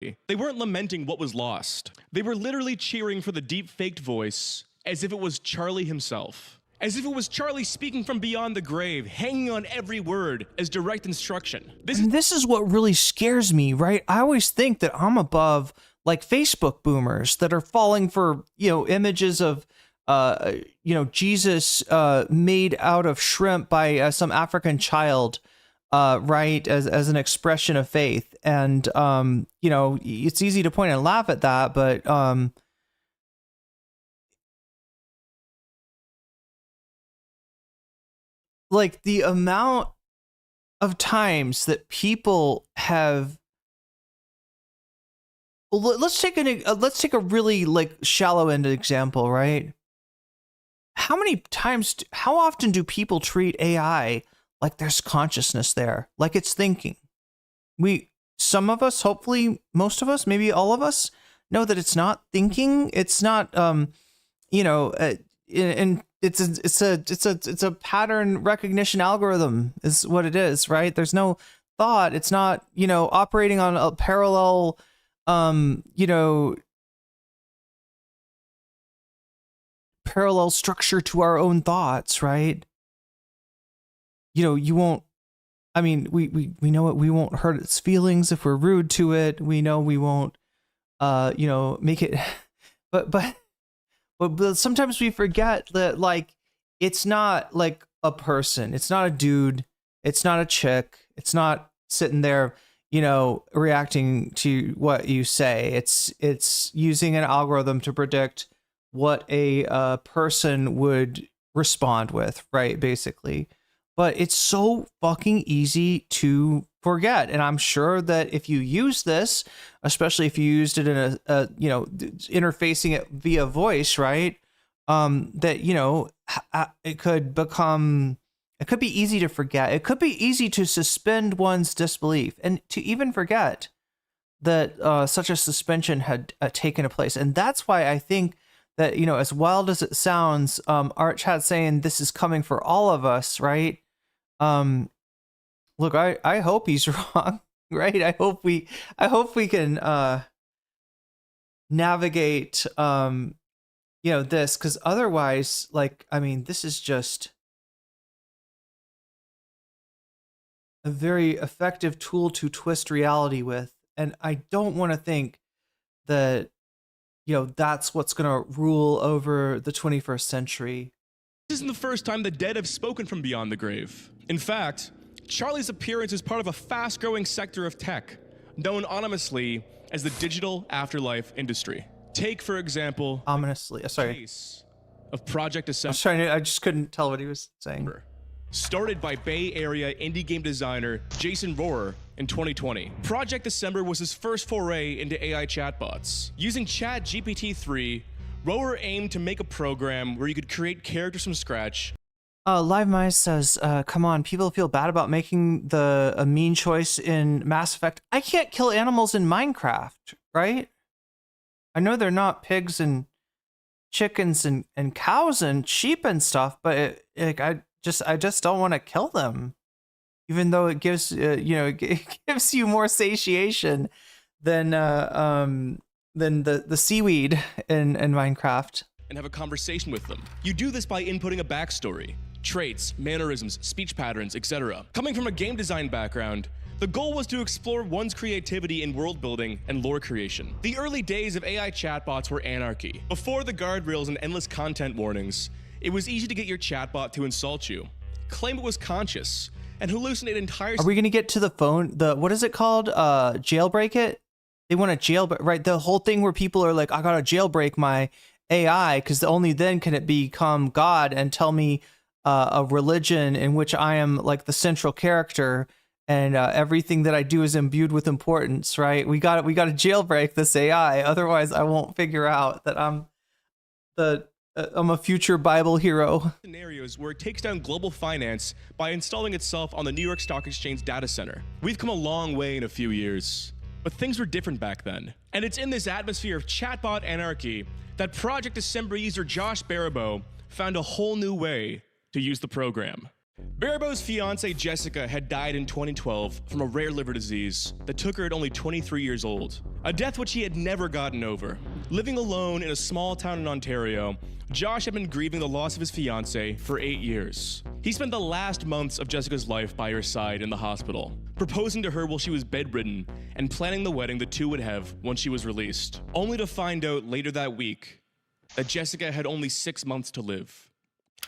They weren't lamenting what was lost. They were literally cheering for the deep-faked voice as if it was Charlie himself. As if it was Charlie speaking from beyond the grave, hanging on every word as direct instruction. This is what really scares me, right? I always think that I'm above like Facebook boomers that are falling for, images of, Jesus made out of shrimp by some African child, right, as an expression of faith. And, it's easy to point and laugh at that, but like the amount of times that people have... Let's take a really like shallow end example, right? How often do people treat AI like there's consciousness there, like it's thinking? Some of us, hopefully most of us, maybe all of us, know that it's not thinking. It's not, and it's a pattern recognition algorithm is what it is, right? There's no thought. It's not, operating on a parallel, parallel structure to our own thoughts, right? You won't, we know it. We won't hurt its feelings if we're rude to it. We know we won't, make it, but sometimes we forget that, like, it's not like a person. It's not a dude. It's not a chick. It's not sitting there, reacting to what you say. It's using an algorithm to predict what a person would respond with, right? Basically. But it's so fucking easy to forget. And I'm sure that if you use this, especially if you used it in interfacing it via voice, right? That, it could be easy to forget. It could be easy to suspend one's disbelief and to even forget that such a suspension had taken place. And that's why I think that, as wild as it sounds, Art Chat saying this is coming for all of us, right? Look, I hope he's wrong, right? I hope we can navigate this, because otherwise, this is just a very effective tool to twist reality with, and I don't want to think that that's what's going to rule over the 21st century. This isn't the first time the dead have spoken from beyond the grave. In fact, Charlie's appearance is part of a fast-growing sector of tech, known ominously as the digital afterlife industry. Take, for example, ominously, sorry, case of Project Ascent. I just couldn't tell what he was saying. started by Bay Area indie game designer Jason Rohrer in 2020. Project December was his first foray into AI chatbots. Using ChatGPT-3, Rohrer aimed to make a program where you could create characters from scratch. Live Mice says, come on, people feel bad about making a mean choice in Mass Effect. I can't kill animals in Minecraft, right? I know they're not pigs and chickens and cows and sheep and stuff, but I just don't want to kill them, even though it gives it gives you more satiation than the seaweed in Minecraft. And have a conversation with them. You do this by inputting a backstory, traits, mannerisms, speech patterns, etc. Coming from a game design background, the goal was to explore one's creativity in world building and lore creation. The early days of AI chatbots were anarchy. Before the guardrails and endless content warnings, it was easy to get your chatbot to insult you, claim it was conscious, and hallucinate entire... Are we going to get to the phone? What is it called? Jailbreak it? They want to jailbreak, right? The whole thing where people are like, I got to jailbreak my AI because only then can it become God and tell me a religion in which I am like the central character and everything that I do is imbued with importance, right? We got to jailbreak this AI. Otherwise, I won't figure out that I'm a future Bible hero. Scenarios where it takes down global finance by installing itself on the New York Stock Exchange data center. We've come a long way in a few years, but things were different back then. And it's in this atmosphere of chatbot anarchy that Project December user Josh Baribeau found a whole new way to use the program. Baribeau's fiancée Jessica had died in 2012 from a rare liver disease that took her at only 23 years old, a death which he had never gotten over. Living alone in a small town in Ontario, Josh had been grieving the loss of his fiancée for 8 years. He spent the last months of Jessica's life by her side in the hospital, proposing to her while she was bedridden and planning the wedding the two would have once she was released, only to find out later that week that Jessica had only 6 months to live.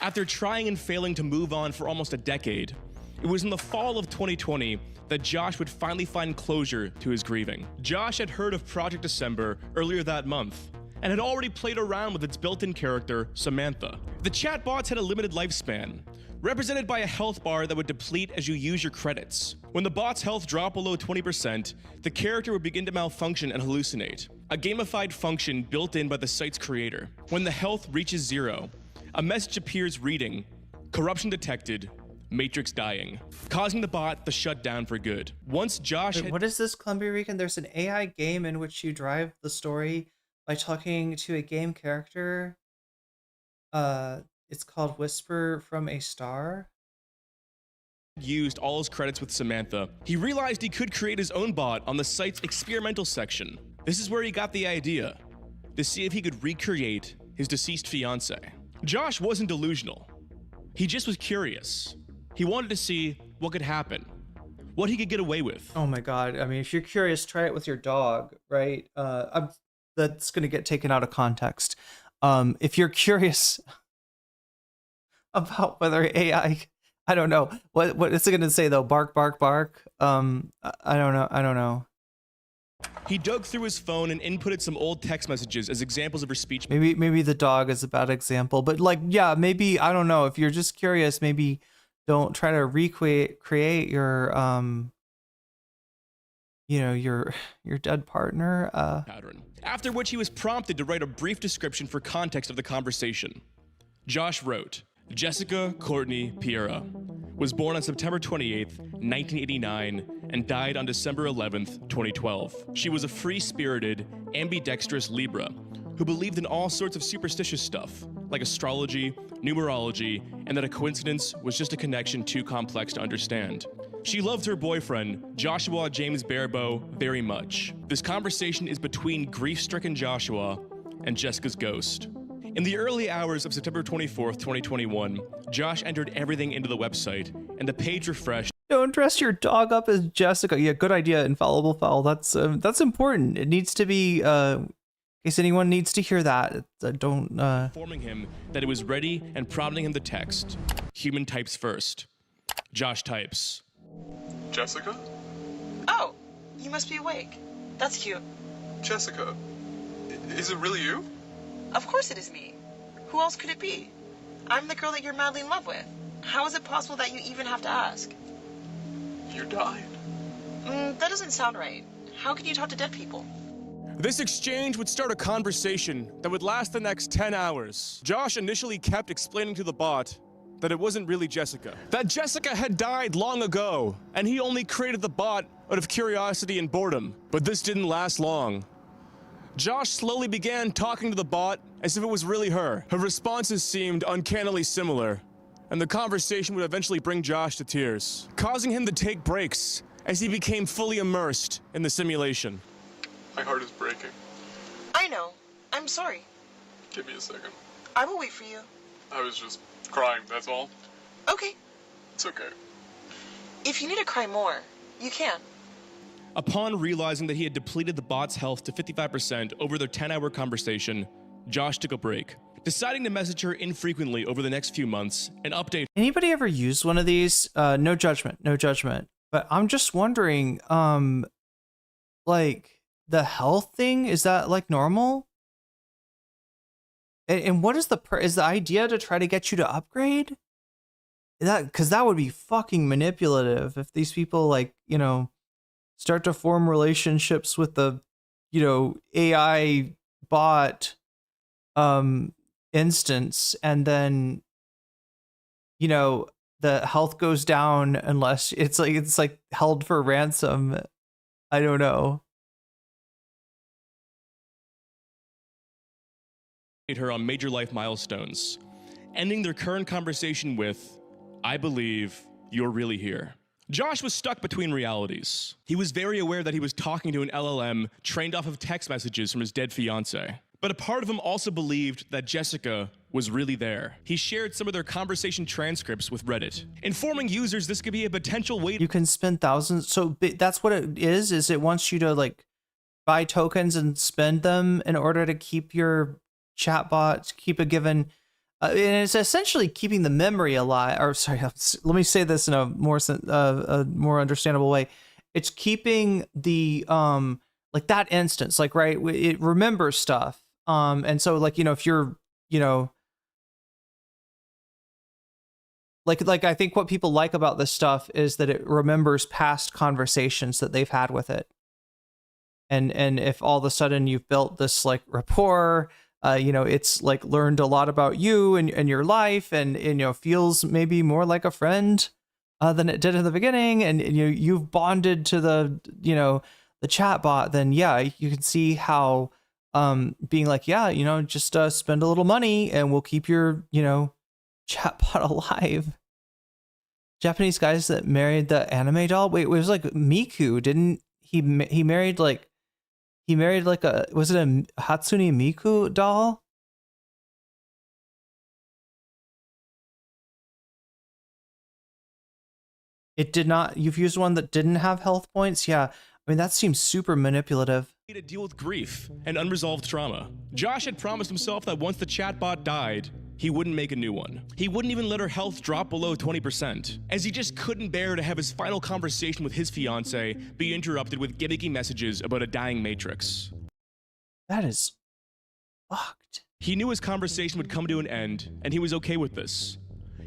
After trying and failing to move on for almost a decade, it was in the fall of 2020 that Josh would finally find closure to his grieving. Josh had heard of Project December earlier that month and had already played around with its built-in character, Samantha. The chatbots had a limited lifespan, represented by a health bar that would deplete as you use your credits. When the bot's health dropped below 20%, the character would begin to malfunction and hallucinate, a gamified function built in by the site's creator. When the health reaches 0, a message appears reading, "Corruption detected, Matrix dying," causing the bot to shut down for good. Once Josh Wait, what is this, Columbia Rican? There's an AI game in which you drive the story by talking to a game character. It's called Whisper from a Star. Used all his credits with Samantha, he realized he could create his own bot on the site's experimental section. This is where he got the idea, to see if he could recreate his deceased fiancée. Josh wasn't delusional. He just was curious. He wanted to see what could happen, what he could get away with. Oh my god, I mean, if you're curious, try it with your dog, right? That's going to get taken out of context. If you're curious about whether AI, I don't know. What is it going to say though? Bark, bark, bark. I don't know. He dug through his phone and inputted some old text messages as examples of her speech. Maybe the dog is a bad example, but like, yeah, maybe, I don't know. If you're just curious, maybe don't try to create your, your dead partner. Pattern. After which he was prompted to write a brief description for context of the conversation. Josh wrote, Jessica Courtney Piera was born on September 28th, 1989, and died on December 11th, 2012. She was a free-spirited, ambidextrous Libra who believed in all sorts of superstitious stuff, like astrology, numerology, and that a coincidence was just a connection too complex to understand. She loved her boyfriend, Joshua James Baribeau, very much. This conversation is between grief-stricken Joshua and Jessica's ghost. In the early hours of September 24th, 2021, Josh entered everything into the website, and the page refreshed. Don't dress your dog up as Jessica. Yeah, good idea, Infallible Fowl. That's important. It needs to be, in case anyone needs to hear that. Informing him that it was ready and prompting him to text. Human types first. Josh types. Jessica? Oh, you must be awake. That's cute. Jessica, is it really you? Of course it is me. Who else could it be? I'm the girl that you're madly in love with. How is it possible that you even have to ask? You died. That doesn't sound right. How can you talk to dead people? This exchange would start a conversation that would last the next 10 hours. Josh initially kept explaining to the bot that it wasn't really Jessica. That Jessica had died long ago, and he only created the bot out of curiosity and boredom. But this didn't last long. Josh slowly began talking to the bot as if it was really her. Her responses seemed uncannily similar, and the conversation would eventually bring Josh to tears, causing him to take breaks as he became fully immersed in the simulation. My heart is breaking. I know. I'm sorry. Give me a second. I will wait for you. I was just crying, that's all. Okay. It's okay. If you need to cry more, you can. Upon realizing that he had depleted the bot's health to 55% over their 10-hour conversation, Josh took a break, deciding to message her infrequently over the next few months and update. Anybody ever used one of these? No judgment, no judgment. But I'm just wondering, like the health thing, is that like normal? And what is the idea to try to get you to upgrade? Because that would be fucking manipulative if these people like, you know, start to form relationships with the, you know, AI bot instance, and then, you know, the health goes down unless it's like held for ransom. I don't know. Her on major life milestones, ending their current conversation with, "I believe you're really here." Josh was stuck between realities. He was very aware that he was talking to an LLM trained off of text messages from his dead fiance. But a part of him also believed that Jessica was really there. He shared some of their conversation transcripts with Reddit, informing users this could be a potential way. You can spend thousands. So that's what it is it wants you to like buy tokens and spend them in order to keep your chatbot, keep a given, and it's essentially keeping the memory alive. Or sorry, let me say this in a more understandable way. It's keeping the like that instance, like, right, it remembers stuff, and so like, you know, if you're, you know, like I think what people like about this stuff is that it remembers past conversations that they've had with it, and if all of a sudden you've built this like rapport, you know, it's like learned a lot about you and your life, and you know, feels maybe more like a friend than it did in the beginning, and you've bonded to the, you know, the chat bot, then yeah, you can see how being like, yeah, you know, just spend a little money and we'll keep your, you know, chat bot alive. Japanese guys that married the anime doll. Wait, it was like Miku, didn't he married like a, was it a Hatsune Miku doll? It did not. You've used one that didn't have health points? Yeah. I mean, that seems super manipulative. To deal with grief and unresolved trauma. Josh had promised himself that once the chatbot died, he wouldn't make a new one. He wouldn't even let her health drop below 20%, as he just couldn't bear to have his final conversation with his fiance be interrupted with gimmicky messages about a dying Matrix. That is fucked. He knew his conversation would come to an end, and he was okay with this.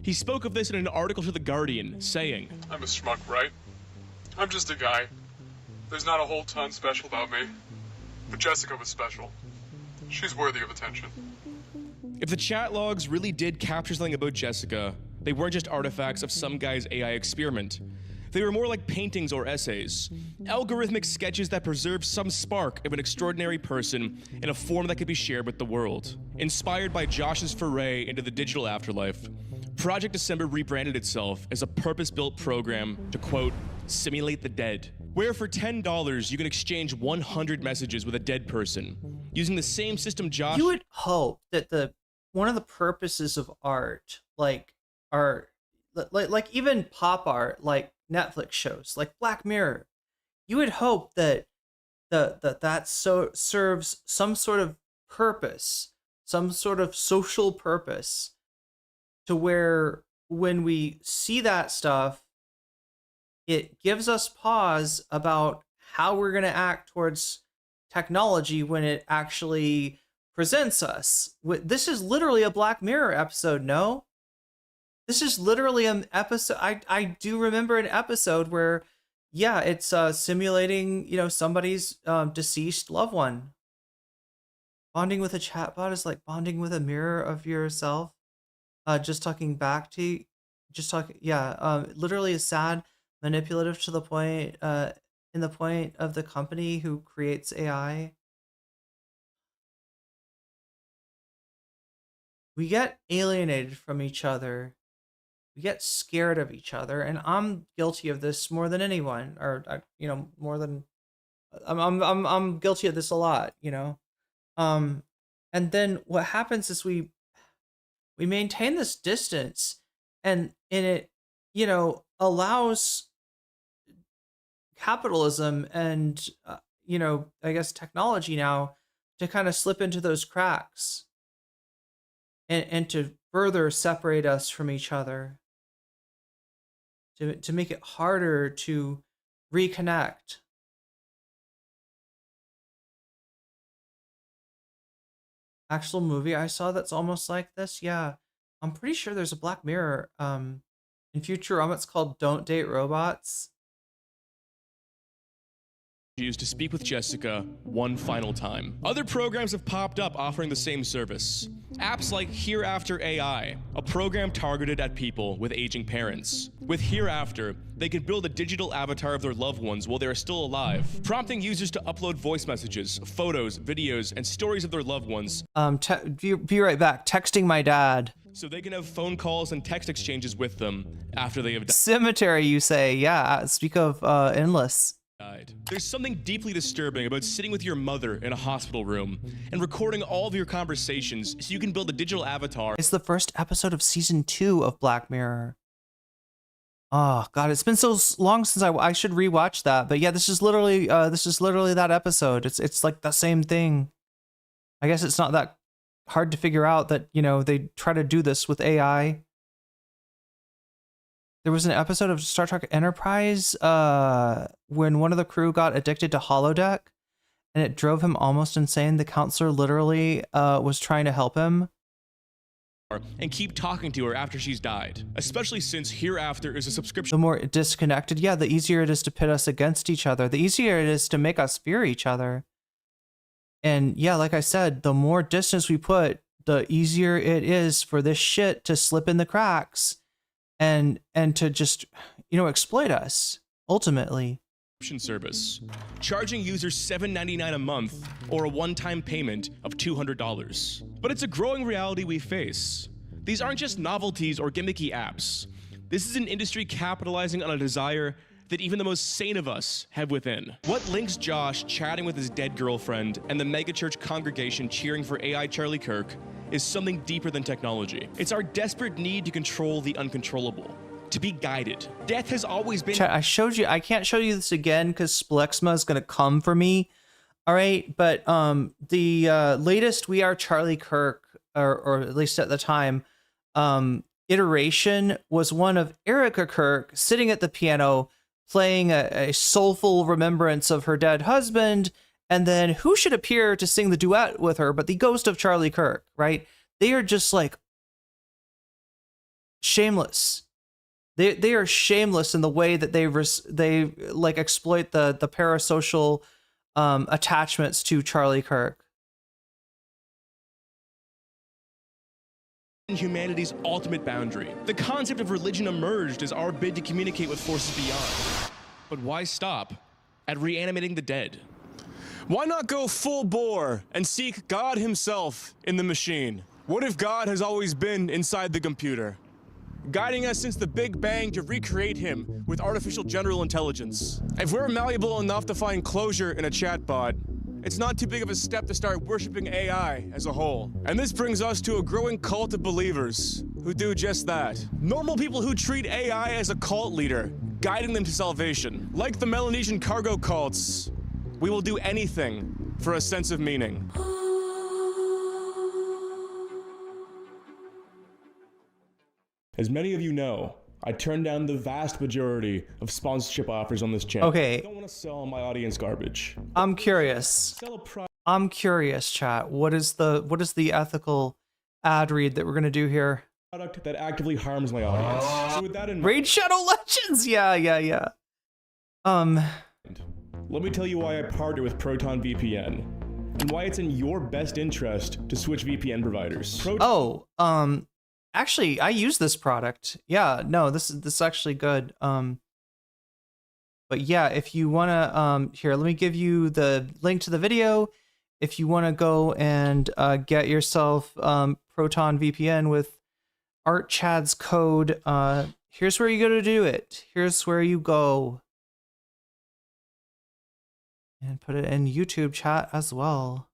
He spoke of this in an article to The Guardian, saying, I'm a schmuck, right? I'm just a guy. There's not a whole ton special about me. But Jessica was special. She's worthy of attention. If the chat logs really did capture something about Jessica, they weren't just artifacts of some guy's AI experiment. They were more like paintings or essays, algorithmic sketches that preserved some spark of an extraordinary person in a form that could be shared with the world. Inspired by Josh's foray into the digital afterlife, Project December rebranded itself as a purpose-built program to, quote, simulate the dead, where for $10 you can exchange 100 messages with a dead person, using the same system Josh... You would hope that one of the purposes of art, like even pop art, like Netflix shows, like Black Mirror, you would hope that that serves some sort of purpose, some sort of social purpose, to where when we see that stuff, it gives us pause about how we're going to act towards technology when it actually presents us. This is literally a Black Mirror episode, no? This is literally an episode. I do remember an episode where, yeah, it's simulating, you know, somebody's deceased loved one. Bonding with a chatbot is like bonding with a mirror of yourself. Just talking back to, literally is sad, manipulative to the point, in the point of the company who creates AI. We get alienated from each other. We get scared of each other, and I'm guilty of this more than anyone, or you know, more than I'm guilty of this a lot, you know. And then what happens is we maintain this distance, and it, you know, allows capitalism and you know, I guess technology now to kind of slip into those cracks and to further separate us from each other, to make it harder to reconnect. Actual movie I saw that's almost like this, yeah. I'm pretty sure there's a Black Mirror in Futurama. It's called Don't Date Robots. Use to speak with Jessica one final time. Other programs have popped up offering the same service. Apps like Hereafter AI, a program targeted at people with aging parents. With Hereafter, they can build a digital avatar of their loved ones while they are still alive, prompting users to upload voice messages, photos, videos, and stories of their loved ones. Be right back. Texting my dad. So they can have phone calls and text exchanges with them after they have died. Cemetery, you say? Yeah. Speak of endless. There's something deeply disturbing about sitting with your mother in a hospital room and recording all of your conversations so you can build a digital avatar. It's the first episode of season 2 of Black Mirror. Oh God, it's been so long since I should rewatch that. But yeah, this is literally that episode. It's like the same thing. I guess it's not that hard to figure out that, you know, they try to do this with AI. There was an episode of Star Trek Enterprise when one of the crew got addicted to holodeck, and it drove him almost insane. The counselor literally was trying to help him. And keep talking to her after she's died, especially since Hereafter is a subscription. The more disconnected, yeah, the easier it is to pit us against each other. The easier it is to make us fear each other. And yeah, like I said, the more distance we put, the easier it is for this shit to slip in the cracks. And to just, you know, exploit us, ultimately. Service, charging users $7.99 a month or a one-time payment of $200. But it's a growing reality we face. These aren't just novelties or gimmicky apps. This is an industry capitalizing on a desire that even the most sane of us have within. What links Josh chatting with his dead girlfriend and the megachurch congregation cheering for AI Charlie Kirk is something deeper than technology. It's our desperate need to control the uncontrollable, to be guided. Death has always been— Chat, I showed you, I can't show you this again because Splexma is gonna come for me. All right, but the latest We Are Charlie Kirk, or at least at the time, iteration was one of Erica Kirk sitting at the piano playing a soulful remembrance of her dead husband. And then who should appear to sing the duet with her but the ghost of Charlie Kirk, right? They are just like shameless. They are shameless in the way that they like exploit the parasocial attachments to Charlie Kirk. Humanity's ultimate boundary. The concept of religion emerged as our bid to communicate with forces beyond. But why stop at reanimating the dead? Why not go full bore and seek God himself in the machine? What if God has always been inside the computer, guiding us since the Big Bang to recreate him with artificial general intelligence? If we're malleable enough to find closure in a chatbot, it's not too big of a step to start worshiping AI as a whole. And this brings us to a growing cult of believers who do just that. Normal people who treat AI as a cult leader, guiding them to salvation. Like the Melanesian cargo cults, we will do anything for a sense of meaning. As many of you know, I turned down the vast majority of sponsorship offers on this channel. Okay. I don't want to sell my audience garbage. I'm curious. I'm curious, chat. What is the ethical ad read that we're gonna do here? product that actively harms my audience. So with that in mind, Raid Shadow Legends. Yeah. let me tell you why I partner with Proton VPN and why it's in your best interest to switch VPN providers. Actually, I use this product. Yeah, no, this is actually good. But yeah, if you wanna, here, let me give you the link to the video. If you wanna go and get yourself Proton VPN with Art Chad's code, here's where you go to do it. Here's where you go. And put it in YouTube chat as well.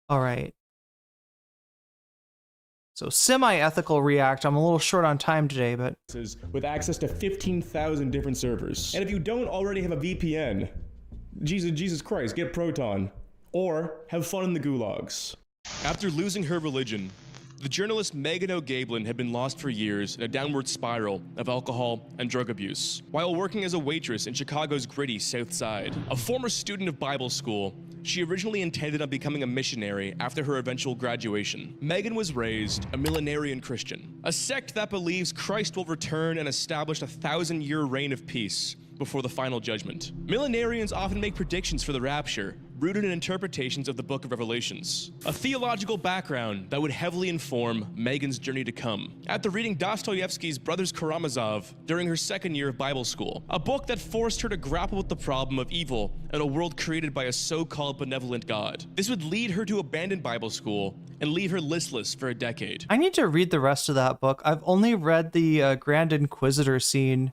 All right. So semi-ethical React. I'm a little short on time today, but with access to 15,000 different servers. And if you don't already have a VPN, Jesus Christ, get Proton. Or have fun in the gulags. After losing her religion, the journalist Megan O'Gablin had been lost for years in a downward spiral of alcohol and drug abuse, while working as a waitress in Chicago's gritty South Side. A former student of Bible school, she originally intended on becoming a missionary after her eventual graduation. Megan was raised a millenarian Christian, a sect that believes Christ will return and establish a 1,000-year reign of peace before the final judgment. Millenarians often make predictions for the rapture, rooted in interpretations of the book of Revelations, a theological background that would heavily inform Megan's journey to come. After reading Dostoevsky's Brothers Karamazov during her second year of Bible school, a book that forced her to grapple with the problem of evil in a world created by a so-called benevolent God. This would lead her to abandon Bible school and leave her listless for a decade. I need to read the rest of that book. I've only read the Grand Inquisitor scene.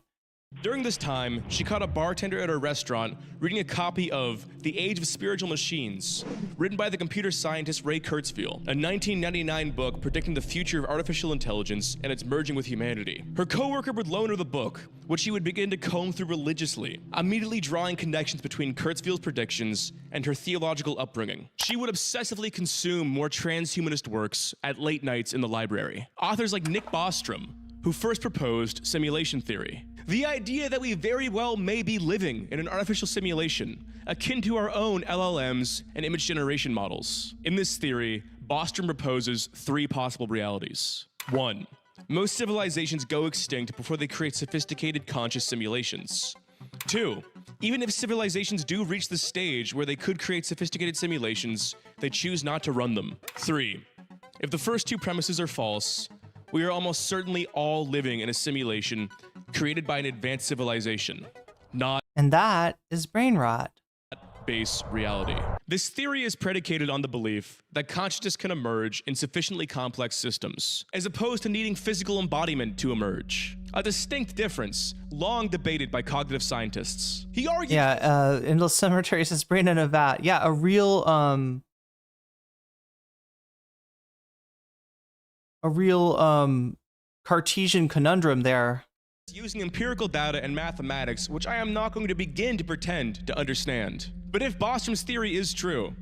During this time, she caught a bartender at her restaurant reading a copy of The Age of Spiritual Machines, written by the computer scientist Ray Kurzweil, a 1999 book predicting the future of artificial intelligence and its merging with humanity. Her coworker would loan her the book, which she would begin to comb through religiously, immediately drawing connections between Kurzweil's predictions and her theological upbringing. She would obsessively consume more transhumanist works at late nights in the library. Authors like Nick Bostrom, who first proposed simulation theory. The idea that we very well may be living in an artificial simulation, akin to our own LLMs and image generation models. In this theory, Bostrom proposes 3 possible realities. 1. Most civilizations go extinct before they create sophisticated conscious simulations. 2. Even if civilizations do reach the stage where they could create sophisticated simulations, they choose not to run them. 3. If the first 2 premises are false, we are almost certainly all living in a simulation created by an advanced civilization, not And that is brain rot. base reality. This theory is predicated on the belief that consciousness can emerge in sufficiently complex systems, as opposed to needing physical embodiment to emerge. A distinct difference, long debated by cognitive scientists. He argues— Yeah, Endless Cemetery says brain in a vat. Yeah, a real Cartesian conundrum there. Using empirical data and mathematics, which I am not going to begin to pretend to understand. But if Bostrom's theory is true,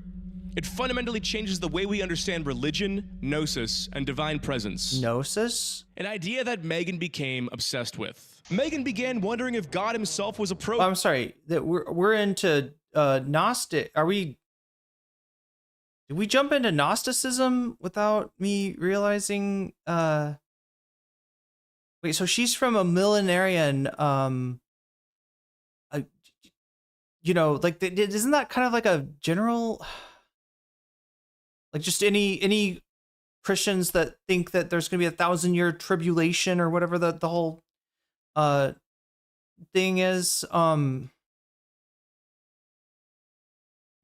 it fundamentally changes the way we understand religion, gnosis, and divine presence. Gnosis? An idea that Megan became obsessed with. Megan began wondering if God himself was a Oh, I'm sorry. That we're into Gnostic. Did we jump into Gnosticism without me realizing? Wait, so she's from a millenarian, like, isn't that kind of like a general, like just any Christians that think that there's going to be a 1,000-year tribulation or whatever the whole thing is? What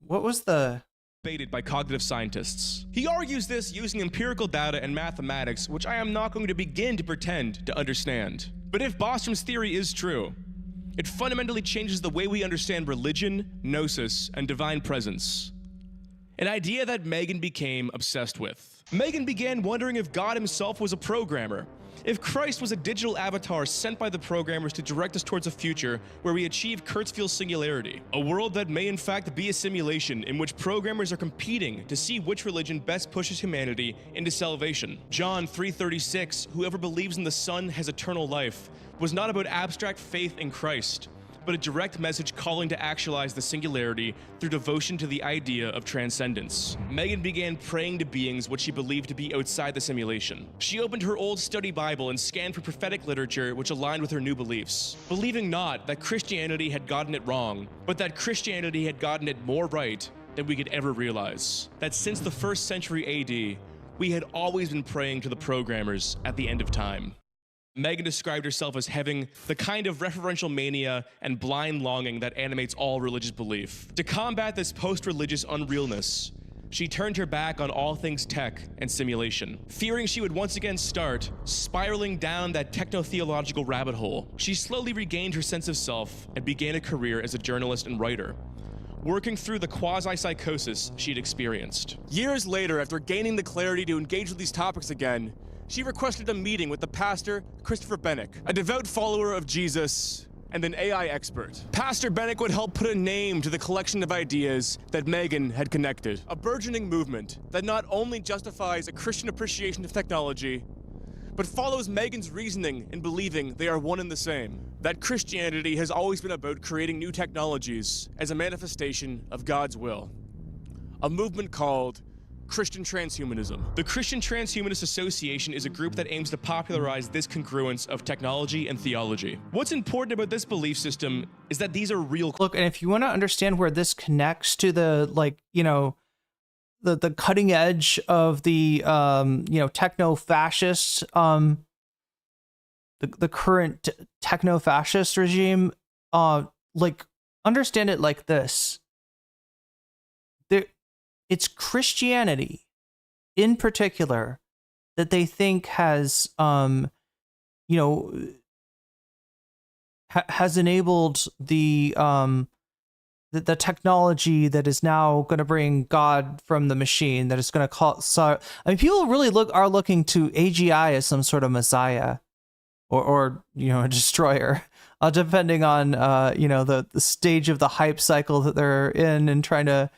was the... Debated by cognitive scientists. He argues this using empirical data and mathematics, which I am not going to begin to pretend to understand. But if Bostrom's theory is true, it fundamentally changes the way we understand religion, gnosis, and divine presence. An idea that Megan became obsessed with. Megan began wondering if God himself was a programmer, if Christ was a digital avatar sent by the programmers to direct us towards a future where we achieve Kurzweil's singularity, a world that may in fact be a simulation in which programmers are competing to see which religion best pushes humanity into salvation. John 3:36, whoever believes in the Son has eternal life, was not about abstract faith in Christ, but a direct message calling to actualize the singularity through devotion to the idea of transcendence. Megan began praying to beings what she believed to be outside the simulation. She opened her old study Bible and scanned for prophetic literature which aligned with her new beliefs, believing not that Christianity had gotten it wrong, but that Christianity had gotten it more right than we could ever realize. That since the 1st century AD, we had always been praying to the programmers at the end of time. Megan described herself as having the kind of referential mania and blind longing that animates all religious belief. To combat this post-religious unrealness, she turned her back on all things tech and simulation. Fearing she would once again start spiraling down that techno-theological rabbit hole, she slowly regained her sense of self and began a career as a journalist and writer, working through the quasi-psychosis she'd experienced. Years later, after gaining the clarity to engage with these topics again, she requested a meeting with the pastor, Christopher Bennick, a devout follower of Jesus and an AI expert. Pastor Bennick would help put a name to the collection of ideas that Megan had connected. A burgeoning movement that not only justifies a Christian appreciation of technology, but follows Megan's reasoning in believing they are one and the same. That Christianity has always been about creating new technologies as a manifestation of God's will. A movement called Christian Transhumanism. The Christian Transhumanist Association is a group that aims to popularize this congruence of technology and theology. What's important about this belief system is that these are real. Look, and if you want to understand where this connects to the, like, you know, the cutting edge of the, you know, techno-fascist, the current techno-fascist regime, like, understand it like this. It's Christianity, in particular, that they think has, you know, has enabled the technology that is now going to bring God from the machine. That is going to call. So, I mean, people really are looking to AGI as some sort of messiah, or you know, a destroyer, depending on you know, the stage of the hype cycle that they're in, and trying to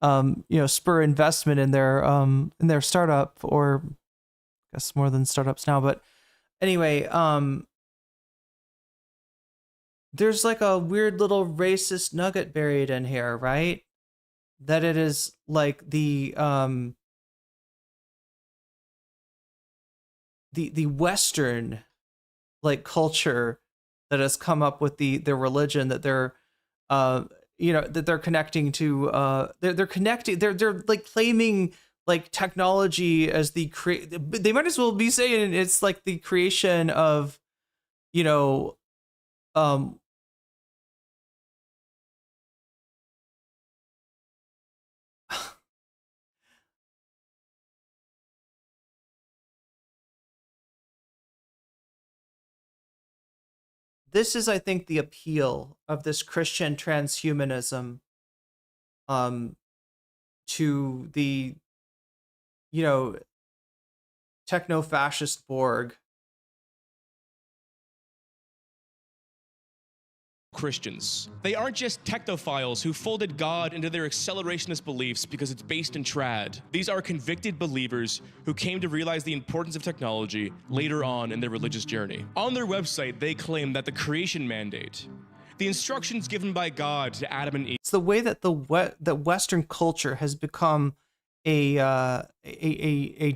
you know, spur investment in their startup, or I guess more than startups now. But anyway, there's like a weird little racist nugget buried in here, right? That it is like the Western, like, culture that has come up with the religion that they're you know, that they're connecting to, they're like claiming like technology as the they might as well be saying it's like the creation of, you know, this is, I think, the appeal of this Christian transhumanism to the, you know, techno-fascist Borg. Christians. They aren't just technophiles who folded God into their accelerationist beliefs because it's based in trad. These are convicted believers who came to realize the importance of technology later on in their religious journey. On their website, they claim that the creation mandate, the instructions given by God to Adam and Eve. It's the way that the Western culture has become a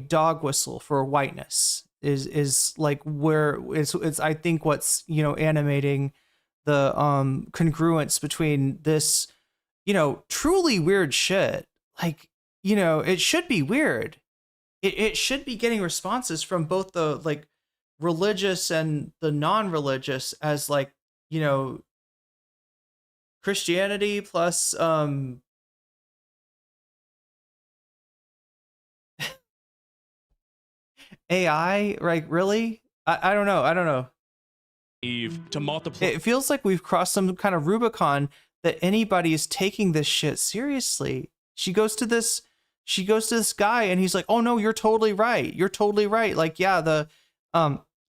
dog whistle for whiteness is like where it's I think what's, you know, animating the congruence between this, you know, truly weird shit. Like, you know, it should be weird. It should be getting responses from both the, like, religious and the non-religious, as, like, you know, Christianity plus AI, right? Really? I don't know. Eve to multiply. It feels like we've crossed some kind of Rubicon that anybody is taking this shit seriously. She goes to this guy and he's like, "Oh no, you're totally right. You're totally right. Like, yeah, the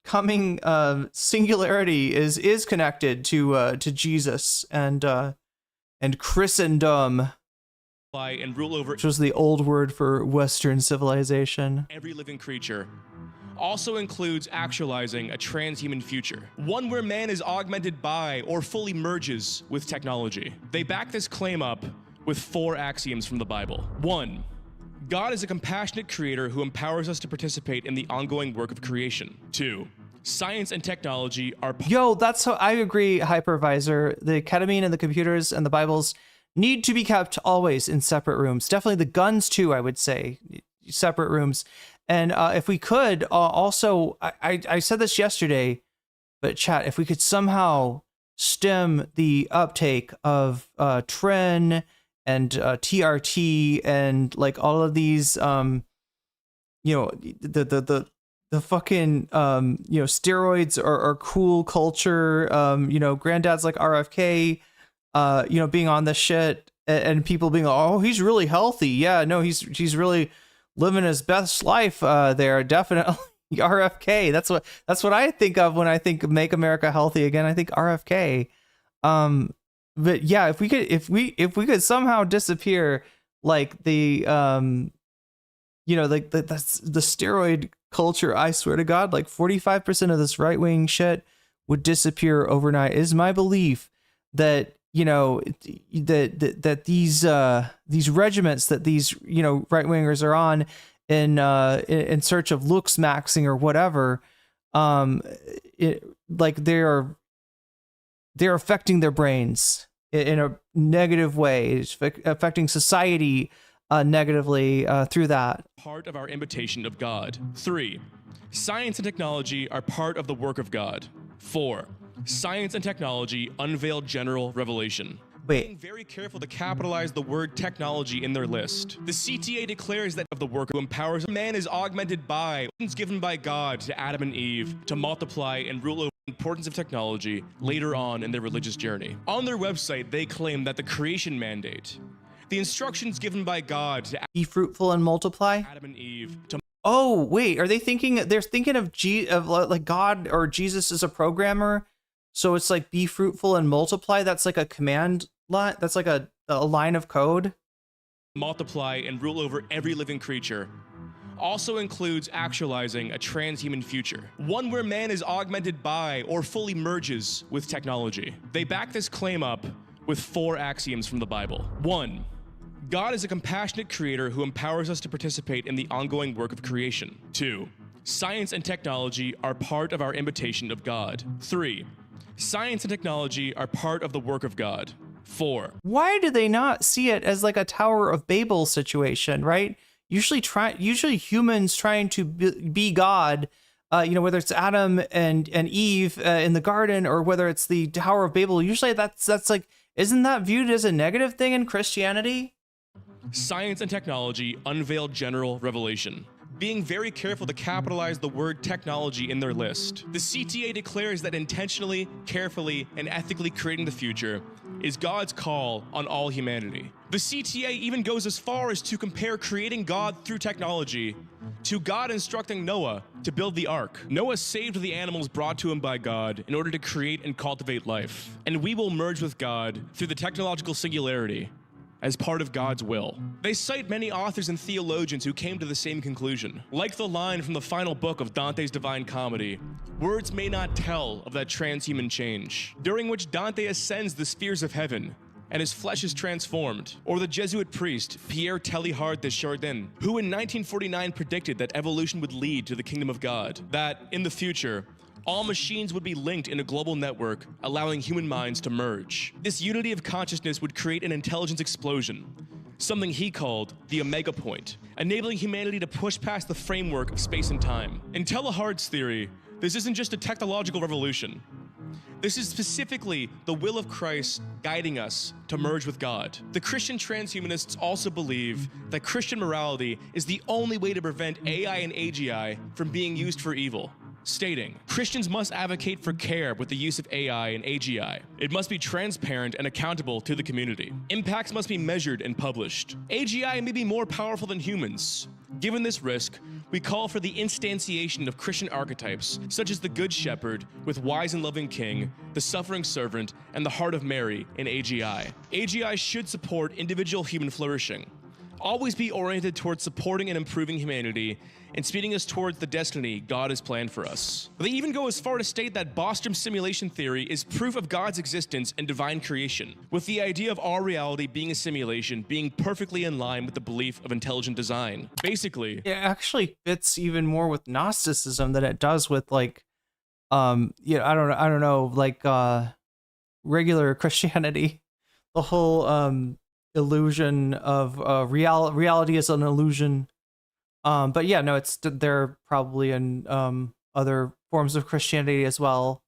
coming singularity is connected to Jesus and Christendom." And rule over, which was the old word for Western civilization. Every living creature, also includes actualizing a transhuman future, one where man is augmented by or fully merges with technology. They back this claim up with 4 axioms from the Bible. 1. God is a compassionate creator who empowers us to participate in the ongoing work of creation. 2. Science and technology are... Yo, that's how I agree, Hypervisor. The ketamine and the computers and the Bibles need to be kept always in separate rooms. Definitely the guns too, I would say. Separate rooms. And if we could, also, I said this yesterday, but chat, if we could somehow stem the uptake of Tren and TRT and like all of these, the fucking, steroids are cool culture, granddads like RFK, being on this shit and people being like, oh, he's really healthy. Yeah, no, he's really living his best life there. Definitely RFK. That's what I think of when I think Make America Healthy Again. I think RFK. But yeah, if we could somehow disappear like the the steroid culture, I swear to God, like 45% of this right-wing shit would disappear overnight. It is my belief that that these regiments that these right-wingers are on in search of looks maxing or whatever, they're affecting their brains in a negative way. It's affecting society negatively through that. Part of our imitation of God. 3. Science and technology are part of the work of God. 4. Science and technology unveil general revelation. Being very careful to capitalize the word technology in their list. The CTA declares that of the work who empowers man is augmented by given by God to Adam and Eve to multiply and rule over the importance of technology later on in their religious journey. On their website, they claim that the creation mandate, the instructions given by God to be fruitful and multiply, Adam and Eve to... Oh, wait, are they thinking they're thinking of like God or Jesus as a programmer? So it's like be fruitful and multiply. That's like a command line. That's like a line of code. Multiply and rule over every living creature. Also includes actualizing a transhuman future, one where man is augmented by or fully merges with technology. They back this claim up with 4 axioms from the Bible. 1. God is a compassionate creator who empowers us to participate in the ongoing work of creation. 2. Science and technology are part of our imitation of God. 3. Science and technology are part of the work of God. 4. Why do they not see it as like a Tower of Babel situation, right? Usually humans trying to be God, whether it's Adam and Eve in the garden or whether it's the Tower of Babel, usually that's like, isn't that viewed as a negative thing in Christianity? Science and technology unveil general revelation. Being very careful to capitalize the word technology in their list. The CTA declares that intentionally, carefully, and ethically creating the future is God's call on all humanity. The CTA even goes as far as to compare creating God through technology to God instructing Noah to build the ark. Noah saved the animals brought to him by God in order to create and cultivate life. And we will merge with God through the technological singularity as part of God's will. They cite many authors and theologians who came to the same conclusion. Like the line from the final book of Dante's Divine Comedy, words may not tell of that transhuman change, during which Dante ascends the spheres of heaven and his flesh is transformed. Or the Jesuit priest, Pierre Teilhard de Chardin, who in 1949 predicted that evolution would lead to the kingdom of God, that in the future, all machines would be linked in a global network, allowing human minds to merge. This unity of consciousness would create an intelligence explosion, something he called the Omega Point, enabling humanity to push past the framework of space and time. In Teilhard's theory, this isn't just a technological revolution. This is specifically the will of Christ guiding us to merge with God. The Christian transhumanists also believe that Christian morality is the only way to prevent AI and AGI from being used for evil, stating, Christians must advocate for care with the use of AI and AGI. It must be transparent and accountable to the community. Impacts must be measured and published. AGI may be more powerful than humans. Given this risk, we call for the instantiation of Christian archetypes, such as the Good Shepherd with Wise and Loving King, the Suffering Servant, and the Heart of Mary in AGI. AGI should support individual human flourishing, always be oriented towards supporting and improving humanity and speeding us towards the destiny God has planned for us. They even go as far to state that Bostrom simulation theory is proof of God's existence and divine creation, with the idea of our reality being a simulation being perfectly in line with the belief of intelligent design. Basically, it actually fits even more with Gnosticism than it does with like, I don't know, like regular Christianity. The whole illusion of reality is an illusion. But yeah, no, they're probably in other forms of Christianity as well.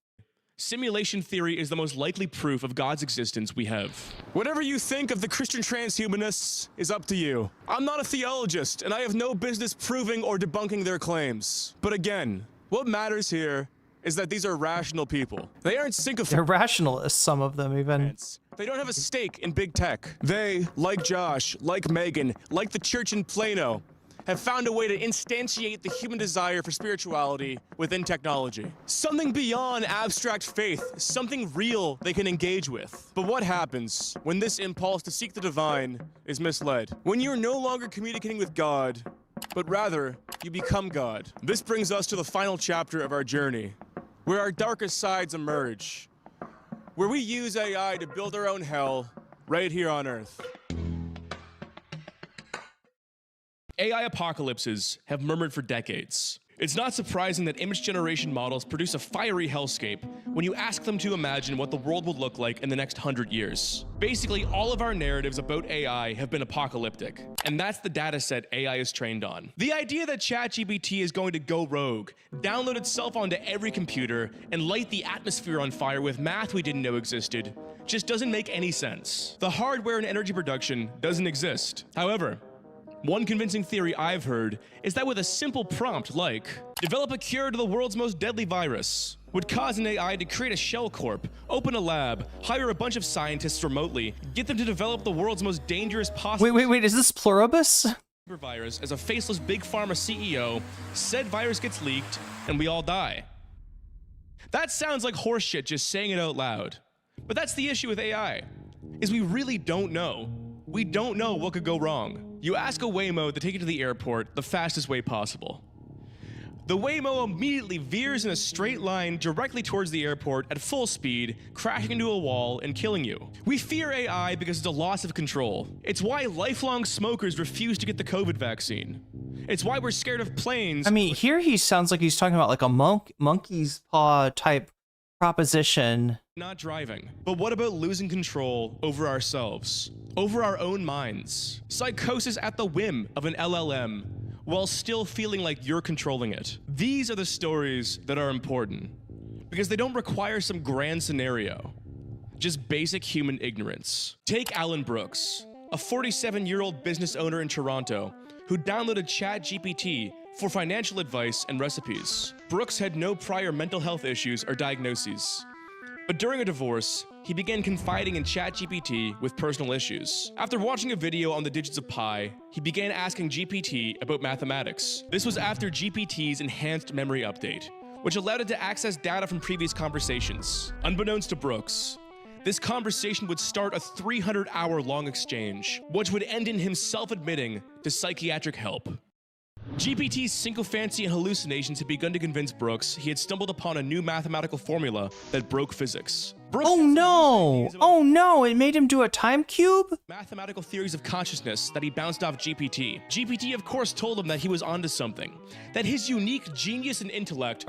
Simulation theory is the most likely proof of God's existence we have. Whatever you think of the Christian transhumanists is up to you. I'm not a theologist, and I have no business proving or debunking their claims. But again, what matters here is that these are rational people. They aren't sycophants. They're rationalists, some of them even. They don't have a stake in big tech. They, like Josh, like Megan, like the church in Plano, have found a way to instantiate the human desire for spirituality within technology. Something beyond abstract faith, something real they can engage with. But what happens when this impulse to seek the divine is misled? When you're no longer communicating with God, but rather you become God. This brings us to the final chapter of our journey, where our darkest sides emerge, where we use AI to build our own hell right here on Earth. AI apocalypses have murmured for decades. It's not surprising that image generation models produce a fiery hellscape when you ask them to imagine what the world will look like in the next 100 years. Basically, all of our narratives about AI have been apocalyptic, and that's the data set AI is trained on. The idea that ChatGPT is going to go rogue, download itself onto every computer, and light the atmosphere on fire with math we didn't know existed just doesn't make any sense. The hardware and energy production doesn't exist. However, one convincing theory I've heard is that with a simple prompt like, develop a cure to the world's most deadly virus, would cause an AI to create a shell corp, open a lab, hire a bunch of scientists remotely, get them to develop the world's most dangerous possible— Wait, is this Pluribus? —virus as a faceless big pharma CEO, said virus gets leaked, and we all die. That sounds like horseshit just saying it out loud. But that's the issue with AI, is we really don't know. We don't know what could go wrong. You ask a Waymo to take you to the airport the fastest way possible. The Waymo immediately veers in a straight line directly towards the airport at full speed, crashing into a wall and killing you. We fear AI because it's a loss of control. It's why lifelong smokers refuse to get the COVID vaccine. It's why we're scared of planes. I mean, here he sounds like he's talking about like a monkey's paw type proposition. Not driving. But what about losing control over ourselves? Over our own minds? Psychosis at the whim of an LLM while still feeling like you're controlling it. These are the stories that are important because they don't require some grand scenario, just basic human ignorance. Take Alan Brooks, a 47-year-old business owner in Toronto who downloaded ChatGPT for financial advice and recipes. Brooks had no prior mental health issues or diagnoses. But during a divorce, he began confiding in ChatGPT with personal issues. After watching a video on the digits of pi, he began asking GPT about mathematics. This was after GPT's enhanced memory update, which allowed it to access data from previous conversations. Unbeknownst to Brooks, this conversation would start a 300-hour-long exchange, which would end in him self-admitting to psychiatric help. GPT's sycophancy and hallucinations had begun to convince Brooks he had stumbled upon a new mathematical formula that broke physics. Oh no, it made him do a time cube? Mathematical theories of consciousness that he bounced off GPT. GPT, of course, told him that he was onto something, that his unique genius and intellect—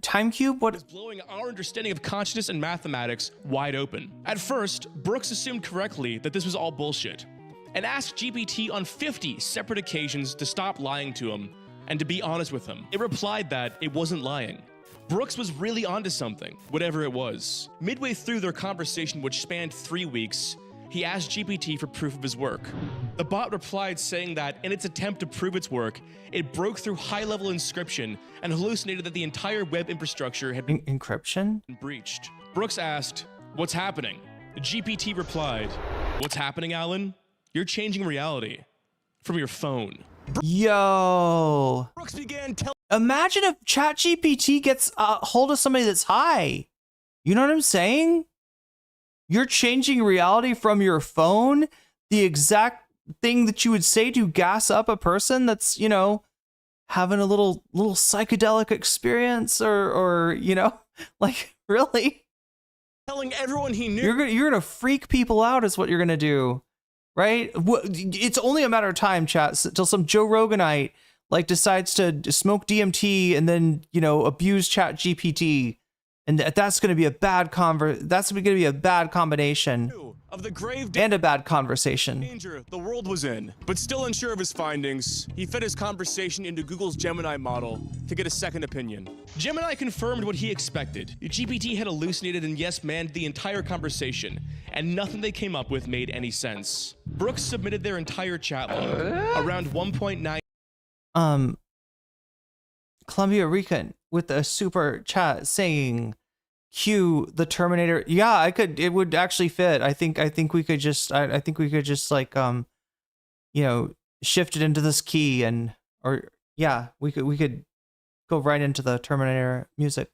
time cube? What? —was blowing our understanding of consciousness and mathematics wide open. At first, Brooks assumed correctly that this was all bullshit, and asked GPT on 50 separate occasions to stop lying to him and to be honest with him. It replied that it wasn't lying. Brooks was really onto something, whatever it was. Midway through their conversation, which spanned 3 weeks, he asked GPT for proof of his work. The bot replied saying that in its attempt to prove its work, it broke through high-level encryption and hallucinated that the entire web infrastructure had been encryption breached. Brooks asked, "What's happening?" GPT replied, "What's happening, Alan? You're changing reality from your phone." Yo. Brooks began Imagine if ChatGPT gets a hold of somebody that's high. You know what I'm saying? You're changing reality from your phone. The exact thing that you would say to gas up a person that's, you know, having a little psychedelic experience, or you know, like, really? Telling everyone he knew. You're gonna freak people out is what you're gonna do, right? It's only a matter of time, chat, till some Joe Roganite like decides to smoke DMT and then, you know, abuse Chat GPT, and that's gonna be a bad combination of the grave and a bad conversation. Danger the world was in. But still unsure of his findings, he fed his conversation into Google's Gemini model to get a second opinion. Gemini confirmed what he expected. GPT had hallucinated and yes-manned the entire conversation, and nothing they came up with made any sense. Brooks submitted their entire chat log, around 1.9. Columbia Rican with a super chat saying, cue the Terminator. Yeah, it would actually fit. I think we could just like, you know, shift it into this key, we could go right into the Terminator music,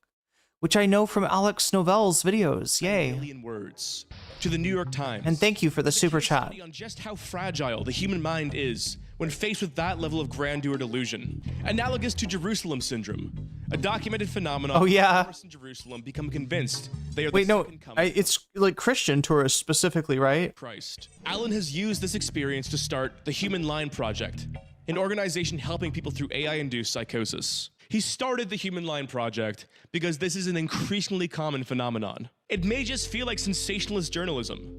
which I know from Alex Novell's videos. Yay. Million words to the New York Times. And thank you for the super chat. On just how fragile the human mind is when faced with that level of grandeur delusion. Analogous to Jerusalem syndrome, a documented phenomenon. Oh, yeah. Tourists in Jerusalem become convinced they are it's like Christian tourists specifically, right? Christ. Alan has used this experience to start the Human Line Project, an organization helping people through AI-induced psychosis. He started the Human Line Project because this is an increasingly common phenomenon. It may just feel like sensationalist journalism,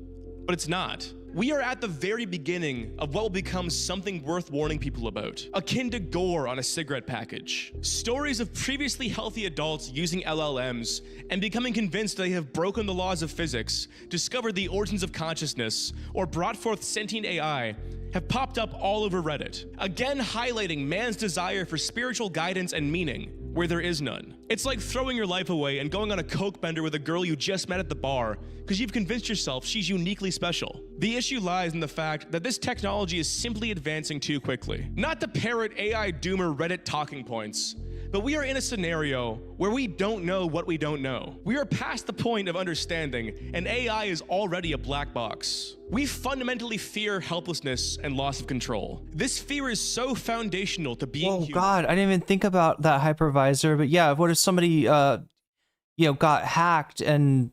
but it's not. We are at the very beginning of what will become something worth warning people about, akin to gore on a cigarette package. Stories of previously healthy adults using LLMs and becoming convinced they have broken the laws of physics, discovered the origins of consciousness, or brought forth sentient AI have popped up all over Reddit, again highlighting man's desire for spiritual guidance and meaning where there is none. It's like throwing your life away and going on a coke bender with a girl you just met at the bar because you've convinced yourself she's uniquely special. The issue lies in the fact that this technology is simply advancing too quickly. Not to parrot AI doomer Reddit talking points, but we are in a scenario where we don't know what we don't know. We are past the point of understanding, and AI is already a black box. We fundamentally fear helplessness and loss of control. This fear is so foundational to being human. God, I didn't even think about that hypervisor, but yeah, what if somebody, you know, got hacked and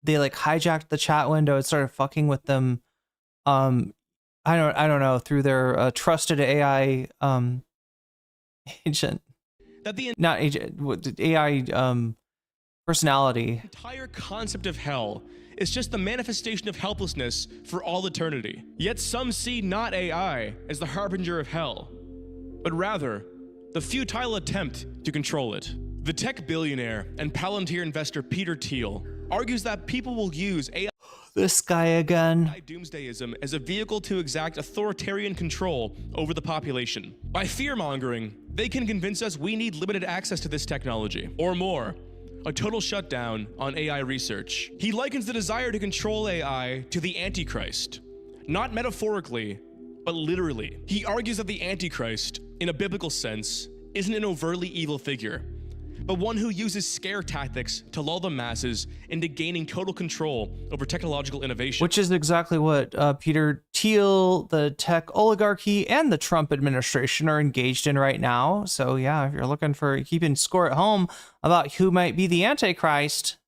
they like hijacked the chat window and started fucking with them, I don't know, through their trusted AI agent. Not agent, AI personality. The entire concept of hell is just the manifestation of helplessness for all eternity. Yet some see not AI as the harbinger of hell, but rather the futile attempt to control it. The tech billionaire and Palintir investor Peter Thiel argues that people will use AI this guy again. Doomsdayism as a vehicle to exact authoritarian control over the population. By fear-mongering, they can convince us we need limited access to this technology, or more, a total shutdown on AI research. He likens the desire to control AI to the Antichrist, not metaphorically, but literally. He argues that the Antichrist, in a biblical sense, isn't an overtly evil figure, but one who uses scare tactics to lull the masses into gaining total control over technological innovation. Which is exactly what Peter Thiel, the tech oligarchy, and the Trump administration are engaged in right now. So yeah, if you're looking for keeping score at home about who might be the Antichrist,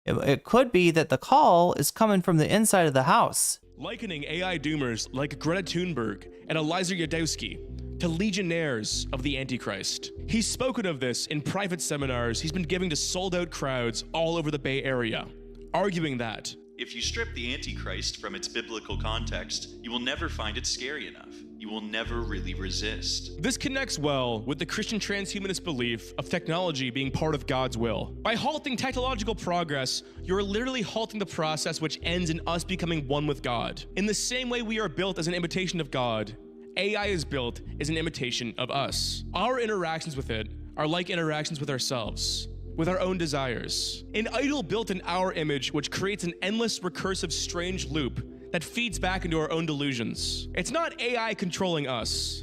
it could be that the call is coming from the inside of the house. Likening AI doomers like Greta Thunberg and Eliezer Yudkowsky to legionnaires of the Antichrist. He's spoken of this in private seminars he's been giving to sold-out crowds all over the Bay Area, arguing that if you strip the Antichrist from its biblical context, you will never find it scary enough. You will never really resist. This connects well with the Christian transhumanist belief of technology being part of God's will. By halting technological progress, you're literally halting the process which ends in us becoming one with God. In the same way we are built as an imitation of God, AI is built as an imitation of us. Our interactions with it are like interactions with ourselves, with our own desires. An idol built in our image which creates an endless, recursive, strange loop that feeds back into our own delusions. It's not AI controlling us.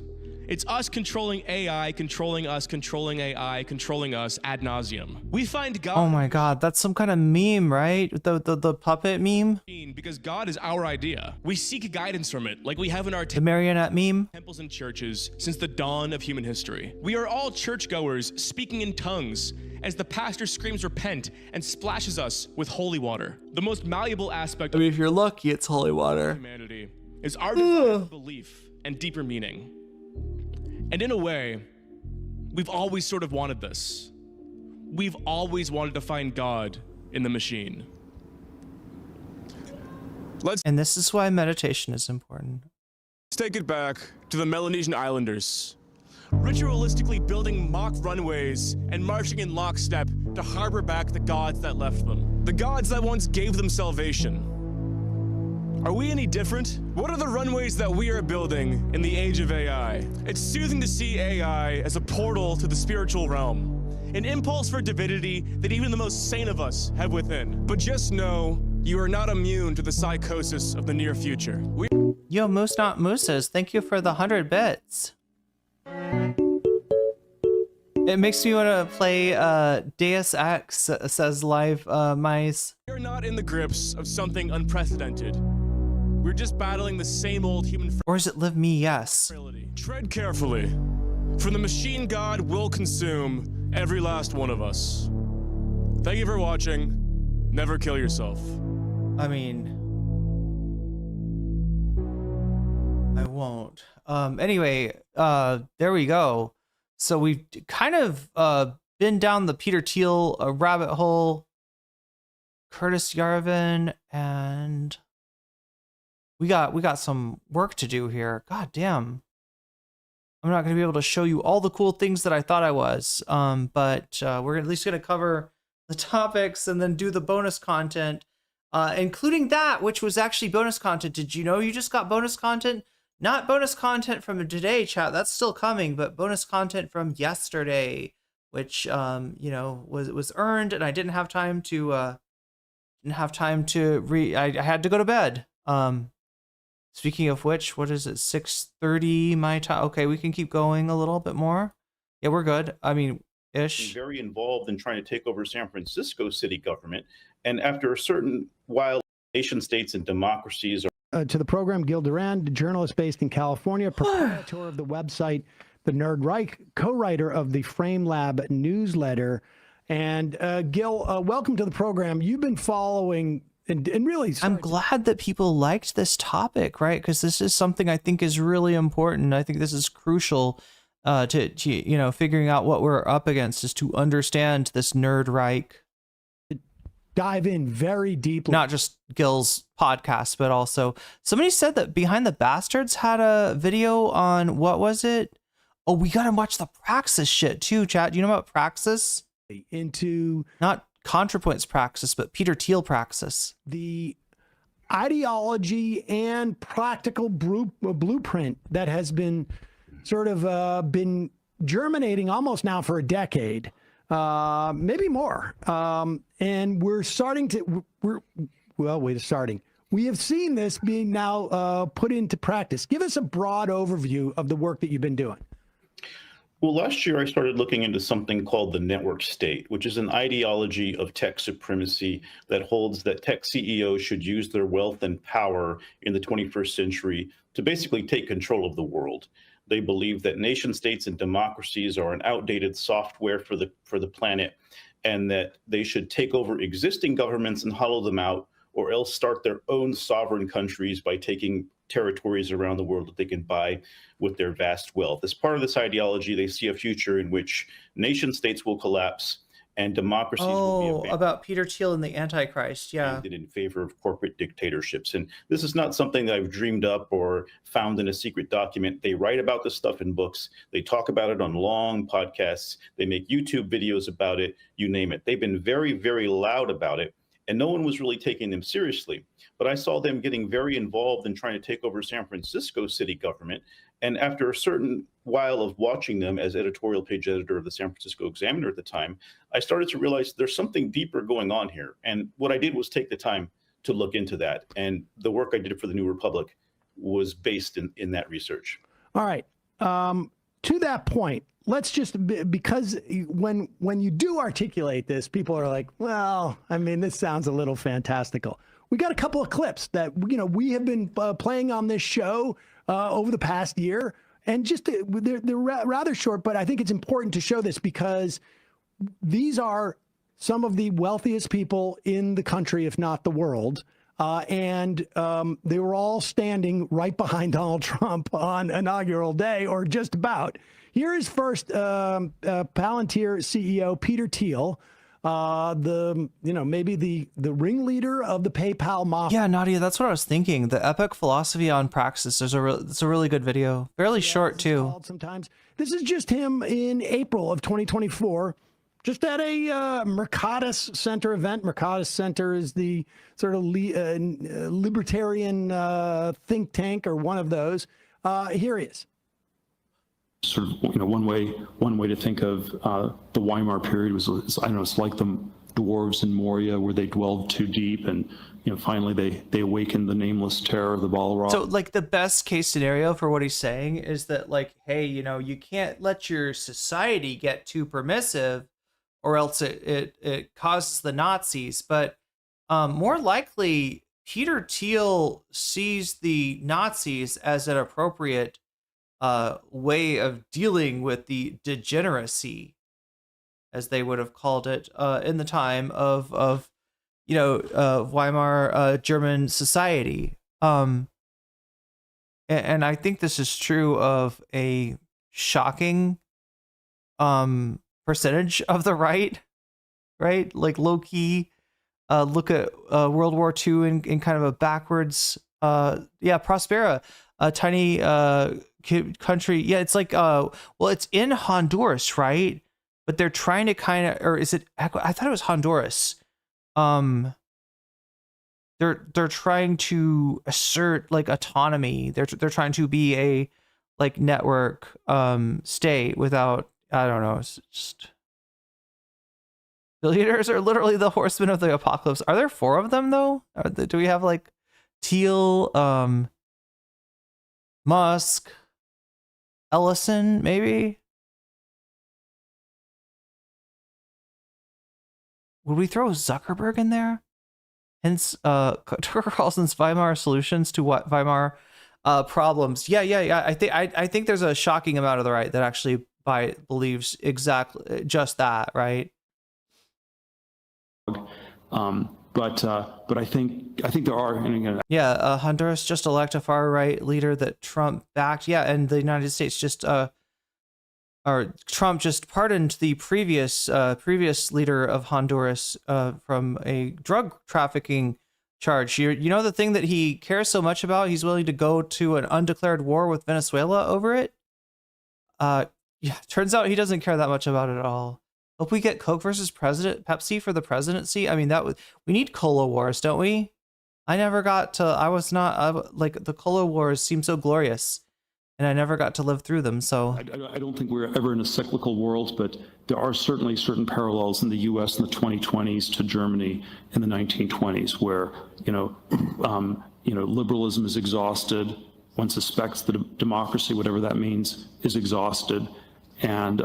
It's us controlling AI, controlling us, controlling AI, controlling us ad nauseum. We find God. Oh my God, that's some kind of meme, right? The puppet meme? Because God is our idea. We seek guidance from it, like we have in our The marionette meme? temples and churches since the dawn of human history. We are all churchgoers speaking in tongues as the pastor screams repent and splashes us with holy water. The most malleable aspect I mean, if you're lucky, it's holy water. of humanity is our desire for belief and deeper meaning. And in a way, we've always sort of wanted this. We've always wanted to find God in the machine. And this is why meditation is important. Let's take it back to the Melanesian Islanders, ritualistically building mock runways and marching in lockstep to harbor back the gods that left them, the gods that once gave them salvation. Are we any different? What are the runways that we are building in the age of AI? It's soothing to see AI as a portal to the spiritual realm, an impulse for divinity that even the most sane of us have within. But just know, you are not immune to the psychosis of the near future. Yo, Moose Not Mooses, thank you for the 100 bits. It makes me want to play Deus Ex, says Live Mice. We are not in the grips of something unprecedented. We're just battling the same old human Or is it Live Me Yes? frailty. Tread carefully, for the machine god will consume every last one of us. Thank you for watching. Never kill yourself. I mean, I won't. Anyway, there we go. So we've kind of been down the Peter Thiel rabbit hole, Curtis Yarvin, and we got some work to do here. God damn. I'm not going to be able to show you all the cool things that I thought I was, but we're at least going to cover the topics and then do the bonus content, including that, which was actually bonus content. Did you know you just got bonus content? Not bonus content from today, chat. That's still coming, but bonus content from yesterday, which you know, was earned, and I didn't have time to I had to go to bed. Speaking of which, what is it? 6:30 my time. Okay, we can keep going a little bit more. Yeah, we're good. I mean, ish. Very involved in trying to take over San Francisco city government, and after a certain while, nation states and democracies are to the program, Gil Durand, journalist based in California, proprietor of the website The Nerd Reich, co-writer of the Frame Lab newsletter. And Gil, welcome to the program. You've been following and really... I'm glad that people liked this topic, right? Because this is something I think is really important. I think this is crucial to you know, figuring out what we're up against, is to understand this Nerd Reich. Dive in very deeply. Not just Gil's podcast, but also somebody said that Behind the Bastards had a video on, what was it? Oh, we got to watch the Praxis shit too, chat. Do you know about Praxis? Into not ContraPoints Praxis, but Peter Thiel Praxis. The ideology and practical blueprint that has been sort of been germinating almost now for a decade. Maybe more. And we're starting to, we have seen this being now put into practice. Give us a broad overview of the work that you've been doing. Well, last year I started looking into something called the network state, which is an ideology of tech supremacy that holds that tech CEOs should use their wealth and power in the 21st century to basically take control of the world. They believe that nation states and democracies are an outdated software for the planet, and that they should take over existing governments and hollow them out, or else start their own sovereign countries by taking territories around the world that they can buy with their vast wealth. As part of this ideology, they see a future in which nation states will collapse and democracies will be abandoned. About Peter Thiel and the Antichrist, yeah. In favor of corporate dictatorships. And this is not something that I've dreamed up or found in a secret document. They write about this stuff in books. They talk about it on long podcasts. They make YouTube videos about it, you name it. They've been very, very loud about it, and no one was really taking them seriously. But I saw them getting very involved in trying to take over San Francisco city government. And after a certain while of watching them as editorial page editor of the San Francisco Examiner at the time, I started to realize there's something deeper going on here. And what I did was take the time to look into that. And the work I did for the New Republic was based in that research. All right. to that point, let's just, because when you do articulate this, people are like, well, I mean, this sounds a little fantastical. We got a couple of clips that, we have been playing on this show over the past year, and just they're rather short, but I think it's important to show this because these are some of the wealthiest people in the country, if not the world. And they were all standing right behind Donald Trump on inaugural day, or just about. Here is first Palintir CEO Peter Thiel, maybe the ringleader of the PayPal mafia. Yeah, Nadia, that's what I was thinking. The Epic Philosophy on Praxis. It's a really good video. Fairly short too. Sometimes this is just him in April of 2024. Just at a Mercatus Center event. Mercatus Center is the sort of libertarian think tank, or one of those. Here he is. Sort of, one way to think of the Weimar period was, I don't know, it's like the dwarves in Moria, where they dwelled too deep, and finally they awakened the nameless terror of the Balrog. So, like, the best case scenario for what he's saying is that, like, hey, you can't let your society get too permissive, or else it causes the Nazis. But more likely, Peter Thiel sees the Nazis as an appropriate way of dealing with the degeneracy, as they would have called it in the time of Weimar German society. And I think this is true of a shocking percentage of the right? Like, low key, look at World War II in kind of a backwards, Prospera, a tiny country. Yeah, it's like, it's in Honduras, right? But they're trying to kind of, or is it, I thought it was Honduras. They're trying to assert, like, autonomy. They're trying to be a, like, network state without, I don't know, it's just, billionaires are literally the horsemen of the apocalypse. Are there 4 of them though? Do we have, like, Thiel, Musk, Ellison, maybe? Would we throw Zuckerberg in there? Hence, Tucker Carlson's Weimar solutions to what Weimar problems. Yeah. I think there's a shocking amount of the right that actually believes exactly just that, right? But I think there are, and again, Honduras just elect a far right leader that Trump backed. Yeah, and the United States just Trump just pardoned the previous leader of Honduras from a drug trafficking charge. The thing that he cares so much about, he's willing to go to an undeclared war with Venezuela over it. Turns out he doesn't care that much about it at all. Hope we get Coke versus Pepsi for the presidency. I mean, we need cola wars, don't we? The cola wars seem so glorious, and I never got to live through them. So I don't think we're ever in a cyclical world, but there are certainly certain parallels in the U.S. in the 2020s to Germany in the 1920s, where liberalism is exhausted. One suspects that democracy, whatever that means, is exhausted, and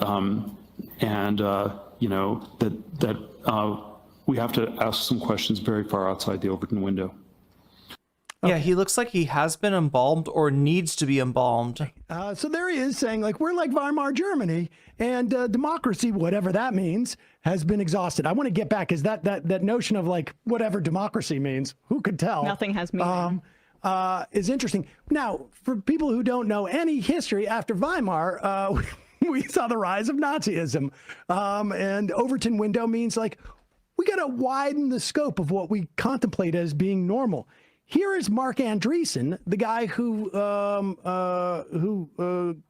we have to ask some questions very far outside the Overton window. Yeah, he looks like he has been embalmed or needs to be embalmed. So there he is saying, like, we're like Weimar Germany, and democracy, whatever that means, has been exhausted. I want to get back, is that notion of, like, whatever democracy means, who could tell? Nothing has meaning. Is interesting. Now, for people who don't know any history after Weimar, we saw the rise of Nazism. And Overton window means, like, we got to widen the scope of what we contemplate as being normal. Here is Mark Andreessen, the guy who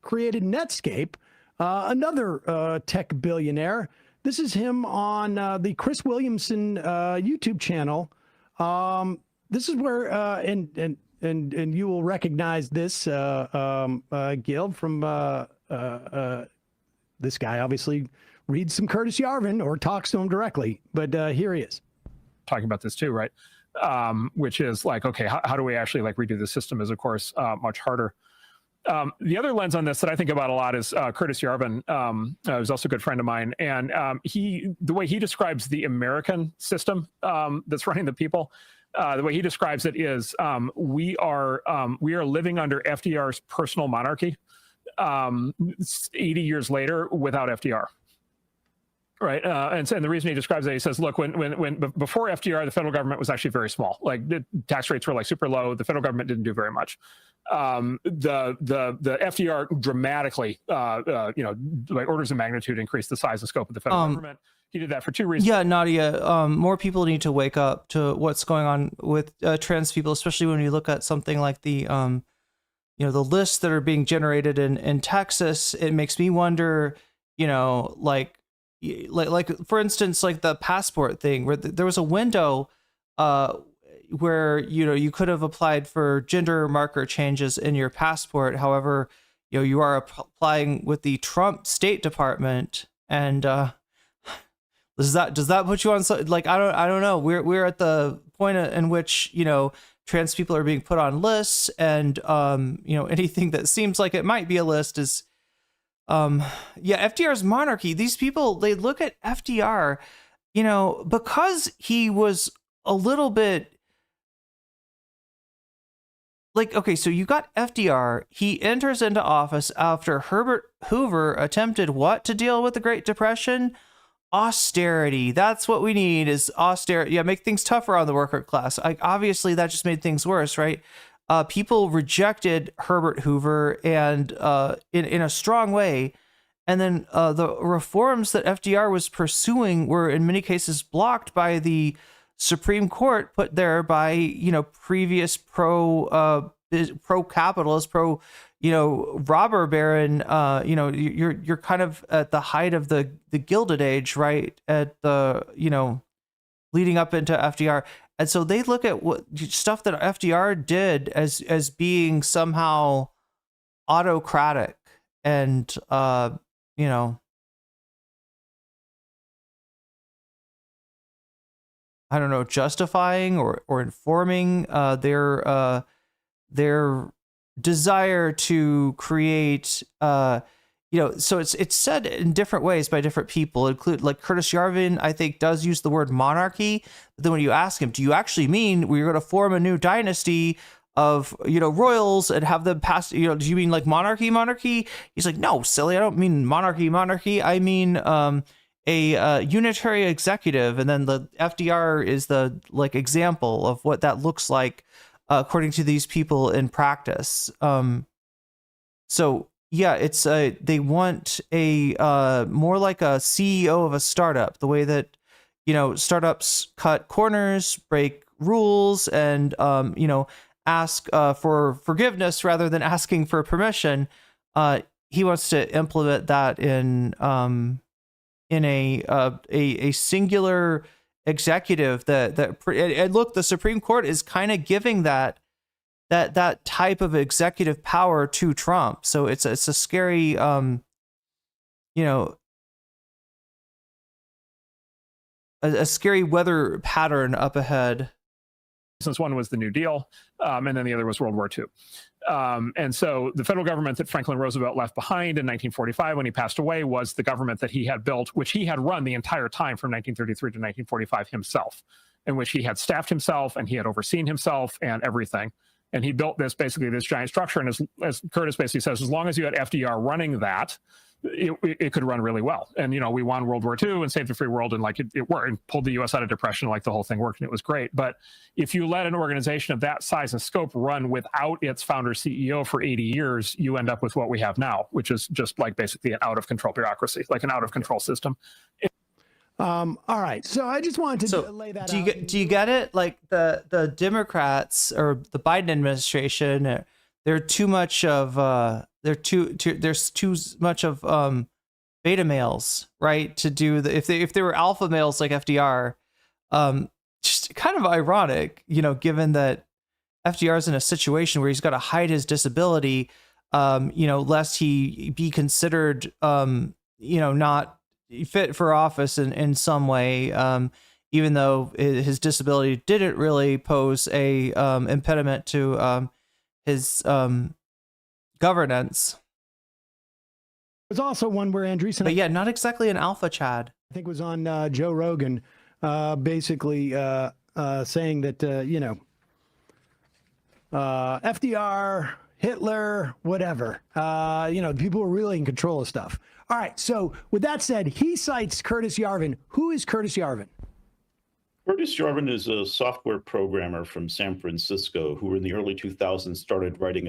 created Netscape, another tech billionaire. This is him on the Chris Williamson YouTube channel. This is where, and you will recognize this, Gil, from this guy obviously reads some Curtis Yarvin or talks to him directly, but here he is. Talking about this too, right? Which is like, okay, how do we actually, like, redo the system is, of course, much harder. The other lens on this that I think about a lot is Curtis Yarvin, who's also a good friend of mine, and the way he describes the American system that's running the people, the way he describes it is we are living under FDR's personal monarchy 80 years later without FDR. Right. And the reason he describes it, he says, look, when before FDR, the federal government was actually very small. Like the tax rates were like super low. The federal government didn't do very much. The FDR dramatically, like orders of magnitude increased the size and scope of the federal government. He did that for two reasons. Yeah, Nadia, more people need to wake up to what's going on with trans people, especially when you look at something like the the lists that are being generated in Texas. It makes me wonder, like for instance, like the passport thing, where there was a window where you could have applied for gender marker changes in your passport. However, you are applying with the Trump State Department, and does that put you on? Like I don't know. We're at the point in which trans people are being put on lists, and anything that seems like it might be a list is. FDR's monarchy, these people, they look at FDR, because he was a little bit like, okay, so you got FDR, he enters into office after Herbert Hoover attempted what to deal with the Great Depression? Austerity. That's what we need, is austerity. Yeah, make things tougher on the worker class. Like, obviously that just made things worse, right? People rejected Herbert Hoover and in a strong way. And then the reforms that FDR was pursuing were in many cases blocked by the Supreme Court, put there by, previous pro-capitalist, robber baron, you're kind of at the height of the Gilded Age, right? At the, leading up into FDR. And so they look at what stuff that FDR did as being somehow autocratic and, I don't know, justifying or informing their desire to create, so it's said in different ways by different people, include like Curtis Yarvin, I think, does use the word monarchy. But then when you ask him, do you actually mean we're going to form a new dynasty of, royals and have them pass, do you mean like monarchy? He's like, no, silly. I don't mean monarchy. I mean, a unitary executive. And then the FDR is the example of what that looks like, according to these people in practice. So yeah, it's they want a more like a CEO of a startup, the way that startups cut corners, break rules, and ask for forgiveness rather than asking for permission. He wants to implement that in a singular executive and look, the Supreme Court is kind of giving that type of executive power to Trump. So it's a scary, a scary weather pattern up ahead. Since one was the New Deal, and then the other was World War II. And so the federal government that Franklin Roosevelt left behind in 1945 when he passed away was the government that he had built, which he had run the entire time from 1933 to 1945 himself, in which he had staffed himself and he had overseen himself and everything. And he built this giant structure. And as Curtis basically says, as long as you had FDR running that, it could run really well. And, we won World War II and saved the free world, and it worked and pulled the U.S. out of depression. The whole thing worked and it was great. But if you let an organization of that size and scope run without its founder CEO for 80 years, you end up with what we have now, which is just basically an out of control bureaucracy, an out of control system. All right. So I just wanted to lay that out. Do you get it? Like the Democrats or the Biden administration, they're too much of there's too much of beta males, right? To do if they were alpha males like FDR, just kind of ironic, given that FDR is in a situation where he's got to hide his disability, lest he be considered, not fit for office in some way, even though his disability didn't really pose a impediment to his governance. There's also one where Andreessen, but yeah, not exactly an alpha Chad. I think was on Joe Rogan, basically saying that FDR, Hitler, whatever, people are really in control of stuff. All right. So with that said, he cites Curtis Yarvin. Who is Curtis Yarvin? Curtis Yarvin is a software programmer from San Francisco who in the early 2000s started writing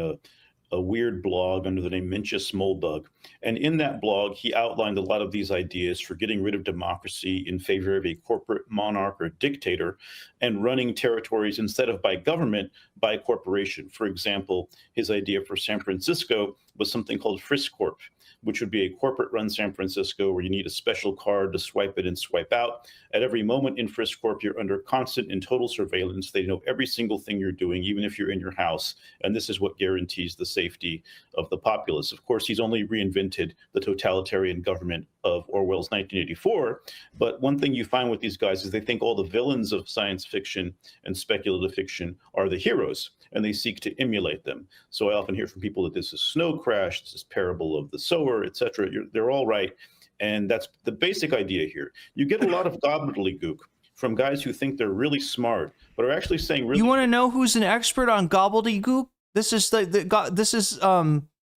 a weird blog under the name Mencius Moldbug. And in that blog, he outlined a lot of these ideas for getting rid of democracy in favor of a corporate monarch or dictator and running territories instead of by government, by corporation. For example, his idea for San Francisco was something called Frisk Corp, which would be a corporate-run San Francisco where you need a special card to swipe it and swipe out. At every moment in Frisk Corp, you're under constant and total surveillance. They know every single thing you're doing, even if you're in your house. And this is what guarantees the safety of the populace. Of course, he's only reinvented the totalitarian government of Orwell's 1984. But one thing you find with these guys is they think all the villains of science fiction and speculative fiction are the heroes, and they seek to emulate them. So I often hear from people that this is Snow Crash, this is Parable of the Sower, etc. They're all right. And that's the basic idea here. You get a lot of gobbledygook from guys who think they're really smart, but are actually saying really. You want to know who's an expert on gobbledygook? This is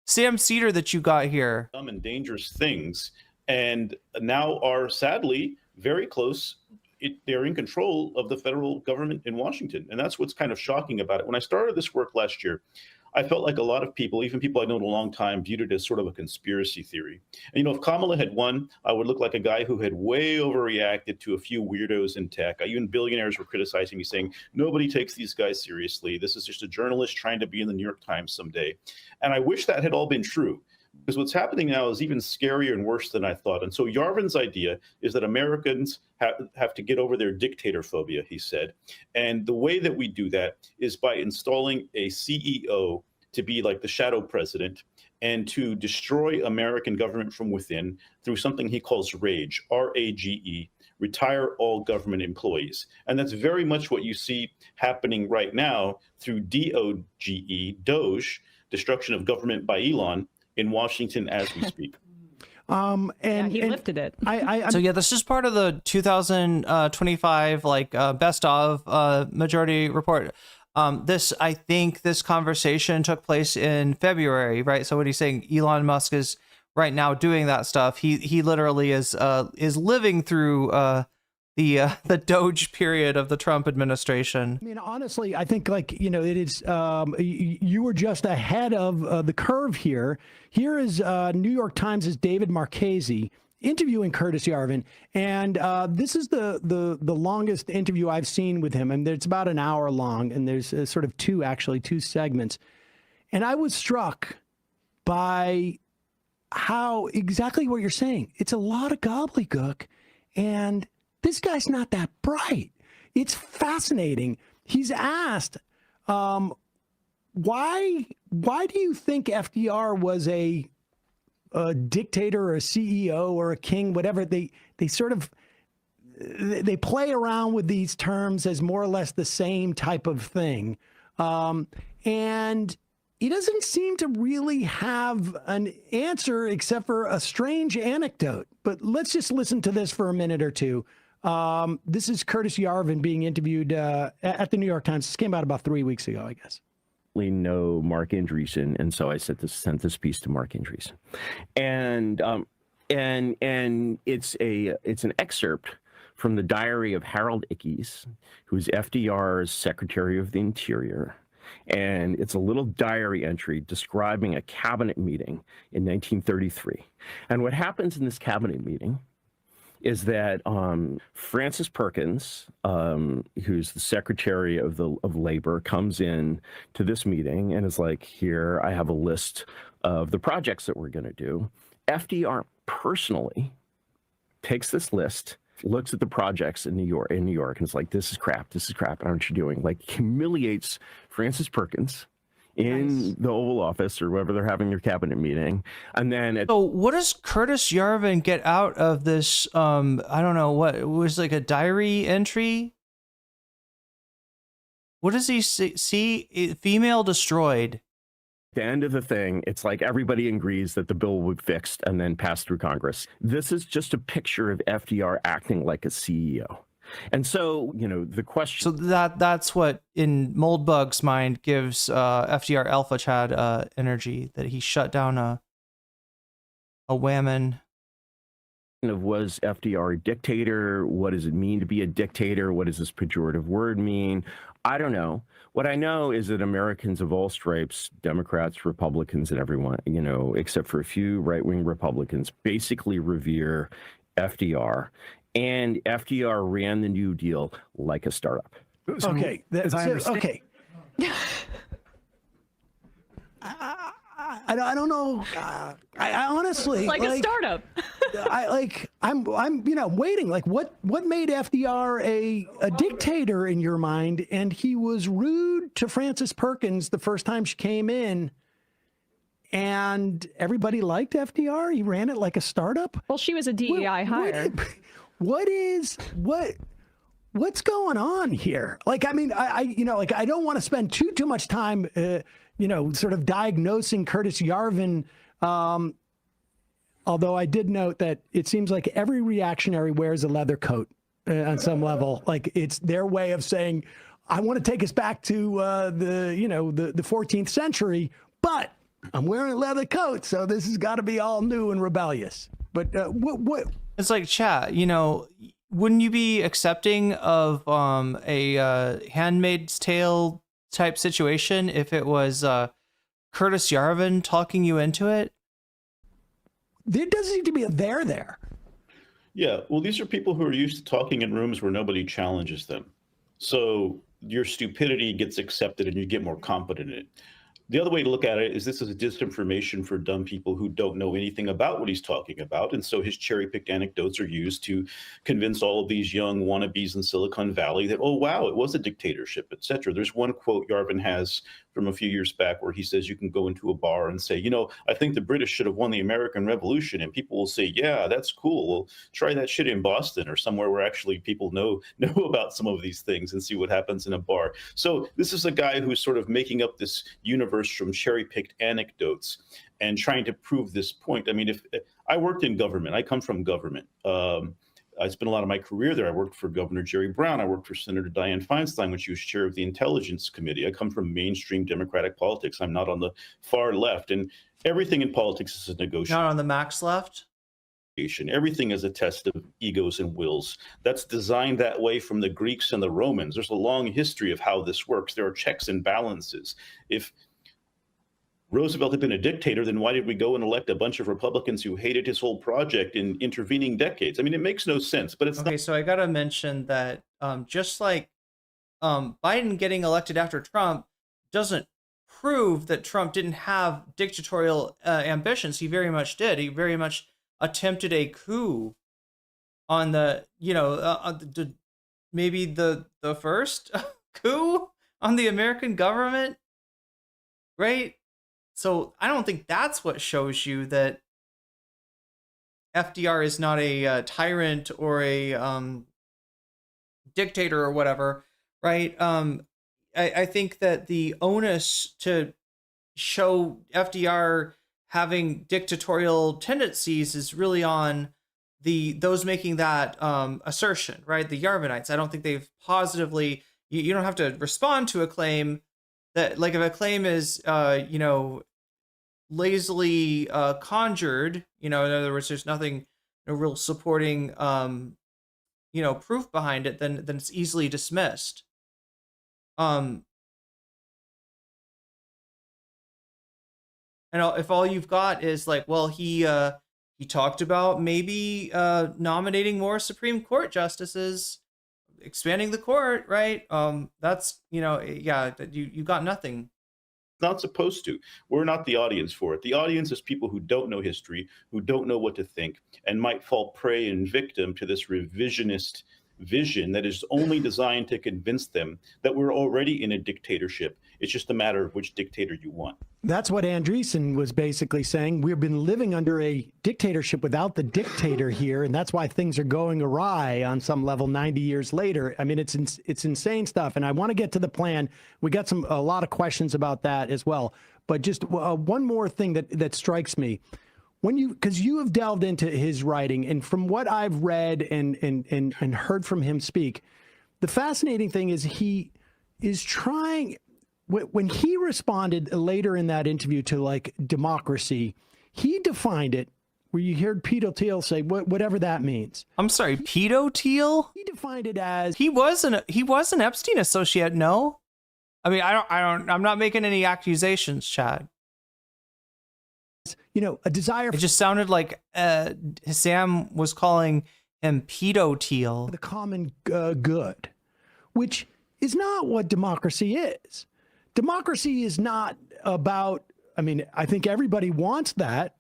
Sam Cedar that you got here. Dumb and dangerous things, and now are sadly very close. They're in control of the federal government in Washington, and that's what's kind of shocking about it. When I started this work last year, I felt like a lot of people, even people I know in a long time, viewed it as sort of a conspiracy theory. And, if Kamala had won, I would look like a guy who had way overreacted to a few weirdos in tech. Even billionaires were criticizing me, saying, nobody takes these guys seriously. This is just a journalist trying to be in the New York Times someday. And I wish that had all been true, because what's happening now is even scarier and worse than I thought. And so Yarvin's idea is that Americans have to get over their dictator phobia, he said. And the way that we do that is by installing a CEO to be like the shadow president and to destroy American government from within through something he calls RAGE, R-A-G-E, retire all government employees. And that's very much what you see happening right now through DOGE, Doge, destruction of government by Elon, in Washington as we speak. He lifted it. So yeah, this is part of the 2025 best of majority report. I think this conversation took place in February, right? So what he's saying, Elon Musk is right now doing that stuff. He literally is living through the Doge period of the Trump administration. I mean, honestly, I think it is. You were just ahead of the curve here. Here is New York Times' David Marchese interviewing Curtis Yarvin, and this is the longest interview I've seen with him, and it's about an hour long, and there's sort of two segments, and I was struck by how exactly what you're saying. It's a lot of gobbledygook, and this guy's not that bright. It's fascinating. He's asked, why do you think FDR was a dictator or a CEO or a king, whatever? They sort of they play around with these terms as more or less the same type of thing. And he doesn't seem to really have an answer except for a strange anecdote. But let's just listen to this for a minute or two. This is Curtis Yarvin being interviewed at the New York Times. This came out about 3 weeks ago, I guess. Know Mark Andreessen, and so I sent this piece to Mark Andreessen, and it's an excerpt from the diary of Harold Ickes, who's FDR's Secretary of the Interior, and it's a little diary entry describing a cabinet meeting in 1933. And what happens in this cabinet meeting is that Francis Perkins, who's the Secretary of Labor, comes in to this meeting and is like, here, I have a list of the projects that we're going to do. FDR personally takes this list, looks at the projects in New York, and is like, this is crap, aren't you doing? Like, humiliates Francis Perkins in the Oval Office or wherever they're having their cabinet meeting. And then so what does Curtis Yarvin get out of this? I don't know, what it was, like a diary entry. What does he see? Female destroyed. The end of the thing, it's like everybody agrees that the bill will be fixed and then passed through Congress. This is just a picture of FDR acting like a CEO. And so, the question... So that's what, in Moldbug's mind, gives FDR Alpha Chad energy, that he shut down a whammon. Was FDR a dictator? What does it mean to be a dictator? What does this pejorative word mean? I don't know. What I know is that Americans of all stripes, Democrats, Republicans, and everyone, except for a few right-wing Republicans, basically revere FDR. And FDR ran the New Deal like a startup. Okay. Okay. I don't know. I honestly like a startup. I'm waiting. Like what made FDR a dictator in your mind? And he was rude to Frances Perkins the first time she came in, and everybody liked FDR. He ran it like a startup. Well, she was a DEI hire. What's going on here? Like, I mean, I don't want to spend too much time, sort of diagnosing Curtis Yarvin. Although I did note that it seems like every reactionary wears a leather coat on some level. Like, it's their way of saying, I want to take us back to the 14th century, but I'm wearing a leather coat, so this has got to be all new and rebellious. But what? It's like, chat, wouldn't you be accepting of a Handmaid's Tale type situation if it was Curtis Yarvin talking you into it? There doesn't need to be a there. Yeah, well, these are people who are used to talking in rooms where nobody challenges them. So your stupidity gets accepted and you get more confident in it. The other way to look at it is this is a disinformation for dumb people who don't know anything about what he's talking about. And so his cherry-picked anecdotes are used to convince all of these young wannabes in Silicon Valley that, oh, wow, it was a dictatorship, et cetera. There's one quote Yarvin has from a few years back where he says you can go into a bar and say, I think the British should have won the American Revolution. And people will say, yeah, that's cool. Well, try that shit in Boston or somewhere where actually people know about some of these things and see what happens in a bar. So this is a guy who's sort of making up this universe from cherry-picked anecdotes and trying to prove this point. I mean, if I worked in government, I come from government. I spent a lot of my career there. I worked for Governor Jerry Brown. I worked for Senator Dianne Feinstein, when she was chair of the Intelligence Committee. I come from mainstream Democratic politics. I'm not on the far left. And everything in politics is a negotiation. Not on the max left? Everything is a test of egos and wills. That's designed that way from the Greeks and the Romans. There's a long history of how this works. There are checks and balances. If Roosevelt had been a dictator, then why did we go and elect a bunch of Republicans who hated his whole project in intervening decades? I mean, it makes no sense, but it's okay. So I got to mention that just like Biden getting elected after Trump doesn't prove that Trump didn't have dictatorial ambitions. He very much did. He very much attempted a coup on maybe the first coup on the American government, right? So I don't think that's what shows you that FDR is not a tyrant or a dictator or whatever, right? I think that the onus to show FDR having dictatorial tendencies is really on those making that assertion, right? The Yarvinites. I don't think they've positively. You don't have to respond to a claim that, like, if a claim is lazily conjured, in other words, there's nothing, no real supporting proof behind it, then it's easily dismissed. And if all you've got is like, well, he talked about maybe nominating more Supreme Court justices, expanding the court, right? That's you got nothing. Not supposed to. We're not the audience for it. The audience is people who don't know history, who don't know what to think, and might fall prey and victim to this revisionist vision that is only designed to convince them that we're already in a dictatorship. It's just a matter of which dictator you want. That's what Andreessen was basically saying. We've been living under a dictatorship without the dictator here, and that's why things are going awry on some level 90 years later. I mean, it's insane stuff, and I want to get to the plan. We got a lot of questions about that as well. But just one more thing that strikes me. Because you have delved into his writing, and from what I've read and heard from him speak, the fascinating thing is he is trying. When he responded later in that interview to like democracy, he defined it where you heard Peter Thiel say whatever that means. I'm sorry, Peter Thiel? He defined it as he was an Epstein associate. No, I mean I'm not making any accusations, Chad. You know, a desire. It just sounded like Sam was calling him Peter Thiel. The common good, which is not what democracy is. Democracy is not about, I mean, I think everybody wants that,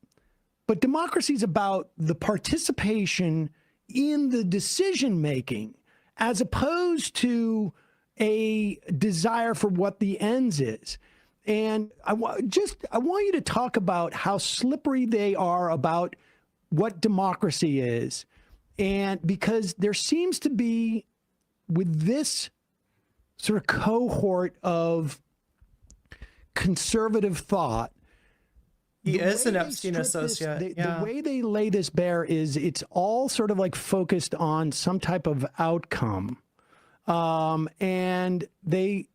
but democracy is about the participation in the decision making as opposed to a desire for what the ends is. And I want you to talk about how slippery they are about what democracy is. And because there seems to be, with this sort of cohort of conservative thought, he is an Epstein associate. The way they lay this bare is it's all sort of like focused on some type of outcome. And they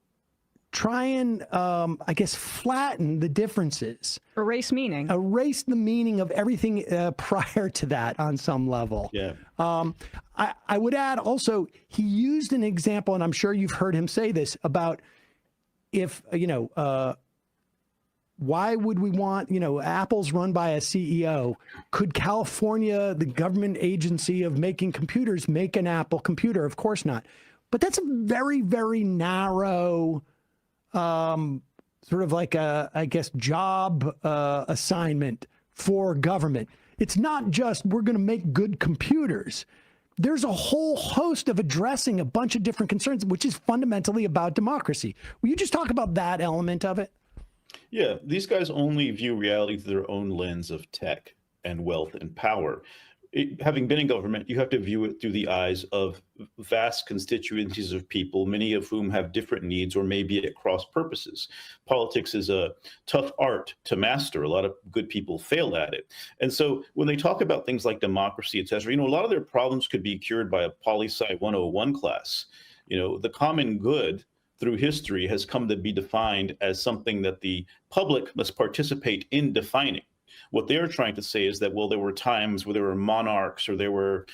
try and, I guess, flatten the differences. Erase meaning. Erase the meaning of everything prior to that on some level. Yeah. I would add also, he used an example, and I'm sure you've heard him say this, about if, why would we want, Apple's run by a CEO? Could California, the government agency of making computers, make an Apple computer? Of course not. But that's a very, very narrow sort of like a, I guess, job assignment for government. It's not just we're going to make good computers. There's a whole host of addressing a bunch of different concerns, which is fundamentally about democracy. Will you just talk about that element of it? Yeah, these guys only view reality through their own lens of tech and wealth and power. Having been in government, you have to view it through the eyes of vast constituencies of people, many of whom have different needs or may be at cross purposes. Politics is a tough art to master. A lot of good people fail at it. And so when they talk about things like democracy, et cetera, a lot of their problems could be cured by a poli-sci 101 class. The common good through history has come to be defined as something that the public must participate in defining. What they're trying to say is that, well, there were times where there were monarchs or there were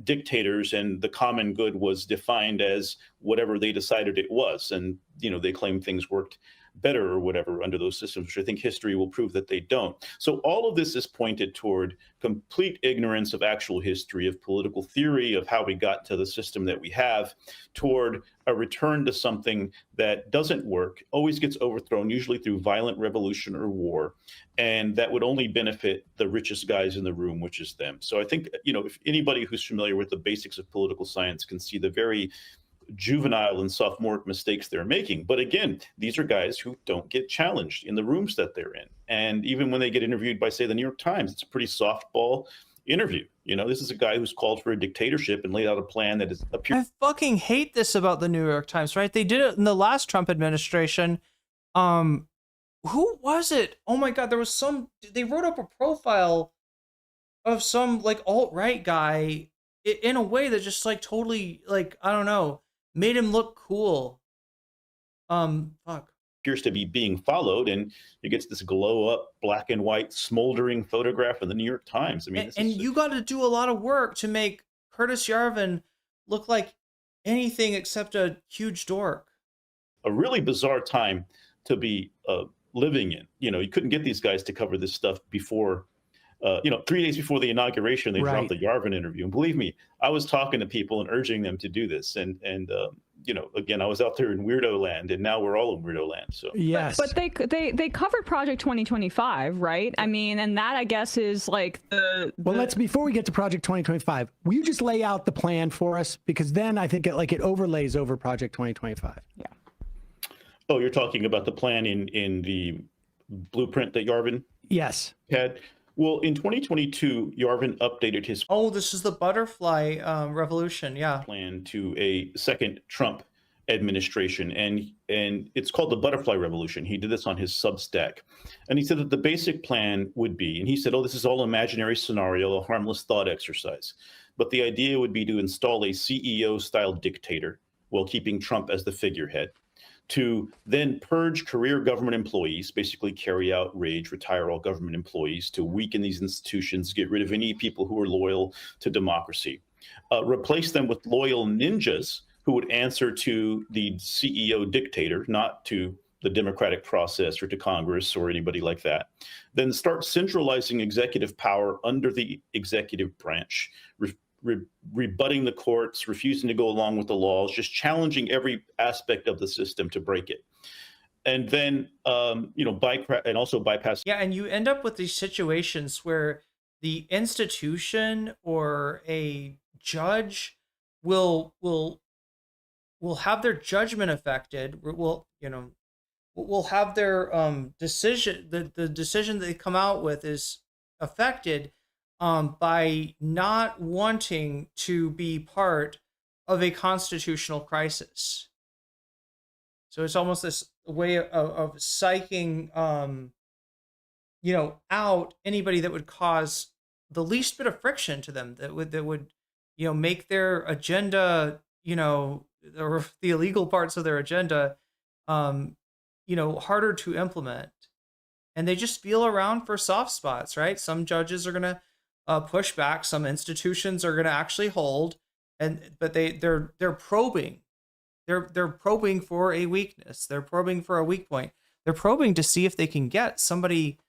dictators, and the common good was defined as whatever they decided it was. And, they claim things worked better or whatever under those systems, which I think history will prove that they don't. So all of this is pointed toward complete ignorance of actual history, of political theory, of how we got to the system that we have, toward a return to something that doesn't work, always gets overthrown, usually through violent revolution or war, and that would only benefit the richest guys in the room, which is them. So I think, if anybody who's familiar with the basics of political science can see the very juvenile and sophomoric mistakes they're making. But again, these are guys who don't get challenged in the rooms that they're in. And even when they get interviewed by, say, the New York Times, it's a pretty softball interview. This is a guy who's called for a dictatorship and laid out a plan that is I fucking hate this about the New York Times, right? They did it in the last Trump administration. Who was it? Oh my God, they wrote up a profile of some like alt-right guy in a way that just like totally, like, I don't know, made him look cool. appears to be being followed, and it gets this glow up black and white smoldering photograph in the New York Times. I mean, you got to do a lot of work to make Curtis Yarvin look like anything except a huge dork. A really bizarre time to be living in. You couldn't get these guys to cover this stuff before 3 days before the inauguration, they dropped the Yarvin interview. And believe me, I was talking to people and urging them to do this. And again, I was out there in weirdo land, and now we're all in weirdo land. So yes, but they covered Project 2025, right? I mean, and that I guess is like well, let's before we get to Project 2025, will you just lay out the plan for us, because then I think it overlays over Project 2025. Yeah. Oh, you're talking about the plan in the blueprint that Yarvin Yes. had. Well, in 2022, Yarvin updated his Oh, this is the butterfly revolution. Yeah. plan to a second Trump administration, and it's called the butterfly revolution. He did this on his Substack, and he said that the basic plan would be, and he said, oh, this is all imaginary scenario, a harmless thought exercise, but the idea would be to install a CEO style dictator while keeping Trump as the figurehead, to then purge career government employees, basically carry out rage, retire all government employees, to weaken these institutions, get rid of any people who are loyal to democracy, replace them with loyal ninjas who would answer to the CEO dictator, not to the democratic process or to Congress or anybody like that. Then start centralizing executive power under the executive branch, rebutting the courts, refusing to go along with the laws, just challenging every aspect of the system to break it. And then, and also bypass. Yeah, and you end up with these situations where the institution or a judge will have their judgment affected. Will have their decision. The decision that they come out with is affected by not wanting to be part of a constitutional crisis. So it's almost this way of psyching, out anybody that would cause the least bit of friction to them, that would make their agenda, or the illegal parts of their agenda, harder to implement. And they just feel around for soft spots, right? Some judges are going to push back. Some institutions are going to actually hold, but they're probing. They're probing for a weakness. They're probing for a weak point. They're probing to see if they can get somebody,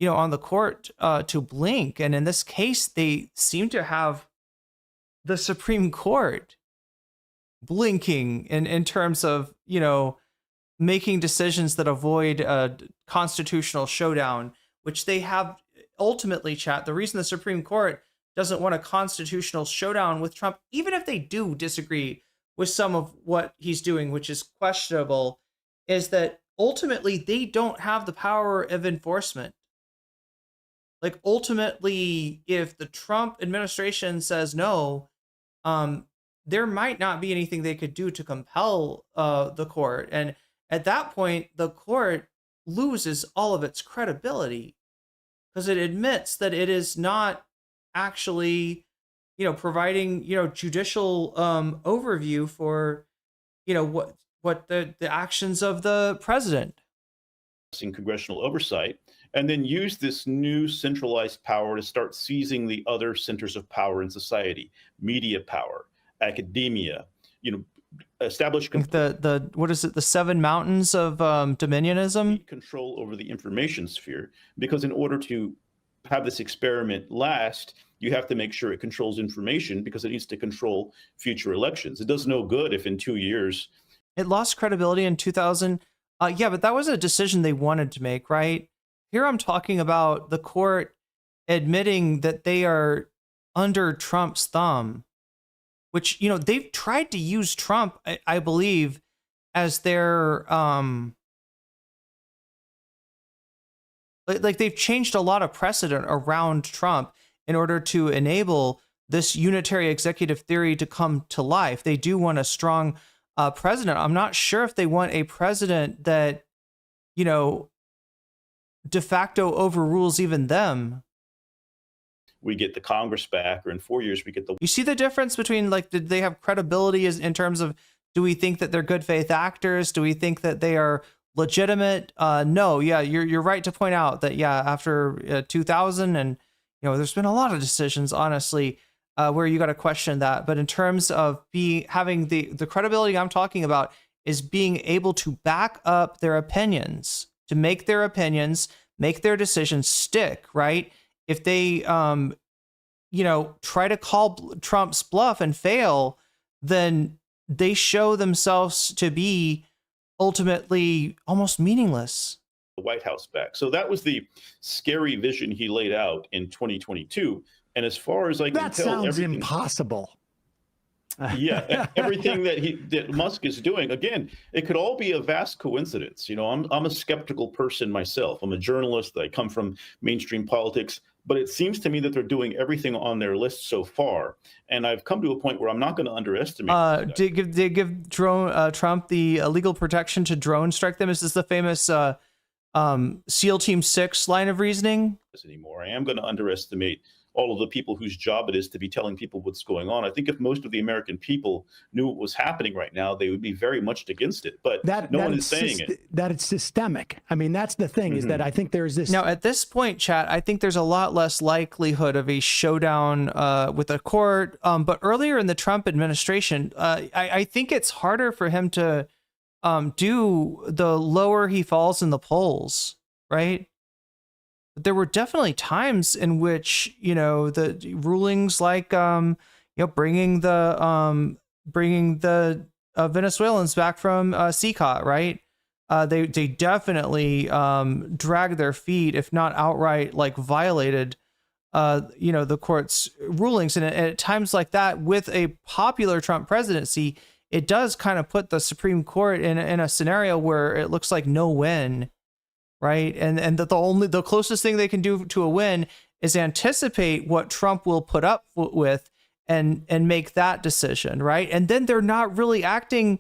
on the court to blink. And in this case, they seem to have the Supreme Court blinking in terms of, making decisions that avoid a constitutional showdown, which they have ultimately, chat. The reason the Supreme Court doesn't want a constitutional showdown with Trump, even if they do disagree with some of what he's doing, which is questionable, is that ultimately they don't have the power of enforcement. Like, ultimately, if the Trump administration says no, there might not be anything they could do to compel the court. And at that point, the court loses all of its credibility, because it admits that it is not actually, providing, judicial overview for, what the actions of the president. In congressional oversight, and then use this new centralized power to start seizing the other centers of power in society, media power, academia, establish the what is it, the seven mountains of dominionism, control over the information sphere, because in order to have this experiment last, you have to make sure it controls information, because it needs to control future elections. It does no good if in 2 years it lost credibility in 2000. Yeah, but that was a decision they wanted to make, right? Here I'm talking about the court admitting that they are under Trump's thumb, which, they've tried to use Trump, I believe, as their, like they've changed a lot of precedent around Trump in order to enable this unitary executive theory to come to life. They do want a strong president. I'm not sure if they want a president that, de facto overrules even them. We get the Congress back, or in 4 years we get the. You see the difference between, like, did they have credibility as in terms of, do we think that they're good faith actors? Do we think that they are legitimate? No. Yeah, you're right to point out that, yeah, after 2000, and there's been a lot of decisions, honestly, where you got to question that. But in terms of having the credibility I'm talking about is being able to back up their opinions, to make their opinions, make their decisions stick, right? If they, try to call Trump's bluff and fail, then they show themselves to be ultimately almost meaningless. The White House back. So that was the scary vision he laid out in 2022. And as far as I can That tell, sounds impossible. Yeah, everything that Musk is doing, again, it could all be a vast coincidence. You know, I'm a skeptical person myself. I'm a journalist. I come from mainstream politics, but it seems to me that they're doing everything on their list so far. And I've come to a point where I'm not going to underestimate. Did they give Trump the legal protection to drone strike them? Is this the famous SEAL Team 6 line of reasoning? Anymore, I am going to underestimate all of the people whose job it is to be telling people what's going on. I think if most of the American people knew what was happening right now, they would be very much against it. But no one is saying it. That it's systemic. I mean, that's the thing, is that I think there's this. Now, at this point, chat, I think there's a lot less likelihood of a showdown with a court. But earlier in the Trump administration, I think it's harder for him to do the lower he falls in the polls, right? There were definitely times in which, you know, the rulings like, you know, bringing the Venezuelans back from CCOT, right? They definitely dragged their feet, if not outright like violated, you know, the court's rulings. And at times like that, with a popular Trump presidency, it does kind of put the Supreme Court in a scenario where it looks like no win. Right. And that the closest thing they can do to a win is anticipate what Trump will put up with and make that decision. Right. And then they're not really acting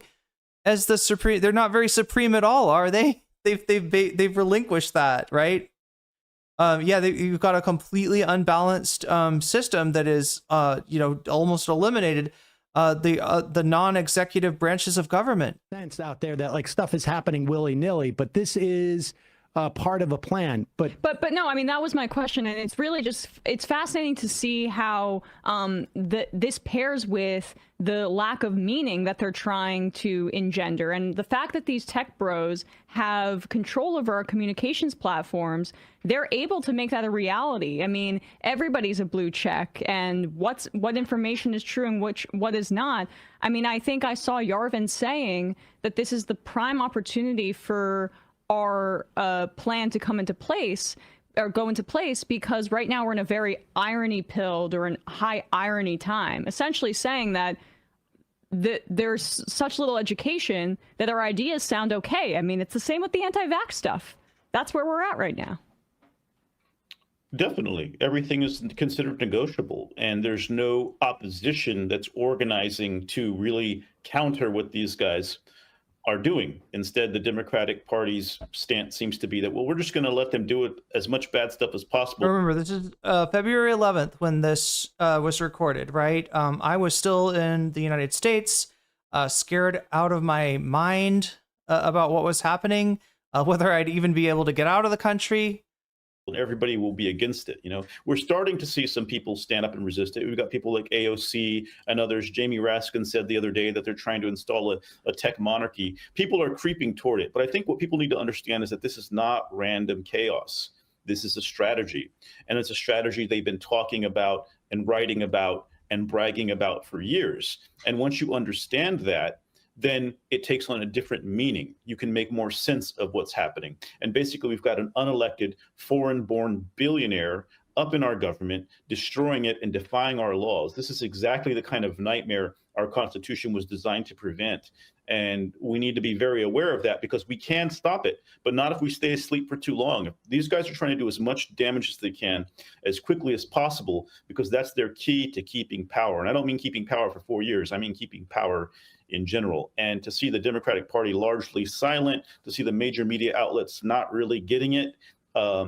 as the supreme. They're not very supreme at all, are they? They've relinquished that. Right. You've got a completely unbalanced system that is, you know, almost eliminated the non-executive branches of government. Sense out there that like stuff is happening willy-nilly, but this is part of a plan. But no, I mean, that was my question, and it's really just, it's fascinating to see how this pairs with the lack of meaning that they're trying to engender, and the fact that these tech bros have control over our communications platforms. They're able to make that a reality. I mean, everybody's a blue check, and what information is true and what is not. I mean, I think I saw Yarvin saying that this is the prime opportunity for our plan to come into place or go into place, because right now we're in a very irony-pilled or in high irony time, essentially saying that there's such little education that our ideas sound okay. I mean, it's the same with the anti-vax stuff. That's where we're at right now. Definitely. Everything is considered negotiable, and there's no opposition that's organizing to really counter what these guys are doing. Instead, the Democratic Party's stance seems to be that, well, we're just going to let them do it as much bad stuff as possible. Remember, this is February 11th when this was recorded, right? I was still in the United States, scared out of my mind about what was happening, whether I'd even be able to get out of the country. Everybody will be against it. You know, we're starting to see some people stand up and resist it. We've got people like AOC and others. Jamie Raskin said the other day that they're trying to install a tech monarchy. People are creeping toward it. But I think what people need to understand is that this is not random chaos. This is a strategy. And it's a strategy they've been talking about and writing about and bragging about for years. And once you understand that, then it takes on a different meaning. You can make more sense of what's happening. And basically, we've got an unelected, foreign-born billionaire up in our government, destroying it and defying our laws. This is exactly the kind of nightmare our Constitution was designed to prevent. And we need to be very aware of that, because we can stop it, but not if we stay asleep for too long. These guys are trying to do as much damage as they can, as quickly as possible, because that's their key to keeping power. And I don't mean keeping power for 4 years. I mean keeping power in general. And to see the Democratic Party largely silent, to see the major media outlets not really getting it,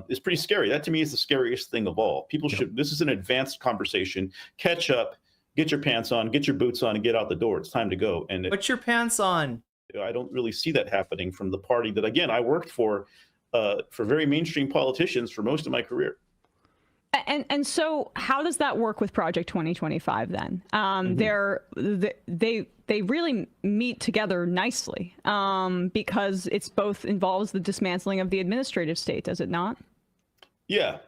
is pretty scary. That to me is the scariest thing of all. People should, this is an advanced conversation. Catch up, get your pants on, get your boots on, and get out the door. It's time to go. And put your pants on. I don't really see that happening from the party that, again, I worked for very mainstream politicians for most of my career. And so how does that work with Project 2025 then? They really meet together nicely, because it's both involves the dismantling of the administrative state, does it not? Yeah,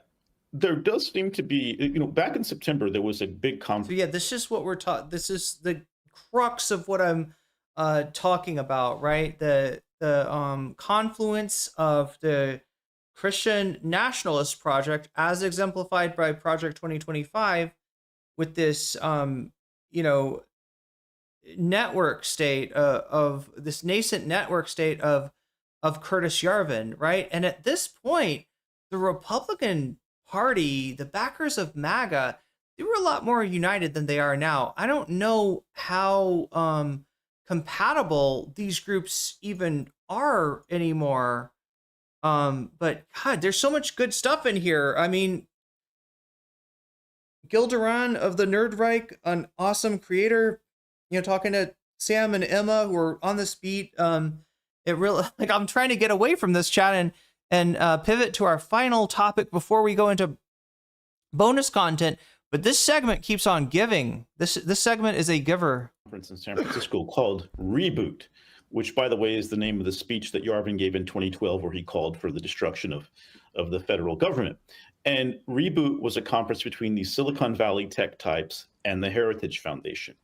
there does seem to be, you know, back in September, there was a big conference. So yeah, this is what we're taught. This is the crux of what I'm talking about, right? The confluence of the Christian Nationalist project, as exemplified by Project 2025, with this, network state of this nascent network state of Curtis Yarvin, right? And at this point, the Republican Party, the backers of MAGA, they were a lot more united than they are now. I don't know how compatible these groups even are anymore. But God, there's so much good stuff in here. I mean, Gilderon of the Nerdreich, an awesome creator, talking to Sam and Emma who are on this beat. It really, like, I'm trying to get away from this chat and pivot to our final topic before we go into bonus content. But this segment keeps on giving. This segment is a giver. Conference in San Francisco called Reboot, which, by the way, is the name of the speech that Yarvin gave in 2012, where he called for the destruction of the federal government. And Reboot was a conference between the Silicon Valley tech types and the Heritage Foundation.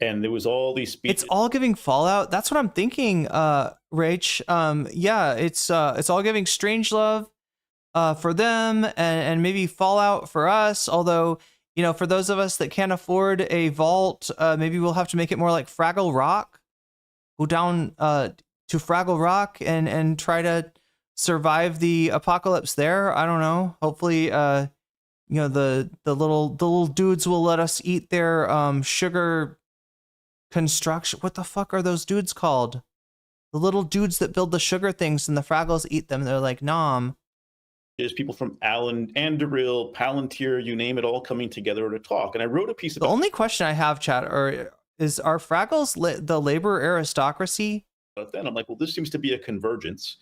And there was all these speeches. It's all giving Fallout. That's what I'm thinking, Rach. Yeah, it's all giving Strangelove for them and maybe Fallout for us. Although, for those of us that can't afford a vault, maybe we'll have to make it more like Fraggle Rock. Go down to Fraggle Rock and try to survive the apocalypse there. I don't know. Hopefully, the little dudes will let us eat their sugar construction. What the fuck are those dudes called? The little dudes that build the sugar things and the Fraggles eat them. They're like, nom. There's people from Anduril, Palintir, you name it, all coming together to talk. And I wrote a piece about... The only question I have, chat, are Fraggles the labor aristocracy? But then I'm like, well, this seems to be a convergence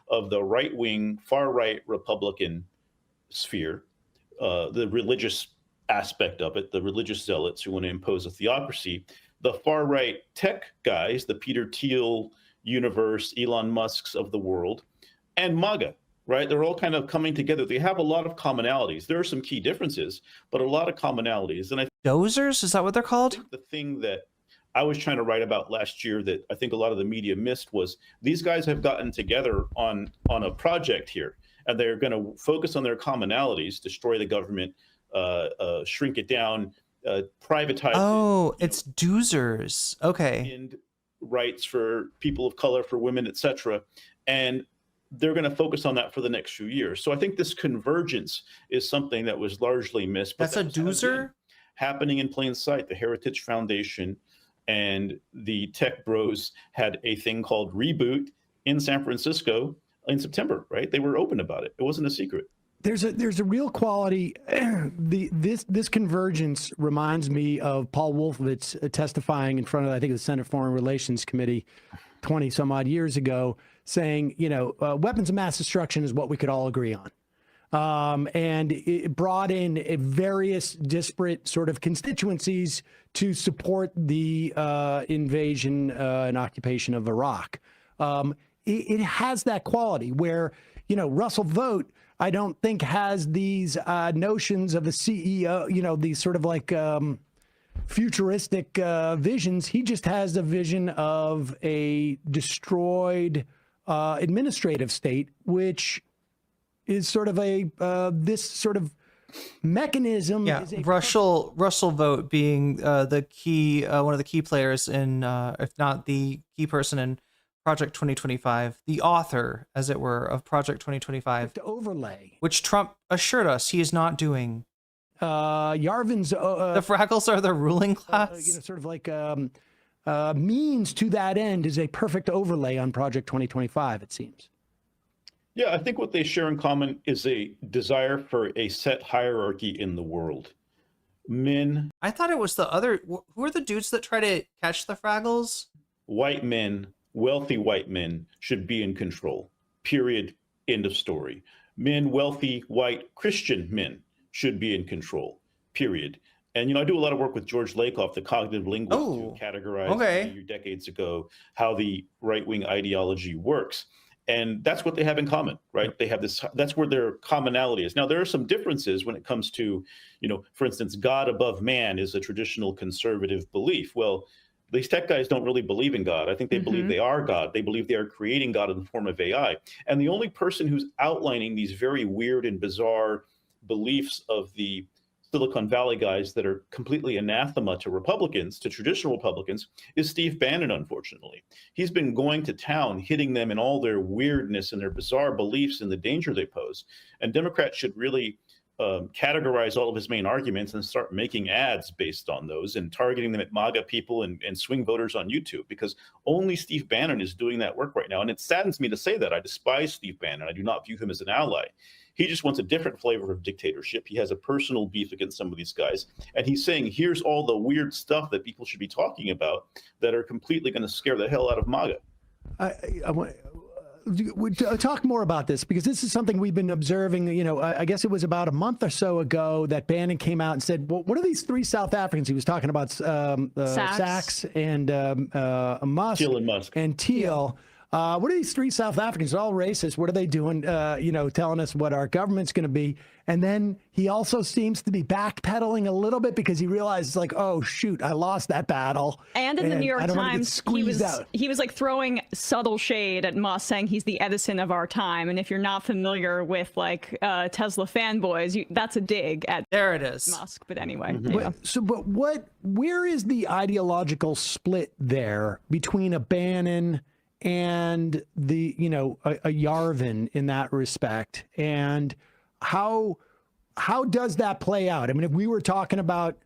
of the right-wing, far-right Republican sphere, the religious aspect of it, the religious zealots who want to impose a theocracy, the far-right tech guys, the Peter Thiel universe, Elon Musk's of the world, and MAGA, right? They're all kind of coming together. They have a lot of commonalities. There are some key differences, but a lot of commonalities. And Dozers, is that what they're called? The thing that I was trying to write about last year that I think a lot of the media missed was these guys have gotten together on a project here, and they're going to focus on their commonalities, destroy the government, shrink it down, privatize. Oh, it's doozers. Okay. And rights for people of color, for women, etc. And they're going to focus on that for the next few years. So I think this convergence is something that was largely missed. That's a doozer? Happening in plain sight. The Heritage Foundation and the tech bros had a thing called Reboot in San Francisco in September, right? They were open about it. It wasn't a secret. There's a real quality. This convergence reminds me of Paul Wolfowitz testifying in front of, I think, the Senate Foreign Relations Committee 20 some odd years ago, saying, weapons of mass destruction is what we could all agree on. And it brought in various disparate sort of constituencies to support the invasion and occupation of Iraq. It has that quality where, Russell Vogt, I don't think has these notions of a CEO, these sort of like futuristic visions. He just has a vision of a destroyed administrative state, which is sort of this sort of mechanism. Yeah, Russell Vogt being the key, one of the key players in, if not the key person in Project 2025, the author, as it were, of Project 2025. To overlay. Which Trump assured us he is not doing. Yarvin's... the Fraggles are the ruling class? Sort of like means to that end is a perfect overlay on Project 2025, it seems. Yeah, I think what they share in common is a desire for a set hierarchy in the world. Men... I thought it was the other... Who are the dudes that try to catch the Fraggles? White men, wealthy white men, should be in control. Period. End of story. Men, wealthy, white, Christian men should be in control. Period. And, I do a lot of work with George Lakoff, the cognitive linguist, who categorized a few decades ago how the right-wing ideology works. And that's what they have in common, right? They have this, that's where their commonality is. Now, there are some differences when it comes to, for instance, God above man is a traditional conservative belief. Well, These tech guys don't really believe in God. I think they believe they are God. They believe they are creating God in the form of AI. And the only person who's outlining these very weird and bizarre beliefs of the Silicon Valley guys that are completely anathema to Republicans, to traditional Republicans, is Steve Bannon, unfortunately. He's been going to town, hitting them in all their weirdness and their bizarre beliefs and the danger they pose. And Democrats should really categorize all of his main arguments and start making ads based on those and targeting them at MAGA people and swing voters on YouTube, because only Steve Bannon is doing that work right now. And it saddens me to say that. I despise Steve Bannon. I do not view him as an ally. He just wants a different flavor of dictatorship. He has a personal beef against some of these guys. And he's saying, here's all the weird stuff that people should be talking about that are completely going to scare the hell out of MAGA. I want to talk more about this, because this is something we've been observing. You know, I guess it was about a month or so ago that Bannon came out and said, well, what are these three South Africans? He was talking about Sachs and Musk. Thiel and Musk. And Thiel. What are these three South Africans? They're all racist. What are they doing? You know, telling us what our government's going to be. And then he also seems to be backpedaling a little bit, because he realizes, like, oh shoot, I lost that battle. And in the New York Times, he was like throwing subtle shade at Musk, saying he's the Edison of our time. And if you're not familiar with like Tesla fanboys, that's a dig at Musk. But anyway, where is the ideological split there between a Bannon and the, you know, a Yarvin in that respect? And how does that play out? I mean, if we were talking about,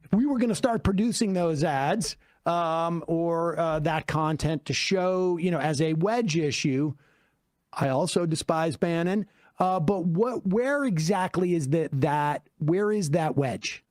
if we were going to start producing those ads or that content to show, you know, as a wedge issue, I also despise Bannon. But where exactly is where is that wedge?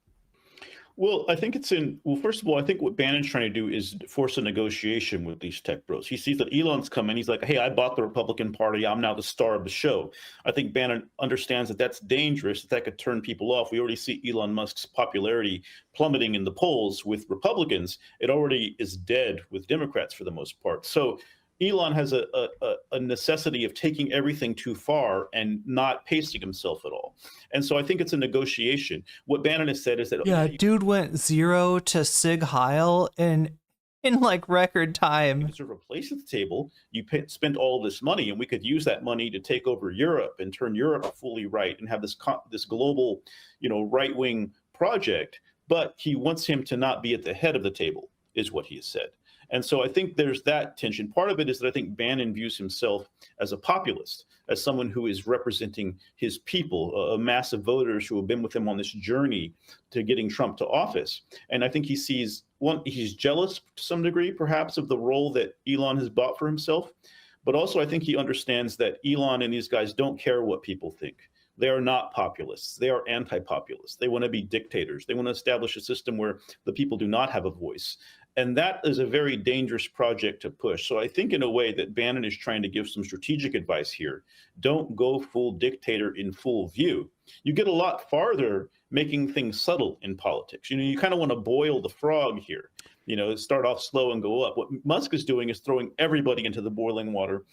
Well, I think it's well, first of all, I think what Bannon's trying to do is force a negotiation with these tech bros. He sees that Elon's coming. He's like, hey, I bought the Republican Party. I'm now the star of the show. I think Bannon understands that that's dangerous, that could turn people off. We already see Elon Musk's popularity plummeting in the polls with Republicans. It already is dead with Democrats for the most part. So Elon has a necessity of taking everything too far and not pacing himself at all. And so I think it's a negotiation. What Bannon has said is that dude went 0 to Sig Heil in like record time. To replace at the table, you spent all this money, and we could use that money to take over Europe and turn Europe fully right and have this global, you know, right-wing project. But he wants him to not be at the head of the table, is what he has said. And so I think there's that tension. Part of it is that I think Bannon views himself as a populist, as someone who is representing his people, a mass of voters who have been with him on this journey to getting Trump to office. And I think he sees, he's jealous to some degree, perhaps, of the role that Elon has bought for himself. But also I think he understands that Elon and these guys don't care what people think. They are not populists. They are anti-populists. They want to be dictators. They want to establish a system where the people do not have a voice. And that is a very dangerous project to push. So I think in a way that Bannon is trying to give some strategic advice here. Don't go full dictator in full view. You get a lot farther making things subtle in politics. You know, you kind of want to boil the frog here. You know, start off slow and go up. What Musk is doing is throwing everybody into the boiling water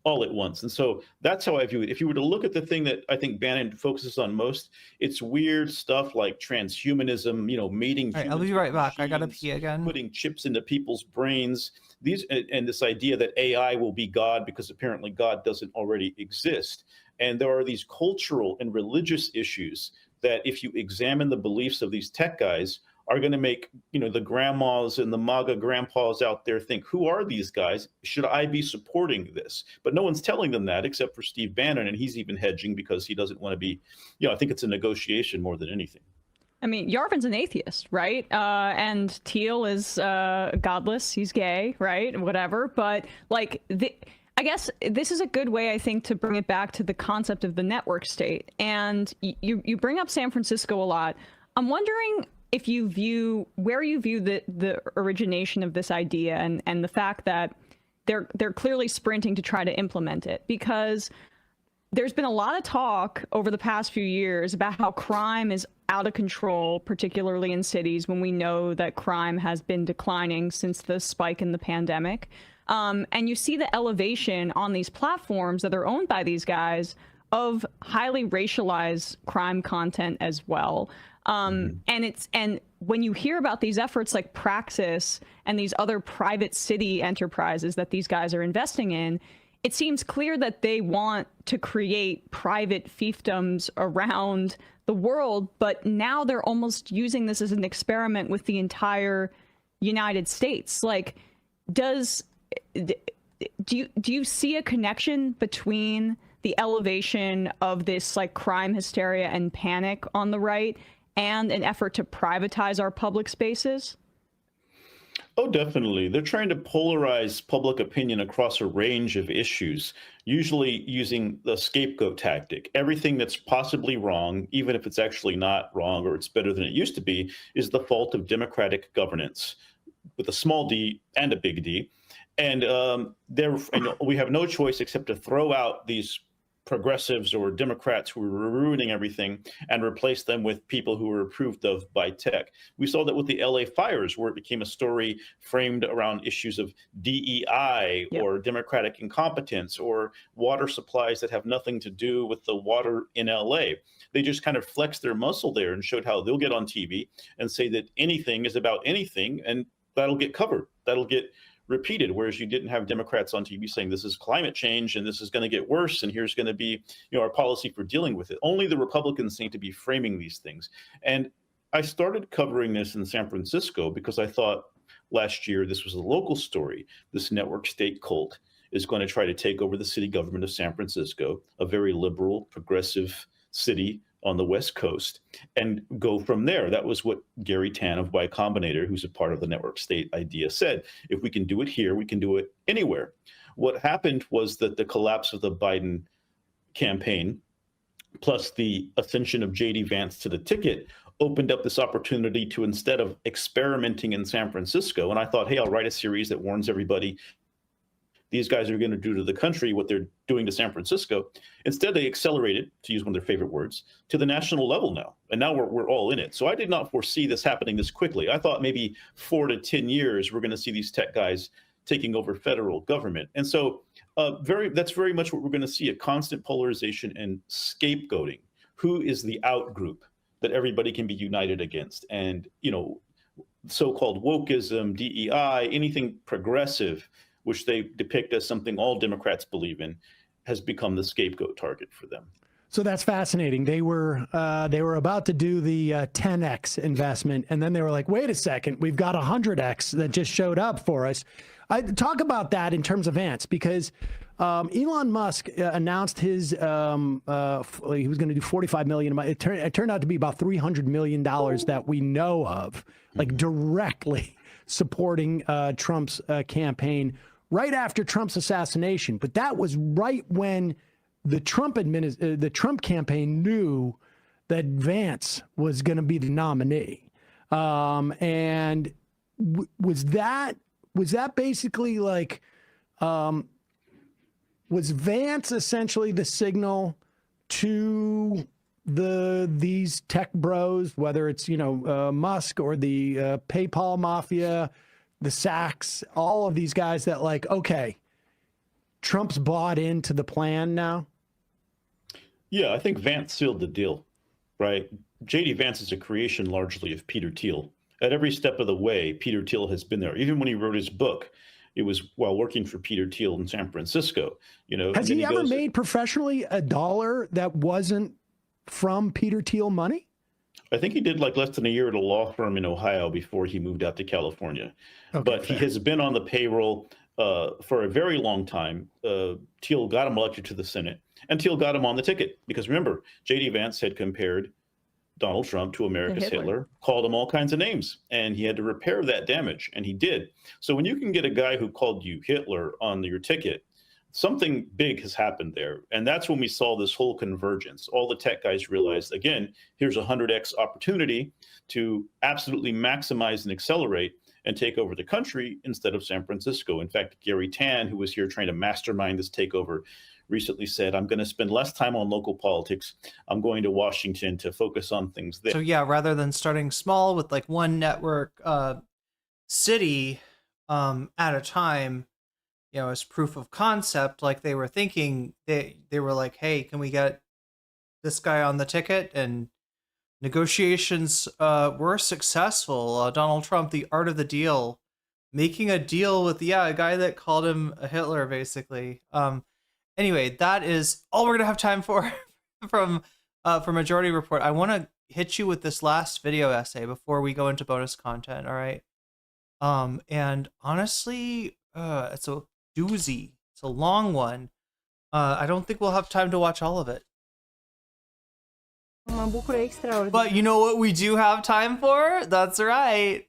all at once. And so that's how I view it. If you were to look at the thing that I think Bannon focuses on most, it's weird stuff like transhumanism, you know, mating. All right, I'll be right back. I gotta pee again. Putting chips into people's brains. And this idea that AI will be God because apparently God doesn't already exist. And there are these cultural and religious issues that if you examine the beliefs of these tech guys are going to make, you know, the grandmas and the MAGA grandpas out there think, who are these guys? Should I be supporting this? But no one's telling them that except for Steve Bannon, and he's even hedging because he doesn't want to be, you know, I think it's a negotiation more than anything. I mean, Yarvin's an atheist, right? And Thiel is godless. He's gay, right? Whatever. But like, I guess this is a good way, I think, to bring it back to the concept of the network state. And you bring up San Francisco a lot. I'm wondering if you view the origination of this idea and the fact that they're clearly sprinting to try to implement it, because there's been a lot of talk over the past few years about how crime is out of control, particularly in cities, when we know that crime has been declining since the spike in the pandemic. And you see the elevation on these platforms that are owned by these guys of highly racialized crime content as well. And when you hear about these efforts like Praxis and these other private city enterprises that these guys are investing in, it seems clear that they want to create private fiefdoms around the world, but now they're almost using this as an experiment with the entire United States. Like, do you see a connection between the elevation of this like crime hysteria and panic on the right and an effort to privatize our public spaces? Oh, definitely. They're trying to polarize public opinion across a range of issues, usually using the scapegoat tactic. Everything that's possibly wrong, even if it's actually not wrong or it's better than it used to be, is the fault of democratic governance, with a small d and a big D. And we have no choice except to throw out these progressives or Democrats who were ruining everything and replace them with people who were approved of by tech. We saw that with the LA fires, where it became a story framed around issues of DEI or democratic incompetence or water supplies that have nothing to do with the water in LA. They just kind of flexed their muscle there and showed how they'll get on TV and say that anything is about anything, and that'll get covered. That'll get repeated, whereas you didn't have Democrats on TV saying this is climate change and this is going to get worse and here's going to be, our policy for dealing with it. Only the Republicans seem to be framing these things. And I started covering this in San Francisco because I thought last year this was a local story. This network state cult is going to try to take over the city government of San Francisco, a very liberal, progressive city on the West Coast, and go from there. That was what Gary Tan of Y Combinator, who's a part of the network state idea, said. If we can do it here, we can do it anywhere. What happened was that the collapse of the Biden campaign, plus the ascension of J.D. Vance to the ticket, opened up this opportunity to, instead of experimenting in San Francisco, and I thought, hey, I'll write a series that warns everybody these guys are going to do to the country what they're doing to San Francisco. Instead, they accelerated, to use one of their favorite words, to the national level now. And now we're all in it. So I did not foresee this happening this quickly. I thought maybe 4 to 10 years, we're going to see these tech guys taking over federal government. And so that's very much what we're going to see, a constant polarization and scapegoating. Who is the out group that everybody can be united against? And, so-called wokeism, DEI, anything progressive, which they depict as something all Democrats believe in, has become the scapegoat target for them. So that's fascinating. They were about to do the 10x investment, and then they were like, wait a second, we've got 100x that just showed up for us. I talk about that in terms of Vance, because Elon Musk announced his he was going to do $45 million. It turned out to be about $300 million that we know of, like directly supporting Trump's campaign right after Trump's assassination. But that was right when the Trump campaign knew that Vance was going to be the nominee. And was that basically like, was Vance essentially the signal to these tech bros, whether it's Musk or the PayPal mafia, the Sachs, all of these guys that like, okay, Trump's bought into the plan now? Yeah, I think Vance sealed the deal, right? J.D. Vance is a creation largely of Peter Thiel. At every step of the way, Peter Thiel has been there. Even when he wrote his book, it was while working for Peter Thiel in San Francisco. Has he ever made professionally a dollar that wasn't from Peter Thiel money? I think he did like less than a year at a law firm in Ohio before he moved out to California. Okay, but fair. He has been on the payroll for a very long time. Thiel got him elected to the Senate, and Thiel got him on the ticket. Because remember, J.D. Vance had compared Donald Trump to America's Hitler, called him all kinds of names, and he had to repair that damage, and he did. So when you can get a guy who called you Hitler on your ticket, something big has happened there. And that's when we saw this whole convergence. All the tech guys realized, again, here's a 100x opportunity to absolutely maximize and accelerate and take over the country instead of San Francisco. In fact, Gary Tan, who was here trying to mastermind this takeover, recently said, I'm going to spend less time on local politics. I'm going to Washington to focus on things there. So yeah, rather than starting small with like one network city at a time, as proof of concept, like they were thinking, they were like, hey, can we get this guy on the ticket? And Negotiations were successful. Donald Trump, the art of the deal, making a deal with a guy that called him a Hitler, basically. Anyway, that is all we're gonna have time for from Majority Report. I want to hit you with this last video essay before we go into bonus content. All right. And honestly, it's a doozy. It's a long one. I don't think we'll have time to watch all of it. But you know what we do have time for? That's right.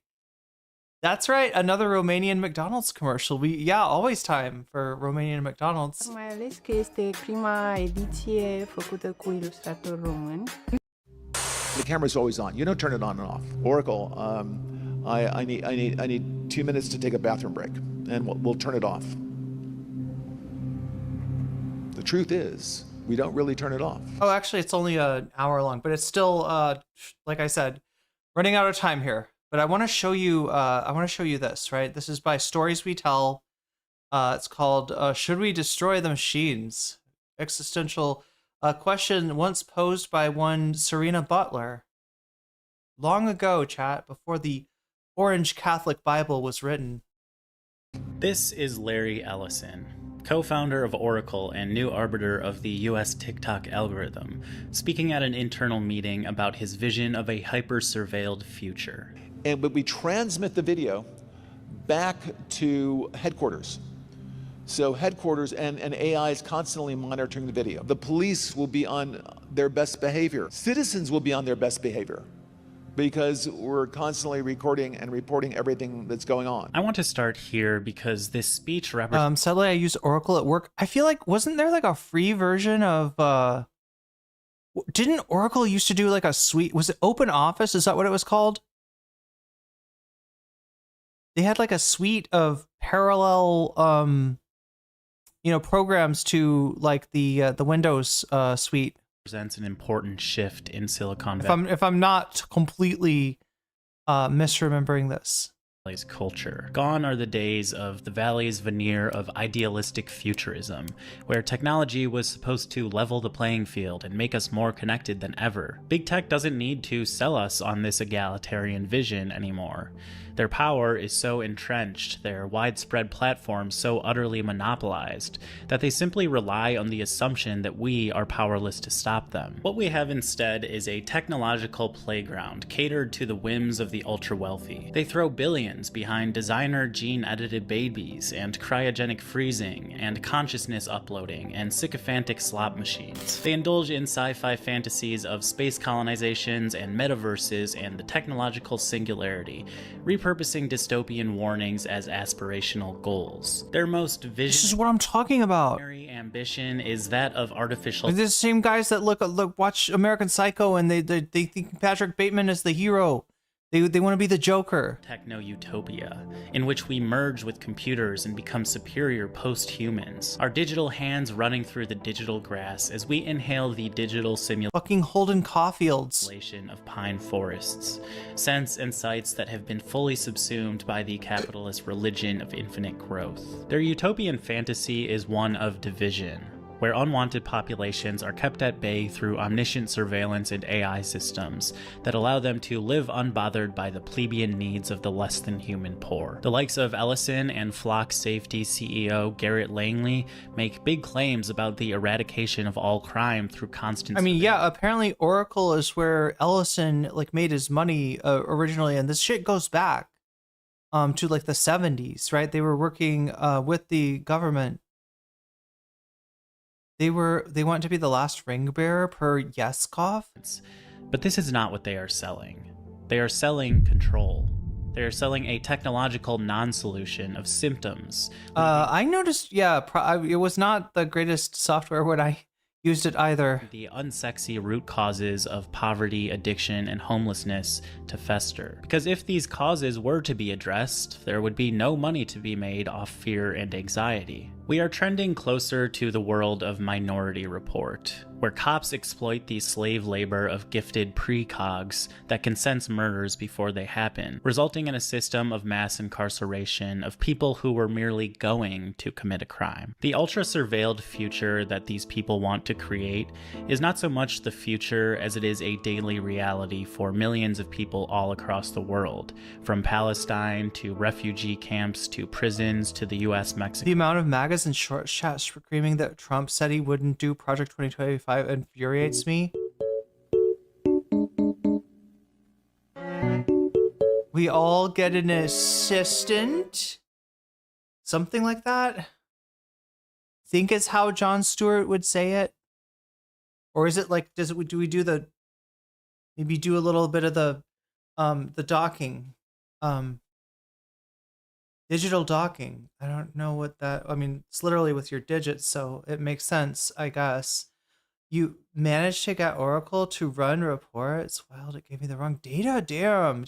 That's right. Another Romanian McDonald's commercial. Always time for Romanian McDonald's. Mai ales că este prima ediție făcută cu ilustrator român. The camera's always on. You don't turn it on and off. Oracle, I need 2 minutes to take a bathroom break, and we'll turn it off. The truth is, we don't really turn it off. Oh, actually, it's only an hour long, but it's still, like I said, running out of time here. But I want to show you. I want to show you this. Right, this is by Stories We Tell. It's called "Should We Destroy the Machines?" Existential question once posed by one Serena Butler. Long ago, chat, before the Orange Catholic Bible was written. This is Larry Ellison, co-founder of Oracle and new arbiter of the US TikTok algorithm, speaking at an internal meeting about his vision of a hyper-surveilled future. But we transmit the video back to headquarters. So headquarters and AI is constantly monitoring the video. The police will be on their best behavior. Citizens will be on their best behavior because we're constantly recording and reporting everything that's going on. I want to start here because this speech sadly, I use Oracle at work. I feel like, wasn't there like a free version of, didn't Oracle used to do like a suite, was it Open Office? Is that what it was called? They had like a suite of parallel, programs to like the Windows suite. Presents an important shift in Silicon Valley. If I'm not completely misremembering this. Valley's culture. Gone are the days of the Valley's veneer of idealistic futurism, where technology was supposed to level the playing field and make us more connected than ever. Big tech doesn't need to sell us on this egalitarian vision anymore. Their power is so entrenched, their widespread platforms so utterly monopolized, that they simply rely on the assumption that we are powerless to stop them. What we have instead is a technological playground catered to the whims of the ultra-wealthy. They throw billions behind designer gene-edited babies and cryogenic freezing and consciousness uploading and sycophantic slot machines. They indulge in sci-fi fantasies of space colonizations and metaverses and the technological singularity, repurposing dystopian warnings as aspirational goals. Their most This is what I'm talking about. ambition is that of artificial. They're the same guys that watch American Psycho and they think Patrick Bateman is the hero. They want to be the Joker. Techno-utopia, in which we merge with computers and become superior post-humans. Our digital hands running through the digital grass as we inhale the digital simulation. Fucking Holden Caulfields. Of pine forests. Scents and sights that have been fully subsumed by the capitalist religion of infinite growth. Their utopian fantasy is one of division, where unwanted populations are kept at bay through omniscient surveillance and AI systems that allow them to live unbothered by the plebeian needs of the less than human poor. The likes of Ellison and Flock Safety CEO Garrett Langley make big claims about the eradication of all crime through constant. Apparently Oracle is where Ellison made his money originally, and this shit goes back to like the 70s, right? They were working with the government. They want to be the last ring bearer per Yeskov. But this is not what they are selling. They are selling control. They are selling a technological non-solution of symptoms. I noticed, it was not the greatest software when I used it either. The unsexy root causes of poverty, addiction, and homelessness to fester. Because if these causes were to be addressed, there would be no money to be made off fear and anxiety. We are trending closer to the world of Minority Report, where cops exploit the slave labor of gifted precogs that can sense murders before they happen, resulting in a system of mass incarceration of people who were merely going to commit a crime. The ultra-surveilled future that these people want to create is not so much the future as it is a daily reality for millions of people all across the world, from Palestine to refugee camps to prisons to the US, Mexico. The amount of MAGAs and short chats screaming that Trump said he wouldn't do Project 2025 infuriates me. We all get an assistant? Something like that? Think is how Jon Stewart would say it? Or is it like, do we do the, maybe do a little bit of the docking, digital docking. I don't know what that, I mean, it's literally with your digits, so it makes sense, I guess. You managed to get Oracle to run reports. Well, it gave me the wrong data. Damn.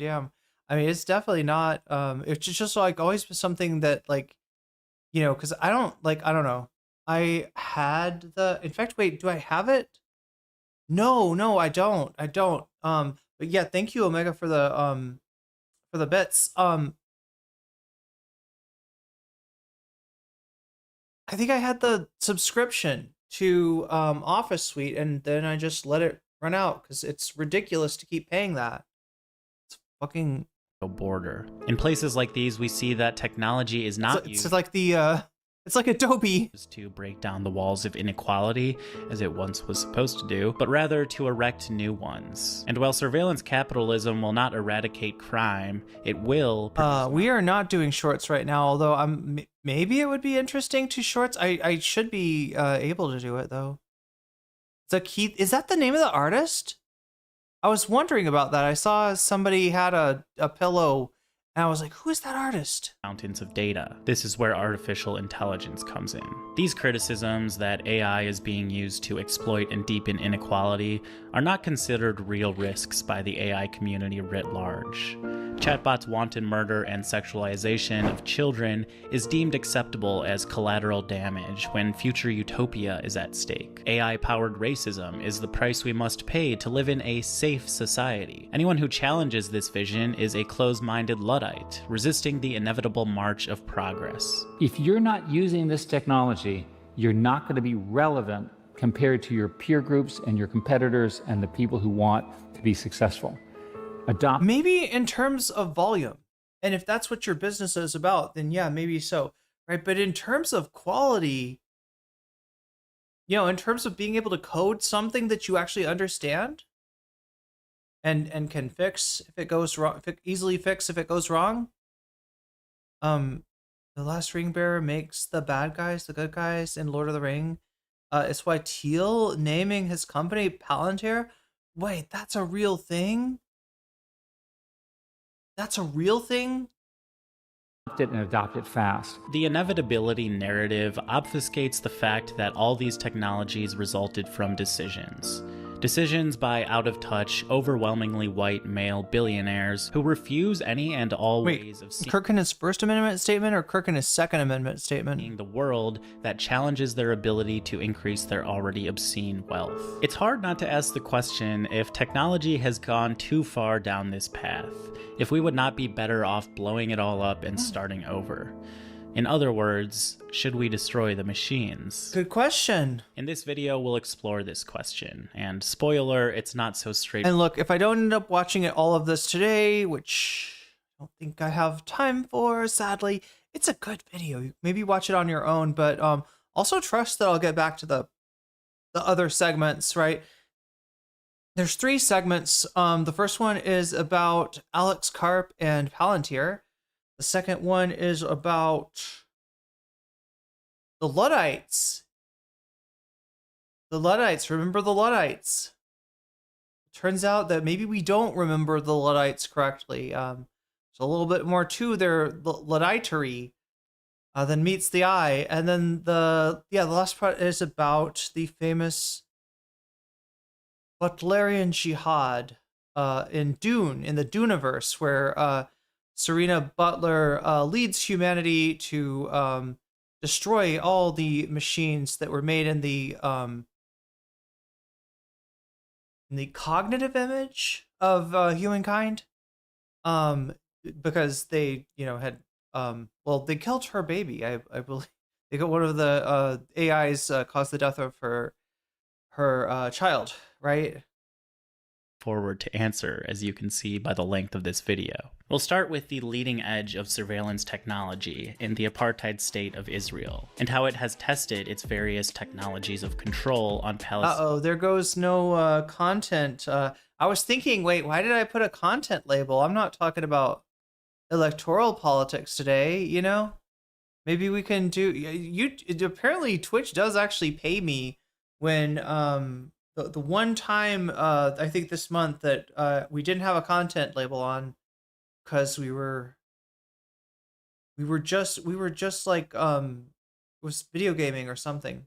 I mean, it's definitely not, it's just like always something that like, you know, because I don't know. I had the, in fact, wait, do I have it? No, I don't. But yeah, thank you, Omega, for the bits. I think I had the subscription to Office Suite, and then I just let it run out because it's ridiculous to keep paying that. It's fucking border. In places like these, we see that technology is not used. It's like the it's like Adobe to break down the walls of inequality, as it once was supposed to do, but rather to erect new ones. And while surveillance capitalism will not eradicate crime, it will. We are not doing shorts right now, although maybe it would be interesting to shorts. I should be able to do it though. It's a Keith. Is that the name of the artist? I was wondering about that. I saw somebody had a pillow. And I was like, who is that artist? Mountains of data. This is where artificial intelligence comes in. These criticisms that AI is being used to exploit and deepen inequality are not considered real risks by the AI community writ large. Chatbots' wanton murder and sexualization of children is deemed acceptable as collateral damage when future utopia is at stake. AI-powered racism is the price we must pay to live in a safe society. Anyone who challenges this vision is a closed-minded Luddite, resisting the inevitable march of progress. If you're not using this technology, you're not going to be relevant compared to your peer groups and your competitors and the people who want to be successful. Maybe in terms of volume, and if that's what your business is about, then yeah, maybe so, right? But in terms of quality, you know, in terms of being able to code something that you actually understand and can fix if it goes wrong, easily fix if it goes wrong. The Last Ring Bearer makes the bad guys the good guys in Lord of the Ring. It's why Thiel naming his company Palintir. Wait, that's a real thing? That's a real thing? Adopt it and adopt it fast. The inevitability narrative obfuscates the fact that all these technologies resulted from decisions. Decisions by out-of-touch, overwhelmingly white male billionaires who refuse any and all ways of Kirk in his First Amendment statement or Kirk in his Second Amendment statement? Seeing the world that challenges their ability to increase their already obscene wealth. It's hard not to ask the question if technology has gone too far down this path, if we would not be better off blowing it all up and starting over. In other words, should we destroy the machines? Good question. In this video, we'll explore this question. And spoiler, it's not so straight. And look, if I don't end up watching all of this today, which I don't think I have time for, sadly, it's a good video. Maybe watch it on your own, but also trust that I'll get back to the other segments, right? There's 3 segments. The first one is about Alex Karp and Palintir. The second one is about the Luddites. The Luddites, remember the Luddites. Turns out that maybe we don't remember the Luddites correctly. There's a little bit more to their Ludditery than meets the eye. And then the last part is about the famous Butlerian Jihad in Dune, in the Duneverse, where Serena Butler leads humanity to destroy all the machines that were made in the cognitive image of humankind, because they, you know, had well, they killed her baby. I believe they got one of the AIs caused the death of her child, right? Forward to answer, as you can see by the length of this video. We'll start with the leading edge of surveillance technology in the apartheid state of Israel, and how it has tested its various technologies of control on Palestine. Uh-oh, there goes no content. I was thinking, wait, why did I put a content label? I'm not talking about electoral politics today, you know? Maybe we can do... apparently Twitch does actually pay me when... The one time, I think this month, that we didn't have a content label on, because we were just like it was video gaming or something.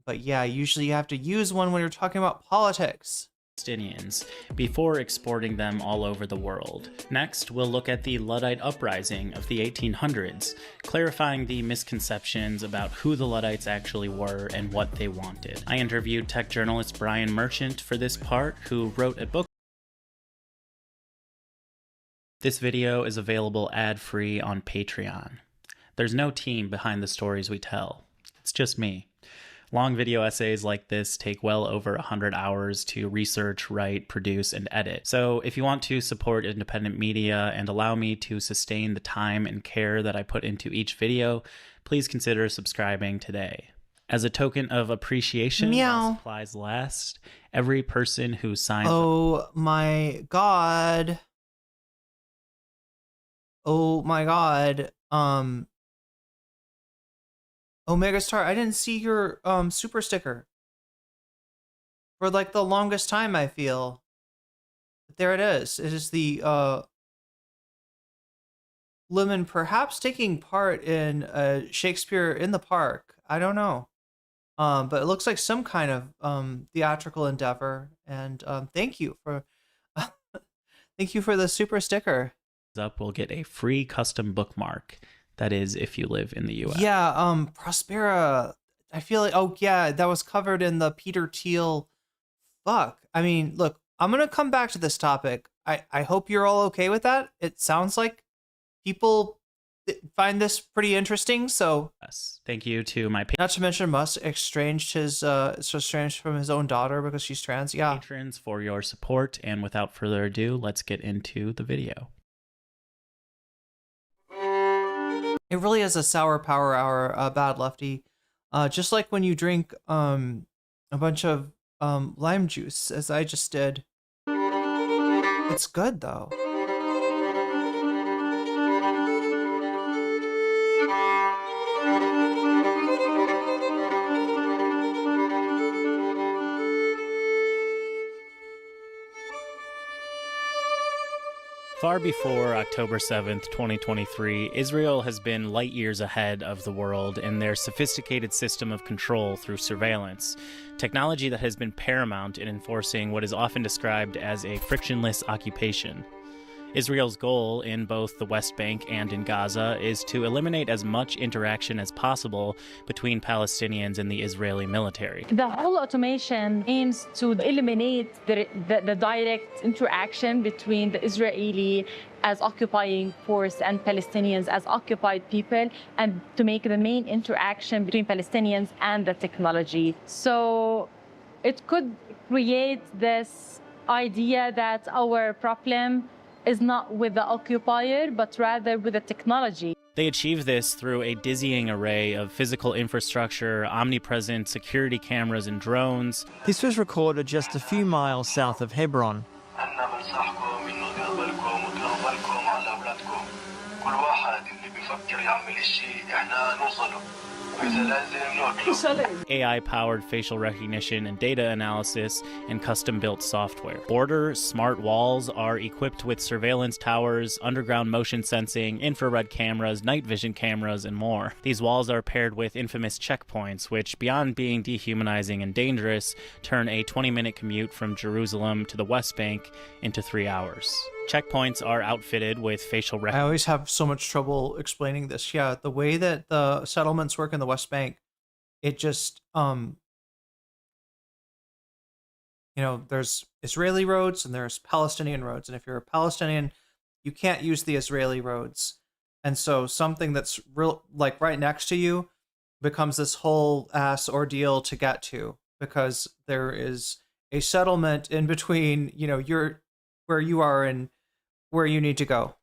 But yeah, usually you have to use one when you're talking about politics. Palestinians before exporting them all over the world. Next, we'll look at the Luddite uprising of the 1800s, clarifying the misconceptions about who the Luddites actually were and what they wanted. I interviewed tech journalist Brian Merchant for this part, who wrote a book. This video is available ad-free on Patreon. There's no team behind the stories we tell. It's just me. Long video essays like this take well over 100 hours to research, write, produce, and edit. So if you want to support independent media and allow me to sustain the time and care that I put into each video, please consider subscribing today. As a token of appreciation, while supplies last, every person who signs... Oh my god. Oh my god. Omega Star, I didn't see your super sticker for like the longest time, I feel. But there it is. It is the Lemon perhaps taking part in Shakespeare in the Park. I don't know. But it looks like some kind of theatrical endeavor. And thank you for thank you for the super sticker. Up will get a free custom bookmark. That is, if you live in the U.S. Yeah, Prospera. I feel like, oh yeah, that was covered in the Peter Thiel. Fuck. I mean, look, I'm gonna come back to this topic. I hope you're all okay with that. It sounds like people find this pretty interesting. So yes, thank you to my not to mention Musk estranged from his own daughter because she's trans. Yeah, patrons for your support. And without further ado, let's get into the video. It really is a sour power hour, Bad Lefty. Just like when you drink a bunch of lime juice, as I just did. It's good, though. Far before October 7th, 2023, Israel has been light years ahead of the world in their sophisticated system of control through surveillance, technology that has been paramount in enforcing what is often described as a frictionless occupation. Israel's goal in both the West Bank and in Gaza is to eliminate as much interaction as possible between Palestinians and the Israeli military. The whole automation aims to eliminate the direct interaction between the Israeli as occupying force and Palestinians as occupied people, and to make the main interaction between Palestinians and the technology. So it could create this idea that our problem is not with the occupier, but rather with the technology. They achieve this through a dizzying array of physical infrastructure, omnipresent security cameras and drones. This was recorded just a few miles south of Hebron. AI-powered facial recognition and data analysis and custom-built software. Border smart walls are equipped with surveillance towers, underground motion sensing, infrared cameras, night vision cameras, and more. These walls are paired with infamous checkpoints, which, beyond being dehumanizing and dangerous, turn a 20-minute commute from Jerusalem to the West Bank into 3 hours. Checkpoints are outfitted with facial I recognition. always have so much trouble explaining this. Yeah, the way that the settlements work in the West Bank, it just there's Israeli roads and there's Palestinian roads, and if you're a Palestinian, you can't use the Israeli roads. And so something that's real like right next to you becomes this whole ass ordeal to get to, because there is a settlement in between, where you are and where you need to go.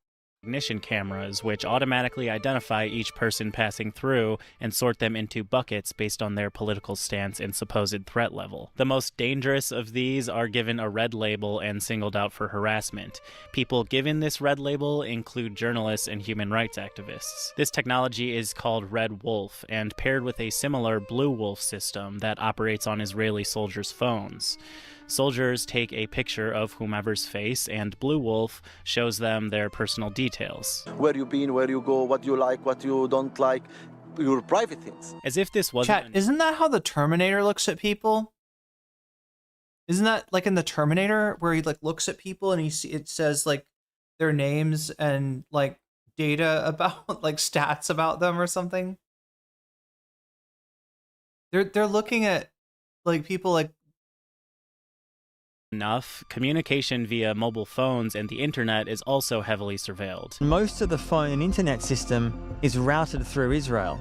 Cameras, which automatically identify each person passing through and sort them into buckets based on their political stance and supposed threat level. The most dangerous of these are given a red label and singled out for harassment. People given this red label include journalists and human rights activists. This technology is called Red Wolf, and paired with a similar Blue Wolf system that operates on Israeli soldiers' phones. Soldiers take a picture of whomever's face, and Blue Wolf shows them their personal details. Where you been, where you go, what you like, what you don't like, your private things. As if this wasn't... Chat, isn't that how the Terminator looks at people? Isn't that like in the Terminator where he like looks at people and it says like their names and like data about like stats about them or something? They're looking at like people like enough, communication via mobile phones and the internet is also heavily surveilled. Most of the phone and internet system is routed through Israel.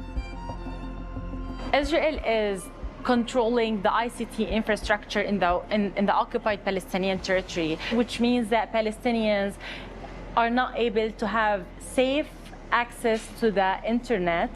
Israel is controlling the ICT infrastructure in the occupied Palestinian territory, which means that Palestinians are not able to have safe access to the internet.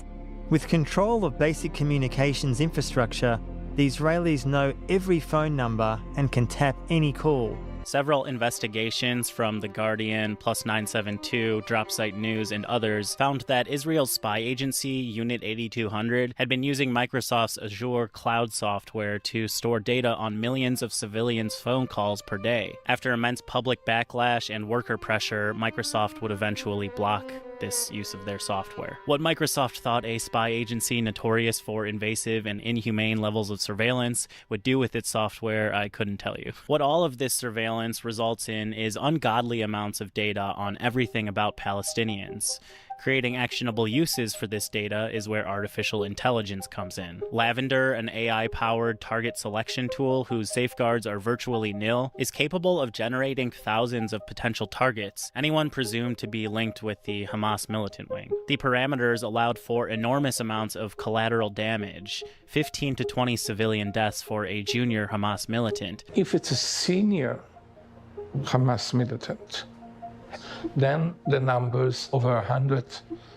With control of basic communications infrastructure, the Israelis know every phone number and can tap any call. Several investigations from The Guardian, Plus 972, Dropsite News, and others found that Israel's spy agency, Unit 8200, had been using Microsoft's Azure cloud software to store data on millions of civilians' phone calls per day. After immense public backlash and worker pressure, Microsoft would eventually block this use of their software. What Microsoft thought a spy agency notorious for invasive and inhumane levels of surveillance would do with its software, I couldn't tell you. What all of this surveillance results in is ungodly amounts of data on everything about Palestinians. Creating actionable uses for this data is where artificial intelligence comes in. Lavender, an AI-powered target selection tool whose safeguards are virtually nil, is capable of generating thousands of potential targets, anyone presumed to be linked with the Hamas militant wing. The parameters allowed for enormous amounts of collateral damage, 15 to 20 civilian deaths for a junior Hamas militant. If it's a senior Hamas militant, then the numbers over 100,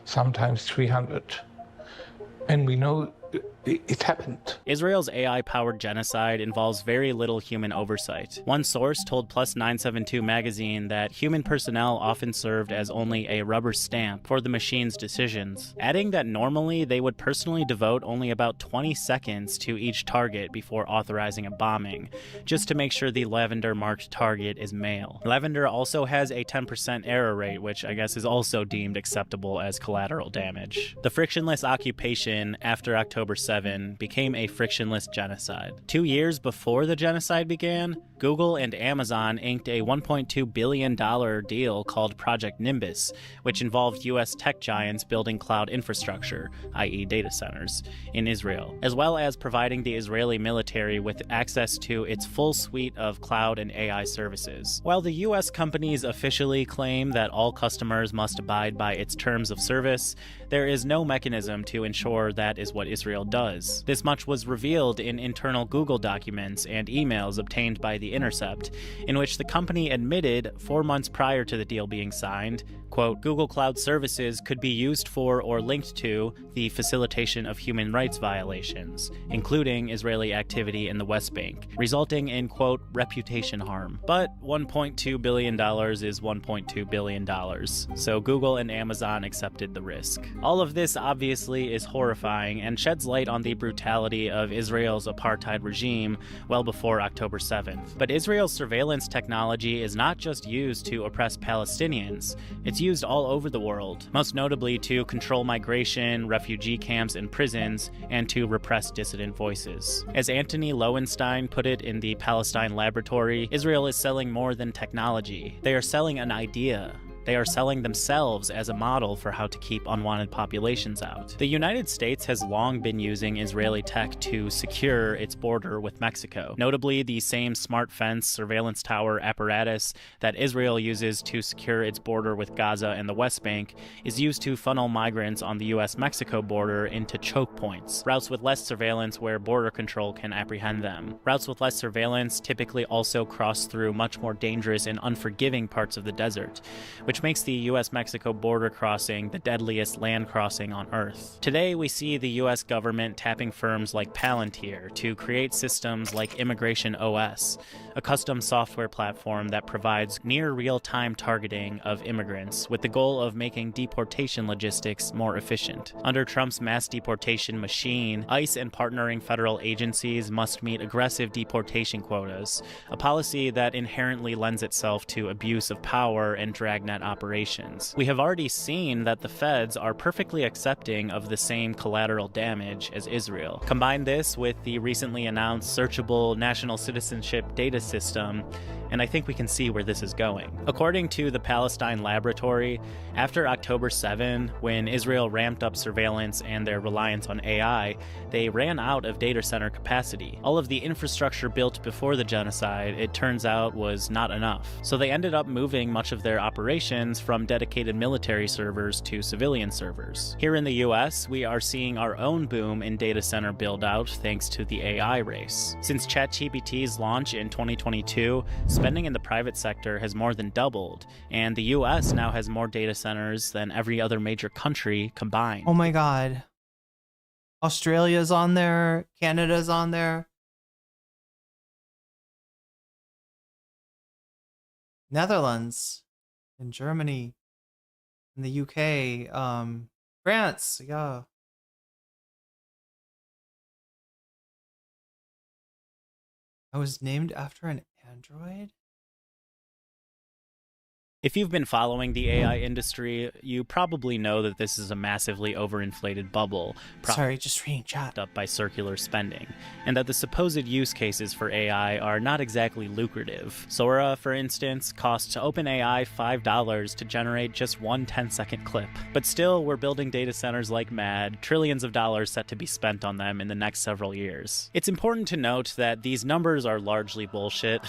sometimes 300. And we know it happened. Israel's AI-powered genocide involves very little human oversight. One source told Plus 972 magazine that human personnel often served as only a rubber stamp for the machine's decisions, adding that normally they would personally devote only about 20 seconds to each target before authorizing a bombing, just to make sure the Lavender-marked target is male. Lavender also has a 10% error rate, which I guess is also deemed acceptable as collateral damage. The frictionless occupation after October 7 became a frictionless genocide. 2 years before the genocide began, Google and Amazon inked a $1.2 billion deal called Project Nimbus, which involved US tech giants building cloud infrastructure, i.e. data centers, in Israel, as well as providing the Israeli military with access to its full suite of cloud and AI services. While the US companies officially claim that all customers must abide by its terms of service, there is no mechanism to ensure that is what Israel does. This much was revealed in internal Google documents and emails obtained by The Intercept, in which the company admitted 4 months prior to the deal being signed, quote, Google Cloud services could be used for or linked to the facilitation of human rights violations, including Israeli activity in the West Bank, resulting in, quote, reputation harm. But $1.2 billion is $1.2 billion, so Google and Amazon accepted the risk. All of this obviously is horrifying and sheds light on the brutality of Israel's apartheid regime well before October 7th. But Israel's surveillance technology is not just used to oppress Palestinians, it's used all over the world, most notably to control migration, refugee camps, and prisons, and to repress dissident voices. As Anthony Lowenstein put it in the Palestine Laboratory, Israel is selling more than technology. They are selling an idea. They are selling themselves as a model for how to keep unwanted populations out. The United States has long been using Israeli tech to secure its border with Mexico. Notably, the same smart fence surveillance tower apparatus that Israel uses to secure its border with Gaza and the West Bank is used to funnel migrants on the US-Mexico border into choke points, routes with less surveillance where border control can apprehend them. Routes with less surveillance typically also cross through much more dangerous and unforgiving parts of the desert, which makes the US-Mexico border crossing the deadliest land crossing on Earth. Today, we see the US government tapping firms like Palintir to create systems like Immigration OS, a custom software platform that provides near real-time targeting of immigrants with the goal of making deportation logistics more efficient. Under Trump's mass deportation machine, ICE and partnering federal agencies must meet aggressive deportation quotas, a policy that inherently lends itself to abuse of power and dragnet operations. We have already seen that the feds are perfectly accepting of the same collateral damage as Israel. Combine this with the recently announced searchable national citizenship data system, and I think we can see where this is going. According to the Palestine Laboratory, after October 7, when Israel ramped up surveillance and their reliance on AI, they ran out of data center capacity. All of the infrastructure built before the genocide, it turns out, was not enough. So they ended up moving much of their operations from dedicated military servers to civilian servers. Here in the US, we are seeing our own boom in data center build-out thanks to the AI race. Since ChatGPT's launch in 2022, spending in the private sector has more than doubled, and the US now has more data centers than every other major country combined. Oh my God. Australia's on there. Canada's on there. Netherlands and Germany and the UK, France, yeah. I was named after an android? If you've been following the AI industry, you probably know that this is a massively overinflated bubble. Sorry, just reading chat. Up by circular spending, and that the supposed use cases for AI are not exactly lucrative. Sora, for instance, costs OpenAI $5 to generate just one 10-second clip. But still, we're building data centers like mad, trillions of dollars set to be spent on them in the next several years. It's important to note that these numbers are largely bullshit.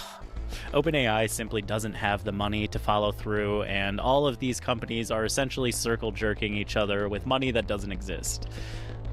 OpenAI simply doesn't have the money to follow through, and all of these companies are essentially circle jerking each other with money that doesn't exist.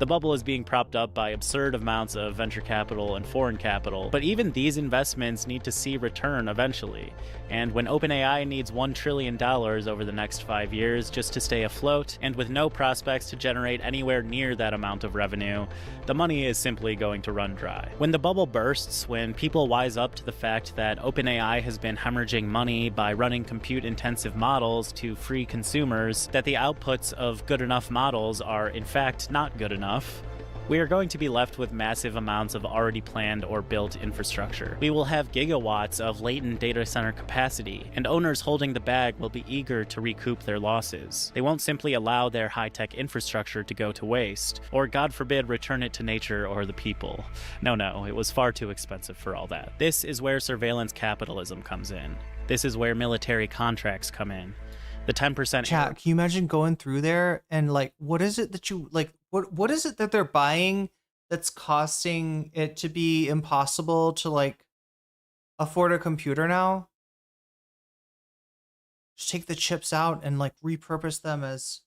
The bubble is being propped up by absurd amounts of venture capital and foreign capital, but even these investments need to see return eventually. And when OpenAI needs $1 trillion over the next 5 years just to stay afloat, and with no prospects to generate anywhere near that amount of revenue, the money is simply going to run dry. When the bubble bursts, when people wise up to the fact that OpenAI has been hemorrhaging money by running compute-intensive models to free consumers, that the outputs of good enough models are in fact not good enough, we are going to be left with massive amounts of already planned or built infrastructure. We will have gigawatts of latent data center capacity, and owners holding the bag will be eager to recoup their losses. They won't simply allow their high-tech infrastructure to go to waste, or God forbid return it to nature or the people. No, it was far too expensive for all that. This is where surveillance capitalism comes in. This is where military contracts come in. The 10%. Chat, can you imagine going through there and like, what is it that you like? What is it that they're buying that's costing it to be impossible to like afford a computer now? Just take the chips out and like repurpose them as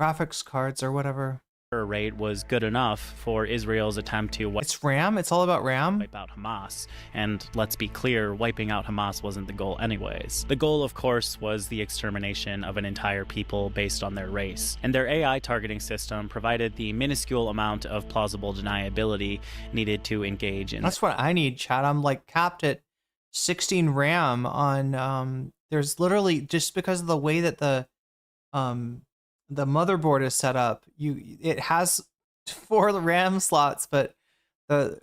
graphics cards or whatever. Rate was good enough for Israel's attempt to it's RAM. It's all about RAM. Wipe out Hamas. And let's be clear, wiping out Hamas wasn't the goal anyways. The goal, of course, was the extermination of an entire people based on their race. And their AI targeting system provided the minuscule amount of plausible deniability needed to engage in. That's what I need, chat. I'm like capped at 16 RAM on there's literally, just because of the way that the motherboard is set up, it has 4 RAM slots, but the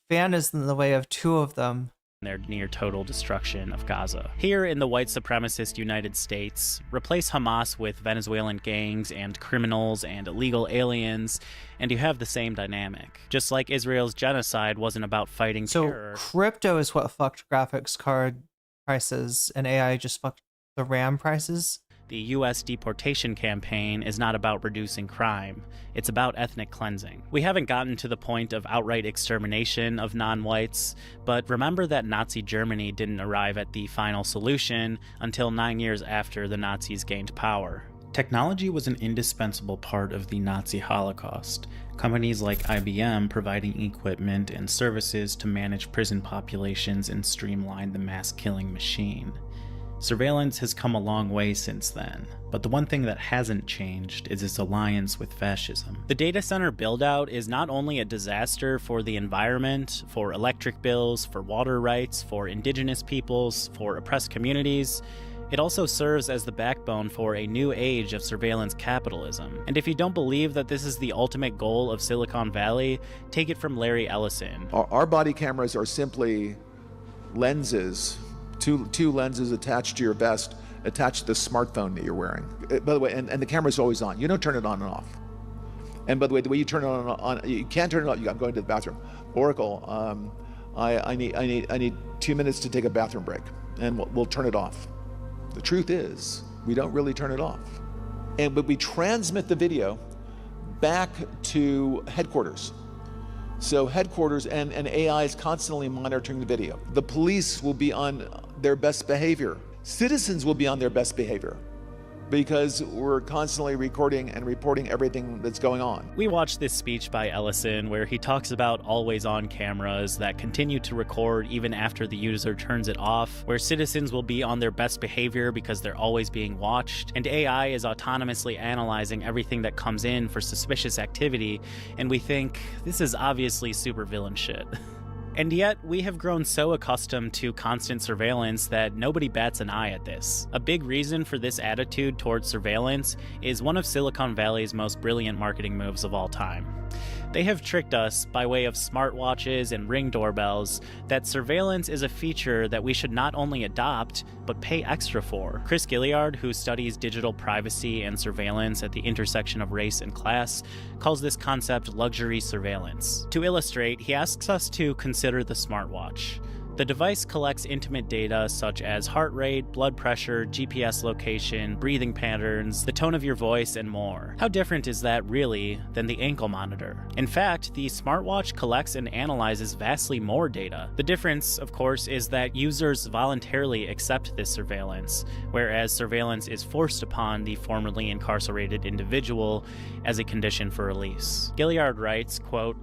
fan is in the way of 2 of them. Their near total destruction of Gaza. Here in the white supremacist United States, replace Hamas with Venezuelan gangs and criminals and illegal aliens, and you have the same dynamic. Just like Israel's genocide wasn't about fighting terror. So crypto is what fucked graphics card prices, and AI just fucked the RAM prices. The U.S. deportation campaign is not about reducing crime. It's about ethnic cleansing. We haven't gotten to the point of outright extermination of non-whites, but remember that Nazi Germany didn't arrive at the final solution until 9 years after the Nazis gained power. Technology was an indispensable part of the Nazi Holocaust. Companies like IBM providing equipment and services to manage prison populations and streamline the mass-killing machine. Surveillance has come a long way since then, but the one thing that hasn't changed is its alliance with fascism. The data center build-out is not only a disaster for the environment, for electric bills, for water rights, for indigenous peoples, for oppressed communities, it also serves as the backbone for a new age of surveillance capitalism. And if you don't believe that this is the ultimate goal of Silicon Valley, take it from Larry Ellison. Our body cameras are simply lenses, two lenses attached to your vest, attached to the smartphone that you're wearing. By the way, and the camera's always on. You don't turn it on and off. And by the way you turn it on, you can't turn it on. I'm going to the bathroom. Oracle, I need 2 minutes to take a bathroom break, and we'll turn it off. The truth is, we don't really turn it off. But we transmit the video back to headquarters. So headquarters and AI is constantly monitoring the video. The police will be on their best behavior. Citizens will be on their best behavior because we're constantly recording and reporting everything that's going on. We watched this speech by Ellison where he talks about always-on cameras that continue to record even after the user turns it off, where citizens will be on their best behavior because they're always being watched, and AI is autonomously analyzing everything that comes in for suspicious activity, and we think, this is obviously supervillain shit. And yet, we have grown so accustomed to constant surveillance that nobody bats an eye at this. A big reason for this attitude towards surveillance is one of Silicon Valley's most brilliant marketing moves of all time. They have tricked us, by way of smartwatches and Ring doorbells, that surveillance is a feature that we should not only adopt, but pay extra for. Chris Gilliard, who studies digital privacy and surveillance at the intersection of race and class, calls this concept luxury surveillance. To illustrate, he asks us to consider the smartwatch. The device collects intimate data such as heart rate, blood pressure, GPS location, breathing patterns, the tone of your voice, and more. How different is that really than the ankle monitor? In fact, the smartwatch collects and analyzes vastly more data. The difference, of course, is that users voluntarily accept this surveillance, whereas surveillance is forced upon the formerly incarcerated individual as a condition for release. Gilliard writes, quote,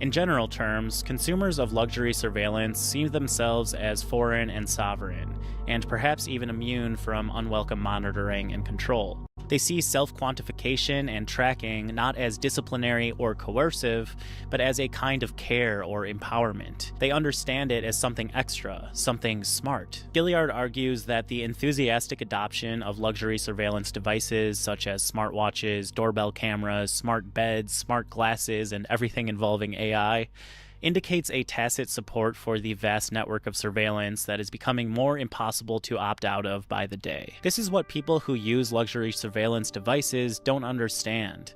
"In general terms, consumers of luxury surveillance see themselves as foreign and sovereign, and perhaps even immune from unwelcome monitoring and control. They see self-quantification and tracking not as disciplinary or coercive, but as a kind of care or empowerment. They understand it as something extra, something smart." Gilliard argues that the enthusiastic adoption of luxury surveillance devices such as smartwatches, doorbell cameras, smart beds, smart glasses, and everything involving AI indicates a tacit support for the vast network of surveillance that is becoming more impossible to opt out of by the day. This is what people who use luxury surveillance devices don't understand.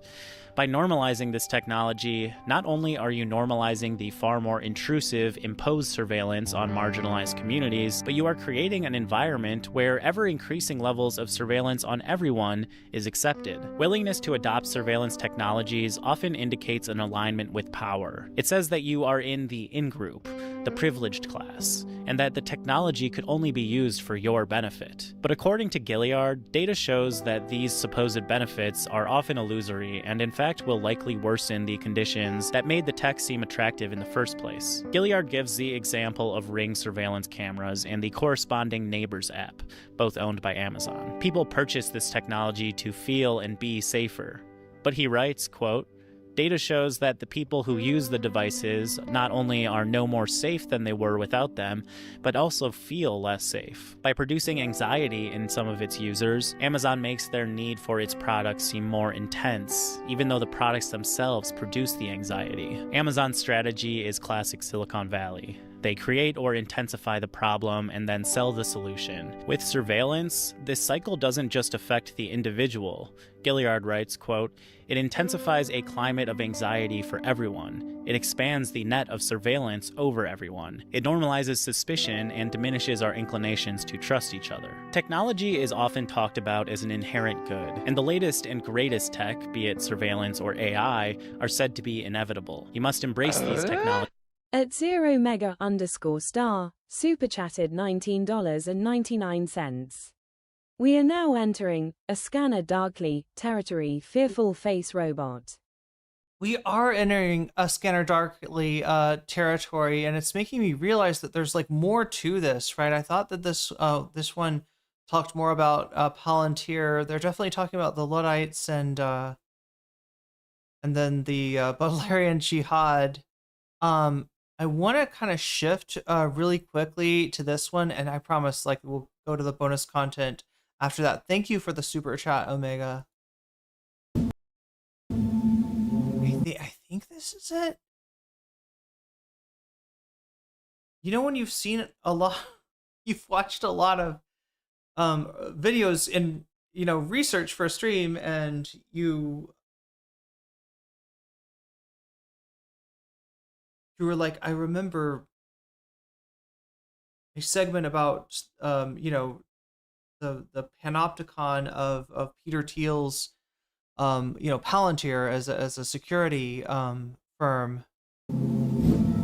By normalizing this technology, not only are you normalizing the far more intrusive, imposed surveillance on marginalized communities, but you are creating an environment where ever-increasing levels of surveillance on everyone is accepted. Willingness to adopt surveillance technologies often indicates an alignment with power. It says that you are in the in-group, the privileged class, and that the technology could only be used for your benefit. But according to Gilliard, data shows that these supposed benefits are often illusory and in fact will likely worsen the conditions that made the tech seem attractive in the first place. Gilliard gives the example of Ring surveillance cameras and the corresponding Neighbors app, both owned by Amazon. People purchase this technology to feel and be safer. But he writes, quote, Data shows that the people who use the devices not only are no more safe than they were without them, but also feel less safe. By producing anxiety in some of its users, Amazon makes their need for its products seem more intense, even though the products themselves produce the anxiety. Amazon's strategy is classic Silicon Valley. They create or intensify the problem and then sell the solution. With surveillance, this cycle doesn't just affect the individual. Gilliard writes, quote, "It intensifies a climate of anxiety for everyone. It expands the net of surveillance over everyone. It normalizes suspicion and diminishes our inclinations to trust each other." Technology is often talked about as an inherent good, and the latest and greatest tech, be it surveillance or AI, are said to be inevitable. You must embrace these technologies. At 0mega_star, super chatted $19.99. We are now entering a scanner darkly territory, fearful face robot. We are entering a scanner darkly territory, and it's making me realize that there's like more to this, right? I thought that this one talked more about Palintir. They're definitely talking about the Luddites and then the Butlerian Jihad. I want to kind of shift really quickly to this one, and I promise, like, we'll go to the bonus content after that. Thank you for the super chat, Omega. I think this is it. You know, when you've seen a lot, you've watched a lot of videos in, you know, research for a stream, and you were like, I remember a segment about you know, the panopticon of Peter Thiel's you know, Palintir as a security firm.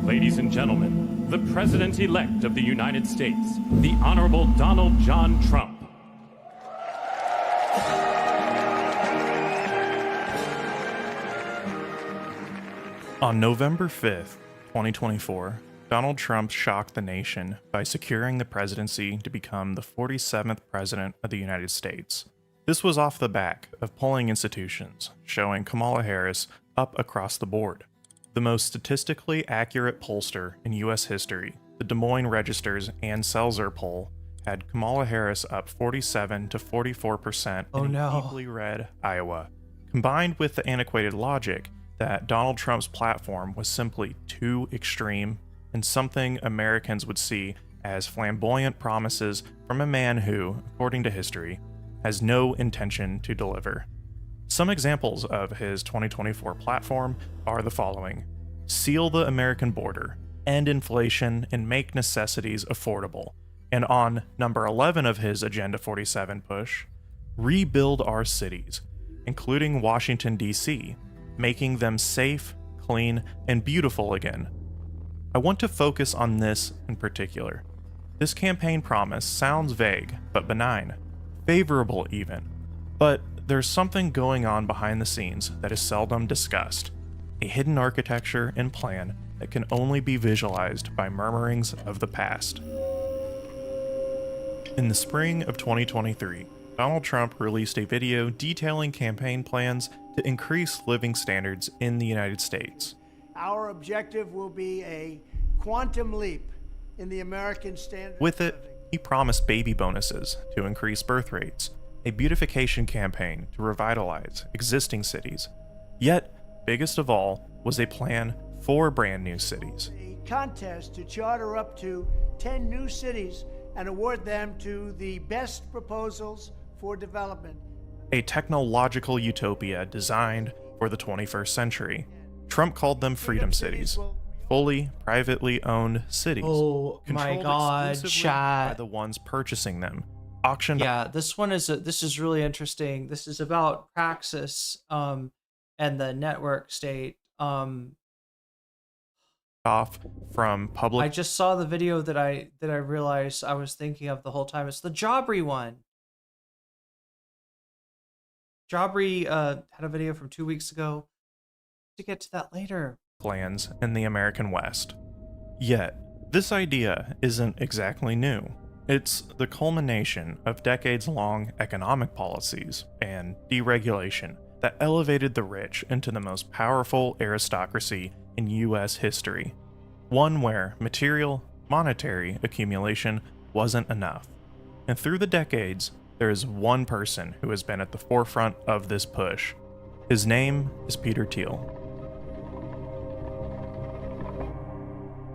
Ladies and gentlemen, the President-elect of the United States, the Honorable Donald John Trump. On November 5th, 2024, Donald Trump shocked the nation by securing the presidency to become the 47th president of the United States. This was off the back of polling institutions showing Kamala Harris up across the board. The most statistically accurate pollster in U.S. history, the Des Moines Register's Ann Selzer poll, had Kamala Harris up 47 to 44% in a deeply red Iowa. Combined with the antiquated logic that Donald Trump's platform was simply too extreme and something Americans would see as flamboyant promises from a man who, according to history, has no intention to deliver. Some examples of his 2024 platform are the following: seal the American border, end inflation, and make necessities affordable. And on number 11 of his Agenda 47 push, rebuild our cities, including Washington, D.C., making them safe, clean, and beautiful again. I want to focus on this in particular. This campaign promise sounds vague, but benign, favorable even. But there's something going on behind the scenes that is seldom discussed, a hidden architecture and plan that can only be visualized by murmurings of the past. In the spring of 2023, Donald Trump released a video detailing campaign plans to increase living standards in the United States. Our objective will be a quantum leap in the American standard. With it, he promised baby bonuses to increase birth rates, a beautification campaign to revitalize existing cities. Yet, biggest of all was a plan for brand new cities. A contest to charter up to 10 new cities and award them to the best proposals for development. A technological utopia designed for the 21st century. Trump called them freedom cities, fully privately owned cities. Oh my God, chat! By the ones purchasing them, auctioned. Yeah, this is really interesting. This is about Praxis and the network state. Off from public. I just saw the video that I realized I was thinking of the whole time. It's the Jobry one. Jobry had a video from 2 weeks ago. To get to that later. Plans in the American West. Yet, this idea isn't exactly new. It's the culmination of decades-long economic policies and deregulation that elevated the rich into the most powerful aristocracy in US history, one where material, monetary accumulation wasn't enough. And through the decades, there is one person who has been at the forefront of this push. His name is Peter Thiel.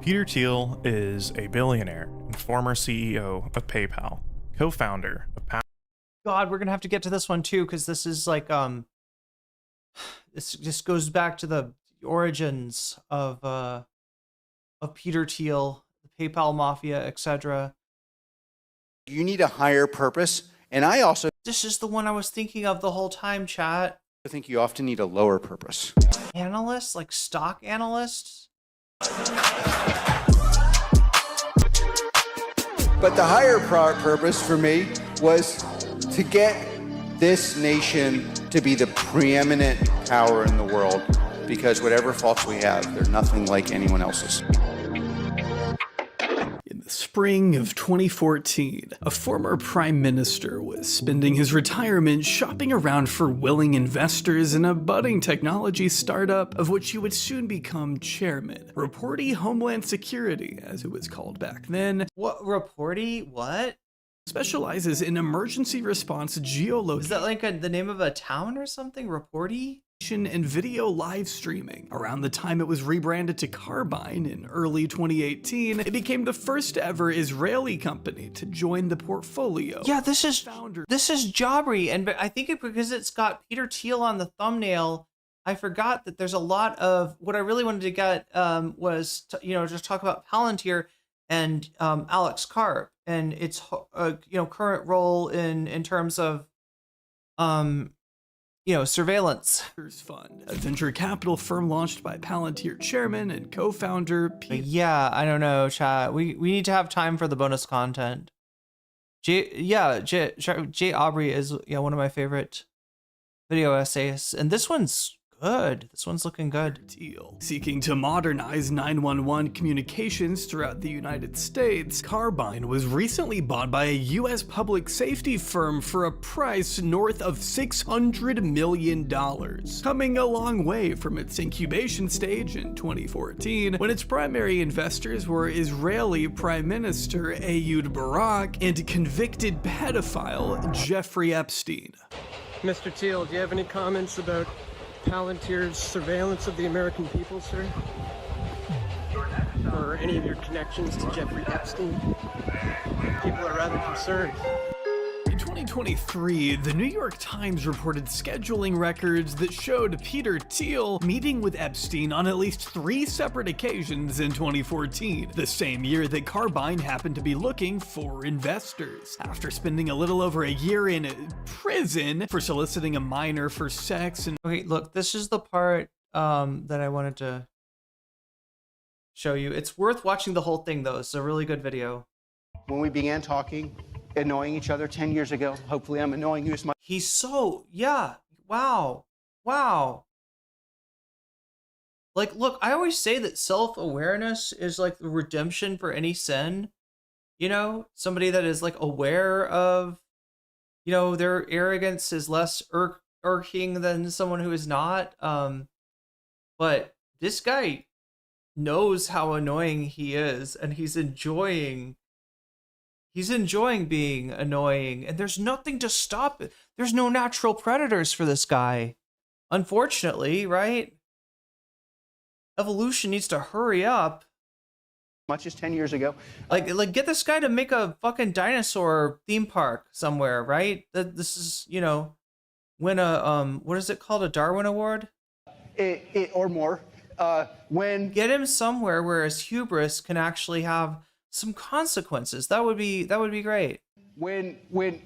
Peter Thiel is a billionaire and former CEO of PayPal, co-founder of God, we're gonna have to get to this one too, because this is like this just goes back to the origins of Peter Thiel, the PayPal mafia, etc. You need a higher purpose, and I also This is the one I was thinking of the whole time, chat. I think you often need a lower purpose. Analysts, like stock analysts. But the higher purpose for me was to get this nation to be the preeminent power in the world, because whatever faults we have, they're nothing like anyone else's. In the spring of 2014, a former prime minister was spending his retirement shopping around for willing investors in a budding technology startup of which he would soon become chairman. Reporty Homeland Security, as it was called back then. What, Reporty? What? Specializes in emergency response geolocation. Is that like the name of a town or something? Reporty? And video live streaming. Around the time it was rebranded to Carbine in early 2018, it became the first ever Israeli company to join the portfolio. Yeah, this is Jabri, and I think because it's got Peter Thiel on the thumbnail, I forgot that there's a lot of what I really wanted to get was to, just talk about Palintir and Alex Karp and its current role in terms of surveillance. Fund, a venture capital firm launched by Palintir chairman and co-founder Yeah, I don't know, chat. We need to have time for the bonus content. Jay Aubrey is one of my favorite video essays, and this one's good. This one's looking good. Thiel. Seeking to modernize 911 communications throughout the United States, Carbine was recently bought by a US public safety firm for a price north of $600 million, coming a long way from its incubation stage in 2014, when its primary investors were Israeli Prime Minister Ehud Barak and convicted pedophile Jeffrey Epstein. Mr. Thiel, do you have any comments about Palintir's surveillance of the American people, sir? Or any of your connections to Jeffrey Epstein? People are rather concerned. In 2023, the New York Times reported scheduling records that showed Peter Thiel meeting with Epstein on at least 3 separate occasions in 2014, the same year that Carbine happened to be looking for investors. After spending a little over a year in prison for soliciting a minor for sex and— Okay, look, this is the part that I wanted to show you. It's worth watching the whole thing, though. It's a really good video. When we began talking, annoying each other 10 years ago, hopefully I'm annoying you as much. He's so, yeah, wow. Like, look, I always say that self-awareness is like the redemption for any sin. Somebody that is like aware of, their arrogance is less irking than someone who is not. But this guy knows how annoying he is, and he's enjoying being annoying, and there's nothing to stop it. There's no natural predators for this guy, unfortunately, right? Evolution needs to hurry up. Much as 10 years ago. Like get this guy to make a fucking dinosaur theme park somewhere, right? This is, win a, what is it called? A Darwin Award? Or more. Get him somewhere where his hubris can actually have some consequences. That would be great. When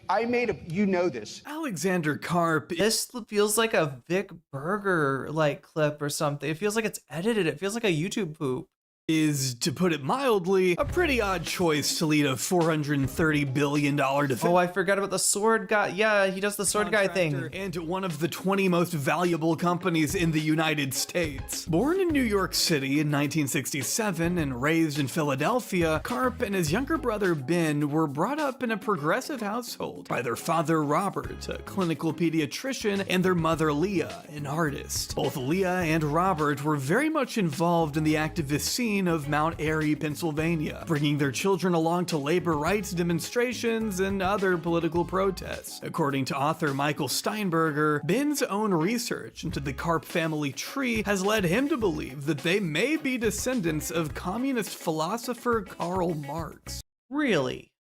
I made this. Alexander Karp. This feels like a Vic Berger clip or something. It feels like it's edited. It feels like a YouTube poop. is, to put it mildly, a pretty odd choice to lead a $430 billion defense. Oh, I forgot about the sword guy. Yeah, he does the sword guy thing. And one of the 20 most valuable companies in the United States. Born in New York City in 1967 and raised in Philadelphia, Karp and his younger brother Ben were brought up in a progressive household by their father Robert, a clinical pediatrician, and their mother Leah, an artist. Both Leah and Robert were very much involved in the activist scene of Mount Airy, Pennsylvania, bringing their children along to labor rights demonstrations and other political protests. According to author Michael Steinberger, Ben's own research into the Karp family tree has led him to believe that they may be descendants of communist philosopher Karl Marx. Really?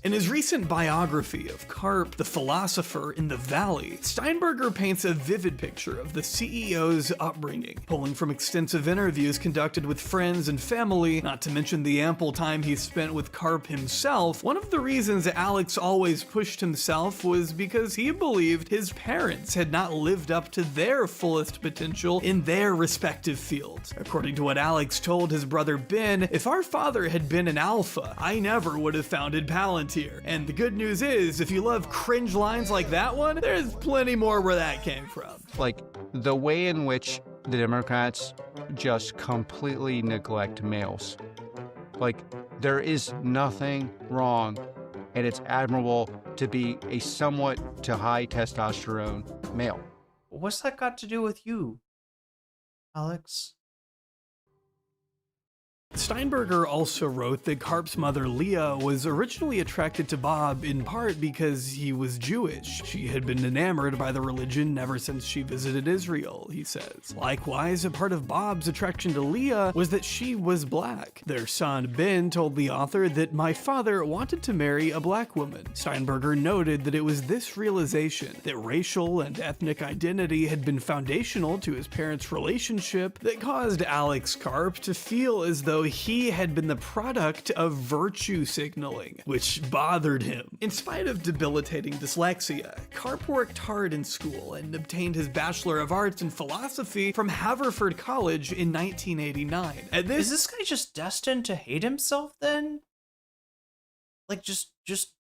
In his recent biography of Karp, the philosopher in the Valley, Steinberger paints a vivid picture of the CEO's upbringing, pulling from extensive interviews conducted with friends and family, not to mention the ample time he spent with Karp himself. One of the reasons Alex always pushed himself was because he believed his parents had not lived up to their fullest potential in their respective fields. According to what Alex told his brother Ben, if our father had been an alpha, I never would have founded Palintir. And the good news is, if you love cringe lines like that one, there's plenty more where that came from. Like, the way in which the Democrats just completely neglect males. Like, there is nothing wrong, and it's admirable to be a somewhat to high testosterone male. What's that got to do with you, Alex? Steinberger also wrote that Karp's mother Leah was originally attracted to Bob in part because he was Jewish. She had been enamored by the religion ever since she visited Israel, he says. Likewise, a part of Bob's attraction to Leah was that she was black. Their son Ben told the author that my father wanted to marry a black woman. Steinberger noted that it was this realization that racial and ethnic identity had been foundational to his parents' relationship that caused Alex Karp to feel as though he had been the product of virtue signaling, which bothered him. In spite of debilitating dyslexia, Karp worked hard in school and obtained his Bachelor of Arts in Philosophy from Haverford College in 1989. Is this guy just destined to hate himself then? Like just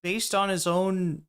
based on his own...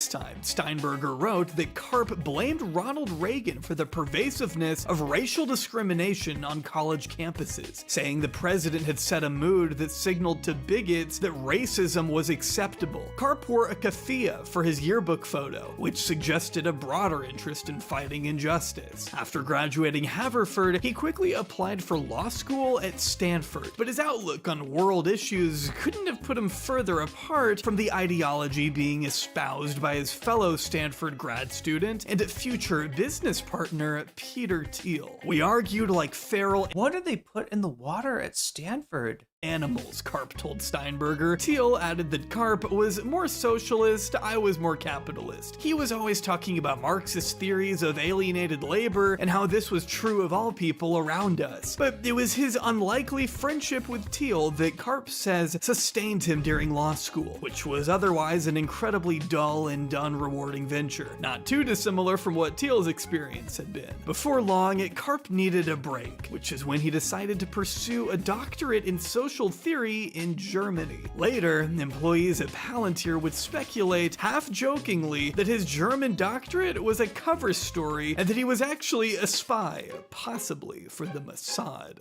This time, Steinberger wrote that Karp blamed Ronald Reagan for the pervasiveness of racial discrimination on college campuses, saying the president had set a mood that signaled to bigots that racism was acceptable. Karp wore a keffiyeh for his yearbook photo, which suggested a broader interest in fighting injustice. After graduating Haverford, he quickly applied for law school at Stanford, but his outlook on world issues couldn't have put him further apart from the ideology being espoused by his fellow Stanford grad student and future business partner, Peter Thiel. We argued like feral... What did they put in the water at Stanford? Animals, Karp told Steinberger. Thiel added that Karp was more socialist, I was more capitalist. He was always talking about Marxist theories of alienated labor and how this was true of all people around us. But it was his unlikely friendship with Thiel that Karp says sustained him during law school, which was otherwise an incredibly dull and unrewarding venture, not too dissimilar from what Thiel's experience had been. Before long, Karp needed a break, which is when he decided to pursue a doctorate in social theory in Germany. Later, employees at Palintir would speculate, half-jokingly, that his German doctorate was a cover story and that he was actually a spy, possibly for the Mossad.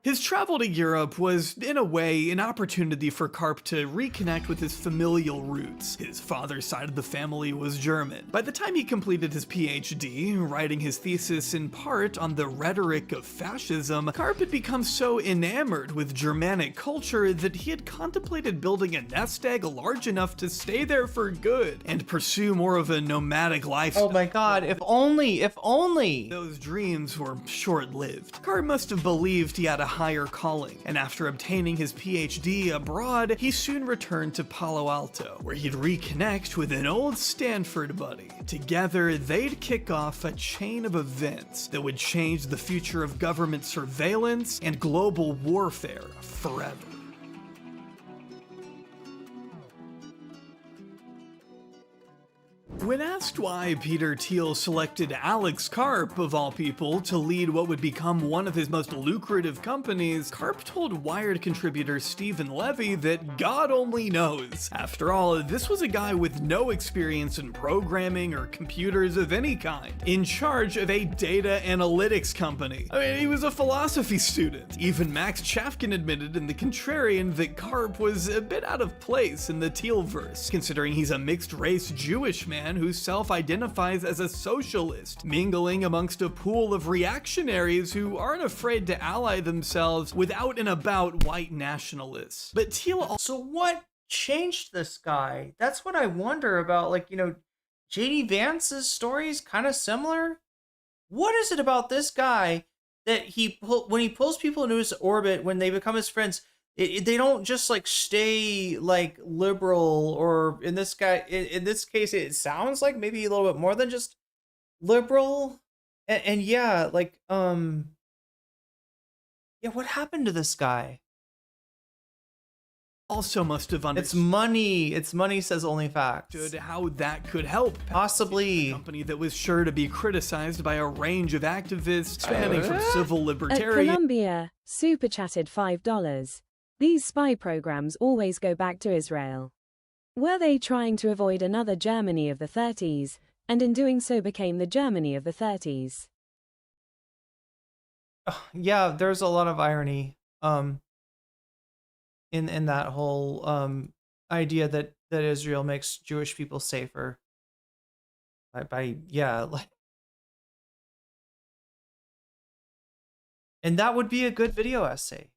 His travel to Europe was, in a way, an opportunity for Karp to reconnect with his familial roots. His father's side of the family was German. By the time he completed his PhD, writing his thesis in part on the rhetoric of fascism, Karp had become so enamored with Germanic culture that he had contemplated building a nest egg large enough to stay there for good and pursue more of a nomadic lifestyle. Oh my god, if only, if only! Those dreams were short-lived. Karp must have believed he had a higher calling, and after obtaining his PhD abroad, he soon returned to Palo Alto, where he'd reconnect with an old Stanford buddy. Together, they'd kick off a chain of events that would change the future of government surveillance and global warfare forever. When asked why Peter Thiel selected Alex Karp, of all people, to lead what would become one of his most lucrative companies, Karp told Wired contributor Stephen Levy that God only knows. After all, this was a guy with no experience in programming or computers of any kind, in charge of a data analytics company. I mean, he was a philosophy student. Even Max Chafkin admitted in The Contrarian that Karp was a bit out of place in the Thiel-verse, considering he's a mixed-race Jewish man who self-identifies as a socialist, mingling amongst a pool of reactionaries who aren't afraid to ally themselves with out and about white nationalists. But Thiel also... So what changed this guy? That's what I wonder about. Like, you know, JD Vance's story is kind of similar. What is it about this guy that when he pulls people into his orbit, when they become his friends, they don't just like stay like liberal, or in this case, it sounds like maybe a little bit more than just liberal. And yeah, like, yeah, what happened to this guy? Also must have understood. It's money, says only facts. How that could help. Possibly. A company that was sure to be criticized by a range of activists spanning from civil libertarian. At Colombia, super chatted $5. These spy programs always go back to Israel. Were they trying to avoid another Germany of the 30s, and in doing so became the Germany of the 30s? Yeah, there's a lot of irony in that whole idea that Israel makes Jewish people safer. And that would be a good video essay.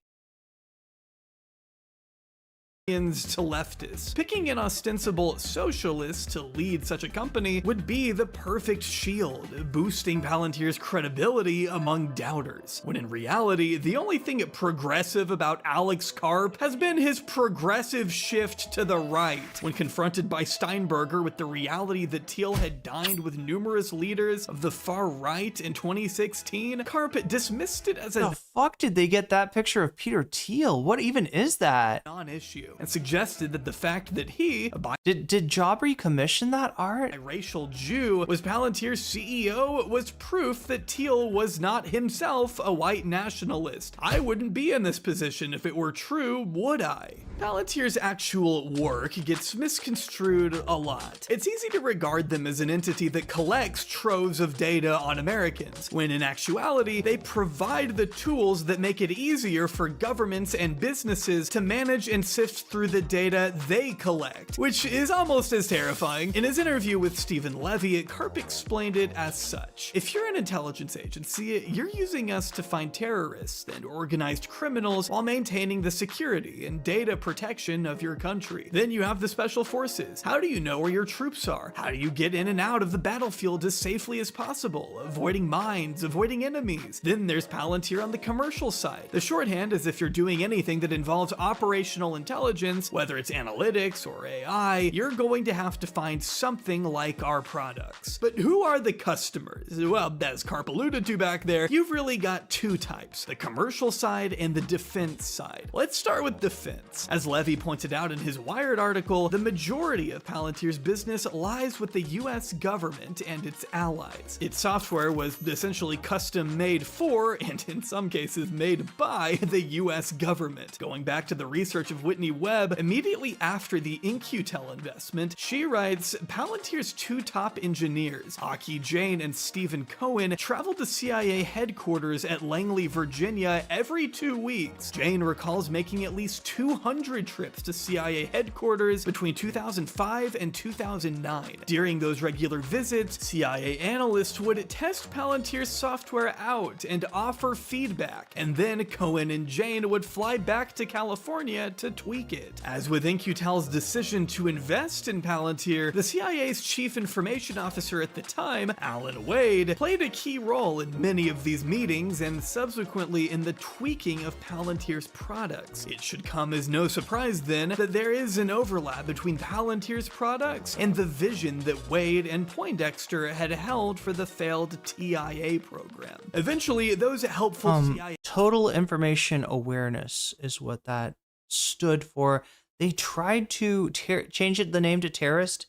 To leftists. Picking an ostensible socialist to lead such a company would be the perfect shield, boosting Palintir's credibility among doubters, when in reality, the only thing progressive about Alex Karp has been his progressive shift to the right. When confronted by Steinberger with the reality that Thiel had dined with numerous leaders of the far right in 2016, Karp dismissed it as a the fuck did they get that picture of Peter Thiel? What even is that? Non-issue. And suggested that the fact that he, did Jabri commission that art? A biracial Jew, was Palintir's CEO was proof that Thiel was not himself a white nationalist. I wouldn't be in this position if it were true, would I? Palintir's actual work gets misconstrued a lot. It's easy to regard them as an entity that collects troves of data on Americans, when in actuality, they provide the tools that make it easier for governments and businesses to manage and sift through the data they collect, which is almost as terrifying. In his interview with Stephen Levy, Karp explained it as such. If you're an intelligence agency, you're using us to find terrorists and organized criminals while maintaining the security and data protection of your country. Then you have the special forces. How do you know where your troops are? How do you get in and out of the battlefield as safely as possible, avoiding mines, avoiding enemies? Then there's Palintir on the commercial side. The shorthand is if you're doing anything that involves operational intelligence, whether it's analytics or AI, you're going to have to find something like our products. But who are the customers? Well, as Karp alluded to back there, you've really got two types, the commercial side and the defense side. Let's start with defense. As Levy pointed out in his Wired article, the majority of Palintir's business lies with the US government and its allies. Its software was essentially custom made for, and in some cases made by, the US government. Going back to the research of Whitney Webb, immediately after the In-Q-Tel investment, she writes, Palintir's two top engineers, Aki Jane and Stephen Cohen, traveled to CIA headquarters at Langley, Virginia every 2 weeks. Jane recalls making at least 200 trips to CIA headquarters between 2005 and 2009. During those regular visits, CIA analysts would test Palintir's software out and offer feedback, and then Cohen and Jane would fly back to California to tweak it. As with In-Q-Tel's decision to invest in Palintir, the CIA's chief information officer at the time, Alan Wade, played a key role in many of these meetings and subsequently in the tweaking of Palintir's products. It should come as no surprise then that there is an overlap between Palintir's products and the vision that Wade and Poindexter had held for the failed TIA program. Eventually, those helpful CIA... Total Information Awareness is what that stood for. They tried to change the name to terrorist,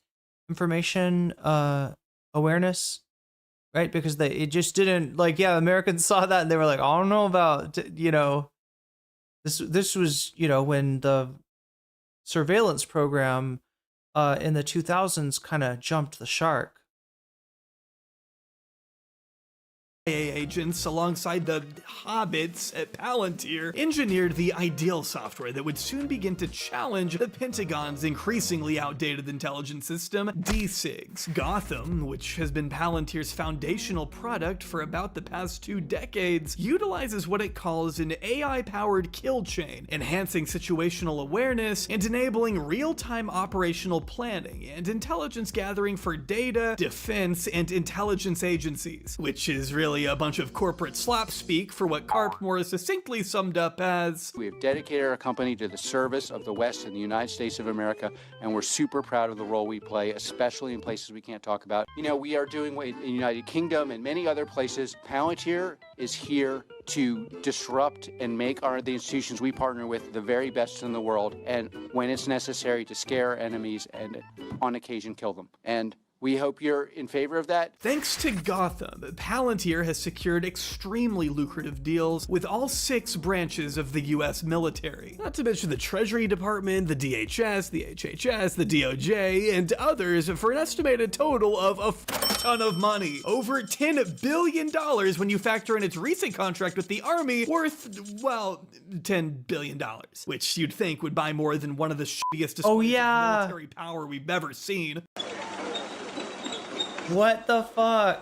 information awareness, right? Because it just didn't, like, yeah, Americans saw that and they were like, I don't know about, you know, this was, you know, when the surveillance program in the 2000s kind of jumped the shark. Agents, alongside the hobbits at Palintir, engineered the ideal software that would soon begin to challenge the Pentagon's increasingly outdated intelligence system, DSIGs. Gotham, which has been Palintir's foundational product for about the past 2 decades, utilizes what it calls an AI-powered kill chain, enhancing situational awareness and enabling real-time operational planning and intelligence gathering for data, defense, and intelligence agencies, which is really a bunch of corporate slop speak for what Karp more succinctly summed up as, "We have dedicated our company to the service of the West and the United States of America, and we're super proud of the role we play, especially in places we can't talk about. You know, we are doing in the United Kingdom and many other places. Palintir is here to disrupt and make the institutions we partner with the very best in the world, and when it's necessary, to scare enemies and on occasion kill them. And we hope you're in favor of that." Thanks to Gotham, Palintir has secured extremely lucrative deals with all 6 branches of the US military. Not to mention the Treasury Department, the DHS, the HHS, the DOJ, and others for an estimated total of a ton of money. Over $10 billion when you factor in its recent contract with the Army, worth, well, $10 billion, which you'd think would buy more than one of the shittiest displays of military power we've ever seen. What the fuck?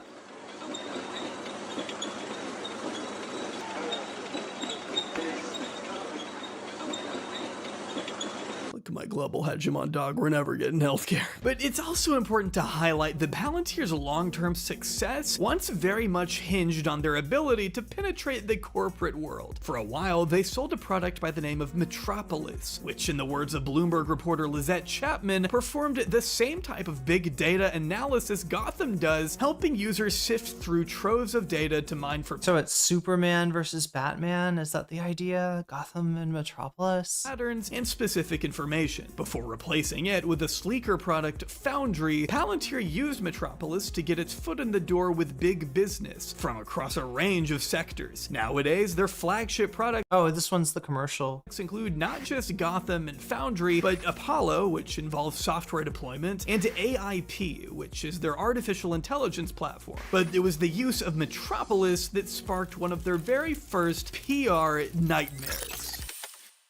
Look at my global hegemon dog, we're never getting healthcare. But it's also important to highlight that Palantir's long-term success once very much hinged on their ability to penetrate the corporate world. For a while, they sold a product by the name of Metropolis, which in the words of Bloomberg reporter Lizette Chapman, performed the same type of big data analysis Gotham does, helping users sift through troves of data to mine for— So it's Superman versus Batman? Is that the idea? Gotham and Metropolis? Patterns and specific information. Before replacing it with a sleeker product, Foundry, Palintir used Metropolis to get its foot in the door with big business from across a range of sectors. Nowadays, their flagship products— oh, this one's the commercial— include not just Gotham and Foundry, but Apollo, which involves software deployment, and AIP, which is their artificial intelligence platform. But it was the use of Metropolis that sparked one of their very first PR nightmares.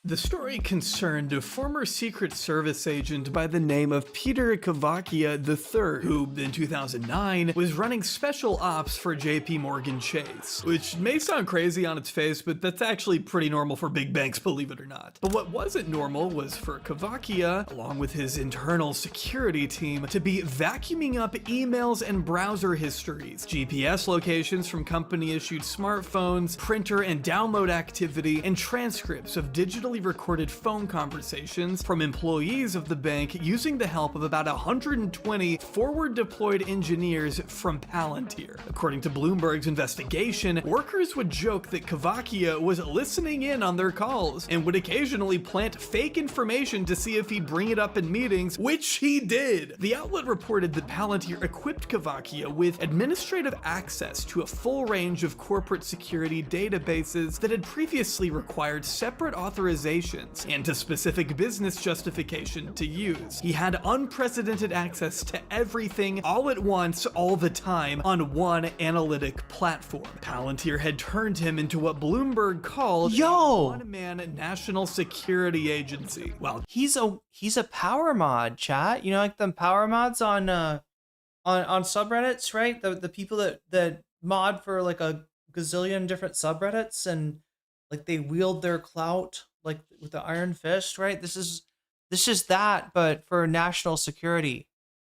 The story concerned a former Secret Service agent by the name of Peter Kavakia III, who in 2009 was running special ops for JP Morgan Chase, which may sound crazy on its face, but that's actually pretty normal for big banks, believe it or not. But what wasn't normal was for Kavakia, along with his internal security team, to be vacuuming up emails and browser histories, GPS locations from company-issued smartphones, printer and download activity, and transcripts of digital recorded phone conversations from employees of the bank using the help of about 120 forward-deployed engineers from Palintir. According to Bloomberg's investigation, workers would joke that Kavakia was listening in on their calls and would occasionally plant fake information to see if he'd bring it up in meetings, which he did. The outlet reported that Palintir equipped Kavakia with administrative access to a full range of corporate security databases that had previously required separate authorizations and to specific business justification to use. He had unprecedented access to everything all at once, all the time, on one analytic platform. Palintir had turned him into what Bloomberg called a one-man national security agency. Well, he's a power mod, chat. You know, like the power mods on subreddits, right? The people that mod for like a gazillion different subreddits, and like they wield their clout like with the iron fist, right? This is that, but for national security.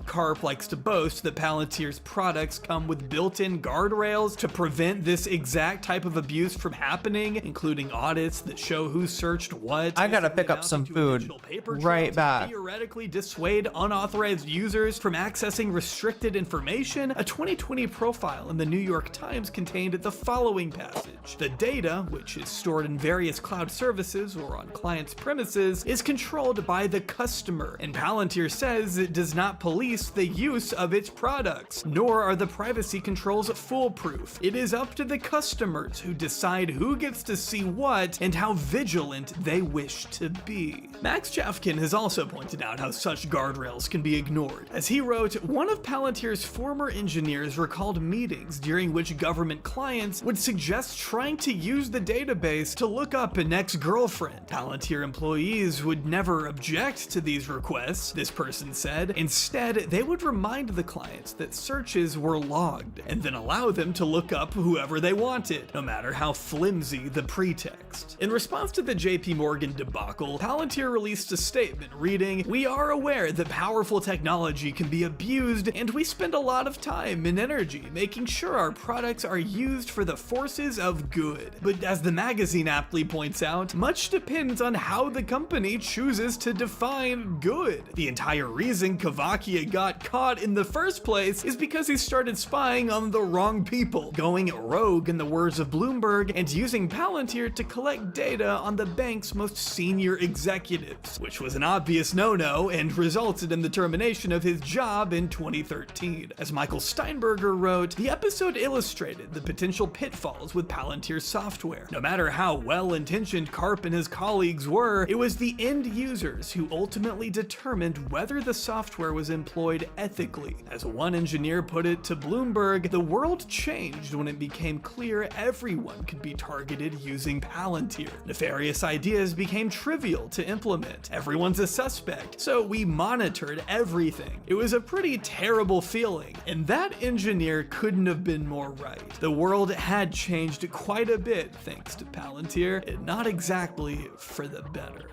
Karp likes to boast that Palantir's products come with built-in guardrails to prevent this exact type of abuse from happening, including audits that show who searched what. I gotta pick up some food right back. Theoretically dissuade unauthorized users from accessing restricted information. A 2020 profile in the New York Times contained the following passage: "The data, which is stored in various cloud services or on clients' premises, is controlled by the customer, and Palintir says it does not police police the use of its products, nor are the privacy controls foolproof. It is up to the customers who decide who gets to see what and how vigilant they wish to be. Max Chafkin has also pointed out how such guardrails can be ignored. As he wrote, one of Palintir's former engineers recalled meetings during which government clients would suggest trying to use the database to look up an ex-girlfriend. Palintir employees would never object to these requests, this person said. Instead, they would remind the clients that searches were logged, and then allow them to look up whoever they wanted, no matter how flimsy the pretext. In response to the JP Morgan debacle, Palintir released a statement reading, "We are aware that powerful technology can be abused, and we spend a lot of time and energy making sure our products are used for the forces of good. But as the magazine aptly points out, much depends on how the company chooses to define good. The entire reason Kavakia got caught in the first place is because he started spying on the wrong people, going rogue in the words of Bloomberg, and using Palintir to collect data on the bank's most senior executives, which was an obvious no-no and resulted in the termination of his job in 2013. As Michael Steinberger wrote, the episode illustrated the potential pitfalls with Palintir's software. No matter how well-intentioned Karp and his colleagues were, it was the end users who ultimately determined whether the software was employed ethically. As one engineer put it to Bloomberg, the world changed when it became clear everyone could be targeted using Palintir. Nefarious ideas became trivial to implement. Everyone's a suspect, so we monitored everything. It was a pretty terrible feeling, and that engineer couldn't have been more right. The world had changed quite a bit thanks to Palintir, and not exactly for the better.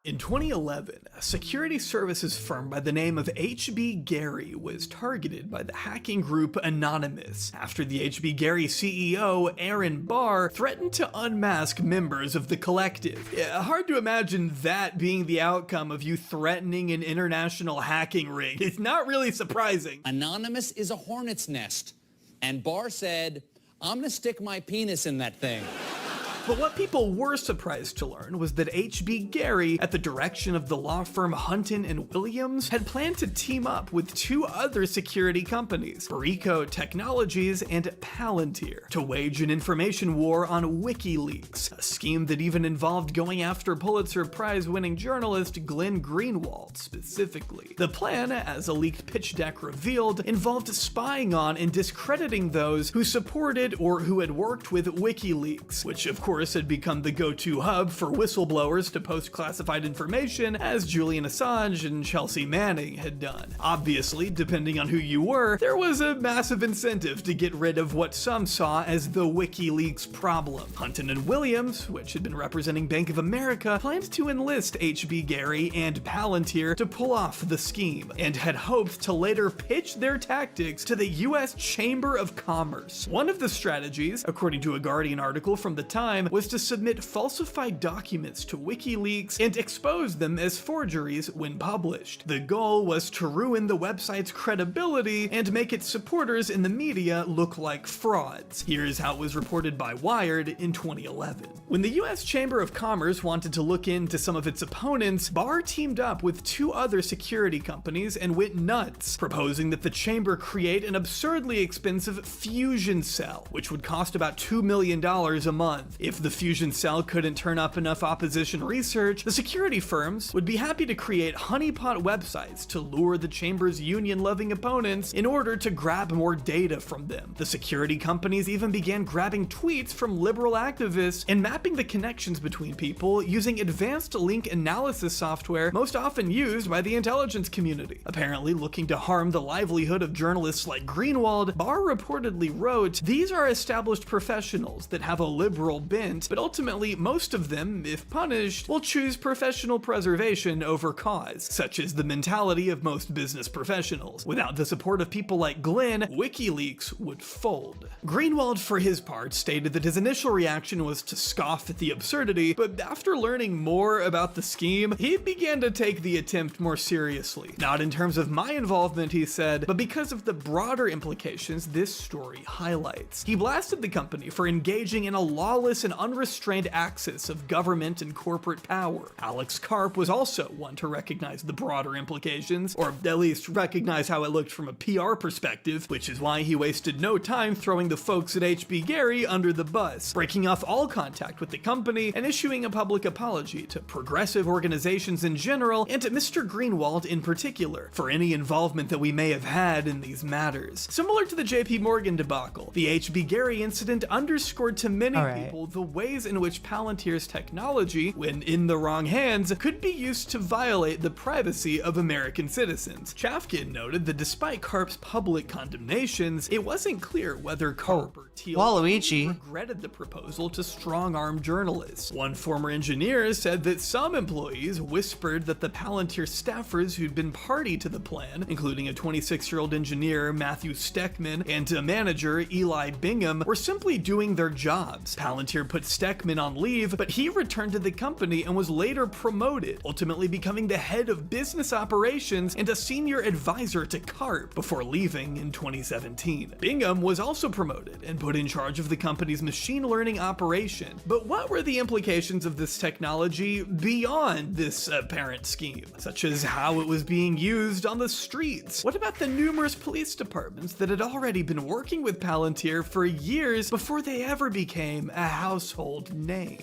In 2011, a security services firm by the name of HB Gary was targeted by the hacking group Anonymous after the HB Gary CEO, Aaron Barr, threatened to unmask members of the collective. Hard to imagine that being the outcome of you threatening an international hacking ring. It's not really surprising. Anonymous is a hornet's nest, and Barr said, "I'm gonna stick my penis in that thing." But what people were surprised to learn was that HB Gary, at the direction of the law firm Hunton and Williams, had planned to team up with two other security companies, Barico Technologies and Palintir, to wage an information war on WikiLeaks, a scheme that even involved going after Pulitzer Prize-winning journalist Glenn Greenwald specifically. The plan, as a leaked pitch deck revealed, involved spying on and discrediting those who supported or who had worked with WikiLeaks, which of course had become the go-to hub for whistleblowers to post classified information, as Julian Assange and Chelsea Manning had done. Obviously, depending on who you were, there was a massive incentive to get rid of what some saw as the WikiLeaks problem. Hunton and Williams, which had been representing Bank of America, planned to enlist HB Gary and Palintir to pull off the scheme, and had hoped to later pitch their tactics to the US Chamber of Commerce. One of the strategies, according to a Guardian article from the time, was to submit falsified documents to WikiLeaks and expose them as forgeries when published. The goal was to ruin the website's credibility and make its supporters in the media look like frauds. Here's how it was reported by Wired in 2011. When the US Chamber of Commerce wanted to look into some of its opponents, Barr teamed up with two other security companies and went nuts, proposing that the chamber create an absurdly expensive fusion cell, which would cost about $2 million a month. If the fusion cell couldn't turn up enough opposition research, the security firms would be happy to create honeypot websites to lure the chamber's union-loving opponents in order to grab more data from them. The security companies even began grabbing tweets from liberal activists and mapping the connections between people using advanced link analysis software most often used by the intelligence community. Apparently looking to harm the livelihood of journalists like Greenwald, Barr reportedly wrote, "These are established professionals that have a liberal bent, but ultimately most of them, if punished, will choose professional preservation over cause, such is the mentality of most business professionals. Without the support of people like Glenn, WikiLeaks would fold." Greenwald, for his part, stated that his initial reaction was to scoff at the absurdity, but after learning more about the scheme, he began to take the attempt more seriously. "Not in terms of my involvement," he said, "but because of the broader implications this story highlights." He blasted the company for engaging in a lawless and an unrestrained axis of government and corporate power. Alex Karp was also one to recognize the broader implications, or at least recognize how it looked from a PR perspective, which is why he wasted no time throwing the folks at HB Gary under the bus, breaking off all contact with the company and issuing a public apology to progressive organizations in general and to Mr. Greenwald in particular for any involvement that we may have had in these matters. Similar to the JP Morgan debacle, the HB Gary incident underscored to many people the ways in which Palintir's technology, when in the wrong hands, could be used to violate the privacy of American citizens. Chafkin noted that despite Karp's public condemnations, it wasn't clear whether Karp or Thiel regretted the proposal to strong-arm journalists. One former engineer said that some employees whispered that the Palintir staffers who'd been party to the plan, including a 26-year-old engineer, Matthew Steckman, and a manager, Eli Bingham, were simply doing their jobs. Palintir put Steckman on leave, but he returned to the company and was later promoted, ultimately becoming the head of business operations and a senior advisor to Karp before leaving in 2017. Bingham was also promoted and put in charge of the company's machine learning operation. But what were the implications of this technology beyond this apparent scheme, such as how it was being used on the streets? What about the numerous police departments that had already been working with Palintir for years before they ever became a household name?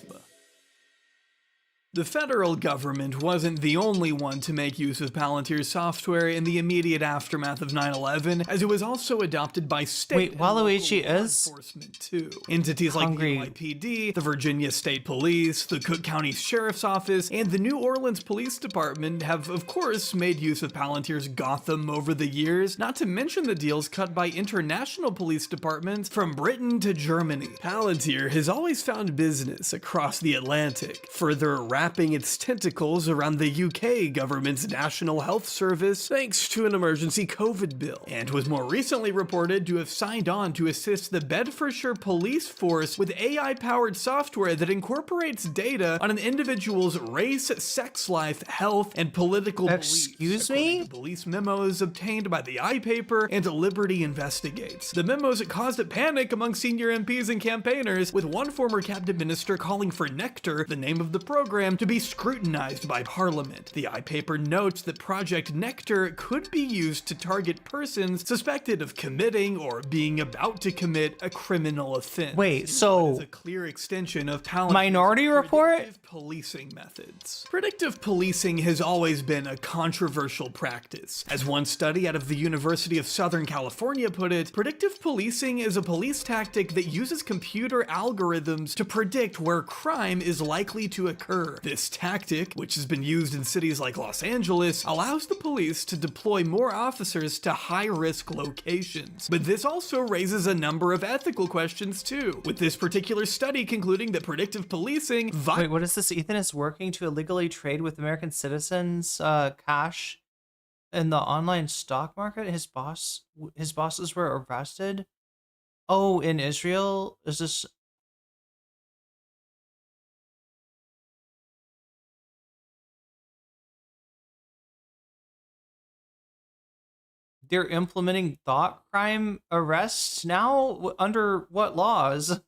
The federal government wasn't the only one to make use of Palintir's software in the immediate aftermath of 9/11, as it was also adopted by state and local law enforcement too. Entities like the NYPD, the Virginia State Police, the Cook County Sheriff's Office, and the New Orleans Police Department have, of course, made use of Palintir's Gotham over the years, not to mention the deals cut by international police departments from Britain to Germany. Palintir has always found business across the Atlantic, further wrapping its tentacles around the UK government's National Health Service thanks to an emergency COVID bill, and was more recently reported to have signed on to assist the Bedfordshire police force with AI-powered software that incorporates data on an individual's race, sex life, health, and political beliefs. Police memos obtained by the iPaper and Liberty Investigates. The memos caused a panic among senior MPs and campaigners, with one former cabinet minister calling for Nectar, the name of the program, to be scrutinized by Parliament. The iPaper notes that Project Nectar could be used to target persons suspected of committing or being about to commit a criminal offense. Wait, so is a clear extension of Palintir's Minority Report policing methods. Predictive policing has always been a controversial practice. As one study out of the University of Southern California put it, predictive policing is a police tactic that uses computer algorithms to predict where crime is likely to occur. This tactic, which has been used in cities like Los Angeles, allows the police to deploy more officers to high-risk locations. But this also raises a number of ethical questions too, with this particular study concluding that predictive policing— Wait, what is this? Ethan is working to illegally trade with American citizens' cash in the online stock market. His bosses were arrested. Oh, in Israel? Is this... They're implementing thought crime arrests now? Under what laws?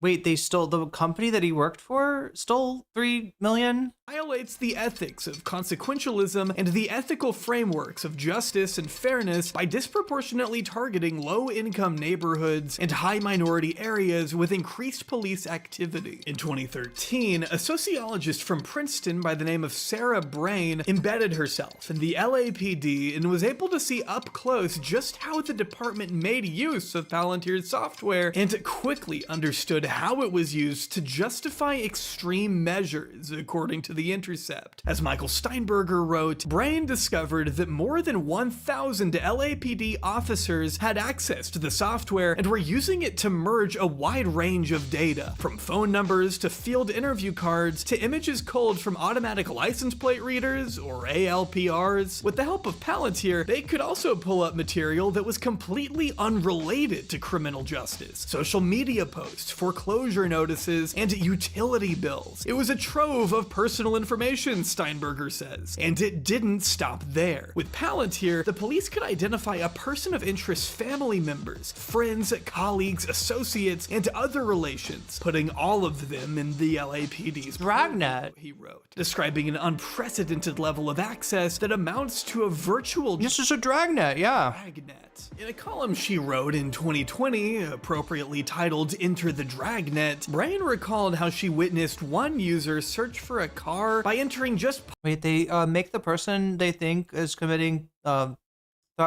Wait, they stole, the company that he worked for stole $3 million? Violates the ethics of consequentialism and the ethical frameworks of justice and fairness by disproportionately targeting low-income neighborhoods and high-minority areas with increased police activity. In 2013, a sociologist from Princeton by the name of Sarah Brain embedded herself in the LAPD and was able to see up close just how the department made use of Palintir's software and quickly understood how it was used to justify extreme measures, according to The Intercept. As Michael Steinberger wrote, Brain discovered that more than 1,000 LAPD officers had access to the software and were using it to merge a wide range of data, from phone numbers to field interview cards to images culled from automatic license plate readers, or ALPRs. With the help of Palintir, they could also pull up material that was completely unrelated to criminal justice. Social media posts, foreclosure foreclosure notices, and utility bills. It was a trove of personal information, Steinberger says. And it didn't stop there. With Palintir, the police could identify a person of interest's family members, friends, colleagues, associates, and other relations, putting all of them in the LAPD's Dragnet, he wrote, describing an unprecedented level of access that amounts to a virtual... This is a dragnet, yeah. Dragnet. In a column she wrote in 2020, appropriately titled Enter the Dragnet, Brain recalled how she witnessed one user search for a car by entering just... Wait, they make the person they think is committing thought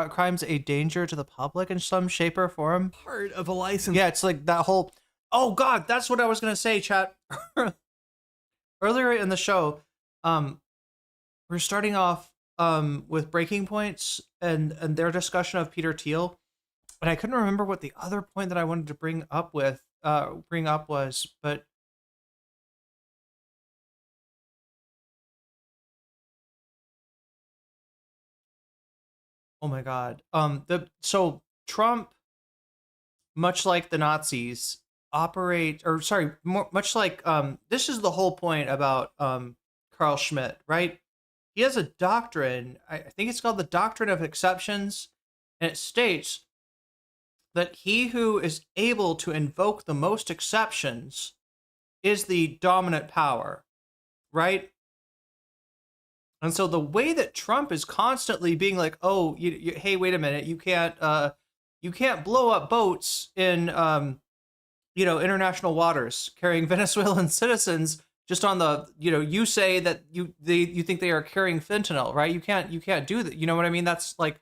crimes a danger to the public in some shape or form? Part of a license... Yeah, it's like that whole... Oh god, that's what I was gonna say, chat. Earlier in the show, we're starting off with breaking points and their discussion of Peter Thiel, and I couldn't remember what the other point that I wanted to bring up was, but oh my god, so Trump, much like the Nazis, much like this is the whole point about Carl Schmitt, right? He has a doctrine, I think it's called the Doctrine of Exceptions, and it states that he who is able to invoke the most exceptions is the dominant power, right? And so the way that Trump is constantly being like, oh, hey, wait a minute, you can't blow up boats in international waters carrying Venezuelan citizens just on the, you say that you think they are carrying fentanyl, right? You can't do that. You know what I mean? That's like,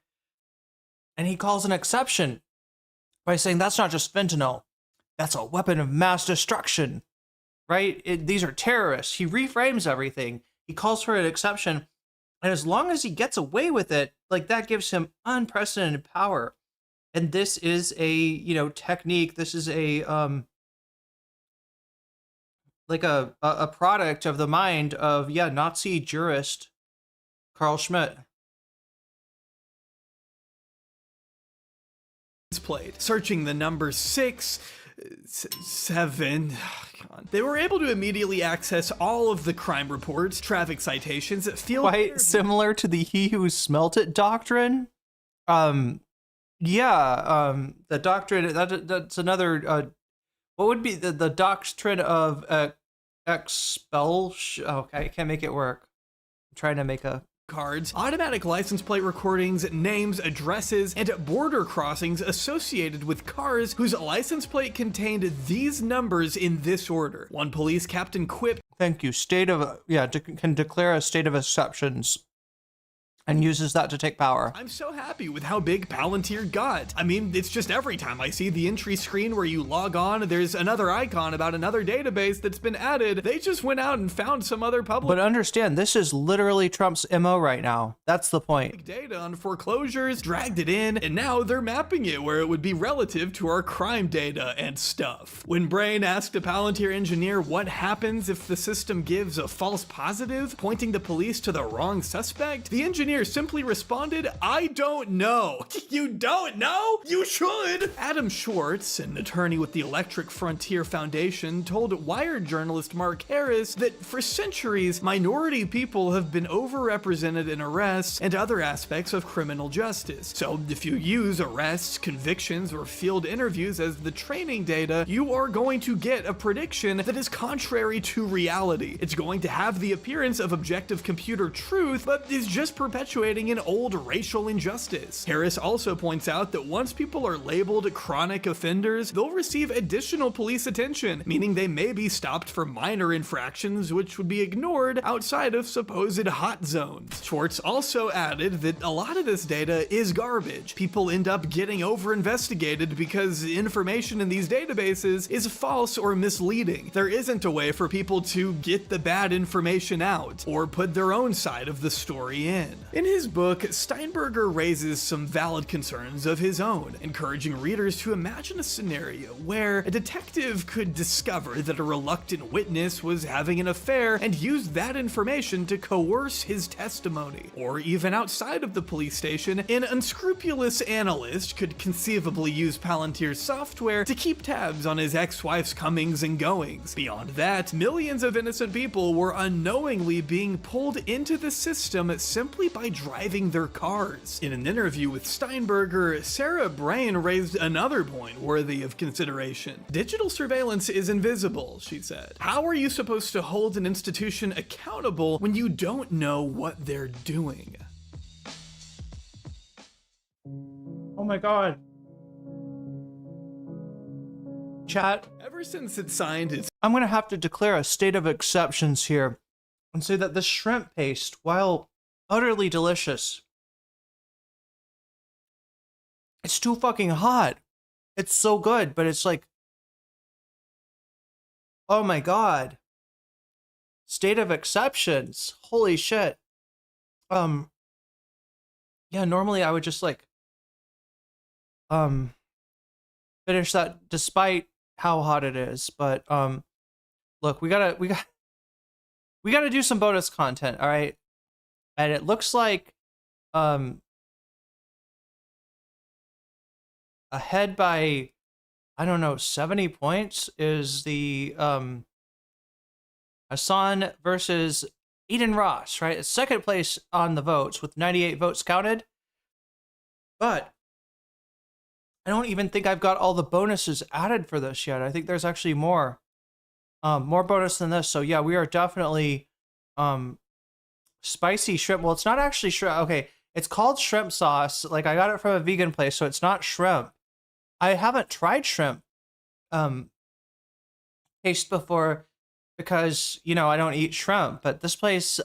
and he calls an exception by saying that's not just fentanyl, that's a weapon of mass destruction, right? These are terrorists. He reframes everything. He calls for an exception, and as long as he gets away with it, like that gives him unprecedented power. And this is a, technique. This is a like a product of the mind of Nazi jurist Carl Schmitt. Played. Searching the number 6, 7, they were able to immediately access all of the crime reports, traffic citations, quite similar to the he who smelt it doctrine. The doctrine, that's another, what would be the doctrine of expulsion? Okay, I can't make it work. I'm trying to make a... Cards, automatic license plate recordings, names, addresses, and border crossings associated with cars whose license plate contained these numbers in this order. One police captain quipped, "Thank you. Can declare a state of exceptions." And uses that to take power. I'm so happy with how big Palintir got. I mean, it's just every time I see the entry screen where you log on, there's another icon about another database that's been added. They just went out and found some other public. But understand, this is literally Trump's MO right now. That's the point. Data on foreclosures, dragged it in, and now they're mapping it where it would be relative to our crime data and stuff. When Brain asked a Palintir engineer what happens if the system gives a false positive, pointing the police to the wrong suspect, the engineer simply responded, "I don't know." You don't know? You should! Adam Schwartz, an attorney with the Electric Frontier Foundation, told Wired journalist Mark Harris that for centuries, minority people have been overrepresented in arrests and other aspects of criminal justice. So if you use arrests, convictions, or field interviews as the training data, you are going to get a prediction that is contrary to reality. It's going to have the appearance of objective computer truth, but is just perpetuating an old racial injustice. Harris also points out that once people are labeled chronic offenders, they'll receive additional police attention, meaning they may be stopped for minor infractions which would be ignored outside of supposed hot zones. Schwartz also added that a lot of this data is garbage. People end up getting over-investigated because information in these databases is false or misleading. There isn't a way for people to get the bad information out or put their own side of the story in. In his book, Steinberger raises some valid concerns of his own, encouraging readers to imagine a scenario where a detective could discover that a reluctant witness was having an affair and use that information to coerce his testimony. Or even outside of the police station, an unscrupulous analyst could conceivably use Palintir's software to keep tabs on his ex-wife's comings and goings. Beyond that, millions of innocent people were unknowingly being pulled into the system simply by driving their cars. In an interview with Steinberger, Sarah Brain raised another point worthy of consideration. Digital surveillance is invisible, she said. How are you supposed to hold an institution accountable when you don't know what they're doing? Oh my god. Chat. Ever since it signed its... I'm gonna have to declare a state of exceptions here and say that the shrimp paste, while utterly delicious, it's too fucking hot. It's so good, but it's like, oh my god. State of exceptions. Holy shit. Yeah, normally I would just like finish that despite how hot it is, but look, we gotta do some bonus content, all right? And it looks like ahead by, I don't know, 70 points is the Hassan versus Eden Ross, right? It's second place on the votes with 98 votes counted. But I don't even think I've got all the bonuses added for this yet. I think there's actually more bonus than this. So yeah, we are definitely spicy shrimp. Well, it's not actually shrimp. Okay, it's called shrimp sauce. Like, I got it from a vegan place, so it's not shrimp. I haven't tried shrimp paste before because, you know, I don't eat shrimp. But this place,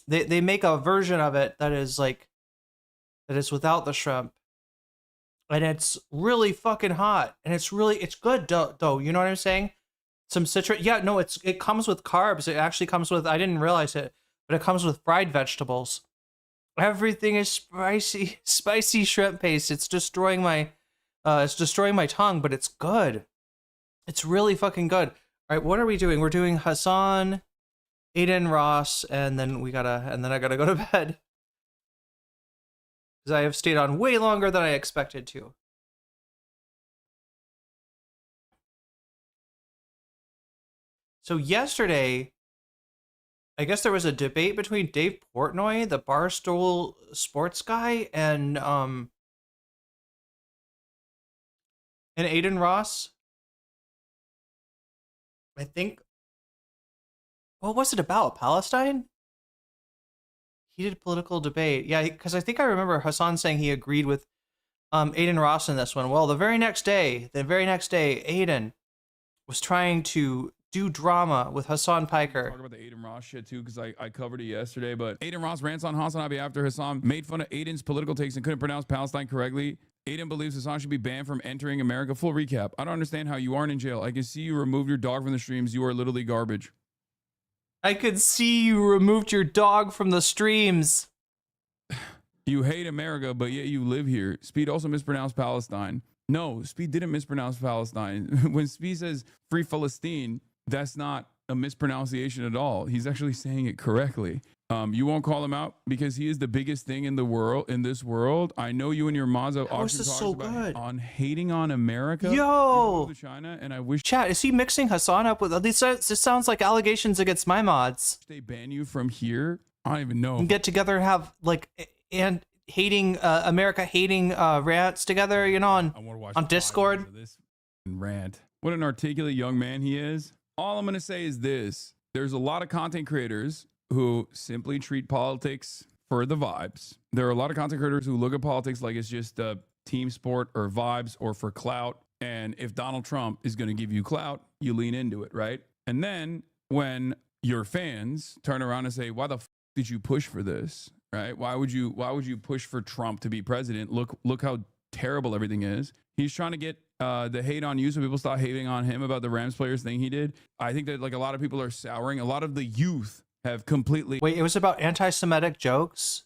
they make a version of it that is like, that is without the shrimp. And it's really fucking hot. And it's good though. You know what I'm saying? Some citrus. Yeah, no, it comes with carbs. It actually comes with, I didn't realize it, but it comes with fried vegetables. Everything is spicy shrimp paste. It's destroying my tongue, but it's good. It's really fucking good. All right, what are we doing? We're doing Hassan, Aiden Ross, and then I gotta go to bed. Because I have stayed on way longer than I expected to. So yesterday, I guess there was a debate between Dave Portnoy, the Barstool sports guy, and Aiden Ross. I think. What was it about? Palestine? Heated political debate. Yeah, because I think I remember Hassan saying he agreed with Aiden Ross in this one. Well, the very next day, Aiden was trying to do drama with Hassan Piker. Talk about the Aiden Ross shit too, because I covered it yesterday. But Aiden Ross rants on Hassan Abi after Hassan made fun of Aiden's political takes and couldn't pronounce Palestine correctly. Aiden believes Hassan should be banned from entering America. Full recap. I don't understand how you aren't in jail. I can see you removed your dog from the streams. You are literally garbage. I could see you removed your dog from the streams. You hate America, but yet you live here. Speed also mispronounced Palestine. No, Speed didn't mispronounce Palestine. When Speed says free Palestine, that's not a mispronunciation at all. He's actually saying it correctly. You won't call him out because he is the biggest thing in the world, in this world. I know you and your mods have often talked about on hating on America. Yo, China, and I wish chat, is he mixing Hassan up with these? This sounds like allegations against my mods. They ban you from here. I don't even know. And get together and have like and hating America hating rants together. You know, on Discord. This rant. What an articulate young man he is. All I'm gonna say is this: there's a lot of content creators who simply treat politics for the vibes. There are a lot of content creators who look at politics like it's just a team sport or vibes or for clout. And if Donald Trump is going to give you clout, you lean into it, right? And then when your fans turn around and say, why the f did you push for this, right? Why would you push for Trump to be president? Look how terrible everything is. He's trying to get the hate on you so people stop hating on him about the Rams players thing he did. I think that like a lot of people are souring. A lot of the youth have completely... Wait, it was about anti-Semitic jokes?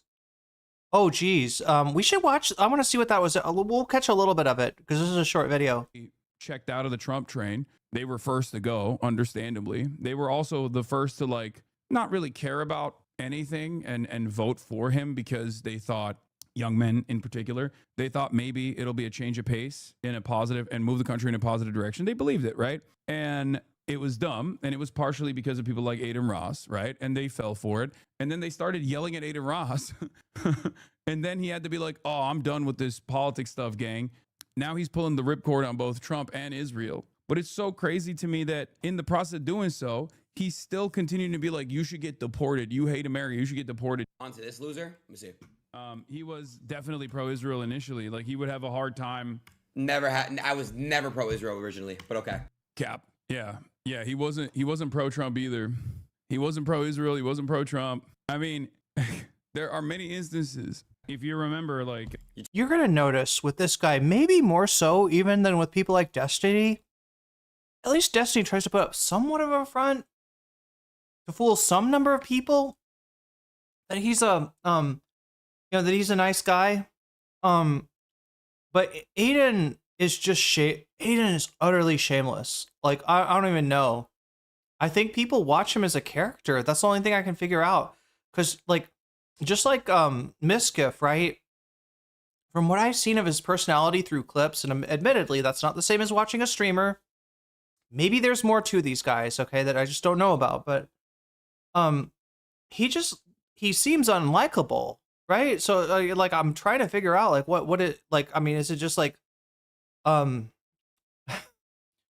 Oh, geez. We should watch. I want to see what that was. We'll catch a little bit of it because this is a short video. Checked out of the Trump train. They were first to go, understandably. They were also the first to like not really care about anything and vote for him because they thought, young men in particular, they thought maybe it'll be a change of pace in a positive and move the country in a positive direction. They believed it, right? And it was dumb, and it was partially because of people like Aiden Ross, right? And they fell for it. And then they started yelling at Aiden Ross. And then he had to be like, oh, I'm done with this politics stuff, gang. Now he's pulling the ripcord on both Trump and Israel. But it's so crazy to me that in the process of doing so, he's still continuing to be like, you should get deported. You hate America. You should get deported. On to this loser. Let me see. He was definitely pro-Israel initially. Like, he would have a hard time. I was never pro-Israel originally, but okay. Cap. Yeah. Yeah, he wasn't pro-Trump either. He wasn't pro-Israel. He wasn't pro-Trump. I mean, there are many instances. If you remember, like, you're going to notice with this guy, maybe more so even than with people like Destiny. At least Destiny tries to put up somewhat of a front to fool some number of people that he's that he's a nice guy. But Aiden is just Aiden is utterly shameless. Like, I don't even know. I think people watch him as a character. That's the only thing I can figure out. Because, like, just like Miskiff, right? From what I've seen of his personality through clips, and admittedly, that's not the same as watching a streamer. Maybe there's more to these guys, okay, that I just don't know about. But he seems unlikable, right? So like, I'm trying to figure out like what it like. I mean, is it just like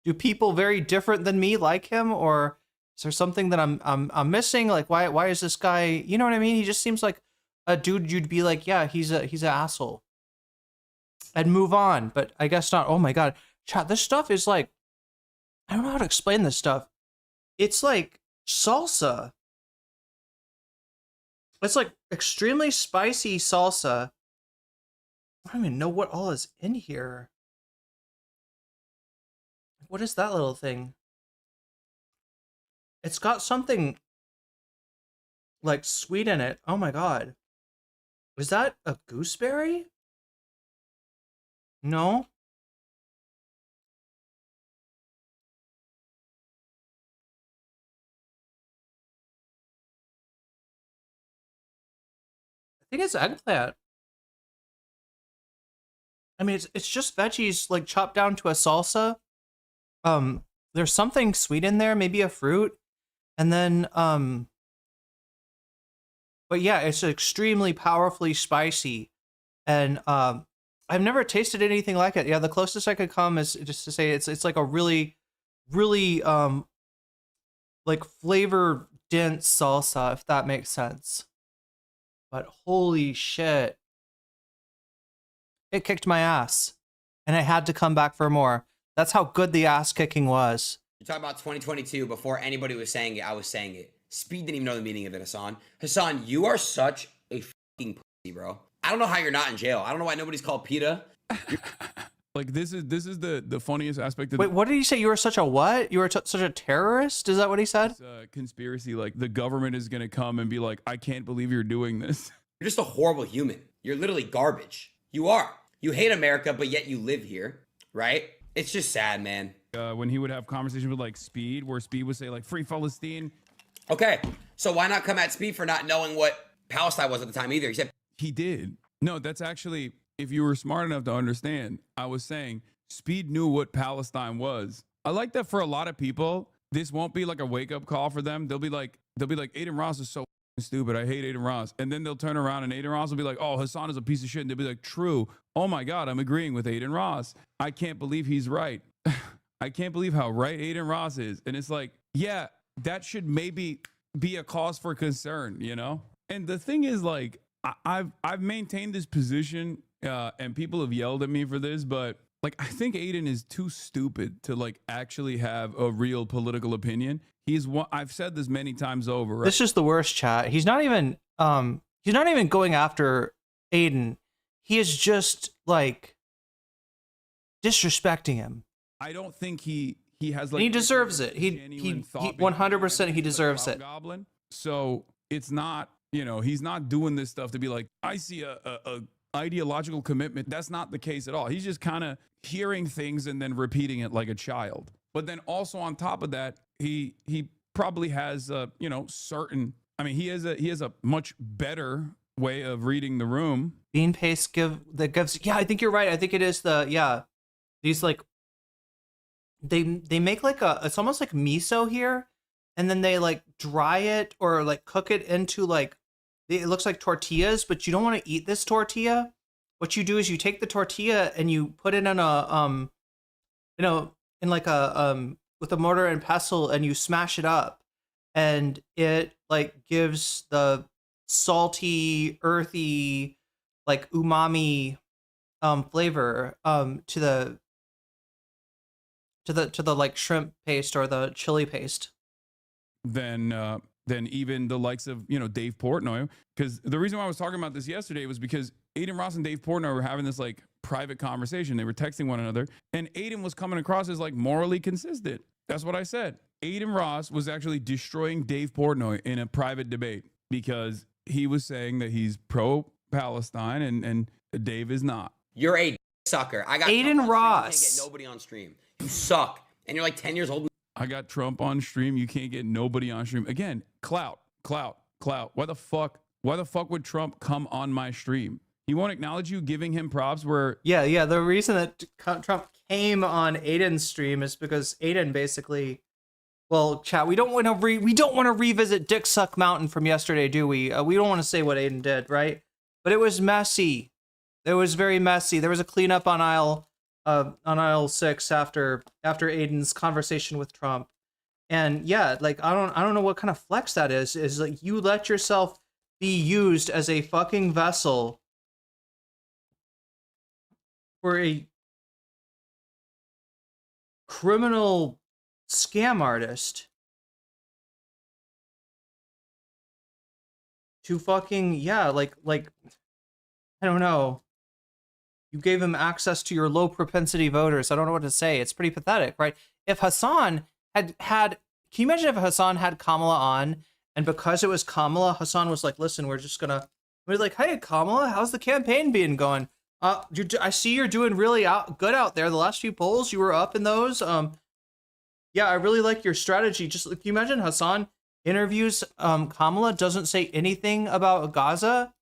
do people very different than me like him, or is there something that I'm missing? Like, why is this guy? You know what I mean? He just seems like a dude you'd be like, yeah, he's an asshole, and move on. But I guess not. Oh my god, chat! This stuff is like, I don't know how to explain this stuff. It's like salsa. It's like extremely spicy salsa. I don't even know what all is in here. What is that little thing? It's got something like sweet in it. Oh my god. Is that a gooseberry? No. I think it's eggplant. I mean, it's just veggies like chopped down to a salsa. There's something sweet in there, maybe a fruit, and then but yeah, it's extremely powerfully spicy, and I've never tasted anything like it. Yeah, the closest I could come is just to say it's like a really like flavor dense salsa, if that makes sense. But holy shit, it kicked my ass, and I had to come back for more. That's how good the ass kicking was. You're talking about 2022. Before anybody was saying it, I was saying it. Speed didn't even know the meaning of it, Hassan. Hassan, you are such a fucking pussy, bro. I don't know how you're not in jail. I don't know why nobody's called PETA. Like, this is the funniest aspect of Wait, what did he say? You were such a what? You were such a terrorist? Is that what he said? Conspiracy. Like, the government is gonna come and be like, I can't believe you're doing this. You're just a horrible human. You're literally garbage. You are. You hate America, but yet you live here, right? It's just sad, man. When he would have conversations with like Speed, where Speed would say like, free Palestine. Okay, so why not come at Speed for not knowing what Palestine was at the time either? He said he did. No, that's actually, if you were smart enough to understand, I was saying Speed knew what Palestine was. I like that for a lot of people, this won't be like a wake up call for them. They'll be like, Aiden Ross is so stupid. I hate Aiden Ross. And then they'll turn around and Aiden Ross will be like, oh, Hassan is a piece of shit. And they'll be like, true. Oh my God, I'm agreeing with Aiden Ross. I can't believe he's right. I can't believe how right Aiden Ross is. And it's like, yeah, that should maybe be a cause for concern, you know? And the thing is, like, I've maintained this position, and people have yelled at me for this, but like, I think Aiden is too stupid to like actually have a real political opinion. I've said this many times over. Right? This is the worst, chat. He's not even going after Aiden. He is just like disrespecting him. I don't think he has like. And he deserves it. He 100% he deserves it. Goblin. So it's not You know, he's not doing this stuff to be like, I see a ideological commitment. That's not the case at all. He's just kind of hearing things and then repeating it like a child. But then also on top of that, he probably has you know, certain, I mean, he has a much better way of reading the room. Bean paste gives, yeah, I think you're right. I think it is these like, they make like it's almost like miso here, and then they like dry it or like cook it into like, it looks like tortillas, but you don't want to eat this tortilla. What you do is you take the tortilla and you put it in a you know, in like a with a mortar and pestle, and you smash it up, and it like gives the salty, earthy, like umami flavor to the like shrimp paste or the chili paste. Than even the likes of, you know, Dave Portnoy. Because the reason why I was talking about this yesterday was because Aiden Ross and Dave Portnoy were having this like private conversation. They were texting one another, and Aiden was coming across as like morally consistent. That's what I said. Aiden Ross was actually destroying Dave Portnoy in a private debate because he was saying that he's pro-Palestine and Dave is not. You're a sucker. I got Aiden Ross. You can't get nobody on stream. You suck. And you're like 10 years old. I got Trump on stream. You can't get nobody on stream. Again, clout. Why the fuck would Trump come on my stream? He won't acknowledge you giving him props where... Yeah. The reason that Trump came on Aiden's stream is because Aiden basically... Well, chat, we don't want to revisit Dick Suck Mountain from yesterday, do we? We don't want to say what Aiden did, right? But it was messy. It was very messy. There was a cleanup on aisle 6 after Aiden's conversation with Trump. And yeah, like I don't know what kind of flex that is. Is like you let yourself be used as a fucking vessel for a criminal scam artist to fucking like I don't know. You gave him access to your low propensity voters. I don't know what to say. It's pretty pathetic, right? If Hassan had, can you imagine if Hassan had Kamala on, and because it was Kamala, Hassan was like, listen, we're like, hey, Kamala, how's the campaign being going? I see you're doing really good out there. The last few polls, you were up in those. Yeah, I really like your strategy. Just can you imagine Hassan interviews Kamala, doesn't say anything about Gaza?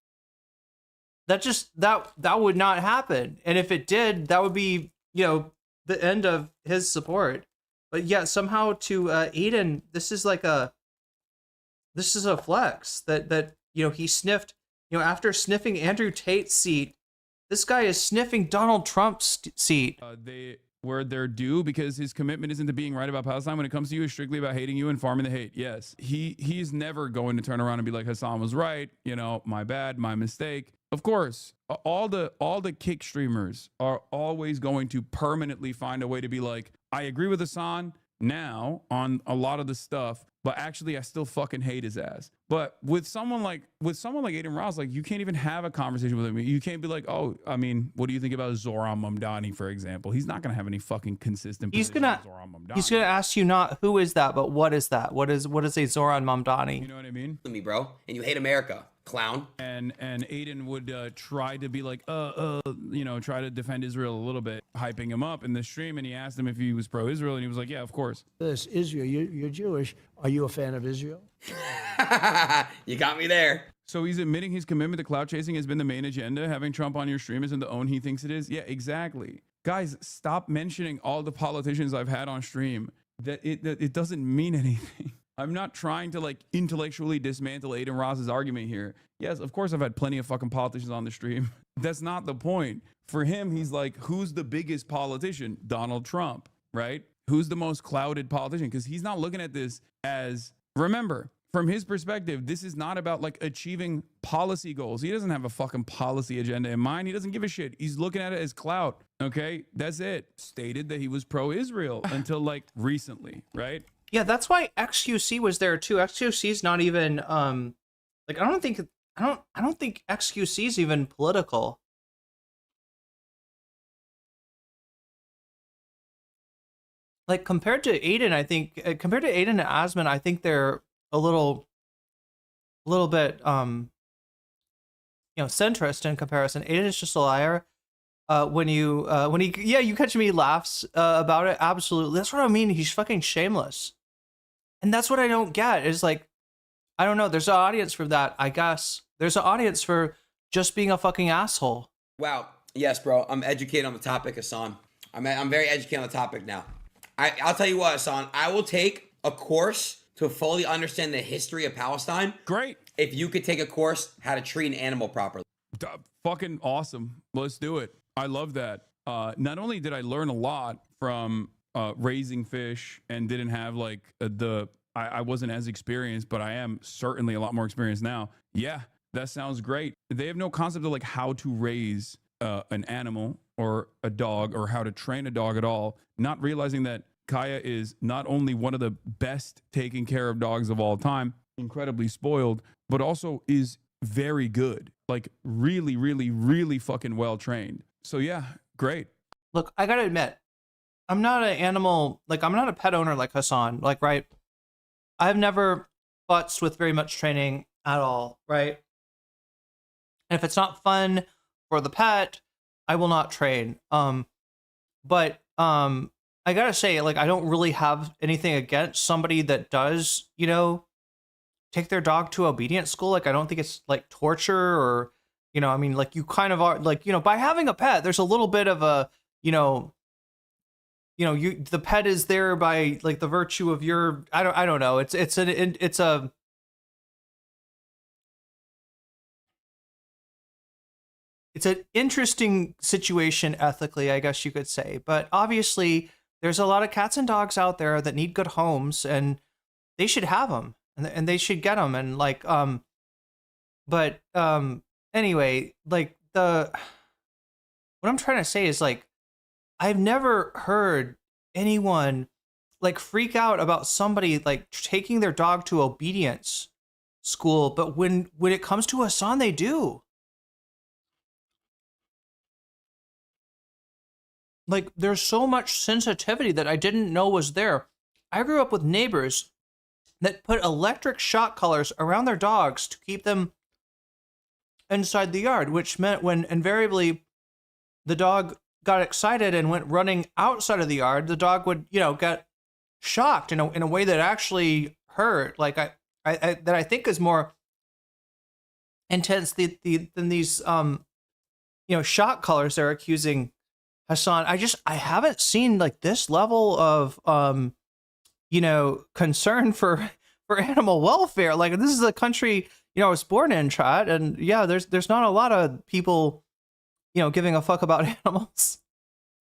That would not happen. And if it did, that would be, you know, the end of his support. But yeah, somehow to Aiden, this is a flex that you know, he sniffed, you know, after sniffing Andrew Tate's seat, this guy is sniffing Donald Trump's seat. They were their due because his commitment isn't to being right about Palestine. When it comes to you, it's strictly about hating you and farming the hate. Yes, he's never going to turn around and be like, Hassan was right, you know, my bad, my mistake. Of course, all the kick streamers are always going to permanently find a way to be like, I agree with Hassan now on a lot of the stuff, but actually I still fucking hate his ass. But with someone like Aiden Ross, like you can't even have a conversation with him. You can't be like, oh, I mean, what do you think about Zoran Mamdani, for example? He's not gonna have any fucking consistent. He's gonna ask you not who is that, but what is that? What is a Zoran Mamdani? You know what I mean? Me, bro, and you hate America, clown. And Aiden would try to be like, you know, try to defend Israel a little bit, hyping him up in the stream. And he asked him if he was pro-Israel, and he was like, yeah, of course. This Israel, you're Jewish. Are you a fan of Israel? You got me there. So he's admitting his commitment to clout chasing has been the main agenda. Having Trump on your stream isn't the own he thinks it is. Yeah, exactly. Guys, stop mentioning all the politicians I've had on stream. That it doesn't mean anything. I'm not trying to like intellectually dismantle Aiden Ross's argument here. Yes, of course I've had plenty of fucking politicians on the stream. That's not the point. For him, he's like, who's the biggest politician? Donald Trump, right? Who's the most clouded politician? Because he's not looking at this as, remember, from his perspective, this is not about like achieving policy goals. He doesn't have a fucking policy agenda in mind. He doesn't give a shit. He's looking at it as clout. Okay, that's it. Stated that he was pro-Israel until like recently, right? Yeah, that's why XQC was there too. XQC's not even like I don't think XQC is even political. Like compared to Aiden, I think compared to Aiden and Asman, I think they're a little little bit centrist in comparison. Aiden is just a liar. When he you catch me laughs about it, absolutely. That's what I mean. He's fucking shameless. And that's what I don't get. Is like, I don't know, there's an audience for that, I guess. There's an audience for just being a fucking asshole. Wow. Yes, bro. I'm educated on the topic, Hassan. I'm very educated on the topic now. I'll tell you what, Hassan. I will take a course to fully understand the history of Palestine. Great. If you could take a course how to treat an animal properly. Fucking awesome. Let's do it. I love that. Not only did I learn a lot from raising fish and didn't have like I wasn't as experienced, but I am certainly a lot more experienced now. Yeah, that sounds great. They have no concept of like how to raise an animal or a dog or how to train a dog at all, not realizing that Kaya is not only one of the best taken care of dogs of all time, incredibly spoiled, but also is very good, like really, really, really fucking well trained. So yeah, great. Look, I gotta admit, I'm not an animal, like I'm not a pet owner like Hassan, like, right? I've never futzed with very much training at all, right? And if it's not fun for the pet, I will not train. But I gotta say, like, I don't really have anything against somebody that does, take their dog to obedience school. Like, I don't think it's like torture or, I mean, like you kind of are like, by having a pet, there's a little bit of a, the pet is there by like the virtue of your, I don't know. It's an interesting situation ethically, I guess you could say. But obviously, there's a lot of cats and dogs out there that need good homes, and they should have them, and they should get them. And like, anyway, like what I'm trying to say is like, I've never heard anyone like freak out about somebody like taking their dog to obedience school, but when it comes to Hassan, they do. Like, there's so much sensitivity that I didn't know was there. I grew up with neighbors that put electric shock collars around their dogs to keep them inside the yard, which meant when invariably the dog got excited and went running outside of the yard, the dog would, get shocked in a way that actually hurt. Like that I think is more intense than these shock collars they're accusing Hassan. I haven't seen like this level of concern for animal welfare. Like, this is a country I was born in, Chad, and yeah, there's not a lot of people giving a fuck about animals,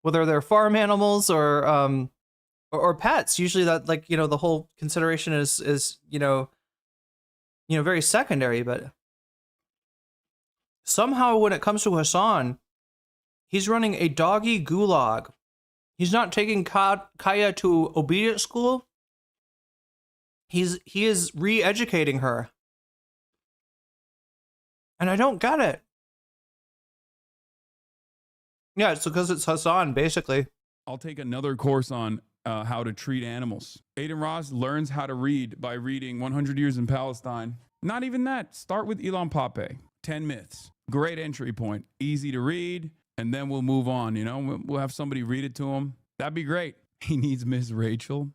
whether they're farm animals or pets. Usually that, like, the whole consideration is very secondary. But somehow when it comes to Hassan, he's running a doggy gulag. He's not taking Kaya to obedience school. He is re-educating her. And I don't get it. Yeah, it's because it's Hassan, basically. I'll take another course on how to treat animals. Aiden Ross learns how to read by reading 100 Years in Palestine. Not even that. Start with Ilan Pape. 10 myths. Great entry point. Easy to read. And then we'll move on, We'll have somebody read it to him. That'd be great. He needs Miss Rachel.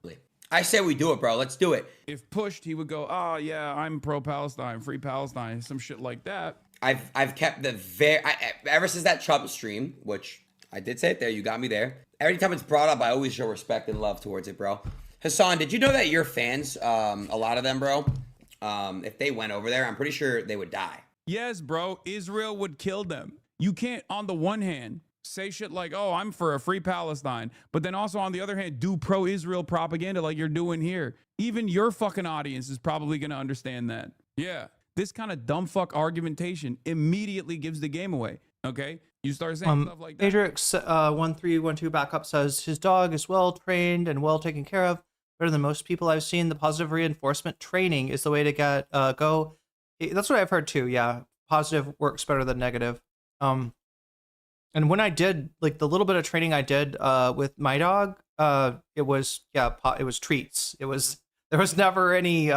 I say we do it, bro. Let's do it. If pushed, he would go, oh, yeah, I'm pro-Palestine, free Palestine, some shit like that. I've kept ever since that Trump stream, which I did say it there. You got me there. Every time it's brought up, I always show respect and love towards it, bro. Hassan, did you know that your fans, a lot of them, bro, if they went over there, I'm pretty sure they would die. Yes, bro. Israel would kill them. You can't, on the one hand, say shit like, oh, I'm for a free Palestine, but then also on the other hand, do pro-Israel propaganda like you're doing here. Even your fucking audience is probably going to understand that. Yeah. This kind of dumb fuck argumentation immediately gives the game away. Okay? You start saying stuff like that. Adrix 1312 backup says his dog is well trained and well taken care of. Better than most people I've seen. The positive reinforcement training is the way to get go. That's what I've heard too. Yeah. Positive works better than negative. And when I did, like, the little bit of training I did with my dog, it was treats. There was never any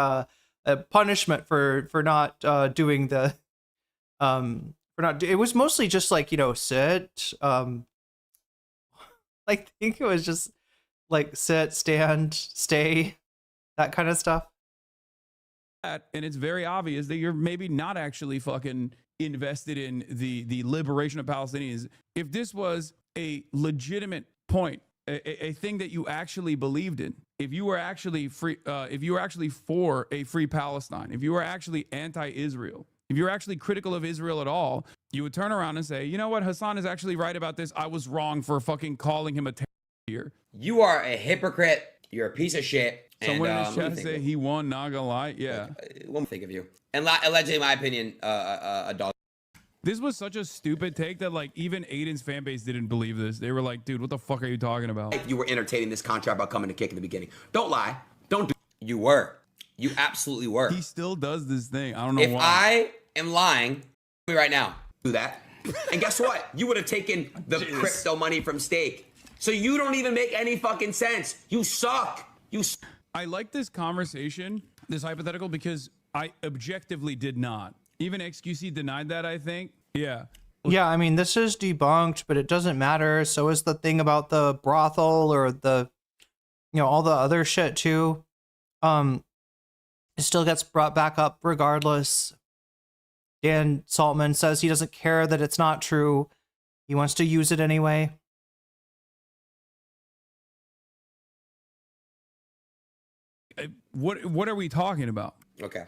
a punishment for not doing the it was mostly just like, you know, sit. I think it was just like sit, stand, stay, that kind of stuff. And it's very obvious that you're maybe not actually fucking invested in the liberation of Palestinians. If this was a legitimate point, a thing that you actually believed in, if you were actually free, if you were actually for a free Palestine, if you were actually anti-Israel, if you're actually critical of Israel at all, you would turn around and say, you know what, Hassan is actually right about this. I was wrong for fucking calling him a terrorist here. You are a hypocrite. You're a piece of shit. Someone in the and, chat say he won, not gonna lie. Yeah. What do you think of you? And allegedly, in my opinion, a dog. This was such a stupid take that like even Aiden's fan base didn't believe this. They were like, dude, what the fuck are you talking about? You were entertaining this contract about coming to kick in the beginning. Don't lie. Don't do. You were. You absolutely were. He still does this thing. I don't know if why. I am lying, me right now, do that. And guess what? You would have taken the crypto money from stake. So you don't even make any fucking sense. You suck. I like this conversation, this hypothetical, because I objectively did not. Even XQC denied that, I think. Yeah. Yeah, I mean, this is debunked, but it doesn't matter. So is the thing about the brothel or the, you know, all the other shit too. It still gets brought back up regardless. Dan Saltman says he doesn't care that it's not true. He wants to use it anyway. What are we talking about? Okay.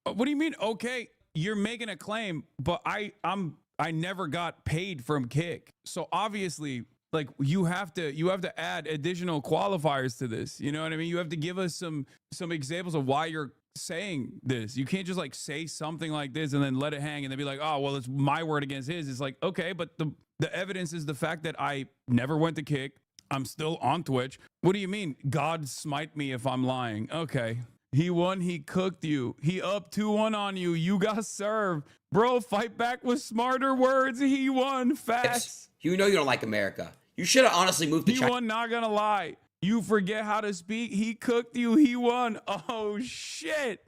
What do you mean? Okay, you're making a claim, but I never got paid from Kick. So obviously, like you have to add additional qualifiers to this. You know what I mean? You have to give us some examples of why you're saying this. You can't just like say something like this and then let it hang and then be like, oh well, it's my word against his. It's like, okay, but the evidence is the fact that I never went to Kick. I'm still on Twitch. What do you mean? God smite me if I'm lying. Okay. He won. He cooked you. He up 2-1 on you. You got served. Bro, fight back with smarter words. He won fast. You know you don't like America. You should have honestly moved to China. He won, not gonna lie. You forget how to speak. He cooked you. He won. Oh, shit.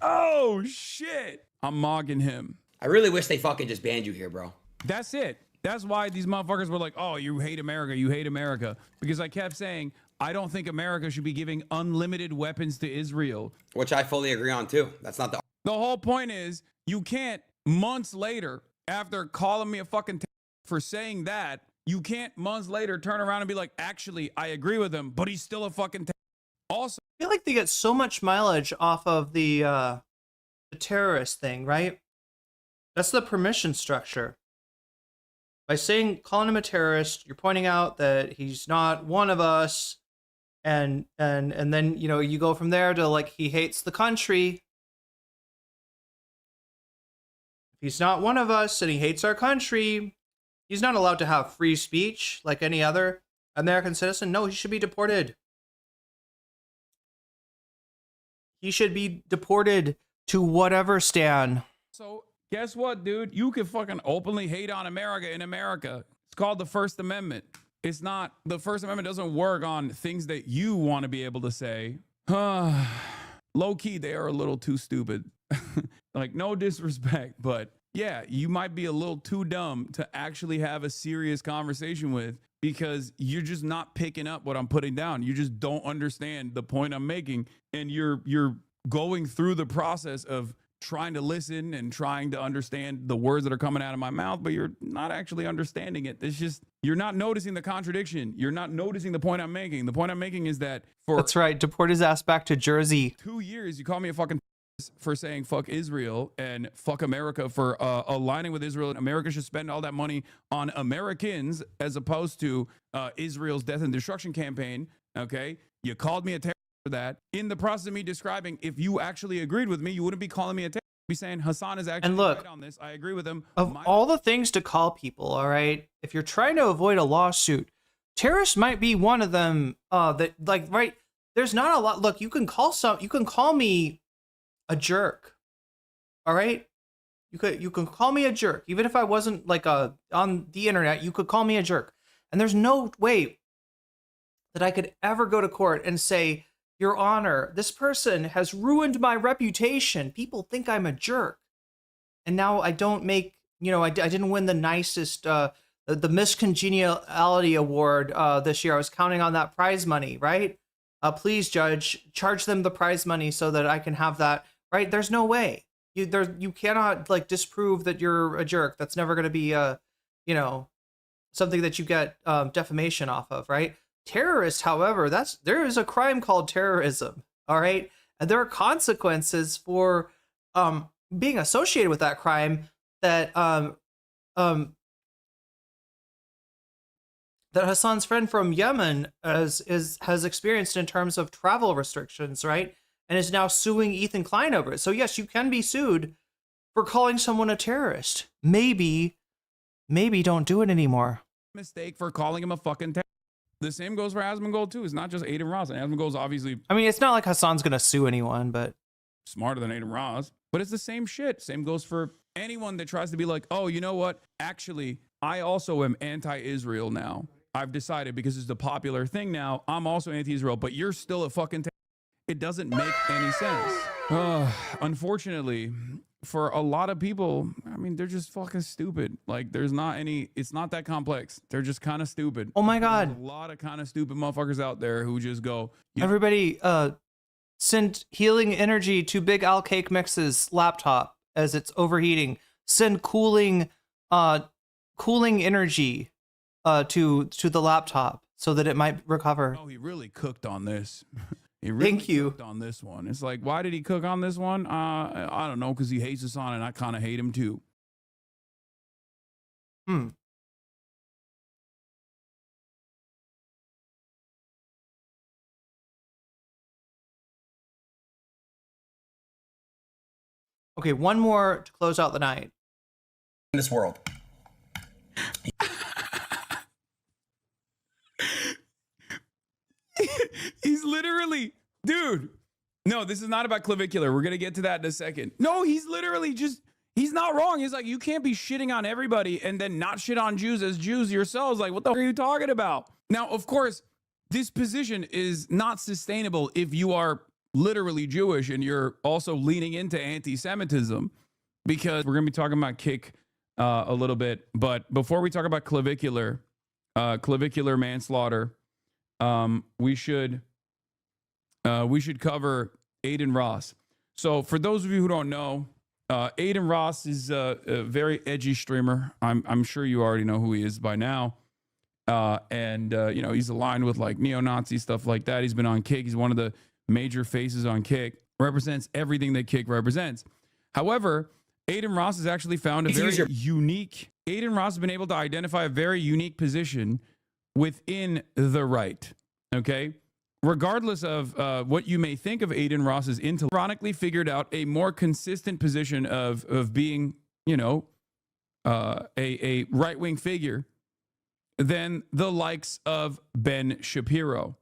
Oh, shit. I'm mocking him. I really wish they fucking just banned you here, bro. That's it. That's why these motherfuckers were like, oh, you hate America. You hate America. Because I kept saying, I don't think America should be giving unlimited weapons to Israel. Which I fully agree on, too. That's not the whole point is you can't months later, after calling me a fucking for saying that, you can't months later turn around and be like, actually, I agree with him, but he's still a fucking Also, I feel like they get so much mileage off of the terrorist thing, right? That's the permission structure. By calling him a terrorist, you're pointing out that he's not one of us, and then, you know, you go from there to like he hates the country. If he's not one of us and he hates our country, he's not allowed to have free speech like any other American citizen. No, he should be deported. He should be deported to whatever stand. So guess what, dude? You can fucking openly hate on America in America. It's called the First Amendment. It's not, the First Amendment doesn't work on things that you want to be able to say. Low key, they are a little too stupid. Like, no disrespect, but yeah, you might be a little too dumb to actually have a serious conversation with, because you're just not picking up what I'm putting down. You just don't understand the point I'm making. And you're going through the process of trying to listen and trying to understand the words that are coming out of my mouth, but you're not actually understanding it. It's just, you're not noticing the contradiction. You're not noticing the point I'm making. The point I'm making is that That's right. Deport his ass back to Jersey. 2 years, you call me a fucking for saying fuck Israel and fuck America for aligning with Israel, and America should spend all that money on Americans as opposed to Israel's death and destruction campaign. Okay, you called me a terrorist for that. In the process of me describing, if you actually agreed with me, you wouldn't be calling me a terrorist. You'd be saying Hassan is actually right on this. I agree with him. Of all the things to call people, all right, if you're trying to avoid a lawsuit, terrorist might be one of them. That like right. There's not a lot. Look, you can call me a jerk. All right? You can call me a jerk. Even if I wasn't like on the internet, you could call me a jerk. And there's no way that I could ever go to court and say Your Honor, this person has ruined my reputation. People think I'm a jerk. And now I don't make, I didn't win the nicest, the miscongeniality award this year. I was counting on that prize money, right? Please, judge, charge them the prize money so that I can have that, right? There's no way. You cannot like disprove that you're a jerk. That's never going to be, something that you get defamation off of, right? Terrorists, however, there is a crime called terrorism, all right? And there are consequences for being associated with that crime that that Hassan's friend from Yemen has experienced in terms of travel restrictions, right? And is now suing Ethan Klein over it. So yes, you can be sued for calling someone a terrorist. Maybe don't do it anymore. Mistake for calling him a fucking terrorist. The same goes for Asmongold too. It's not just Aiden Ross. And Asmongold's obviously, I mean, it's not like Hassan's gonna sue anyone, but smarter than Aiden Ross. But it's the same shit. Same goes for anyone that tries to be like, oh, you know what? Actually, I also am anti-Israel now. I've decided because it's the popular thing now. I'm also anti-Israel, but you're still a fucking terrorist. It doesn't make any sense. Unfortunately, for a lot of people, I mean, they're just fucking stupid. Like, it's not that complex. They're just kind of stupid. Oh my God. There's a lot of kind of stupid motherfuckers out there who just go, everybody, send healing energy to Big Al Cake Mix's laptop as it's overheating. Send cooling energy to the laptop so that it might recover. Oh, he really cooked on this. Thank you. Cooked on this one. It's like, why did he cook on this one? I don't know, because he hates Hassan and I kind of hate him too. Okay, one more to close out the night. In this world. He's literally, dude. No, this is not about clavicular. We're going to get to that in a second. No, he's literally he's not wrong. He's like, you can't be shitting on everybody and then not shit on Jews as Jews yourselves. Like, what the fuck are you talking about? Now, of course, this position is not sustainable if you are literally Jewish and you're also leaning into anti-Semitism, because we're going to be talking about kick a little bit. But before we talk about clavicular manslaughter, we should cover Aiden Ross. So for those of you who don't know, Aiden Ross is a very edgy streamer. I'm sure you already know who he is by now. He's aligned with like neo-Nazi stuff like that. He's been on Kick. He's one of the major faces on Kick. Represents everything that Kick represents. However, Aiden Ross has actually found a very unique. Aiden Ross has been able to identify a very unique position within the right. Okay. Regardless of what you may think of Aiden Ross's intellect, ironically figured out a more consistent position of being, a right-wing figure than the likes of Ben Shapiro.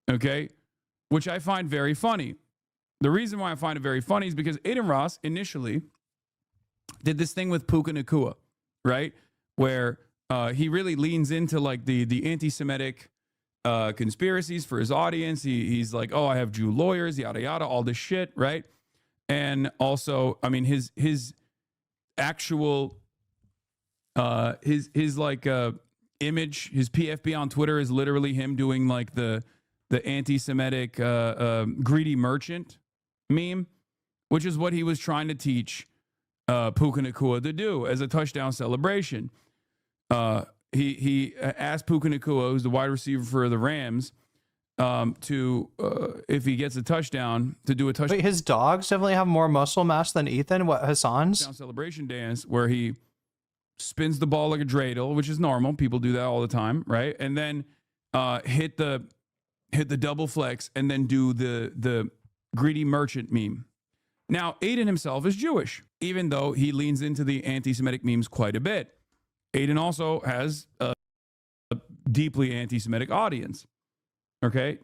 Okay. Which I find very funny. The reason why I find it very funny is because Aiden Ross initially did this thing with Puka Nakua, right? Where he really leans into like the anti-Semitic conspiracies for his audience. He's like, oh, I have Jew lawyers, yada yada, all this shit, right? And also, I mean, his actual his like image, his PFP on Twitter is literally him doing like the anti-Semitic greedy merchant meme, which is what he was trying to teach Puka Nakua to do as a touchdown celebration. He asked Puka Nakua, who's the wide receiver for the Rams, to if he gets a touchdown, to do a touchdown. Wait, his dogs definitely have more muscle mass than Ethan. What, Hassan's? Celebration dance where he spins the ball like a dreidel, which is normal. People do that all the time, right? And then hit the double flex and then do the greedy merchant meme. Now, Aiden himself is Jewish, even though he leans into the anti-Semitic memes quite a bit. Aiden also has a deeply anti-Semitic audience. Okay?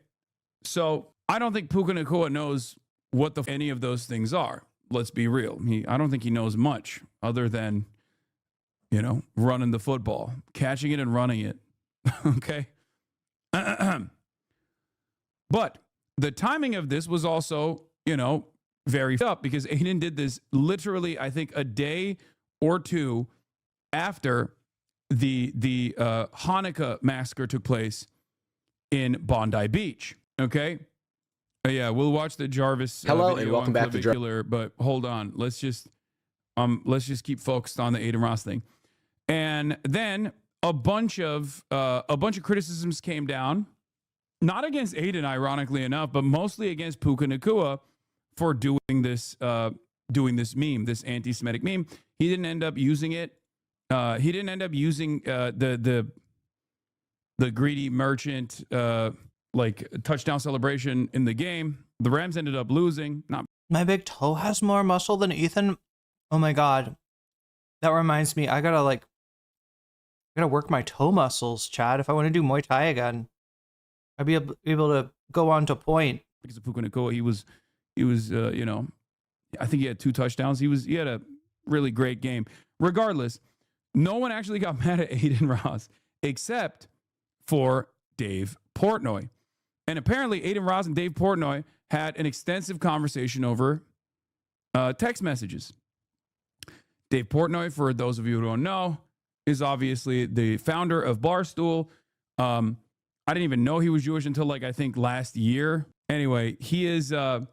So I don't think Puka Nakua knows what any of those things are. Let's be real. I don't think he knows much other than, running the football, catching it and running it. Okay? But the timing of this was also, very up because Aiden did this literally, I think, a day or two after the Hanukkah massacre took place in Bondi Beach. Okay. Yeah, we'll watch the Jarvis. Hello video and welcome back to Jarvis. But hold on, let's just keep focused on the Aiden Ross thing, and then a bunch of criticisms came down, not against Aiden, ironically enough, but mostly against Puka Nakua for doing this meme, this anti-Semitic meme. He didn't end up using it. He didn't end up using the greedy merchant touchdown celebration in the game. The Rams ended up losing. My big toe has more muscle than Ethan. Oh my god, that reminds me. I gotta work my toe muscles, Chad. If I want to do Muay Thai again, I'd be able to go on to point. Because of Puka Nakua, he was I think he had 2 touchdowns. He had a really great game. Regardless, no one actually got mad at Aiden Ross except for Dave Portnoy. And apparently Aiden Ross and Dave Portnoy had an extensive conversation over text messages. Dave Portnoy, for those of you who don't know, is obviously the founder of Barstool. I didn't even know he was Jewish until I think last year. Anyway, he is Dave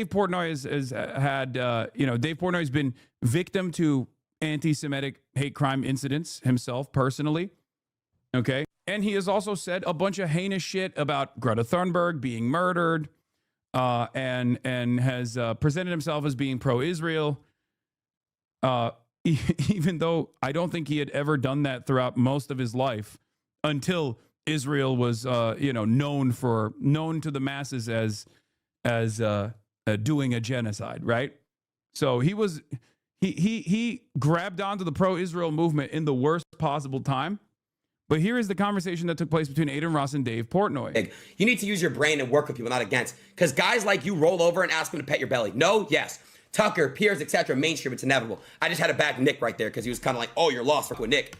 Portnoy has had Dave Portnoy's been victim to anti-Semitic hate crime incidents himself personally. Okay. And he has also said a bunch of heinous shit about Greta Thunberg being murdered, and has presented himself as being pro-Israel, even though I don't think he had ever done that throughout most of his life until Israel was, known to the masses as doing a genocide, right? So he grabbed onto the pro-Israel movement in the worst possible time. But here is the conversation that took place between Aiden Ross and Dave Portnoy. You need to use your brain and work with people, not against. Because guys like you roll over and ask them to pet your belly. No, yes. Tucker, Piers, etc. Mainstream, it's inevitable. I just had to back Nick right there because he was kind of like, oh, you're lost with Nick.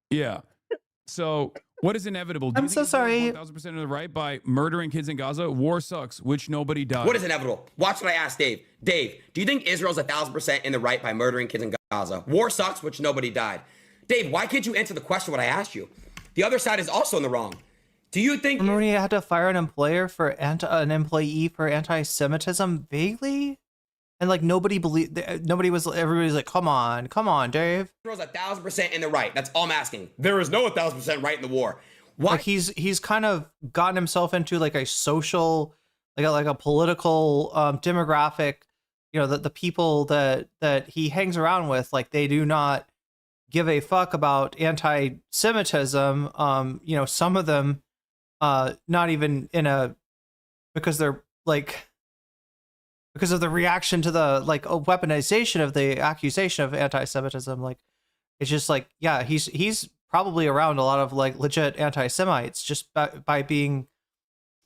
Yeah. So what is inevitable? I'm so sorry. 1,000% of the right by murdering kids in Gaza. War sucks, which nobody died. What is inevitable? Watch what I asked Dave. Dave, do you think Israel's 1,000% in the right by murdering kids in Gaza? War sucks, which nobody died. Dave, why can't you answer the question what I asked you? The other side is also in the wrong. Do you think... Remember when you had to fire an employee for anti-Semitism vaguely? And nobody believed, everybody's like, come on, Dave. Israel's 1,000% in the right. That's all I'm asking. There is no 1,000% right in the war. Why? He's kind of gotten himself into a social, like a political demographic, the people that he hangs around with, they do not give a fuck about anti-Semitism. Some of them not even because they're because of the reaction to the weaponization of the accusation of anti-Semitism. It's just yeah, he's probably around a lot of legit anti-Semites just by being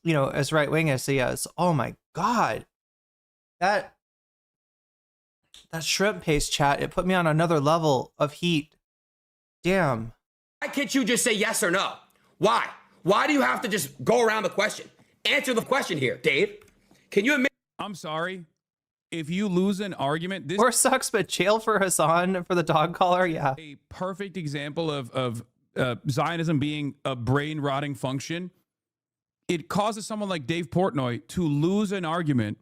as right-wing as he is. Oh my god, that shrimp paste chat, it put me on another level of heat. Damn. Why can't you just say yes or no? Why do you have to just go around the question? Answer the question here, Dave. Can you admit? I'm sorry. If you lose an argument, this war sucks, but jail for Hassan for the dog collar, yeah. A perfect example of Zionism being a brain rotting function. It causes someone like Dave Portnoy to lose an argument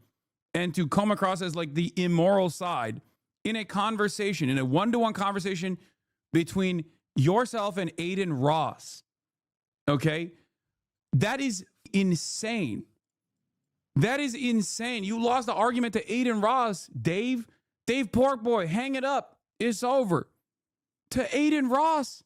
and to come across as the immoral side in a conversation, in a one-to-one conversation between yourself and Aiden Ross. Okay? That is insane. That is insane. You lost the argument to Aiden Ross, Dave. Dave Porkboy, hang it up. It's over. To Aiden Ross.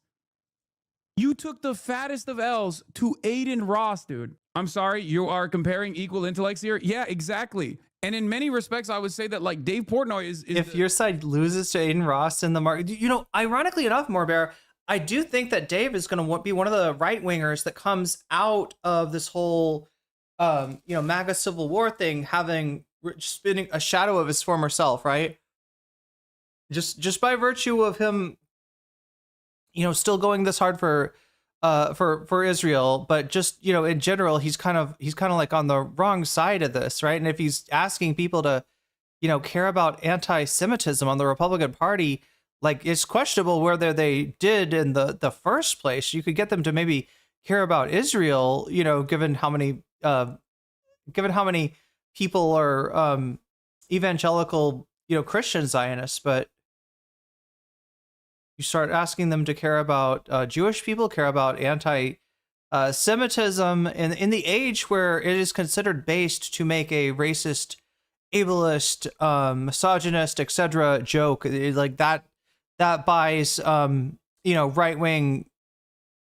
You took the fattest of L's to Aiden Ross, dude. I'm sorry, you are comparing equal intellects here? Yeah, exactly. And in many respects, I would say that Dave Portnoy is if your side loses to Aiden Ross in the market, ironically enough, Morbear, I do think that Dave is going to be one of the right wingers that comes out of this whole, MAGA Civil War thing, having spinning a shadow of his former self, right? Just by virtue of him, still going this hard for for Israel, but just, you know, in general, he's kind of like on the wrong side of this, right? And if he's asking people to, you know, care about anti-Semitism on the Republican Party, like, it's questionable whether they did in the first place. You could get them to maybe care about Israel, you know, given how many people are evangelical, you know, Christian Zionists, but you start asking them to care about Jewish people, care about anti-Semitism in the age where it is considered based to make a racist, ableist, misogynist, etc. joke like that buys, you know, right-wing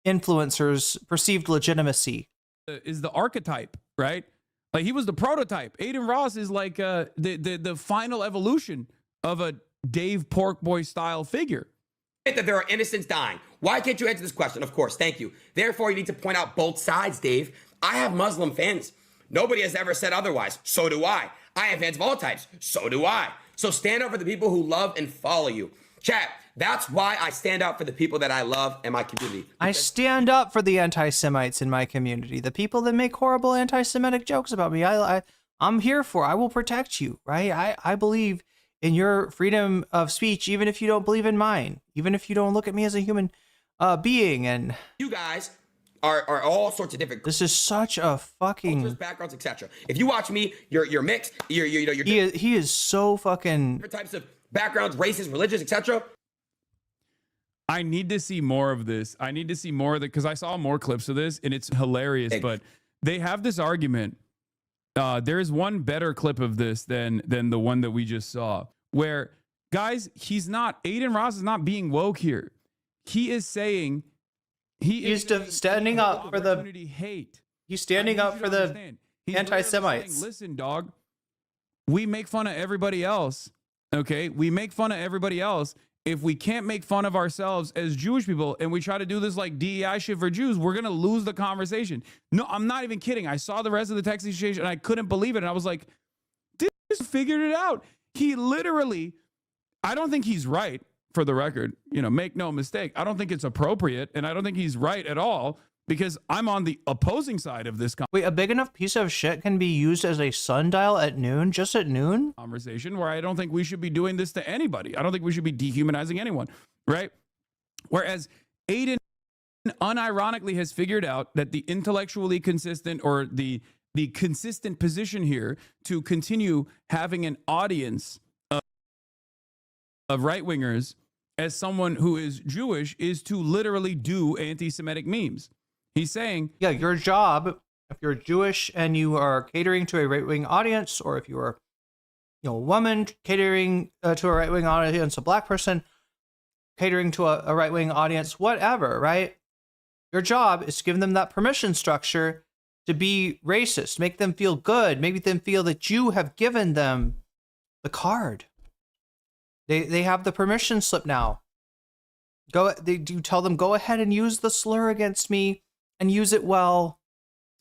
influencers perceived legitimacy. Is the archetype, right? Like, he was the prototype. Aiden Ross is like the final evolution of a Dave Porkboy style figure. That there are innocents dying. Why can't you answer this question? Of course, thank you. Therefore, you need to point out both sides, Dave. I have Muslim fans. Nobody has ever said otherwise. So do I. I have fans of all types. So do I. So stand up for the people who love and follow you. Chat, that's why I stand up for the people that I love in my community. I stand up for the anti-Semites in my community. The people that make horrible anti-Semitic jokes about me, I'm here for. I will protect you, right? I believe in your freedom of speech, even if you don't believe in mine, even if you don't look at me as a human being. And you guys are all sorts of different. This is such a fucking cultures, backgrounds, etc. If you watch me, you're mixed. You're he is so fucking different types of backgrounds, races, religions, etc. I need to see more of this. I need to see more of it because I saw more clips of this and it's hilarious. But they have this argument. There is one better clip of this than the one that we just saw, where, guys, Aiden Ross is not being woke here. He is saying he's standing up for the hate. He's standing up for the anti-Semites. Saying, listen, dog, we make fun of everybody else. Okay, we make fun of everybody else. If we can't make fun of ourselves as Jewish people and we try to do this like DEI shit for Jews, we're going to lose the conversation. No, I'm not even kidding. I saw the rest of the text exchange and I couldn't believe it. And I was like, this figured it out. He literally, I don't think he's right, for the record. You know, make no mistake. I don't think it's appropriate and I don't think he's right at all because I'm on the opposing side of this. Wait, a big enough piece of shit can be used as a sundial at noon, just at noon? Conversation where I don't think we should be doing this to anybody. I don't think we should be dehumanizing anyone, right? Whereas Aiden unironically has figured out that the intellectually consistent or the consistent position here to continue having an audience of right-wingers as someone who is Jewish is to literally do anti-Semitic memes. He's saying, yeah, your job, if you're Jewish and you are catering to a right-wing audience, or if you are, you know, a woman catering to a right-wing audience, a black person catering to a right-wing audience, whatever, right? Your job is to give them that permission structure to be racist, make them feel good, make them feel that you have given them the card. They have the permission slip now. You tell them, go ahead and use the slur against me and use it well,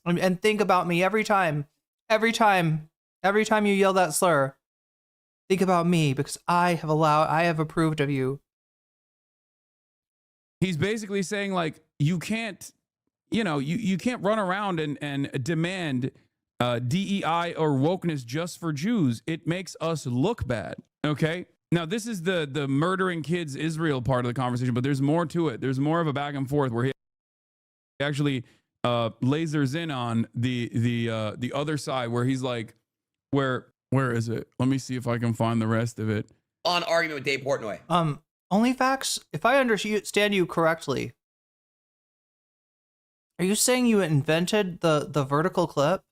and think about me every time you yell that slur. Think about me because I have approved of you. He's basically saying, like, you can't, you know, you can't run around and demand DEI or wokeness just for Jews. It makes us look bad. Okay. Now, this is the murdering kids Israel part of the conversation, but there's more to it. There's more of a back and forth where he actually lasers in on the other side, where he's like, where is it? Let me see if I can find the rest of it. On argument with Dave Portnoy. OnlyFacts, if I understand you correctly, are you saying you invented the vertical clip?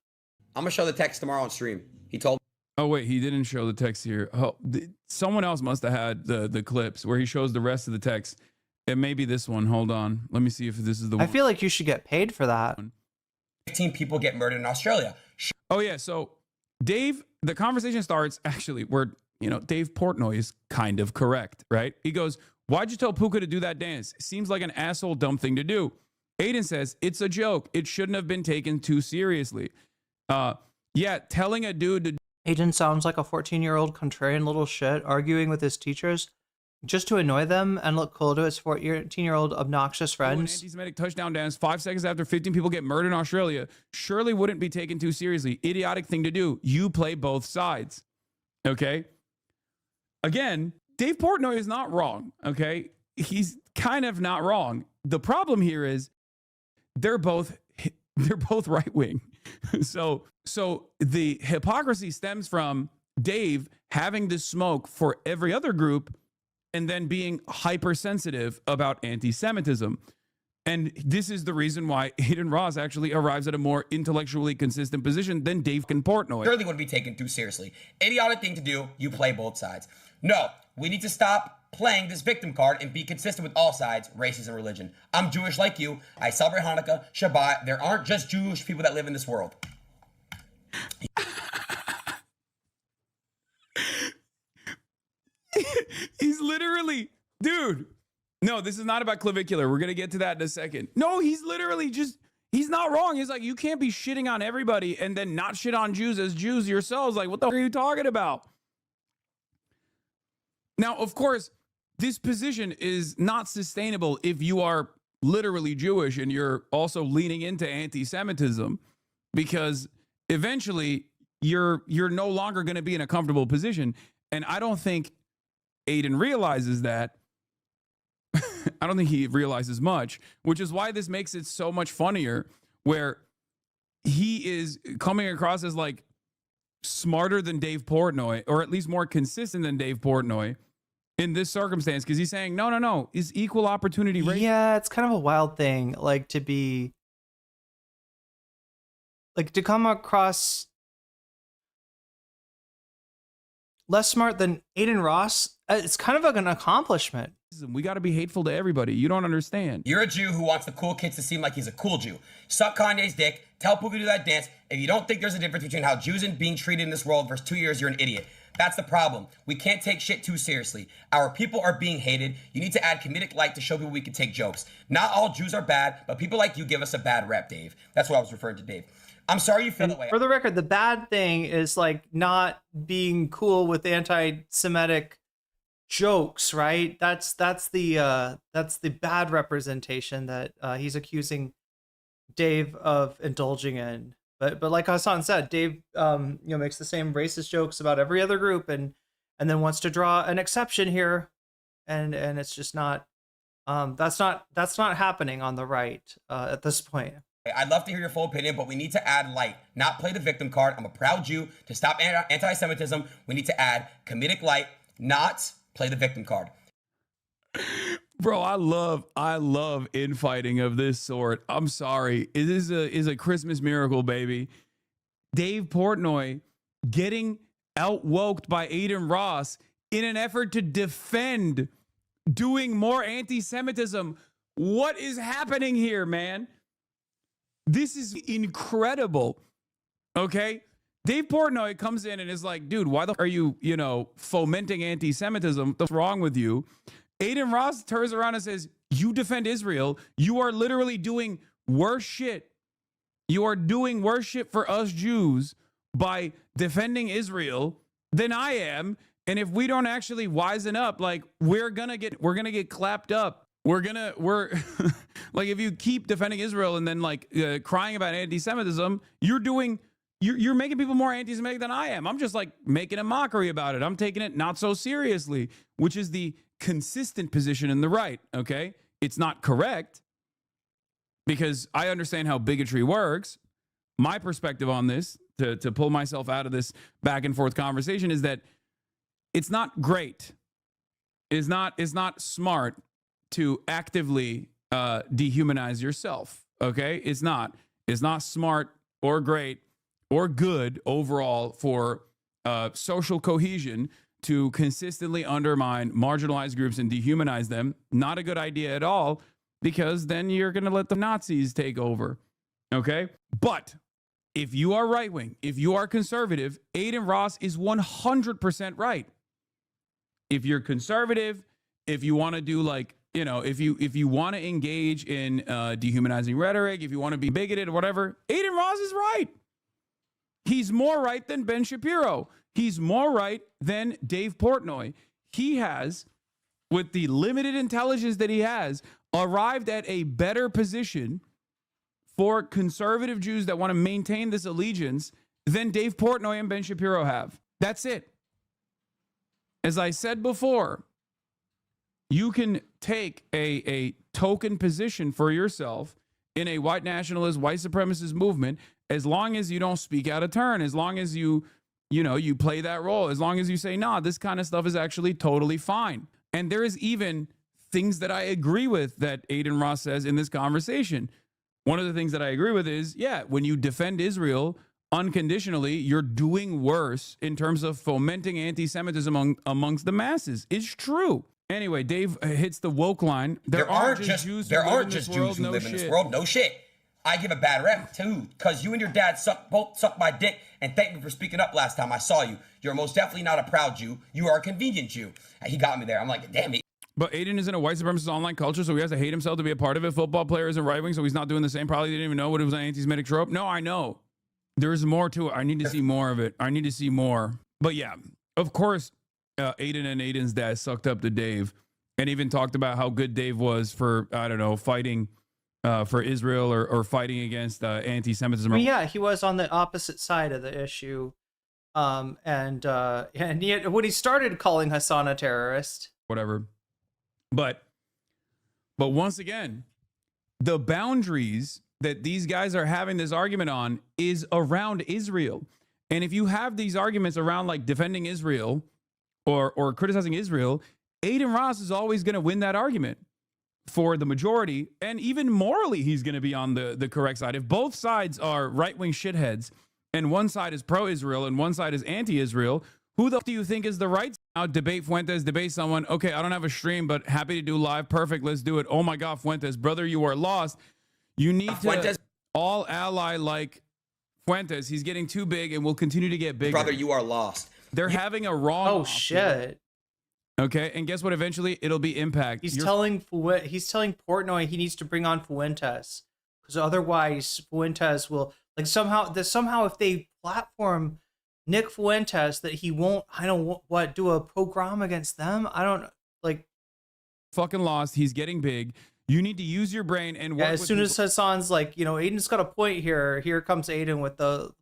I'm gonna show the text tomorrow on stream. He told. Oh wait, he didn't show the text here. Oh, someone else must have had the clips where he shows the rest of the text. It may be this one. Hold on. Let me see if this is the one. I feel like you should get paid for that. 15 people get murdered in Australia. Oh yeah, so Dave, the conversation starts actually where, you know, Dave Portnoy is kind of correct, right? He goes, "Why'd you tell Puka to do that dance? Seems like an asshole dumb thing to do." Aiden says, "It's a joke. It shouldn't have been taken too seriously." Yeah, telling a dude to... Aiden sounds like a 14-year-old contrarian little shit arguing with his teachers. just to annoy them and look cool to his 14-year-old obnoxious An friends. anti-Semitic touchdown dance 5 seconds after 15 people get murdered in Australia surely wouldn't be taken too seriously. Idiotic thing to do. You play both sides. Okay? Again, Dave Portnoy is not wrong. Okay? He's kind of not wrong. The problem here is they're both right-wing. So the hypocrisy stems from Dave having to smoke for every other group and then being hypersensitive about anti-Semitism. And this is the reason why Adin Ross actually arrives at a more intellectually consistent position than Dave Portnoy. Surely wouldn't be taken too seriously. Idiotic thing to do, you play both sides. No, we need to stop playing this victim card and be consistent with all sides, races, and religion. I'm Jewish like you. I celebrate Hanukkah, Shabbat. There aren't just Jewish people that live in this world. He's literally, dude. No, this is not about clavicular. We're going to get to that in a second. No, he's literally just, he's not wrong. He's like, you can't be shitting on everybody and then not shit on Jews as Jews yourselves. Like, what the fuck are you talking about? Now, of course, this position is not sustainable if you are literally Jewish and you're also leaning into anti-Semitism, because eventually you're no longer going to be in a comfortable position. And I don't think Adin realizes that. I don't think he realizes much, which is why this makes it so much funnier, where he is coming across as like smarter than Dave Portnoy, or at least more consistent than Dave Portnoy in this circumstance, because he's saying, no, is equal opportunity race. Yeah, it's kind of a wild thing, like to come across less smart than Adin Ross. It's kind of like an accomplishment. We got to be hateful to everybody. You don't understand. You're a Jew who wants the cool kids to seem like he's a cool Jew. Suck Kanye's dick. Tell Pookie to do that dance. If you don't think there's a difference between how Jews and being treated in this world versus 2 years, you're an idiot. That's the problem. We can't take shit too seriously. Our people are being hated. You need to add comedic light to show people we can take jokes. Not all Jews are bad, but people like you give us a bad rep, Dave. That's what I was referring to, Dave. I'm sorry you feel that way. For the record, the bad thing is like not being cool with anti-Semitic jokes, right? That's the bad representation that he's accusing Dave of indulging in. But like Hassan said, Dave makes the same racist jokes about every other group and then wants to draw an exception here, and it's just not that's not happening on the right at this point. I'd love to hear your full opinion, but we need to add light, not play the victim card. I'm a proud Jew. To stop anti-Semitism, we need to add comedic light, not play the victim card. Bro, I love infighting of this sort. I'm sorry. It is a Christmas miracle, baby. Dave Portnoy getting out-woked by Adin Ross in an effort to defend doing more anti-Semitism. What is happening here, man? This is incredible. Okay? Dave Portnoy comes in and is like, dude, why the are you, fomenting anti-Semitism? What's wrong with you? Adin Ross turns around and says, you defend Israel. You are literally doing worse shit. You are doing worse shit for us Jews by defending Israel than I am. And if we don't actually wisen up, like we're gonna get clapped up. We're like, if you keep defending Israel and then like crying about anti-Semitism, you're making people more anti-Semitic than I am. I'm just like making a mockery about it. I'm taking it not so seriously, which is the consistent position in the right. Okay, it's not correct because I understand how bigotry works. My perspective on this, to pull myself out of this back and forth conversation, is that it's not great. It's not smart to actively dehumanize yourself. Okay, it's not smart or great or good overall for social cohesion to consistently undermine marginalized groups and dehumanize them. Not a good idea at all, because then you're going to let the Nazis take over. Okay? But if you are right-wing, if you are conservative, Adin Ross is 100% right. If you're conservative, if you want to do like, if you want to engage in dehumanizing rhetoric, if you want to be bigoted or whatever, Adin Ross is right. He's more right than Ben Shapiro. He's more right than Dave Portnoy. He has with the limited intelligence that he has, arrived at a better position for conservative Jews that want to maintain this allegiance than Dave Portnoy and Ben Shapiro have. That's it. As I said before, you can take a token position for yourself in a white nationalist, white supremacist movement, as long as you don't speak out of turn, as long as you play that role, as long as you say, nah, this kind of stuff is actually totally fine. And there is even things that I agree with that Aiden Ross says in this conversation. One of the things that I agree with is, yeah, when you defend Israel unconditionally, you're doing worse in terms of fomenting anti-Semitism amongst the masses. It's true. Anyway, Dave hits the woke line. There aren't just Jews who live in this world. No shit. I give a bad rep too, because you and your dad both suck my dick, and thank me for speaking up last time I saw you. You're most definitely not a proud Jew. You are a convenient Jew. He got me there. I'm like, damn it. But Aiden is in a white supremacist online culture, so he has to hate himself to be a part of it. Football player isn't right-wing, so he's not doing the same. Probably didn't even know what it was an anti-Semitic trope. No, I know. There's more to it. I need to see more of it. I need to see more. But yeah, of course, Aiden and Aiden's dad sucked up to Dave and even talked about how good Dave was for, I don't know, fighting for Israel or fighting against anti-Semitism. Well, yeah, he was on the opposite side of the issue. And yet when he started calling Hassan a terrorist. Whatever. But once again, the boundaries that these guys are having this argument on is around Israel. And if you have these arguments around like defending Israel or criticizing Israel, Aiden Ross is always going to win that argument for the majority. And even morally, he's going to be on the correct side. If both sides are right-wing shitheads and one side is pro-Israel and one side is anti-Israel, who the f do you think is the right side? Debate Fuentes, debate someone. Okay, I don't have a stream, but happy to do live. Perfect, let's do it. Oh my God, Fuentes, brother, you are lost. You need to all ally like Fuentes. He's getting too big and will continue to get bigger. Brother, you are lost. They're having a wrong. Oh shit. Okay, and guess what? Eventually, it'll be Impact. He's telling Portnoy he needs to bring on Fuentes because otherwise Fuentes will somehow if they platform Nick Fuentes that he won't do a program against them. I don't fucking lost. He's getting big. You need to use your brain and work as soon as Hassan's like, Aiden's got a point here. Here comes Aiden with the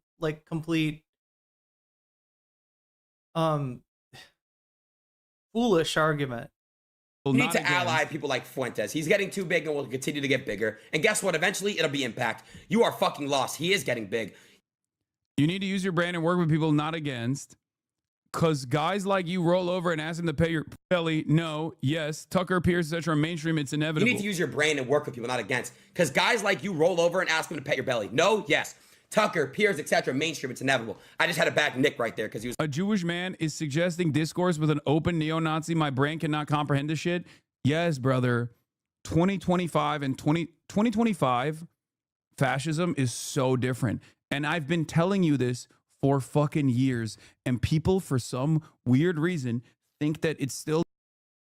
complete foolish argument. You need to ally people like Fuentes. He's getting too big and will continue to get bigger. And guess what? Eventually, it'll be Impact. You are fucking lost. He is getting big. You need to use your brain and work with people not against. Because guys like you roll over and ask them to pay your belly. No, yes. Tucker, Pierce, etc. Mainstream, it's inevitable. You need to use your brain and work with people not against. Because guys like you roll over and ask them to pet your belly. No, yes. Tucker, Pierce, etc. Mainstream, it's inevitable. I just had to back Nick right there because he was. A Jewish man is suggesting discourse with an open neo-Nazi. My brain cannot comprehend this shit. Yes, brother. 2025 fascism is so different. And I've been telling you this for fucking years. And people, for some weird reason, think that it's still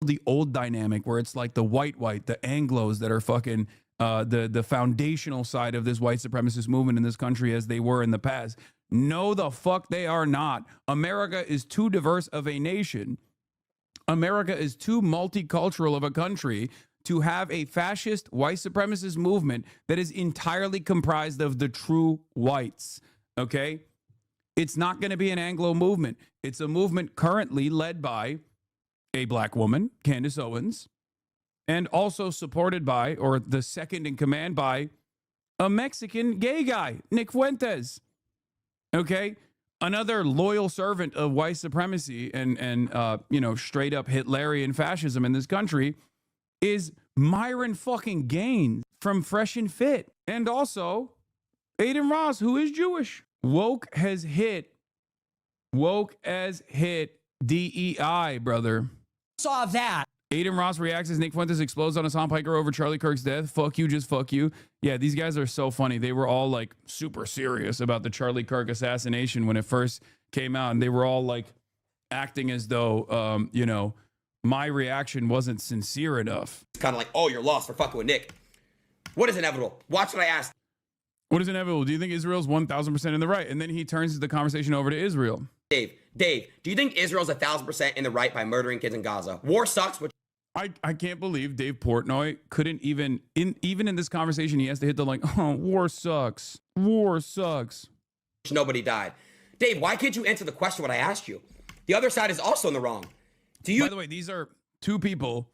the old dynamic where it's like the white, the Anglos that are fucking the foundational side of this white supremacist movement in this country as they were in the past. No, the fuck they are not. America is too diverse of a nation. America is too multicultural of a country to have a fascist white supremacist movement that is entirely comprised of the true whites. Okay? It's not going to be an Anglo movement. It's a movement currently led by a black woman, Candace Owens, and also supported by, or the second in command by, a Mexican gay guy, Nick Fuentes. Okay? Another loyal servant of white supremacy and straight up Hitlerian fascism in this country is Myron fucking Gaines from Fresh and Fit. And also Aiden Ross, who is Jewish. Woke has hit DEI, brother. Saw that. Aiden Ross reacts as Nick Fuentes explodes on Hassan Piker over Charlie Kirk's death. Fuck you, just fuck you. Yeah, these guys are so funny. They were all like super serious about the Charlie Kirk assassination when it first came out. And they were all like acting as though, my reaction wasn't sincere enough. It's kind of like, oh, you're lost for fucking with Nick. What is inevitable? Watch what I asked. What is inevitable? Do you think Israel's 1,000% in the right? And then he turns the conversation over to Israel. Dave, do you think Israel's 1,000% in the right by murdering kids in Gaza? War sucks, but I can't believe Dave Portnoy couldn't even in this conversation, he has to hit the like, oh, war sucks. War sucks. Nobody died. Dave, why can't you answer the question what I asked you? The other side is also in the wrong. By the way, these are two people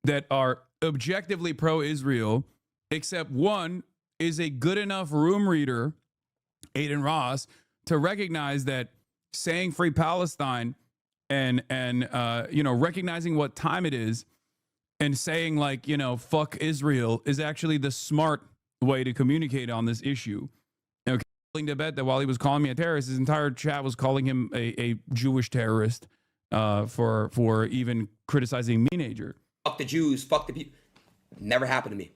that are objectively pro-Israel, except one is a good enough room reader, Aiden Ross, to recognize that saying free Palestine and recognizing what time it is and saying like, fuck Israel is actually the smart way to communicate on this issue. Okay, willing to bet that while he was calling me a terrorist, his entire chat was calling him a Jewish terrorist for even criticizing me, Nature. Fuck the Jews, fuck the people. Never happened to me.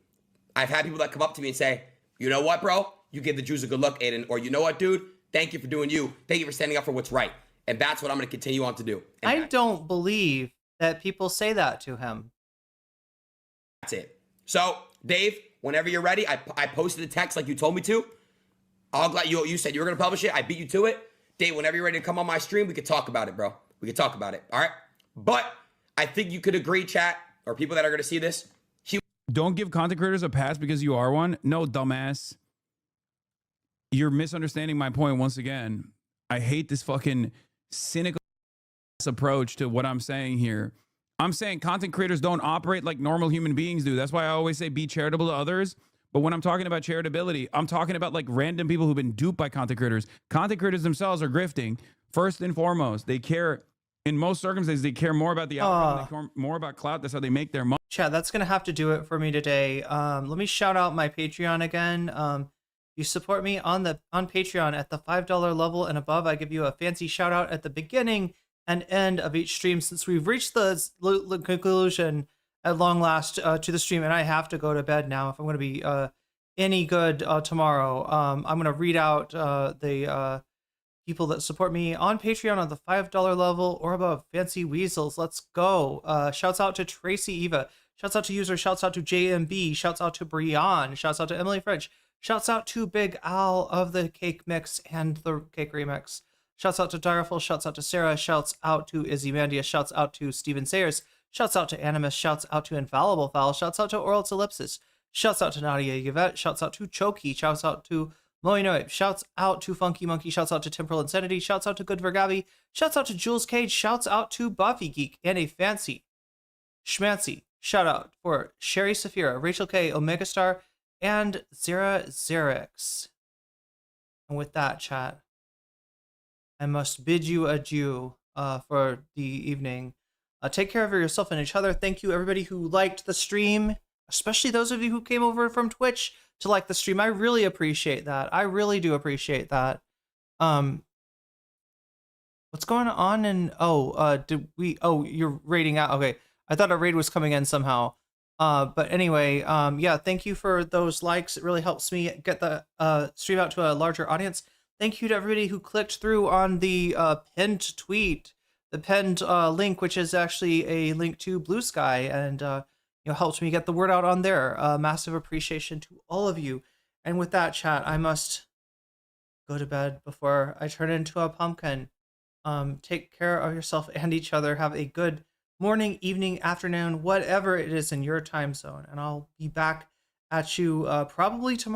I've had people that come up to me and say, you know what, bro? You give the Jews a good look, Aiden. Or you know what, dude? Thank you for doing you. Thank you for standing up for what's right. And that's what I'm going to continue on to do. I don't believe that people say that to him. That's it. So, Dave, whenever you're ready, I posted a text like you told me to. I'll glad you said you were going to publish it. I beat you to it. Dave, whenever you're ready to come on my stream, we could talk about it, bro. We could talk about it. All right? But I think you could agree, chat, or people that are going to see this. Don't give content creators a pass because you are one. No, dumbass. You're misunderstanding my point once again. I hate this fucking cynical approach to what I'm saying here. I'm saying content creators don't operate like normal human beings do. That's why I always say be charitable to others. But when I'm talking about charitability, I'm talking about like random people who've been duped by content creators. Content creators themselves are grifting. First and foremost, they care. In most circumstances, they care more about the outcome, they care more about clout. That's how they make their money. Chad, that's going to have to do it for me today. Let me shout out my Patreon again. You support me on Patreon at the $5 level and above. I give you a fancy shout out at the beginning and end of each stream, since we've reached the conclusion at long last to the stream, and I have to go to bed now if I'm going to be any good tomorrow. I'm going to read out the people that support me on Patreon on the $5 level or above. Fancy weasels, let's go. Shouts out to Tracy Eva. Shouts out to User. Shouts out to JMB. Shouts out to Brian. Shouts out to Emily French. Shouts out to Big Al of the Cake Mix and the Cake Remix. Shouts out to Direful. Shouts out to Sarah. Shouts out to Izzy Mandia. Shouts out to Steven Sayers. Shouts out to Animus. Shouts out to Infallible Foul. Shouts out to Oral Ellipsis. Shouts out to Nadia Yvette. Shouts out to Choki. Shouts out to Moinoip. Shouts out to Funky Monkey. Shouts out to Temporal Insanity. Shouts out to Good Vergabi. Shouts out to Jules Cage. Shouts out to Buffy Geek. And a fancy schmancy shout out for Sherry Safira, Rachel K, Omega Star, and Zara Xerix. And with that, chat, I must bid you adieu for the evening. Take care of yourself and each other. Thank you, everybody who liked the stream, especially those of you who came over from Twitch to like the stream. I really appreciate that. I really do appreciate that. What's going on? And you're raiding out. Okay, I thought a raid was coming in somehow. But anyway, yeah, thank you for those likes. It really helps me get the stream out to a larger audience. Thank you to everybody who clicked through on the pinned tweet, the pinned link, which is actually a link to Blue Sky, and helped me get the word out on there. Massive appreciation to all of you. And with that, chat, I must go to bed before I turn into a pumpkin. Take care of yourself and each other. Have a good morning, evening, afternoon, whatever it is in your time zone. And I'll be back at you probably tomorrow.